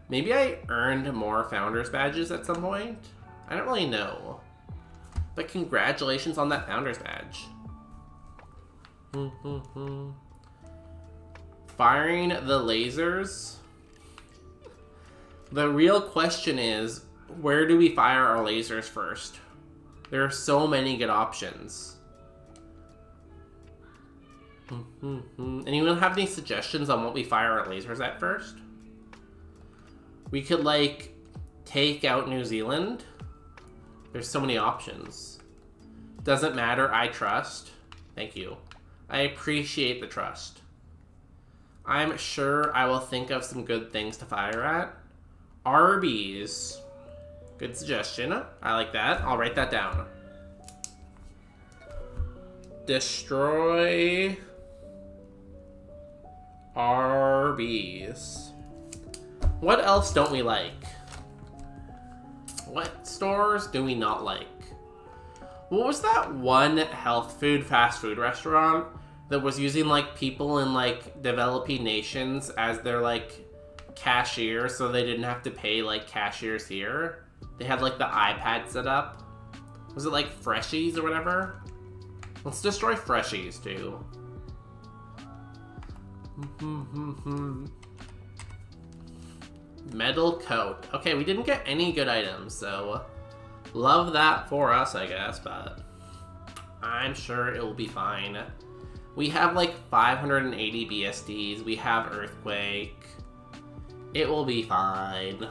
Maybe I earned more Founder's Badges at some point. I don't really know. But congratulations on that Founder's Badge. Firing the lasers. The real question is, where do we fire our lasers first? There are so many good options. Anyone have any suggestions on what we fire our lasers at first? We could, like, take out New Zealand. There's so many options. Doesn't matter, I trust. Thank you. I appreciate the trust. I'm sure I will think of some good things to fire at. Arby's. Good suggestion. I like that. I'll write that down. Destroy Arby's. What else don't we like? What stores do we not like? What was that one health food, fast food restaurant that was using, like, people in, like, developing nations as their, like, cashiers so they didn't have to pay, like, cashiers here? They had, like, the iPad set up. Was it, like, Freshies or whatever? Let's destroy Freshies, too. Metal coat. Okay, we didn't get any good items, so love that for us, I guess, but I'm sure it will be fine. We have like 580 BSDs. We have Earthquake. It will be fine.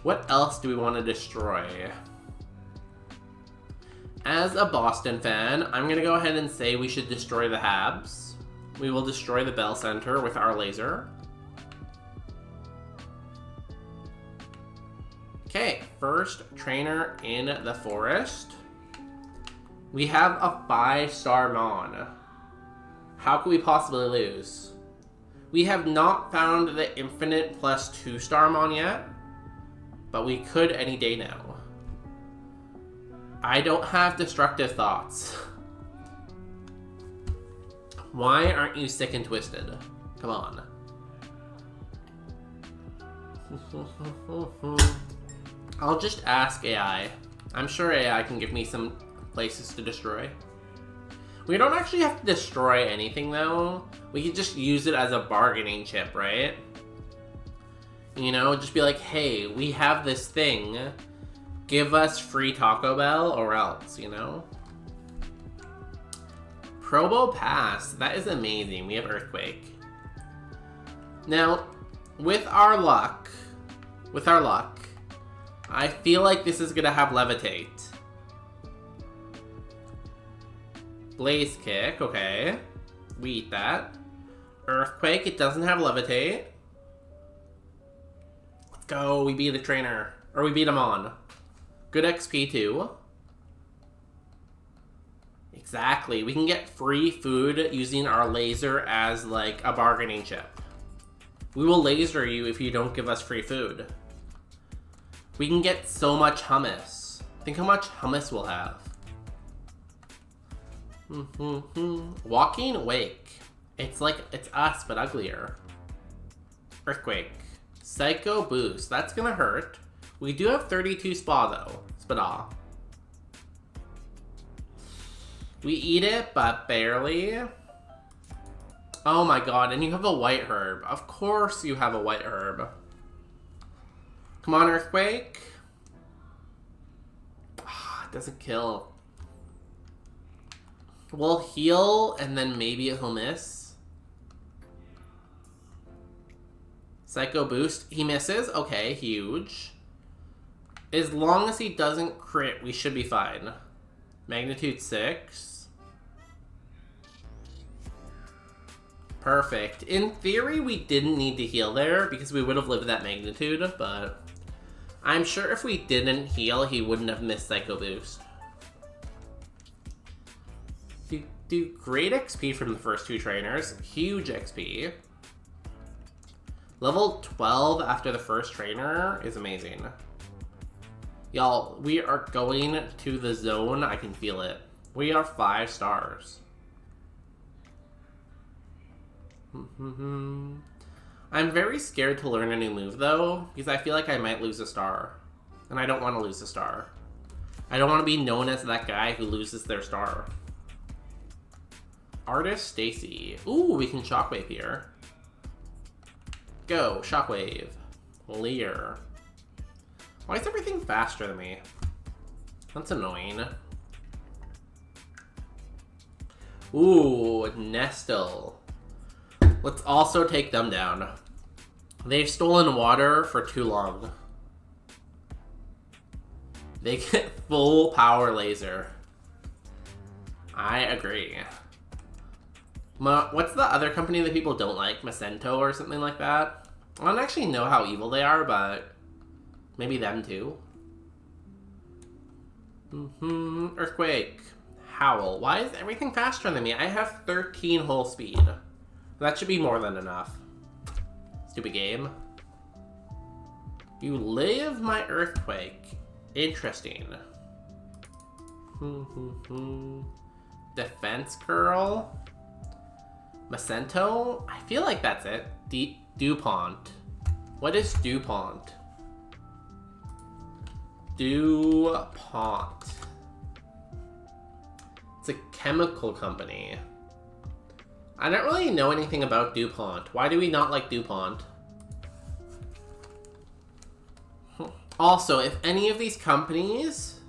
What else do we want to destroy? As a Boston fan, I'm going to go ahead and say we should destroy the Habs. We will destroy the Bell Center with our laser. Okay, first trainer in the forest. We have a 5-star Mon. How could we possibly lose? We have not found the INFINITY+2 star Mon yet, but we could any day now. I don't have destructive thoughts. Why aren't you sick and twisted? Come on. I'll just ask AI. I'm sure AI can give me some places to destroy. We don't actually have to destroy anything though. We could just use it as a bargaining chip, right? You know, just be like, hey, we have this thing. Give us free Taco Bell or else, you know? Probo Pass. That is amazing. We have Earthquake. Now, with our luck, I feel like this is gonna have Levitate. Blaze Kick, okay. We eat that. Earthquake, it doesn't have Levitate. Let's go, we beat the trainer. Or we beat him on. Good XP too. Exactly, we can get free food using our laser as like a bargaining chip. We will laser you if you don't give us free food. We can get so much hummus. Think how much hummus we'll have. Walking Wake. It's like, it's us, but uglier. Earthquake. Psycho Boost. That's gonna hurt. We do have 32 spa, though. Spada. We eat it, but barely. Oh my god, and you have a white herb. Of course you have a white herb. Come on, Earthquake. It doesn't kill. We'll heal, and then maybe he'll miss. Psycho Boost. He misses. Okay, huge. As long as he doesn't crit, we should be fine. Magnitude 6. Perfect. In theory, we didn't need to heal there because we would have lived that magnitude, but I'm sure if we didn't heal, he wouldn't have missed Psycho Boost. Do great XP from the first two trainers. Huge XP. Level 12 after the first trainer is amazing. Y'all, we are going to the zone. I can feel it. We are 5 stars. I'm very scared to learn a new move, though, because I feel like I might lose a star. And I don't want to lose a star. I don't want to be known as that guy who loses their star. Artist Stacy. Ooh, we can Shockwave here. Go, Shockwave. Leer. Why is everything faster than me? That's annoying. Ooh, Nestle. Let's also take them down. They've stolen water for too long. They get full power laser. I agree. What's the other company that people don't like? Macento or something like that? I don't actually know how evil they are, but maybe them too. Earthquake. Howl. Why is everything faster than me? I have 13 whole speed. That should be more than enough. Stupid game. You live my Earthquake. Interesting. Defense Girl. Macento? I feel like that's it. DuPont. What is DuPont? DuPont. It's a chemical company. I don't really know anything about DuPont. Why do we not like DuPont? Also, if any of these companies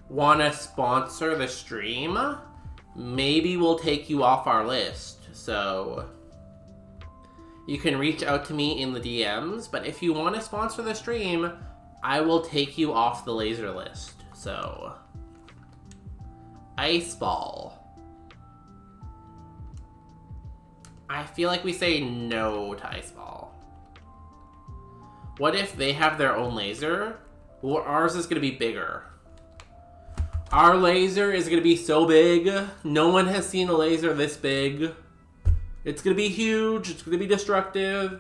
want to sponsor the stream, maybe we'll take you off our list. So you can reach out to me in the DMs, but if you want to sponsor the stream, I will take you off the laser list. So Ice Ball. I feel like we say no to Ice Ball. What if they have their own laser? Well, ours is going to be bigger. Our laser is going to be so big. No one has seen a laser this big. It's going to be huge. It's going to be destructive.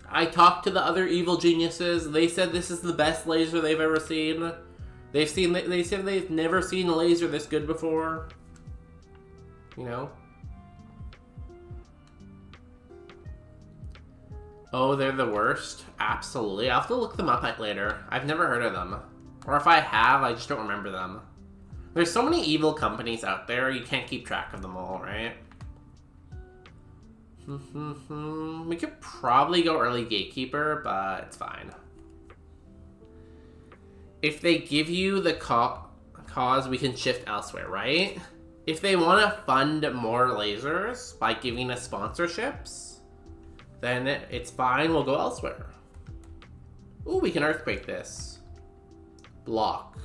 I talked to the other evil geniuses. They said this is the best laser they've ever seen. They said they've never seen a laser this good before. You know? Oh, they're the worst? Absolutely. I'll have to look them up later. I've never heard of them. Or if I have, I just don't remember them. There's so many evil companies out there, you can't keep track of them all, right? We could probably go early Gatekeeper, but it's fine. If they give you the cause, we can shift elsewhere, right? If they want to fund more lasers by giving us sponsorships, then it's fine, we'll go elsewhere. Ooh, we can Earthquake this. Block.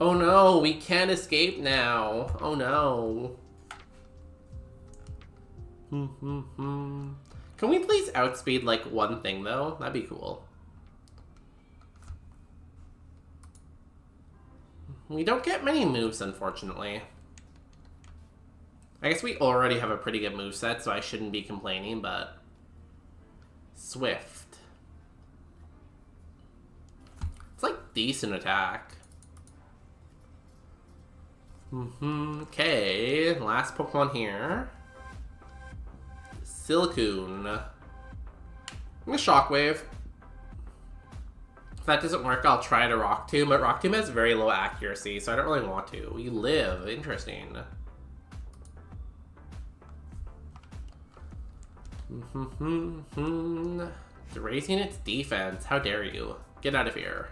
Oh no, we can't escape now. Oh no. Can we please outspeed like one thing though? That'd be cool. We don't get many moves, unfortunately. I guess we already have a pretty good moveset, so I shouldn't be complaining, but Swift. It's like decent attack. Okay, last Pokemon here. Silcoon. I'm gonna Shockwave. If that doesn't work, I'll try to Rock Tomb, but Rock Tomb has very low accuracy, so I don't really want to. We live. Interesting. Raising its defense. How dare you? Get out of here.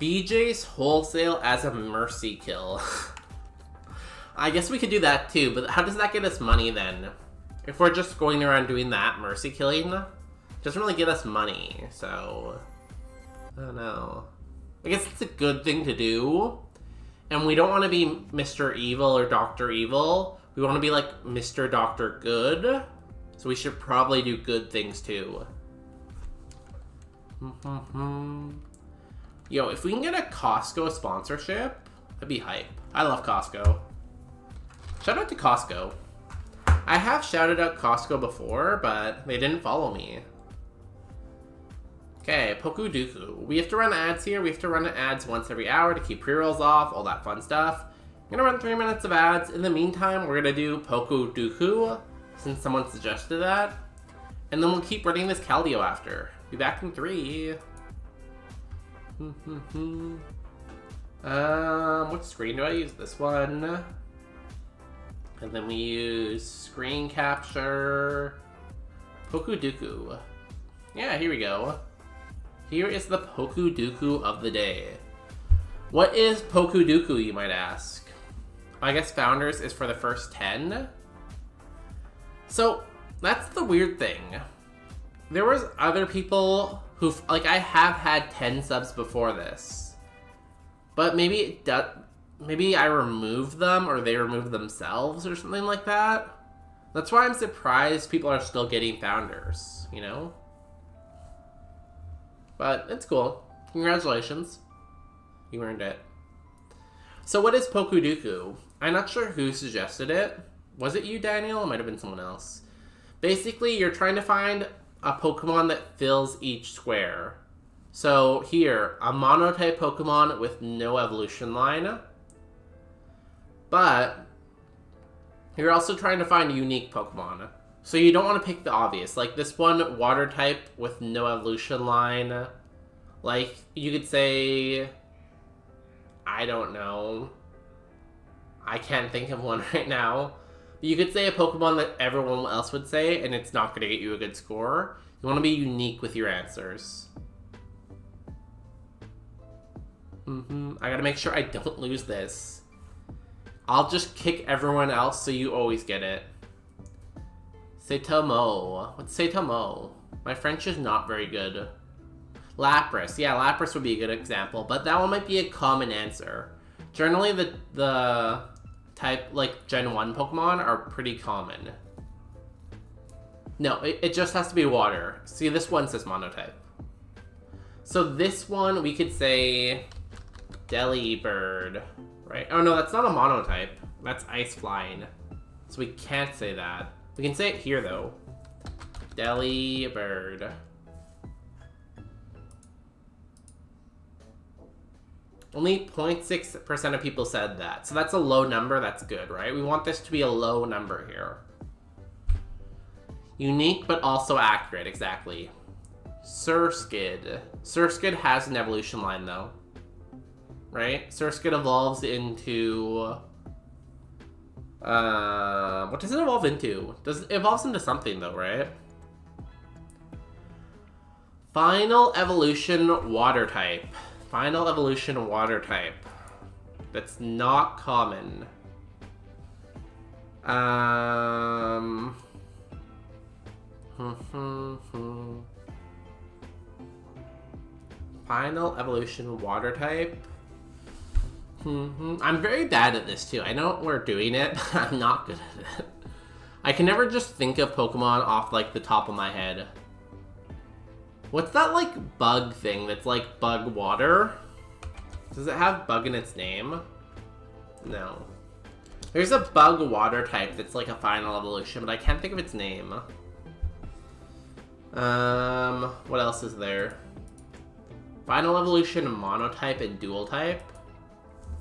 BJ's Wholesale as a mercy kill. I guess we could do that too, but how does that get us money then? If we're just going around doing that mercy killing, it doesn't really get us money, so I don't know. I guess it's a good thing to do, and we don't want to be Mr. Evil or Dr. Evil. We want to be like Mr. Dr. Good, so we should probably do good things too. Yo, if we can get a Costco sponsorship, that'd be hype. I love Costco. Shout out to Costco. I have shouted out Costco before, but they didn't follow me. Okay, Pokuduku. We have to run ads here. We have to run ads once every hour to keep pre-rolls off, all that fun stuff. I'm gonna run 3 minutes of ads. In the meantime, we're gonna do Pokuduku, since someone suggested that. And then we'll keep running this Keldeo after. Be back in 3. What screen do I use? This one. And then we use screen capture. Pokuduku. Yeah, here we go. Here is the Pokuduku of the day. What is Pokuduku, you might ask? I guess Founders is for the first 10. So, that's the weird thing. There was other people who, like, I have had 10 subs before this. But maybe maybe I removed them or they removed themselves or something like that. That's why I'm surprised people are still getting Founders, you know? But it's cool. Congratulations. You earned it. So what is Pokuduku? I'm not sure who suggested it. Was it you, Daniel? It might have been someone else. Basically, you're trying to find a Pokemon that fills each square. So here, a monotype Pokemon with no evolution line. But you're also trying to find unique Pokemon. So you don't want to pick the obvious. Like this one, water type with no evolution line. Like, you could say, I don't know. I can't think of one right now. You could say a Pokemon that everyone else would say, and it's not going to get you a good score. You want to be unique with your answers. I gotta make sure I don't lose this. I'll just kick everyone else so you always get it. Setomo. What's Setomo? My French is not very good. Lapras. Yeah, Lapras would be a good example, but that one might be a common answer. Generally, the type, like, Gen 1 Pokemon are pretty common. No, it just has to be water. See, this one says monotype. So this one, we could say Delibird, right? Oh no, that's not a monotype. That's Ice Flying. So we can't say that. We can say it here, though. Delibird. Only 0.6% of people said that. So that's a low number. That's good, right? We want this to be a low number here. Unique, but also accurate. Exactly. Surskid. Surskid has an evolution line, though. Right? Surskid evolves into... what does it evolve into? It evolves into something, though, right? Final evolution water type. Final evolution water type. That's not common. Final evolution water type. I'm very bad at this too. I know we're doing it. I'm not good at it. I can never just think of Pokemon off like the top of my head. What's that like bug thing that's like bug water? Does it have bug in its name? No. There's a bug water type that's like a final evolution, but I can't think of its name. What else is there? Final evolution, monotype, and dual type.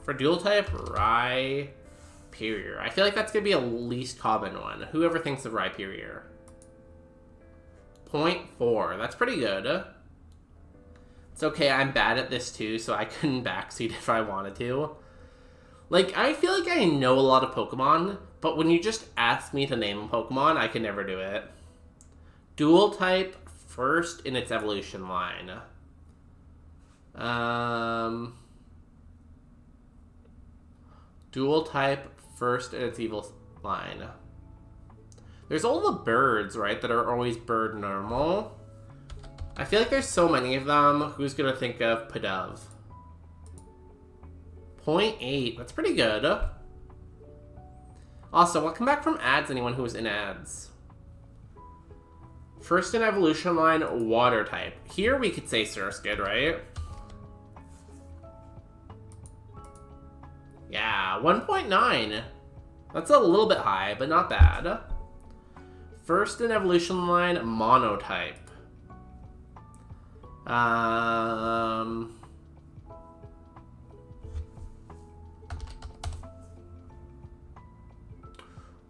For dual type, Rhyperior. I feel like that's gonna be a least common one. Whoever thinks of Rhyperior. 0.4. That's pretty good. It's okay, I'm bad at this too, so I couldn't backseat if I wanted to. Like, I feel like I know a lot of Pokemon, but when you just ask me to name a Pokemon, I can never do it. Dual type, first in its evolution line. Dual type, first in its evil line. There's all the birds, right, that are always bird normal. I feel like there's so many of them. Who's gonna think of Pidove? 0.8. That's pretty good. Also, welcome back from ads, anyone who was in ads. First in evolution line, water type. Here we could say Surskit, right? Yeah, 1.9. That's a little bit high, but not bad. First in evolution line, monotype.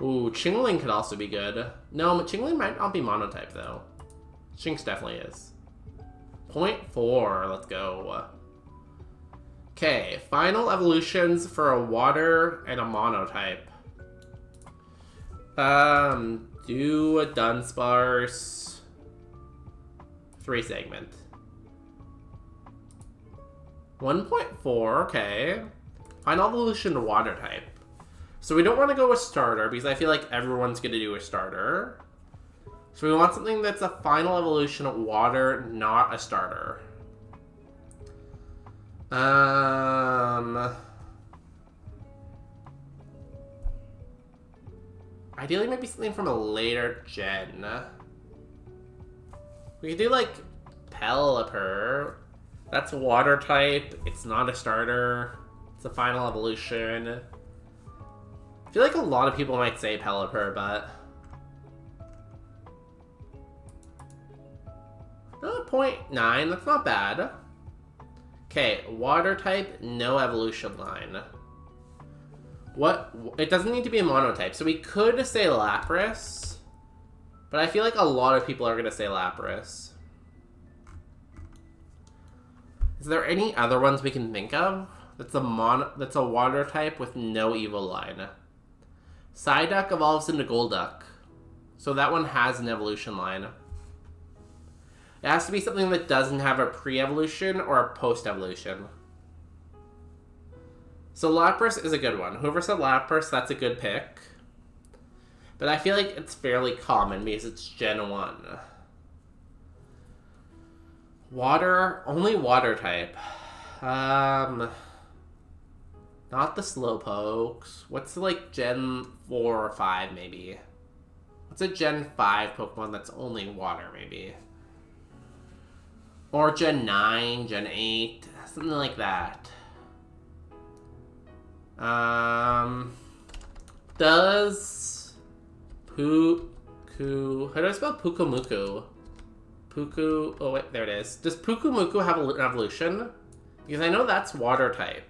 Ooh, Chingling could also be good. No, but Chingling might not be monotype, though. Shinx definitely is. 0.4, let's go. Okay, final evolutions for a water and a monotype. Do a Dunsparce. 3 segment. 1.4, okay. Final evolution water type. So we don't want to go with starter because I feel like everyone's going to do a starter. So we want something that's a final evolution of water, not a starter. Ideally maybe something from a later gen. We could do like Pelipper. That's a water type. It's not a starter. It's a final evolution. I feel like a lot of people might say Pelipper, but... 0.9, that's not bad. Okay, water type, no evolution line. What? It doesn't need to be a monotype, so we could say Lapras, but I feel like a lot of people are going to say Lapras. Is there any other ones we can think of? That's a water type with no evil line. Psyduck evolves into Golduck, so that one has an evolution line. It has to be something that doesn't have a pre-evolution or a post-evolution. So Lapras is a good one. Whoever said Lapras, that's a good pick. But I feel like it's fairly common because it's Gen 1. Water, only water type. Not the Slowpokes. What's like Gen 4 or 5 maybe? What's a Gen 5 Pokemon that's only water maybe? Or Gen 9, Gen 8, something like that. Does Puku... How do I spell Pukumuku? Puku... Oh, wait, there it is. Does Pukumuku have an evolution? Because I know that's water type.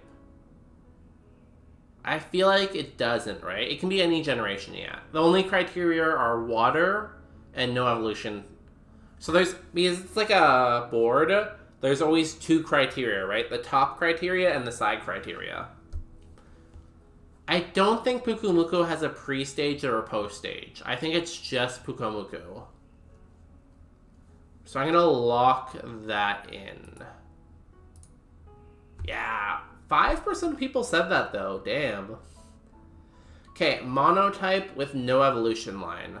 I feel like it doesn't, right? It can be any generation, yeah. The only criteria are water and no evolution. So there's... Because it's like a board, there's always 2 criteria, right? The top criteria and the side criteria. I don't think Pukumuku has a pre-stage or a post-stage. I think it's just Pukumuku. So I'm going to lock that in. Yeah, 5% of people said that though, damn. Okay, monotype with no evolution line.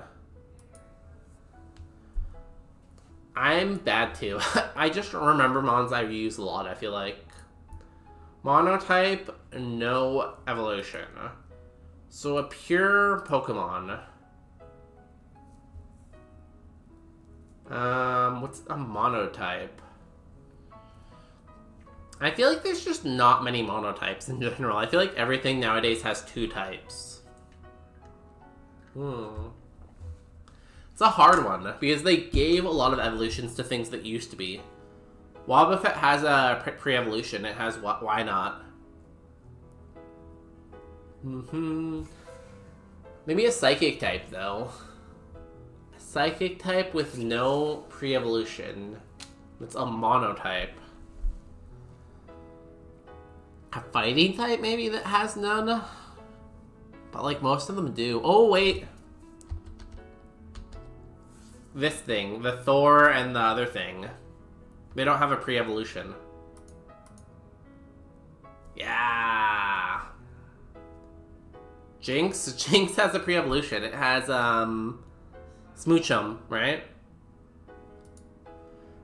I'm bad too. I just remember mons I've used a lot, I feel like. Monotype, no evolution. So a pure Pokemon. What's a monotype? I feel like there's just not many monotypes in general. I feel like everything nowadays has 2 types. It's a hard one, because they gave a lot of evolutions to things that used to be. Wobbuffet has a pre-evolution. It has why not? Maybe a psychic type, though. A psychic type with no pre-evolution. It's a monotype. A fighting type, maybe, that has none? But, like, most of them do. Oh, wait. This thing. The Thor and the other thing. They don't have a pre-evolution. Yeah! Jinx? Jinx has a pre-evolution. It has, Smoochum, right?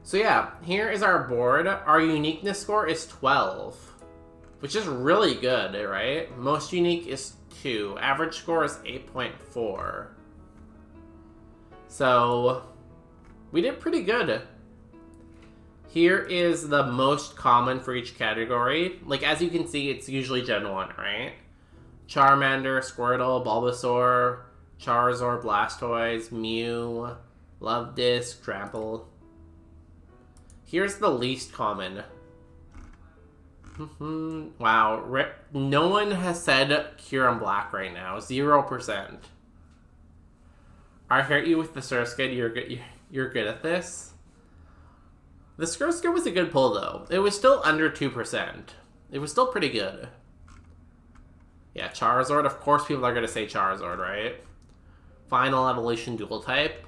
So yeah, here is our board. Our uniqueness score is 12. Which is really good, right? Most unique is 2. Average score is 8.4. So, we did pretty good. Here is the most common for each category. Like, as you can see, it's usually Gen 1, right? Charmander, Squirtle, Bulbasaur, Charizard, Blastoise, Mew, Luvdisc, Trample. Here's the least common. Wow, no one has said Kyurem Black right now. 0%. I hurt you with the Surskit. You're good at this. The Surskit was a good pull, though. It was still under 2%. It was still pretty good. Yeah, Charizard. Of course people are going to say Charizard, right? Final Evolution Dual Type.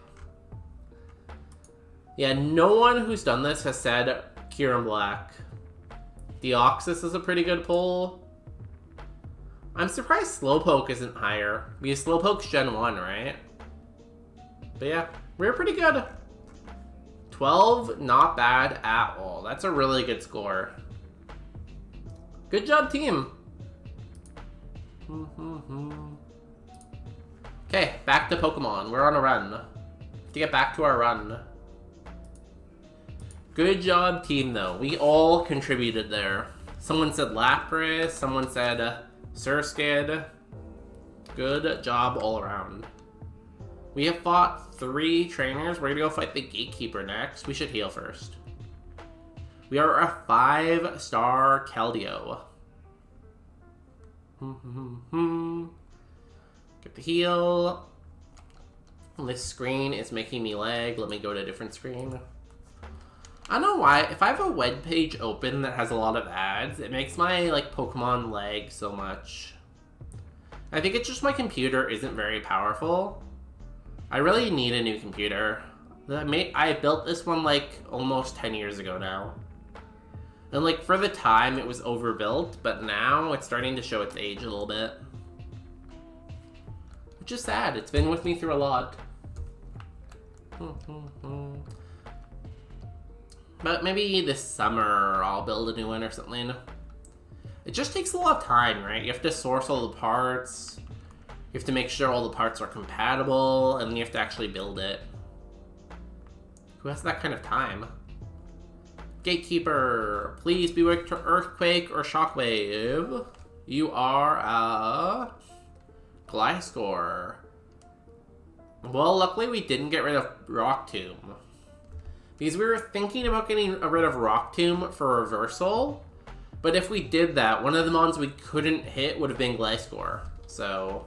Yeah, no one who's done this has said Kyurem Black. Deoxys is a pretty good pull. I'm surprised Slowpoke isn't higher, because Slowpoke's Gen 1, right? But yeah, we're pretty good. 12, not bad at all. That's a really good score. Good job, team. Okay, back to Pokemon. We're on a run. To get back to our run. Good job, team, though. We all contributed there. Someone said Lapras. Someone said Surskit. Good job all around. We have fought 3 trainers. We're gonna go fight the Gatekeeper next. We should heal first. We are a 5-star Keldeo. Get the heal. This screen is making me lag. Let me go to a different screen. I don't know why. If I have a web page open that has a lot of ads, it makes my Pokemon lag so much. I think it's just my computer isn't very powerful. I really need a new computer. I built this one almost 10 years ago now. And for the time it was overbuilt, but now it's starting to show its age a little bit. Which is sad. It's been with me through a lot. But maybe this summer I'll build a new one or something. It just takes a lot of time, right? You have to source all the parts. You have to make sure all the parts are compatible, and then you have to actually build it. Who has that kind of time? Gatekeeper, please be weak to Earthquake or Shockwave. You are a Gliscor. Well, luckily we didn't get rid of Rock Tomb. Because we were thinking about getting rid of Rock Tomb for reversal. But if we did that, one of the mons we couldn't hit would have been Gliscor. So...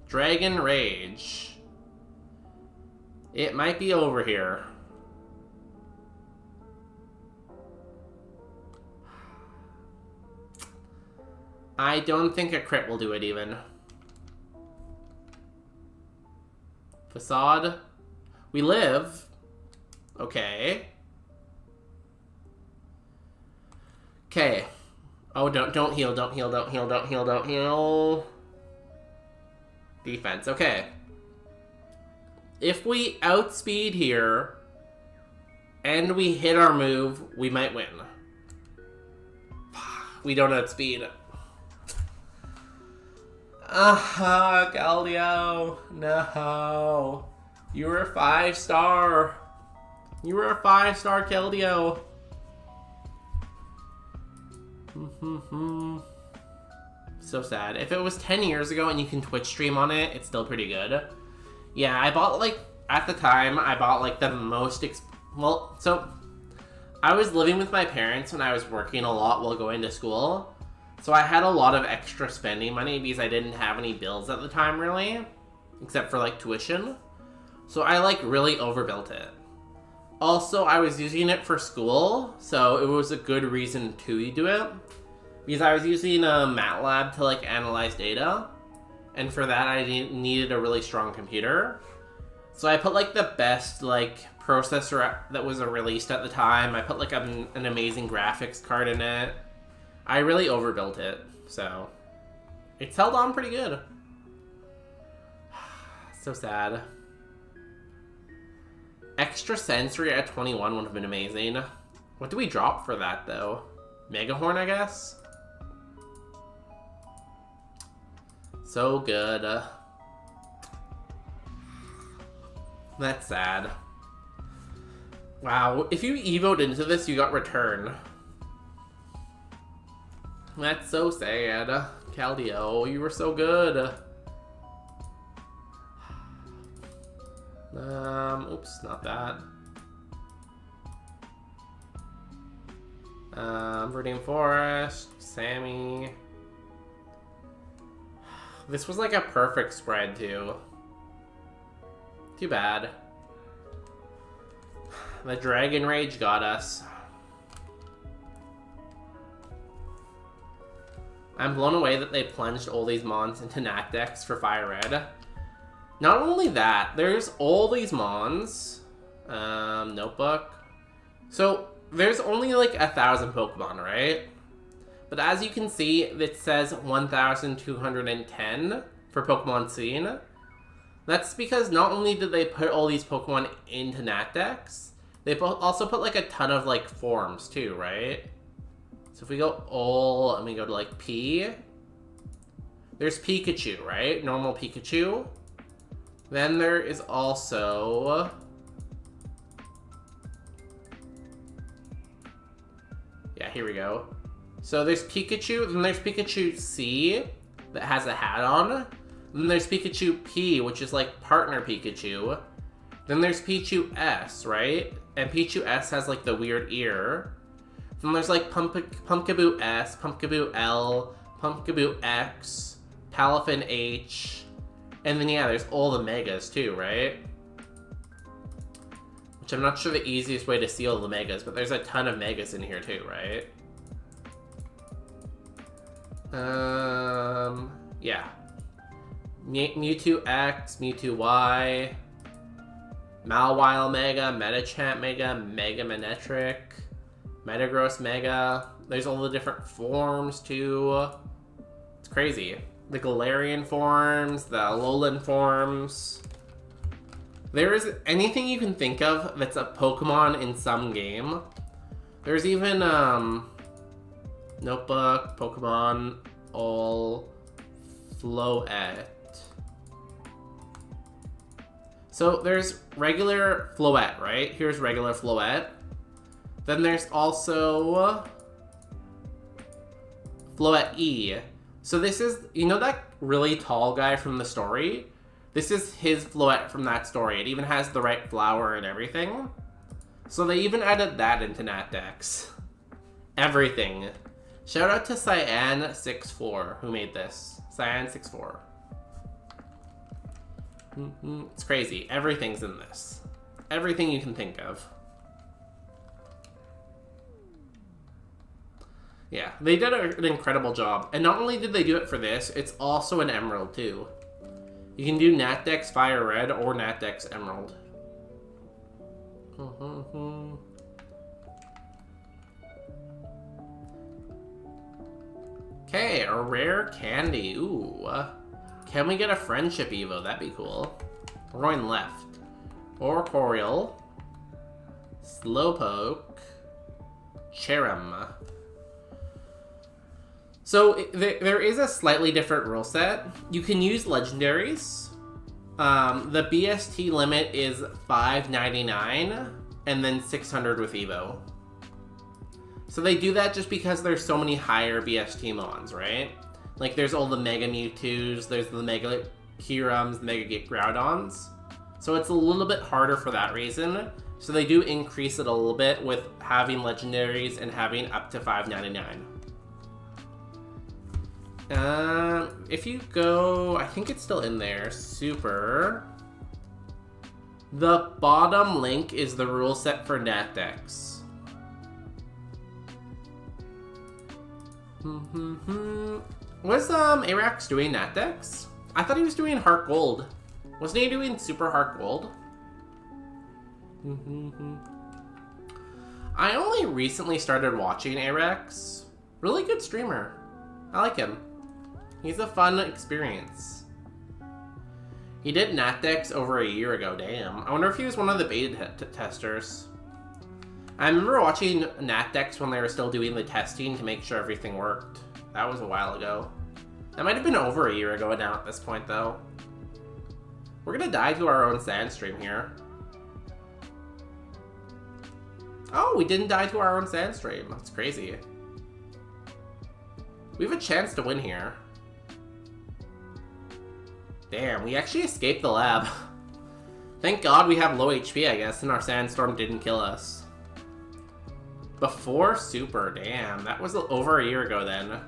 Dragon Rage. It might be over here. I don't think a crit will do it even. Facade. We live. Okay. Okay. Oh, don't heal, don't heal, don't heal, don't heal, don't heal. Defense, okay. If we outspeed here, and we hit our move, we might win. We don't outspeed. Keldeo. No. You were a 5-star. You were a 5-star So sad. If it was 10 years ago and you can Twitch stream on it, it's still pretty good. Yeah, I bought, like, at the time, I bought, like, the most, well, so, I was living with my parents when I was working a lot while going to school. So I had a lot of extra spending money because I didn't have any bills at the time, really. Except for, like, tuition. So I, like, really overbuilt it. Also, I was using it for school, so it was a good reason to do it. Because I was using MATLAB to, like, analyze data. And for that, I needed a really strong computer. So I put, like, the best, like, processor that was released at the time. I put, like, an amazing graphics card in it. I really overbuilt it, so it's held on pretty good. So sad. Extra sensory at 21 would have been amazing. What do we drop for that, though? Megahorn, I guess? So good. That's sad. Wow, if you evoed into this, you got return. That's so sad. Caldio, you were so good. Oops, not that. Verdant Forest, Sammy. This was like a perfect spread, too. Too bad. The Dragon Rage got us. I'm blown away that they plunged all these mons into Natdex for Fire Red. Not only that, there's all these mons. Notebook. So, there's only like 1,000 Pokemon, right? But as you can see, it says 1,210 for Pokemon Scene. That's because not only did they put all these Pokemon into Natdex, they also put like a ton of like forms too, right? So if we go all, and we go to like P, there's Pikachu, right? Normal Pikachu. Then there is also... yeah, here we go. So there's Pikachu, then there's Pikachu C, that has a hat on. Then there's Pikachu P, which is like partner Pikachu. Then there's Pichu S, right? And Pichu S has like the weird ear. Then there's like Pumpkaboo S, Pumpkaboo L, Pumpkaboo X, Palafin H, and then yeah, there's all the Megas too, right? Which I'm not sure the easiest way to see all the Megas, but there's a ton of Megas in here too, right? Yeah. Mewtwo X, Mewtwo Y, Mawile Mega, Metachamp Mega, Mega Manectric, Metagross Mega. There's all the different forms too. It's crazy. The Galarian forms, the Alolan forms. There is anything you can think of that's a Pokemon in some game. There's even Notebook, Pokemon, all Floette. So there's regular Floette, right? Here's regular Floette. Then there's also Floette E. So this is, you know that really tall guy from the story? This is his Floette from that story. It even has the right flower and everything. So they even added that into Natdex. Everything. Shout out to Cyan64 who made this. Cyan64. It's crazy. Everything's in this. Everything you can think of. Yeah, they did an incredible job. And not only did they do it for this, it's also an Emerald too. You can do Natdex Fire Red or Natdex Emerald. Okay, a rare candy. Ooh. Can we get a friendship Evo? That'd be cool. We're going left. Oricorio. Slowpoke. Cherrim. So, there is a slightly different rule set. You can use legendaries. The BST limit is 599, and then 600 with Evo. So they do that just because there's so many higher BST mons, right? Like, there's all the Mega Mewtwo's, there's the Mega Kirums, the Mega Groudons. So it's a little bit harder for that reason. So they do increase it a little bit with having legendaries and having up to 599. If you go, I think it's still in there, Super. The bottom link is the rule set for Natdex. Was Arax doing Natdex? I thought he was doing Heart Gold. Wasn't he doing Super Heart Gold? I only recently started watching Arax. Really good streamer. I like him. He's a fun experience. He did Natdex over a year ago, damn. I wonder if he was one of the beta testers. I remember watching Natdex when they were still doing the testing to make sure everything worked. That was a while ago. That might have been over a year ago now at this point, though. We're gonna die to our own sand stream here. Oh, we didn't die to our own sand stream. That's crazy. We have a chance to win here. Damn, we actually escaped the lab. Thank God we have low HP, I guess, and our sandstorm didn't kill us. Before Super, damn, that was over a year ago then.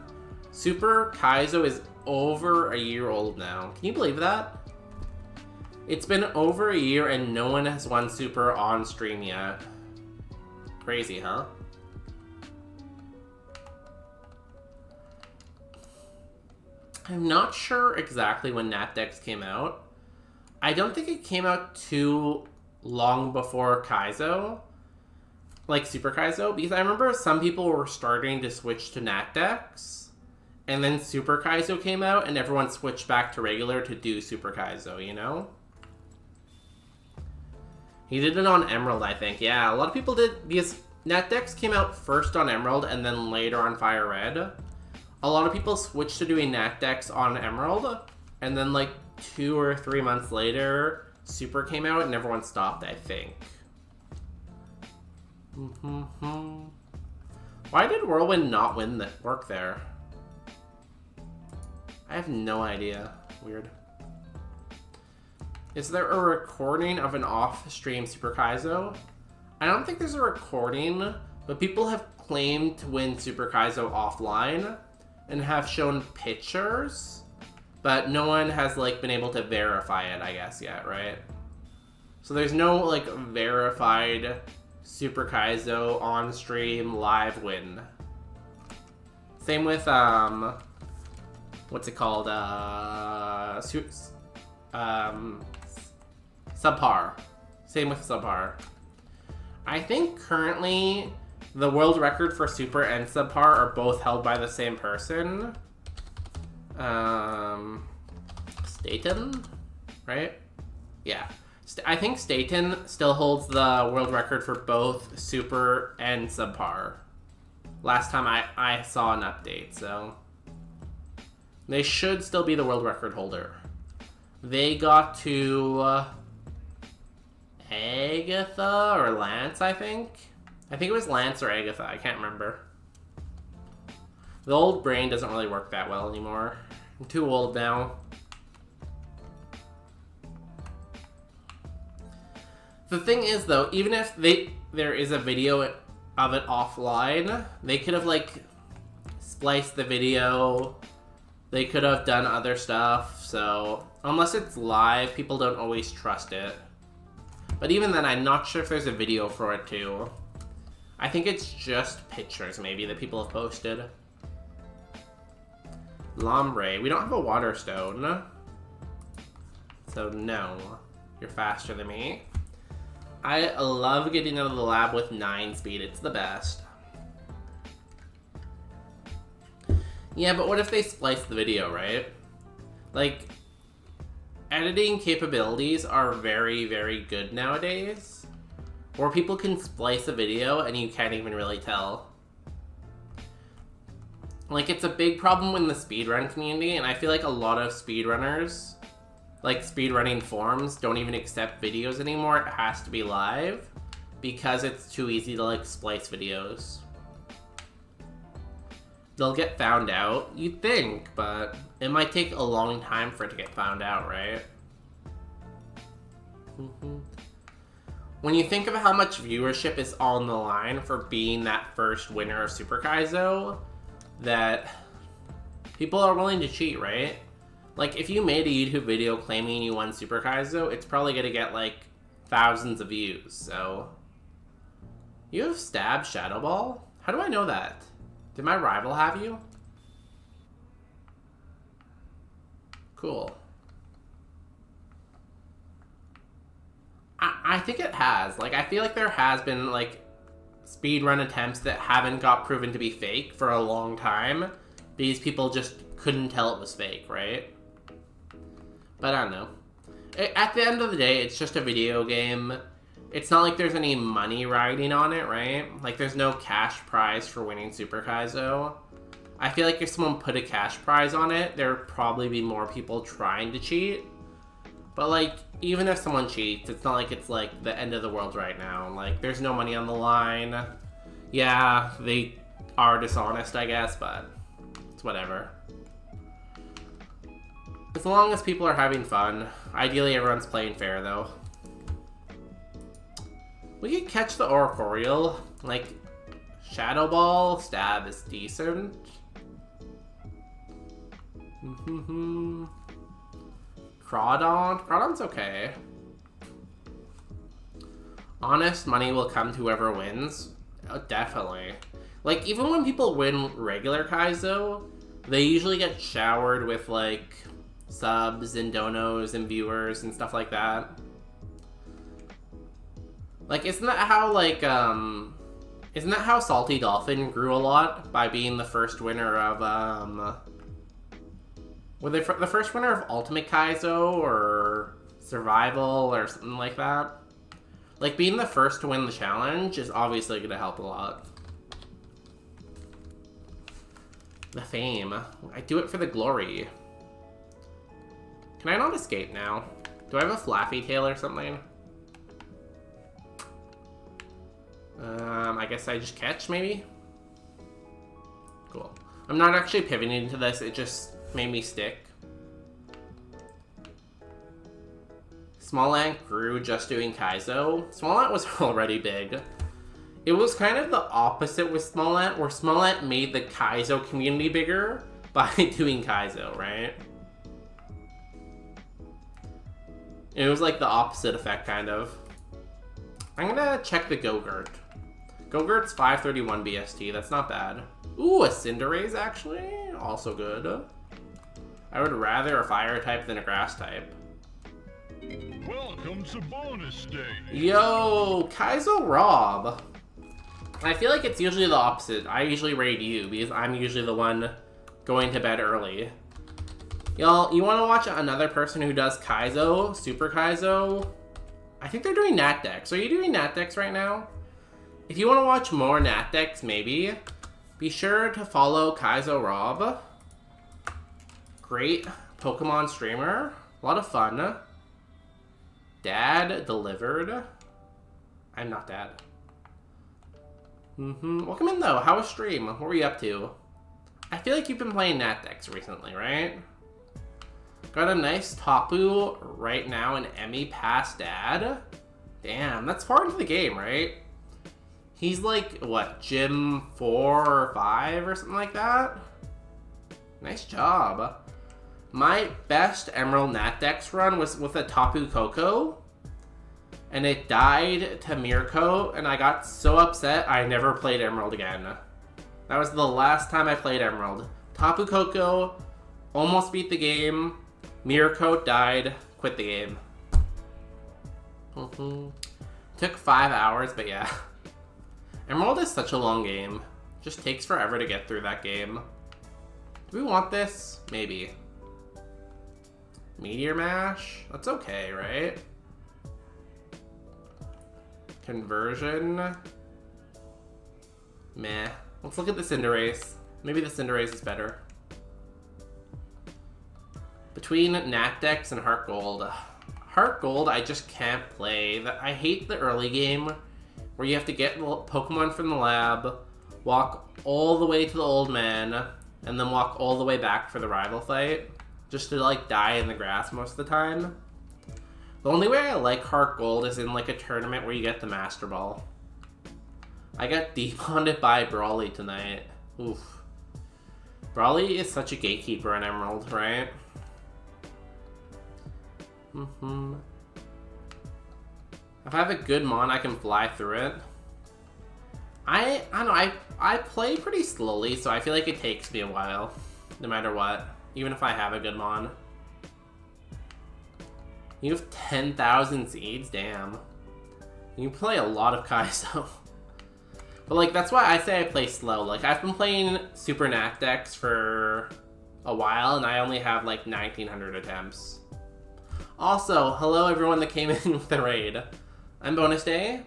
Super Kaizo is over a year old now. Can you believe that? It's been over a year and no one has won Super on stream yet. Crazy, huh? I'm not sure exactly when Natdex came out. I don't think it came out too long before Kaizo. Like Super Kaizo. Because I remember some people were starting to switch to Natdex. And then Super Kaizo came out and everyone switched back to regular to do Super Kaizo, you know? He did it on Emerald, I think. Yeah, a lot of people did. Because Natdex came out first on Emerald and then later on Fire Red. A lot of people switched to doing Natdex on Emerald, and then like 2 or 3 months later, Super came out and everyone stopped, I think. Why did Whirlwind not win the work there? I have no idea. Weird. Is there a recording of an off-stream Super Kaizo? I don't think there's a recording, but people have claimed to win Super Kaizo offline and have shown pictures, but no one has like been able to verify it, I guess, yet, right? So there's no like verified Super Kaizo on stream live win. Same with what's it called? Subpar. Same with Subpar. I think currently the world record for Super and Subpar are both held by the same person. Staten, right? Yeah. I think Staten still holds the world record for both Super and Subpar. Last time I saw an update, so they should still be the world record holder. They got to Agatha or Lance, I think. I think it was Lance or Agatha, I can't remember. The old brain doesn't really work that well anymore. I'm too old now. The thing is though, even if there is a video of it offline, they could have like spliced the video, they could have done other stuff, so unless it's live, people don't always trust it. But even then, I'm not sure if there's a video for it too. I think it's just pictures, maybe, that people have posted. Lombre. We don't have a water stone. So, no. You're faster than me. I love getting out of the lab with 9 speed. It's the best. Yeah, but what if they splice the video, right? Like, editing capabilities are very, very good nowadays. Or people can splice a video and you can't even really tell. Like, it's a big problem in the speedrun community, and I feel like a lot of speedrunners, like speedrunning forums, don't even accept videos anymore. It has to be live because it's too easy to like splice videos. they'll get found out, you'd think, but it might take a long time for it to get found out, right? When you think of how much viewership is on the line for being that first winner of Super Kaizo, that people are willing to cheat, right? Like, if you made a YouTube video claiming you won Super Kaizo, it's probably gonna get, like, thousands of views, so... You have Stab Shadow Ball? How do I know that? Did my rival have you? Cool. I think it has. Like, I feel like there has been, like, speedrun attempts that haven't got proven to be fake for a long time. These people just couldn't tell it was fake, right? But I don't know. At the end of the day, it's just a video game. It's not like there's any money riding on it, right? Like, there's no cash prize for winning Super Kaizo. I feel like if someone put a cash prize on it, there would probably be more people trying to cheat. But, like, even if someone cheats, it's not like it's, like, the end of the world right now. Like, there's no money on the line. Yeah, they are dishonest, I guess, but it's whatever. As long as people are having fun. Ideally, everyone's playing fair, though. We could catch the Oricorial. Like, Shadow Ball, Stab is decent. Crawdon's okay. Honest money will come to whoever wins. Oh, definitely. Like, even when people win regular Kaizo, they usually get showered with, like, subs and donos and viewers and stuff like that. Like, isn't that how Salty Dolphin grew a lot by being the first winner of, were they the first winner of Ultimate Kaizo or Survival or something like that? Like, being the first to win the challenge is obviously going to help a lot. The fame. I do it for the glory. Can I not escape now? Do I have a Flaffy Tail or something? I guess I just catch, maybe? Cool. I'm not actually pivoting into this, it just made me stick. Smallant grew just doing Kaizo. Smallant was already big. It was kind of the opposite with Smallant, where Smallant made the Kaizo community bigger by doing Kaizo, right? It was like the opposite effect, kind of. I'm gonna check the Go-Gurt. Go-Gurt's 531 BST, that's not bad. Ooh, a Cinderace, actually? Also good. I would rather a Fire type than a Grass type. Welcome to bonus stage. Yo, Kaizo Rob. I feel like it's usually the opposite. I usually raid you, because I'm usually the one going to bed early. Y'all, you want to watch another person who does Kaizo, Super Kaizo? I think they're doing Natdex. Are you doing Natdex right now? If you want to watch more Natdex, maybe, be sure to follow Kaizo Rob. Great Pokemon streamer. A lot of fun. Dad delivered. I'm not dad. Welcome in, though. How was stream? What were you up to? I feel like you've been playing Natdex recently, right? Got a nice Tapu right now and Emmy past Dad. Damn, that's far into the game, right? He's like, what, Gym 4 or 5 or something like that? Nice job. My best Emerald Natdex run was with a Tapu Koko. And it died to Mirko, and I got so upset I never played Emerald again. That was the last time I played Emerald. Tapu Koko almost beat the game. Mirko died, quit the game. Took 5 hours, but yeah. Emerald is such a long game. Just takes forever to get through that game. Do we want this? Maybe. Meteor Mash? That's okay, right? Conversion? Meh. Let's look at the Cinderace. Maybe the Cinderace is better. Between Natdex and Heart Gold. Heart Gold, I just can't play. I hate the early game where you have to get Pokemon from the lab, walk all the way to the old man, and then walk all the way back for the rival fight, just to like die in the grass most of the time. The only way I like Heart Gold is in like a tournament where you get the Master Ball. I got debonded by Brawly tonight. Oof. Brawly is such a gatekeeper in Emerald, right? If I have a good mon, I can fly through it. I don't know, I play pretty slowly, so I feel like it takes me a while, no matter what, even if I have a good mon. You have 10,000 seeds? Damn. You play a lot of Kaizo. But like, that's why I say I play slow. Like, I've been playing Super Natdex for a while, and I only have like 1,900 attempts. Also, hello everyone that came in with the raid. I'm Bonus Day.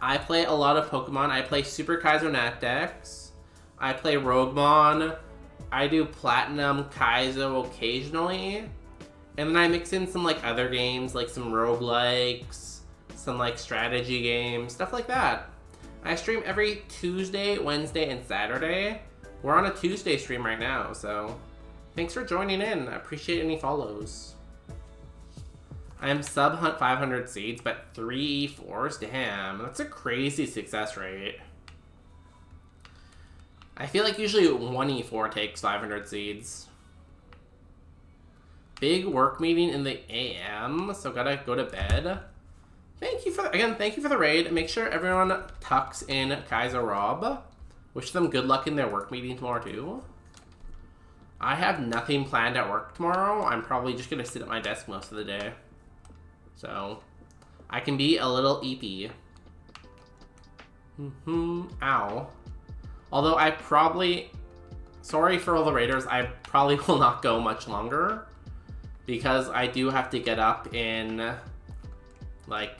I play a lot of Pokemon. I play Super Kaizo Natdex. I play Roguemon. I do Platinum Kaizo occasionally. And then I mix in some like other games, like some roguelikes, some like strategy games, stuff like that. I stream every Tuesday, Wednesday, and Saturday. We're on a Tuesday stream right now, so thanks for joining in. I appreciate any follows. I am sub 500 seeds, but 3 E4s? Damn, that's a crazy success rate. I feel like usually 1 E4 takes 500 seeds. Big work meeting in the AM, so gotta go to bed. Thank you for the raid. Make sure everyone tucks in Kaizo Rob. Wish them good luck in their work meeting tomorrow too. I have nothing planned at work tomorrow. I'm probably just gonna sit at my desk most of the day. So, I can be a little eepy. Ow. Although I probably, sorry for all the raiders, I probably will not go much longer. Because I do have to get up in like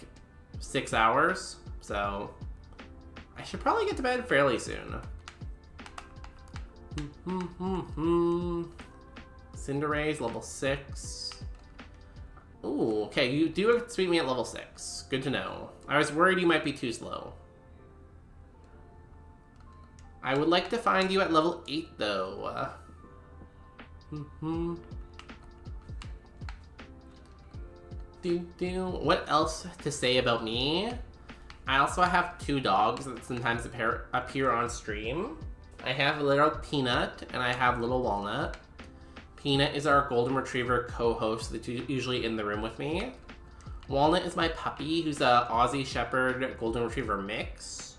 6 hours. So, I should probably get to bed fairly soon. Cinderace, level 6. Ooh, okay, you do beat me at level 6. Good to know. I was worried you might be too slow. I would like to find you at level 8, though. What else to say about me? I also have 2 dogs that sometimes appear on stream. I have little Peanut, and I have little Walnut. Peanut is our golden retriever co-host that's usually in the room with me. Walnut is my puppy, who's a Aussie Shepherd golden retriever mix,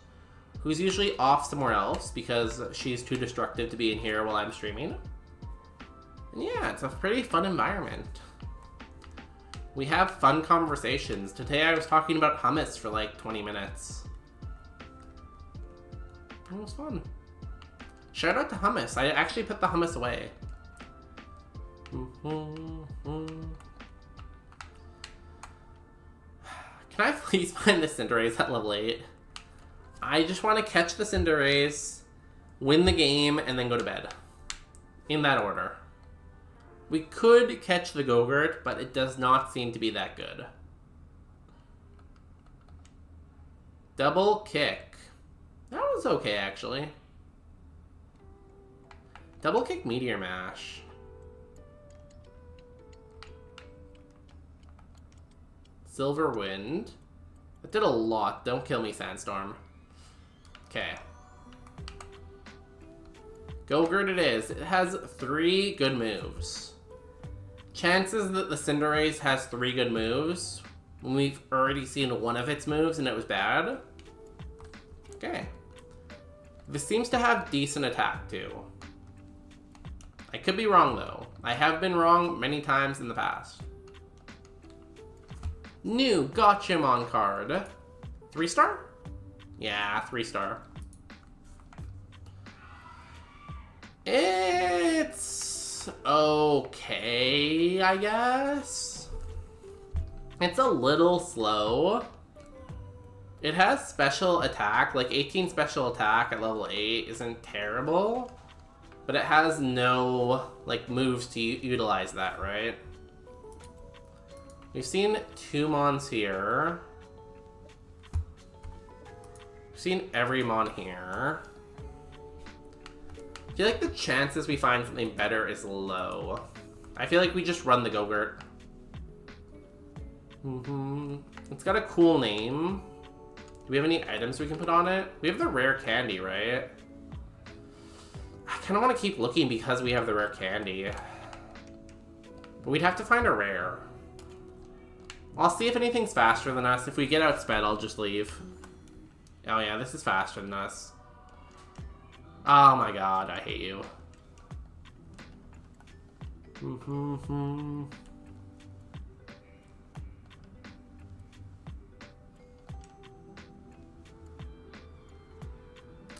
who's usually off somewhere else because she's too destructive to be in here while I'm streaming. And yeah, it's a pretty fun environment. We have fun conversations. Today I was talking about hummus for like 20 minutes. It was fun. Shout out to hummus. I actually put the hummus away. Can I please find the Cinderace at level 8? I just want to catch the Cinderace, win the game, and then go to bed. In that order. We could catch the Gogurt, but it does not seem to be that good. Double kick. That was okay, actually. Double kick Meteor Mash. Silver Wind. That did a lot. Don't kill me, Sandstorm. Okay. Gogurt it is. It has 3 good moves. Chances that the Cinderace has 3 good moves when we've already seen one of its moves and it was bad. Okay. This seems to have decent attack too. I could be wrong though. I have been wrong many times in the past. New Gotchamon card. 3-star? Yeah, 3-star. It's okay, I guess. It's a little slow. It has special attack, like 18 special attack at level 8 isn't terrible. But it has no, like, moves to utilize that, right? We've seen 2 Mons here. We've seen every Mon here. I feel like the chances we find something better is low. I feel like we just run the Go-Gurt. It's got a cool name. Do we have any items we can put on it? We have the rare candy, right? I kind of want to keep looking because we have the rare candy. But we'd have to find a rare. I'll see if anything's faster than us. If we get outsped, I'll just leave. Oh yeah, this is faster than us. Oh my god, I hate you.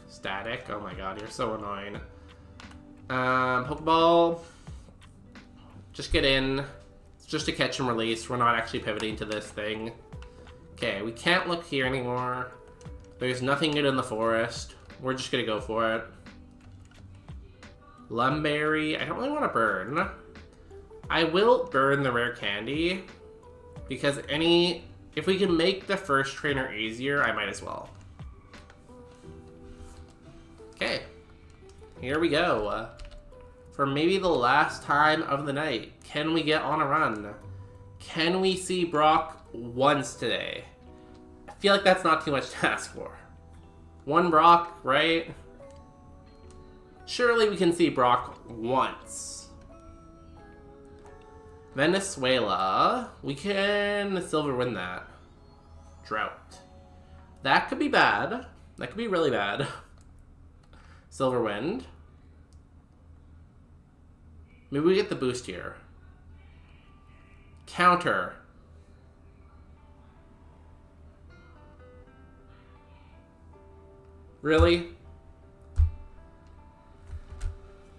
Static. Oh my god, you're so annoying. Pokeball. Just get in. It's just a catch and release. We're not actually pivoting to this thing. Okay, we can't look here anymore. There's nothing good in the forest. We're just gonna go for it. Lumberry. I don't really want to burn. I will burn the rare candy. Because if we can make the first trainer easier, I might as well. Okay. Here we go. For maybe the last time of the night. Can we get on a run? Can we see Brock once today? I feel like that's not too much to ask for. One Brock, right? Surely we can see Brock once. Venezuela. We can silver win that. Drought. That could be bad. That could be really bad. Silver Wind. Maybe we get the boost here. Counter. Really?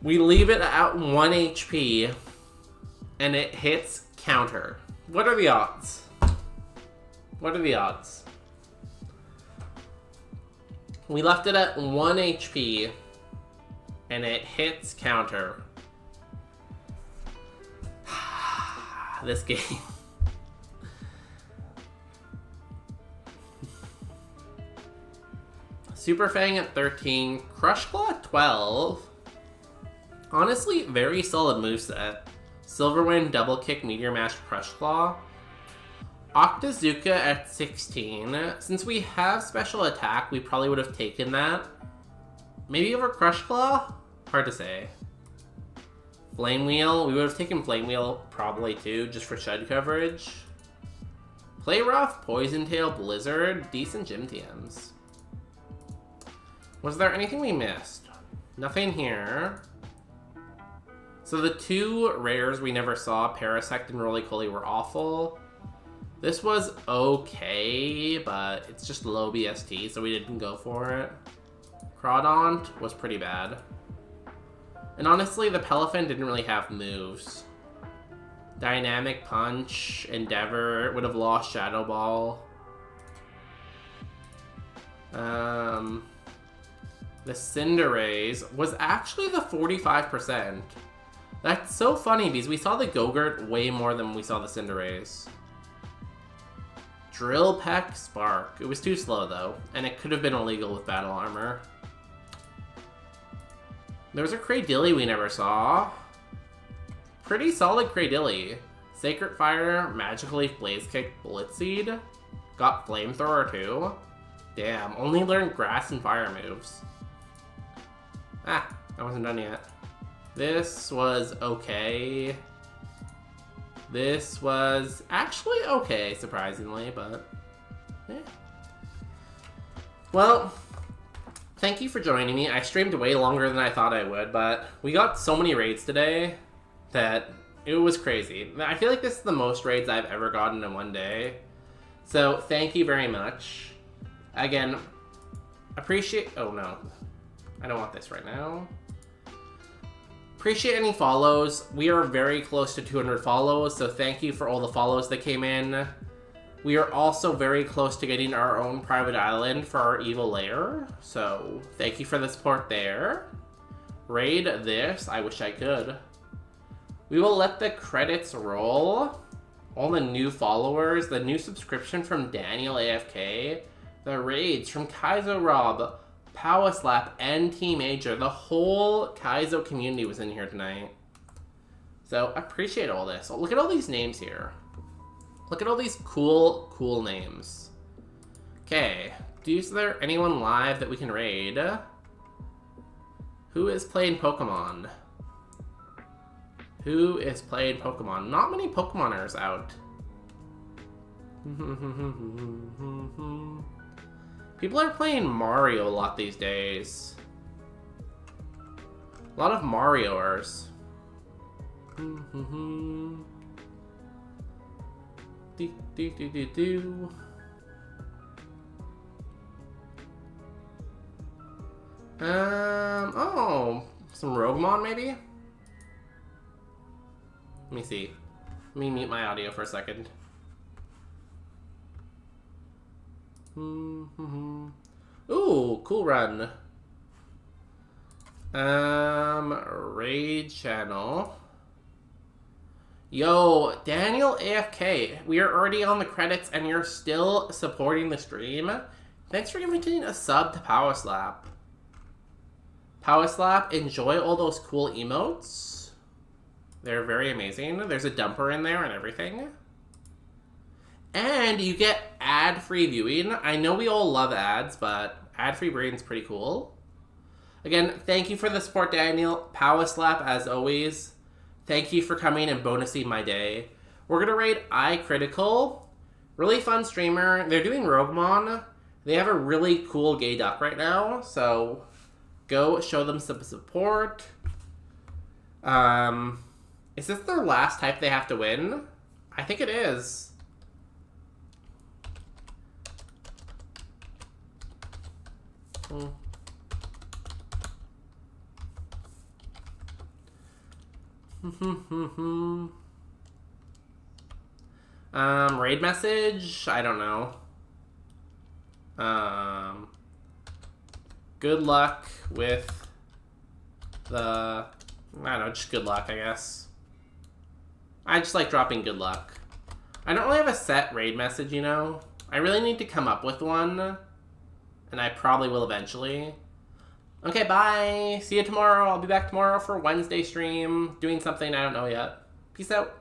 We leave it at 1 HP and it hits counter. What are the odds? What are the odds? We left it at 1 HP and it hits counter. This game. Super Fang at 13, Crush Claw at 12. Honestly, very solid moveset. Silver Wind, Double Kick, Meteor Mash, Crush Claw. Octazooka at 16. Since we have special attack, we probably would have taken that. Maybe over Crush Claw? Hard to say. Flame Wheel, we would have taken Flame Wheel probably too, just for shed coverage. Play Rough, Poison Tail, Blizzard, decent gym TMs. Was there anything we missed? Nothing here. So the two rares we never saw, Parasect and Roly-Poly, were awful. This was okay, but it's just low BST, so we didn't go for it. Crawdaunt was pretty bad. And honestly, the Pelifin didn't really have moves. Dynamic Punch, Endeavor, would have lost Shadow Ball. The Cinderace was actually the 45%. That's so funny because we saw the Go-Gurt way more than we saw the Cinderace. Drill Peck Spark. It was too slow though, and it could have been illegal with battle armor. There was a Cradilly we never saw. Pretty solid Cradilly. Sacred Fire, Magical Leaf, Blaze Kick, Bullet Seed. Got Flamethrower too. Damn, only learned Grass and Fire moves. Ah, I wasn't done yet. This was okay. This was actually okay, surprisingly, but yeah. Well, thank you for joining me. I streamed way longer than I thought I would, but we got so many raids today that it was crazy. I feel like this is the most raids I've ever gotten in one day. So thank you very much. Again, appreciate... Oh no, I don't want this right now. Appreciate any follows. We are very close to 200 follows, so thank you for all the follows that came in. We are also very close to getting our own private island for our evil lair, so thank you for the support there. Raid this. I wish I could. We will let the credits roll. All the new followers, the new subscription from Daniel AFK, the raids from Kaizo Rob, Power Slap, and Team Major. The whole Kaizo community was in here tonight. So, I appreciate all this. Oh, look at all these names here. Look at all these cool, cool names. Okay. Is there anyone live that we can raid? Who is playing Pokemon? Who is playing Pokemon? Not many Pokemoners out. People are playing Mario a lot these days. A lot of Marioers. Oh, some Roguemon maybe? Let me see. Let me mute my audio for a second. Ooh, cool run. Raid channel. Yo, Daniel AFK, we are already on the credits and you're still supporting the stream. Thanks for giving a sub to Power Slap. Power Slap, enjoy all those cool emotes. They're very amazing. There's a dumper in there and everything. And you get ad-free viewing. I know we all love ads, but ad-free brain's pretty cool. Again, thank you for the support, Daniel. Power Slap, as always. Thank you for coming and bonusing my day. We're going to raid iCritical. Really fun streamer. They're doing Roguemon. They have a really cool gay duck right now, so go show them some support. Is this their last type they have to win? I think it is. Raid message? I don't know. Good luck with the... I don't know, just good luck, I guess. I just like dropping good luck. I don't really have a set raid message, you know? I really need to come up with one. And I probably will eventually. Okay, bye. See you tomorrow. I'll be back tomorrow for Wednesday stream. Doing something I don't know yet. Peace out.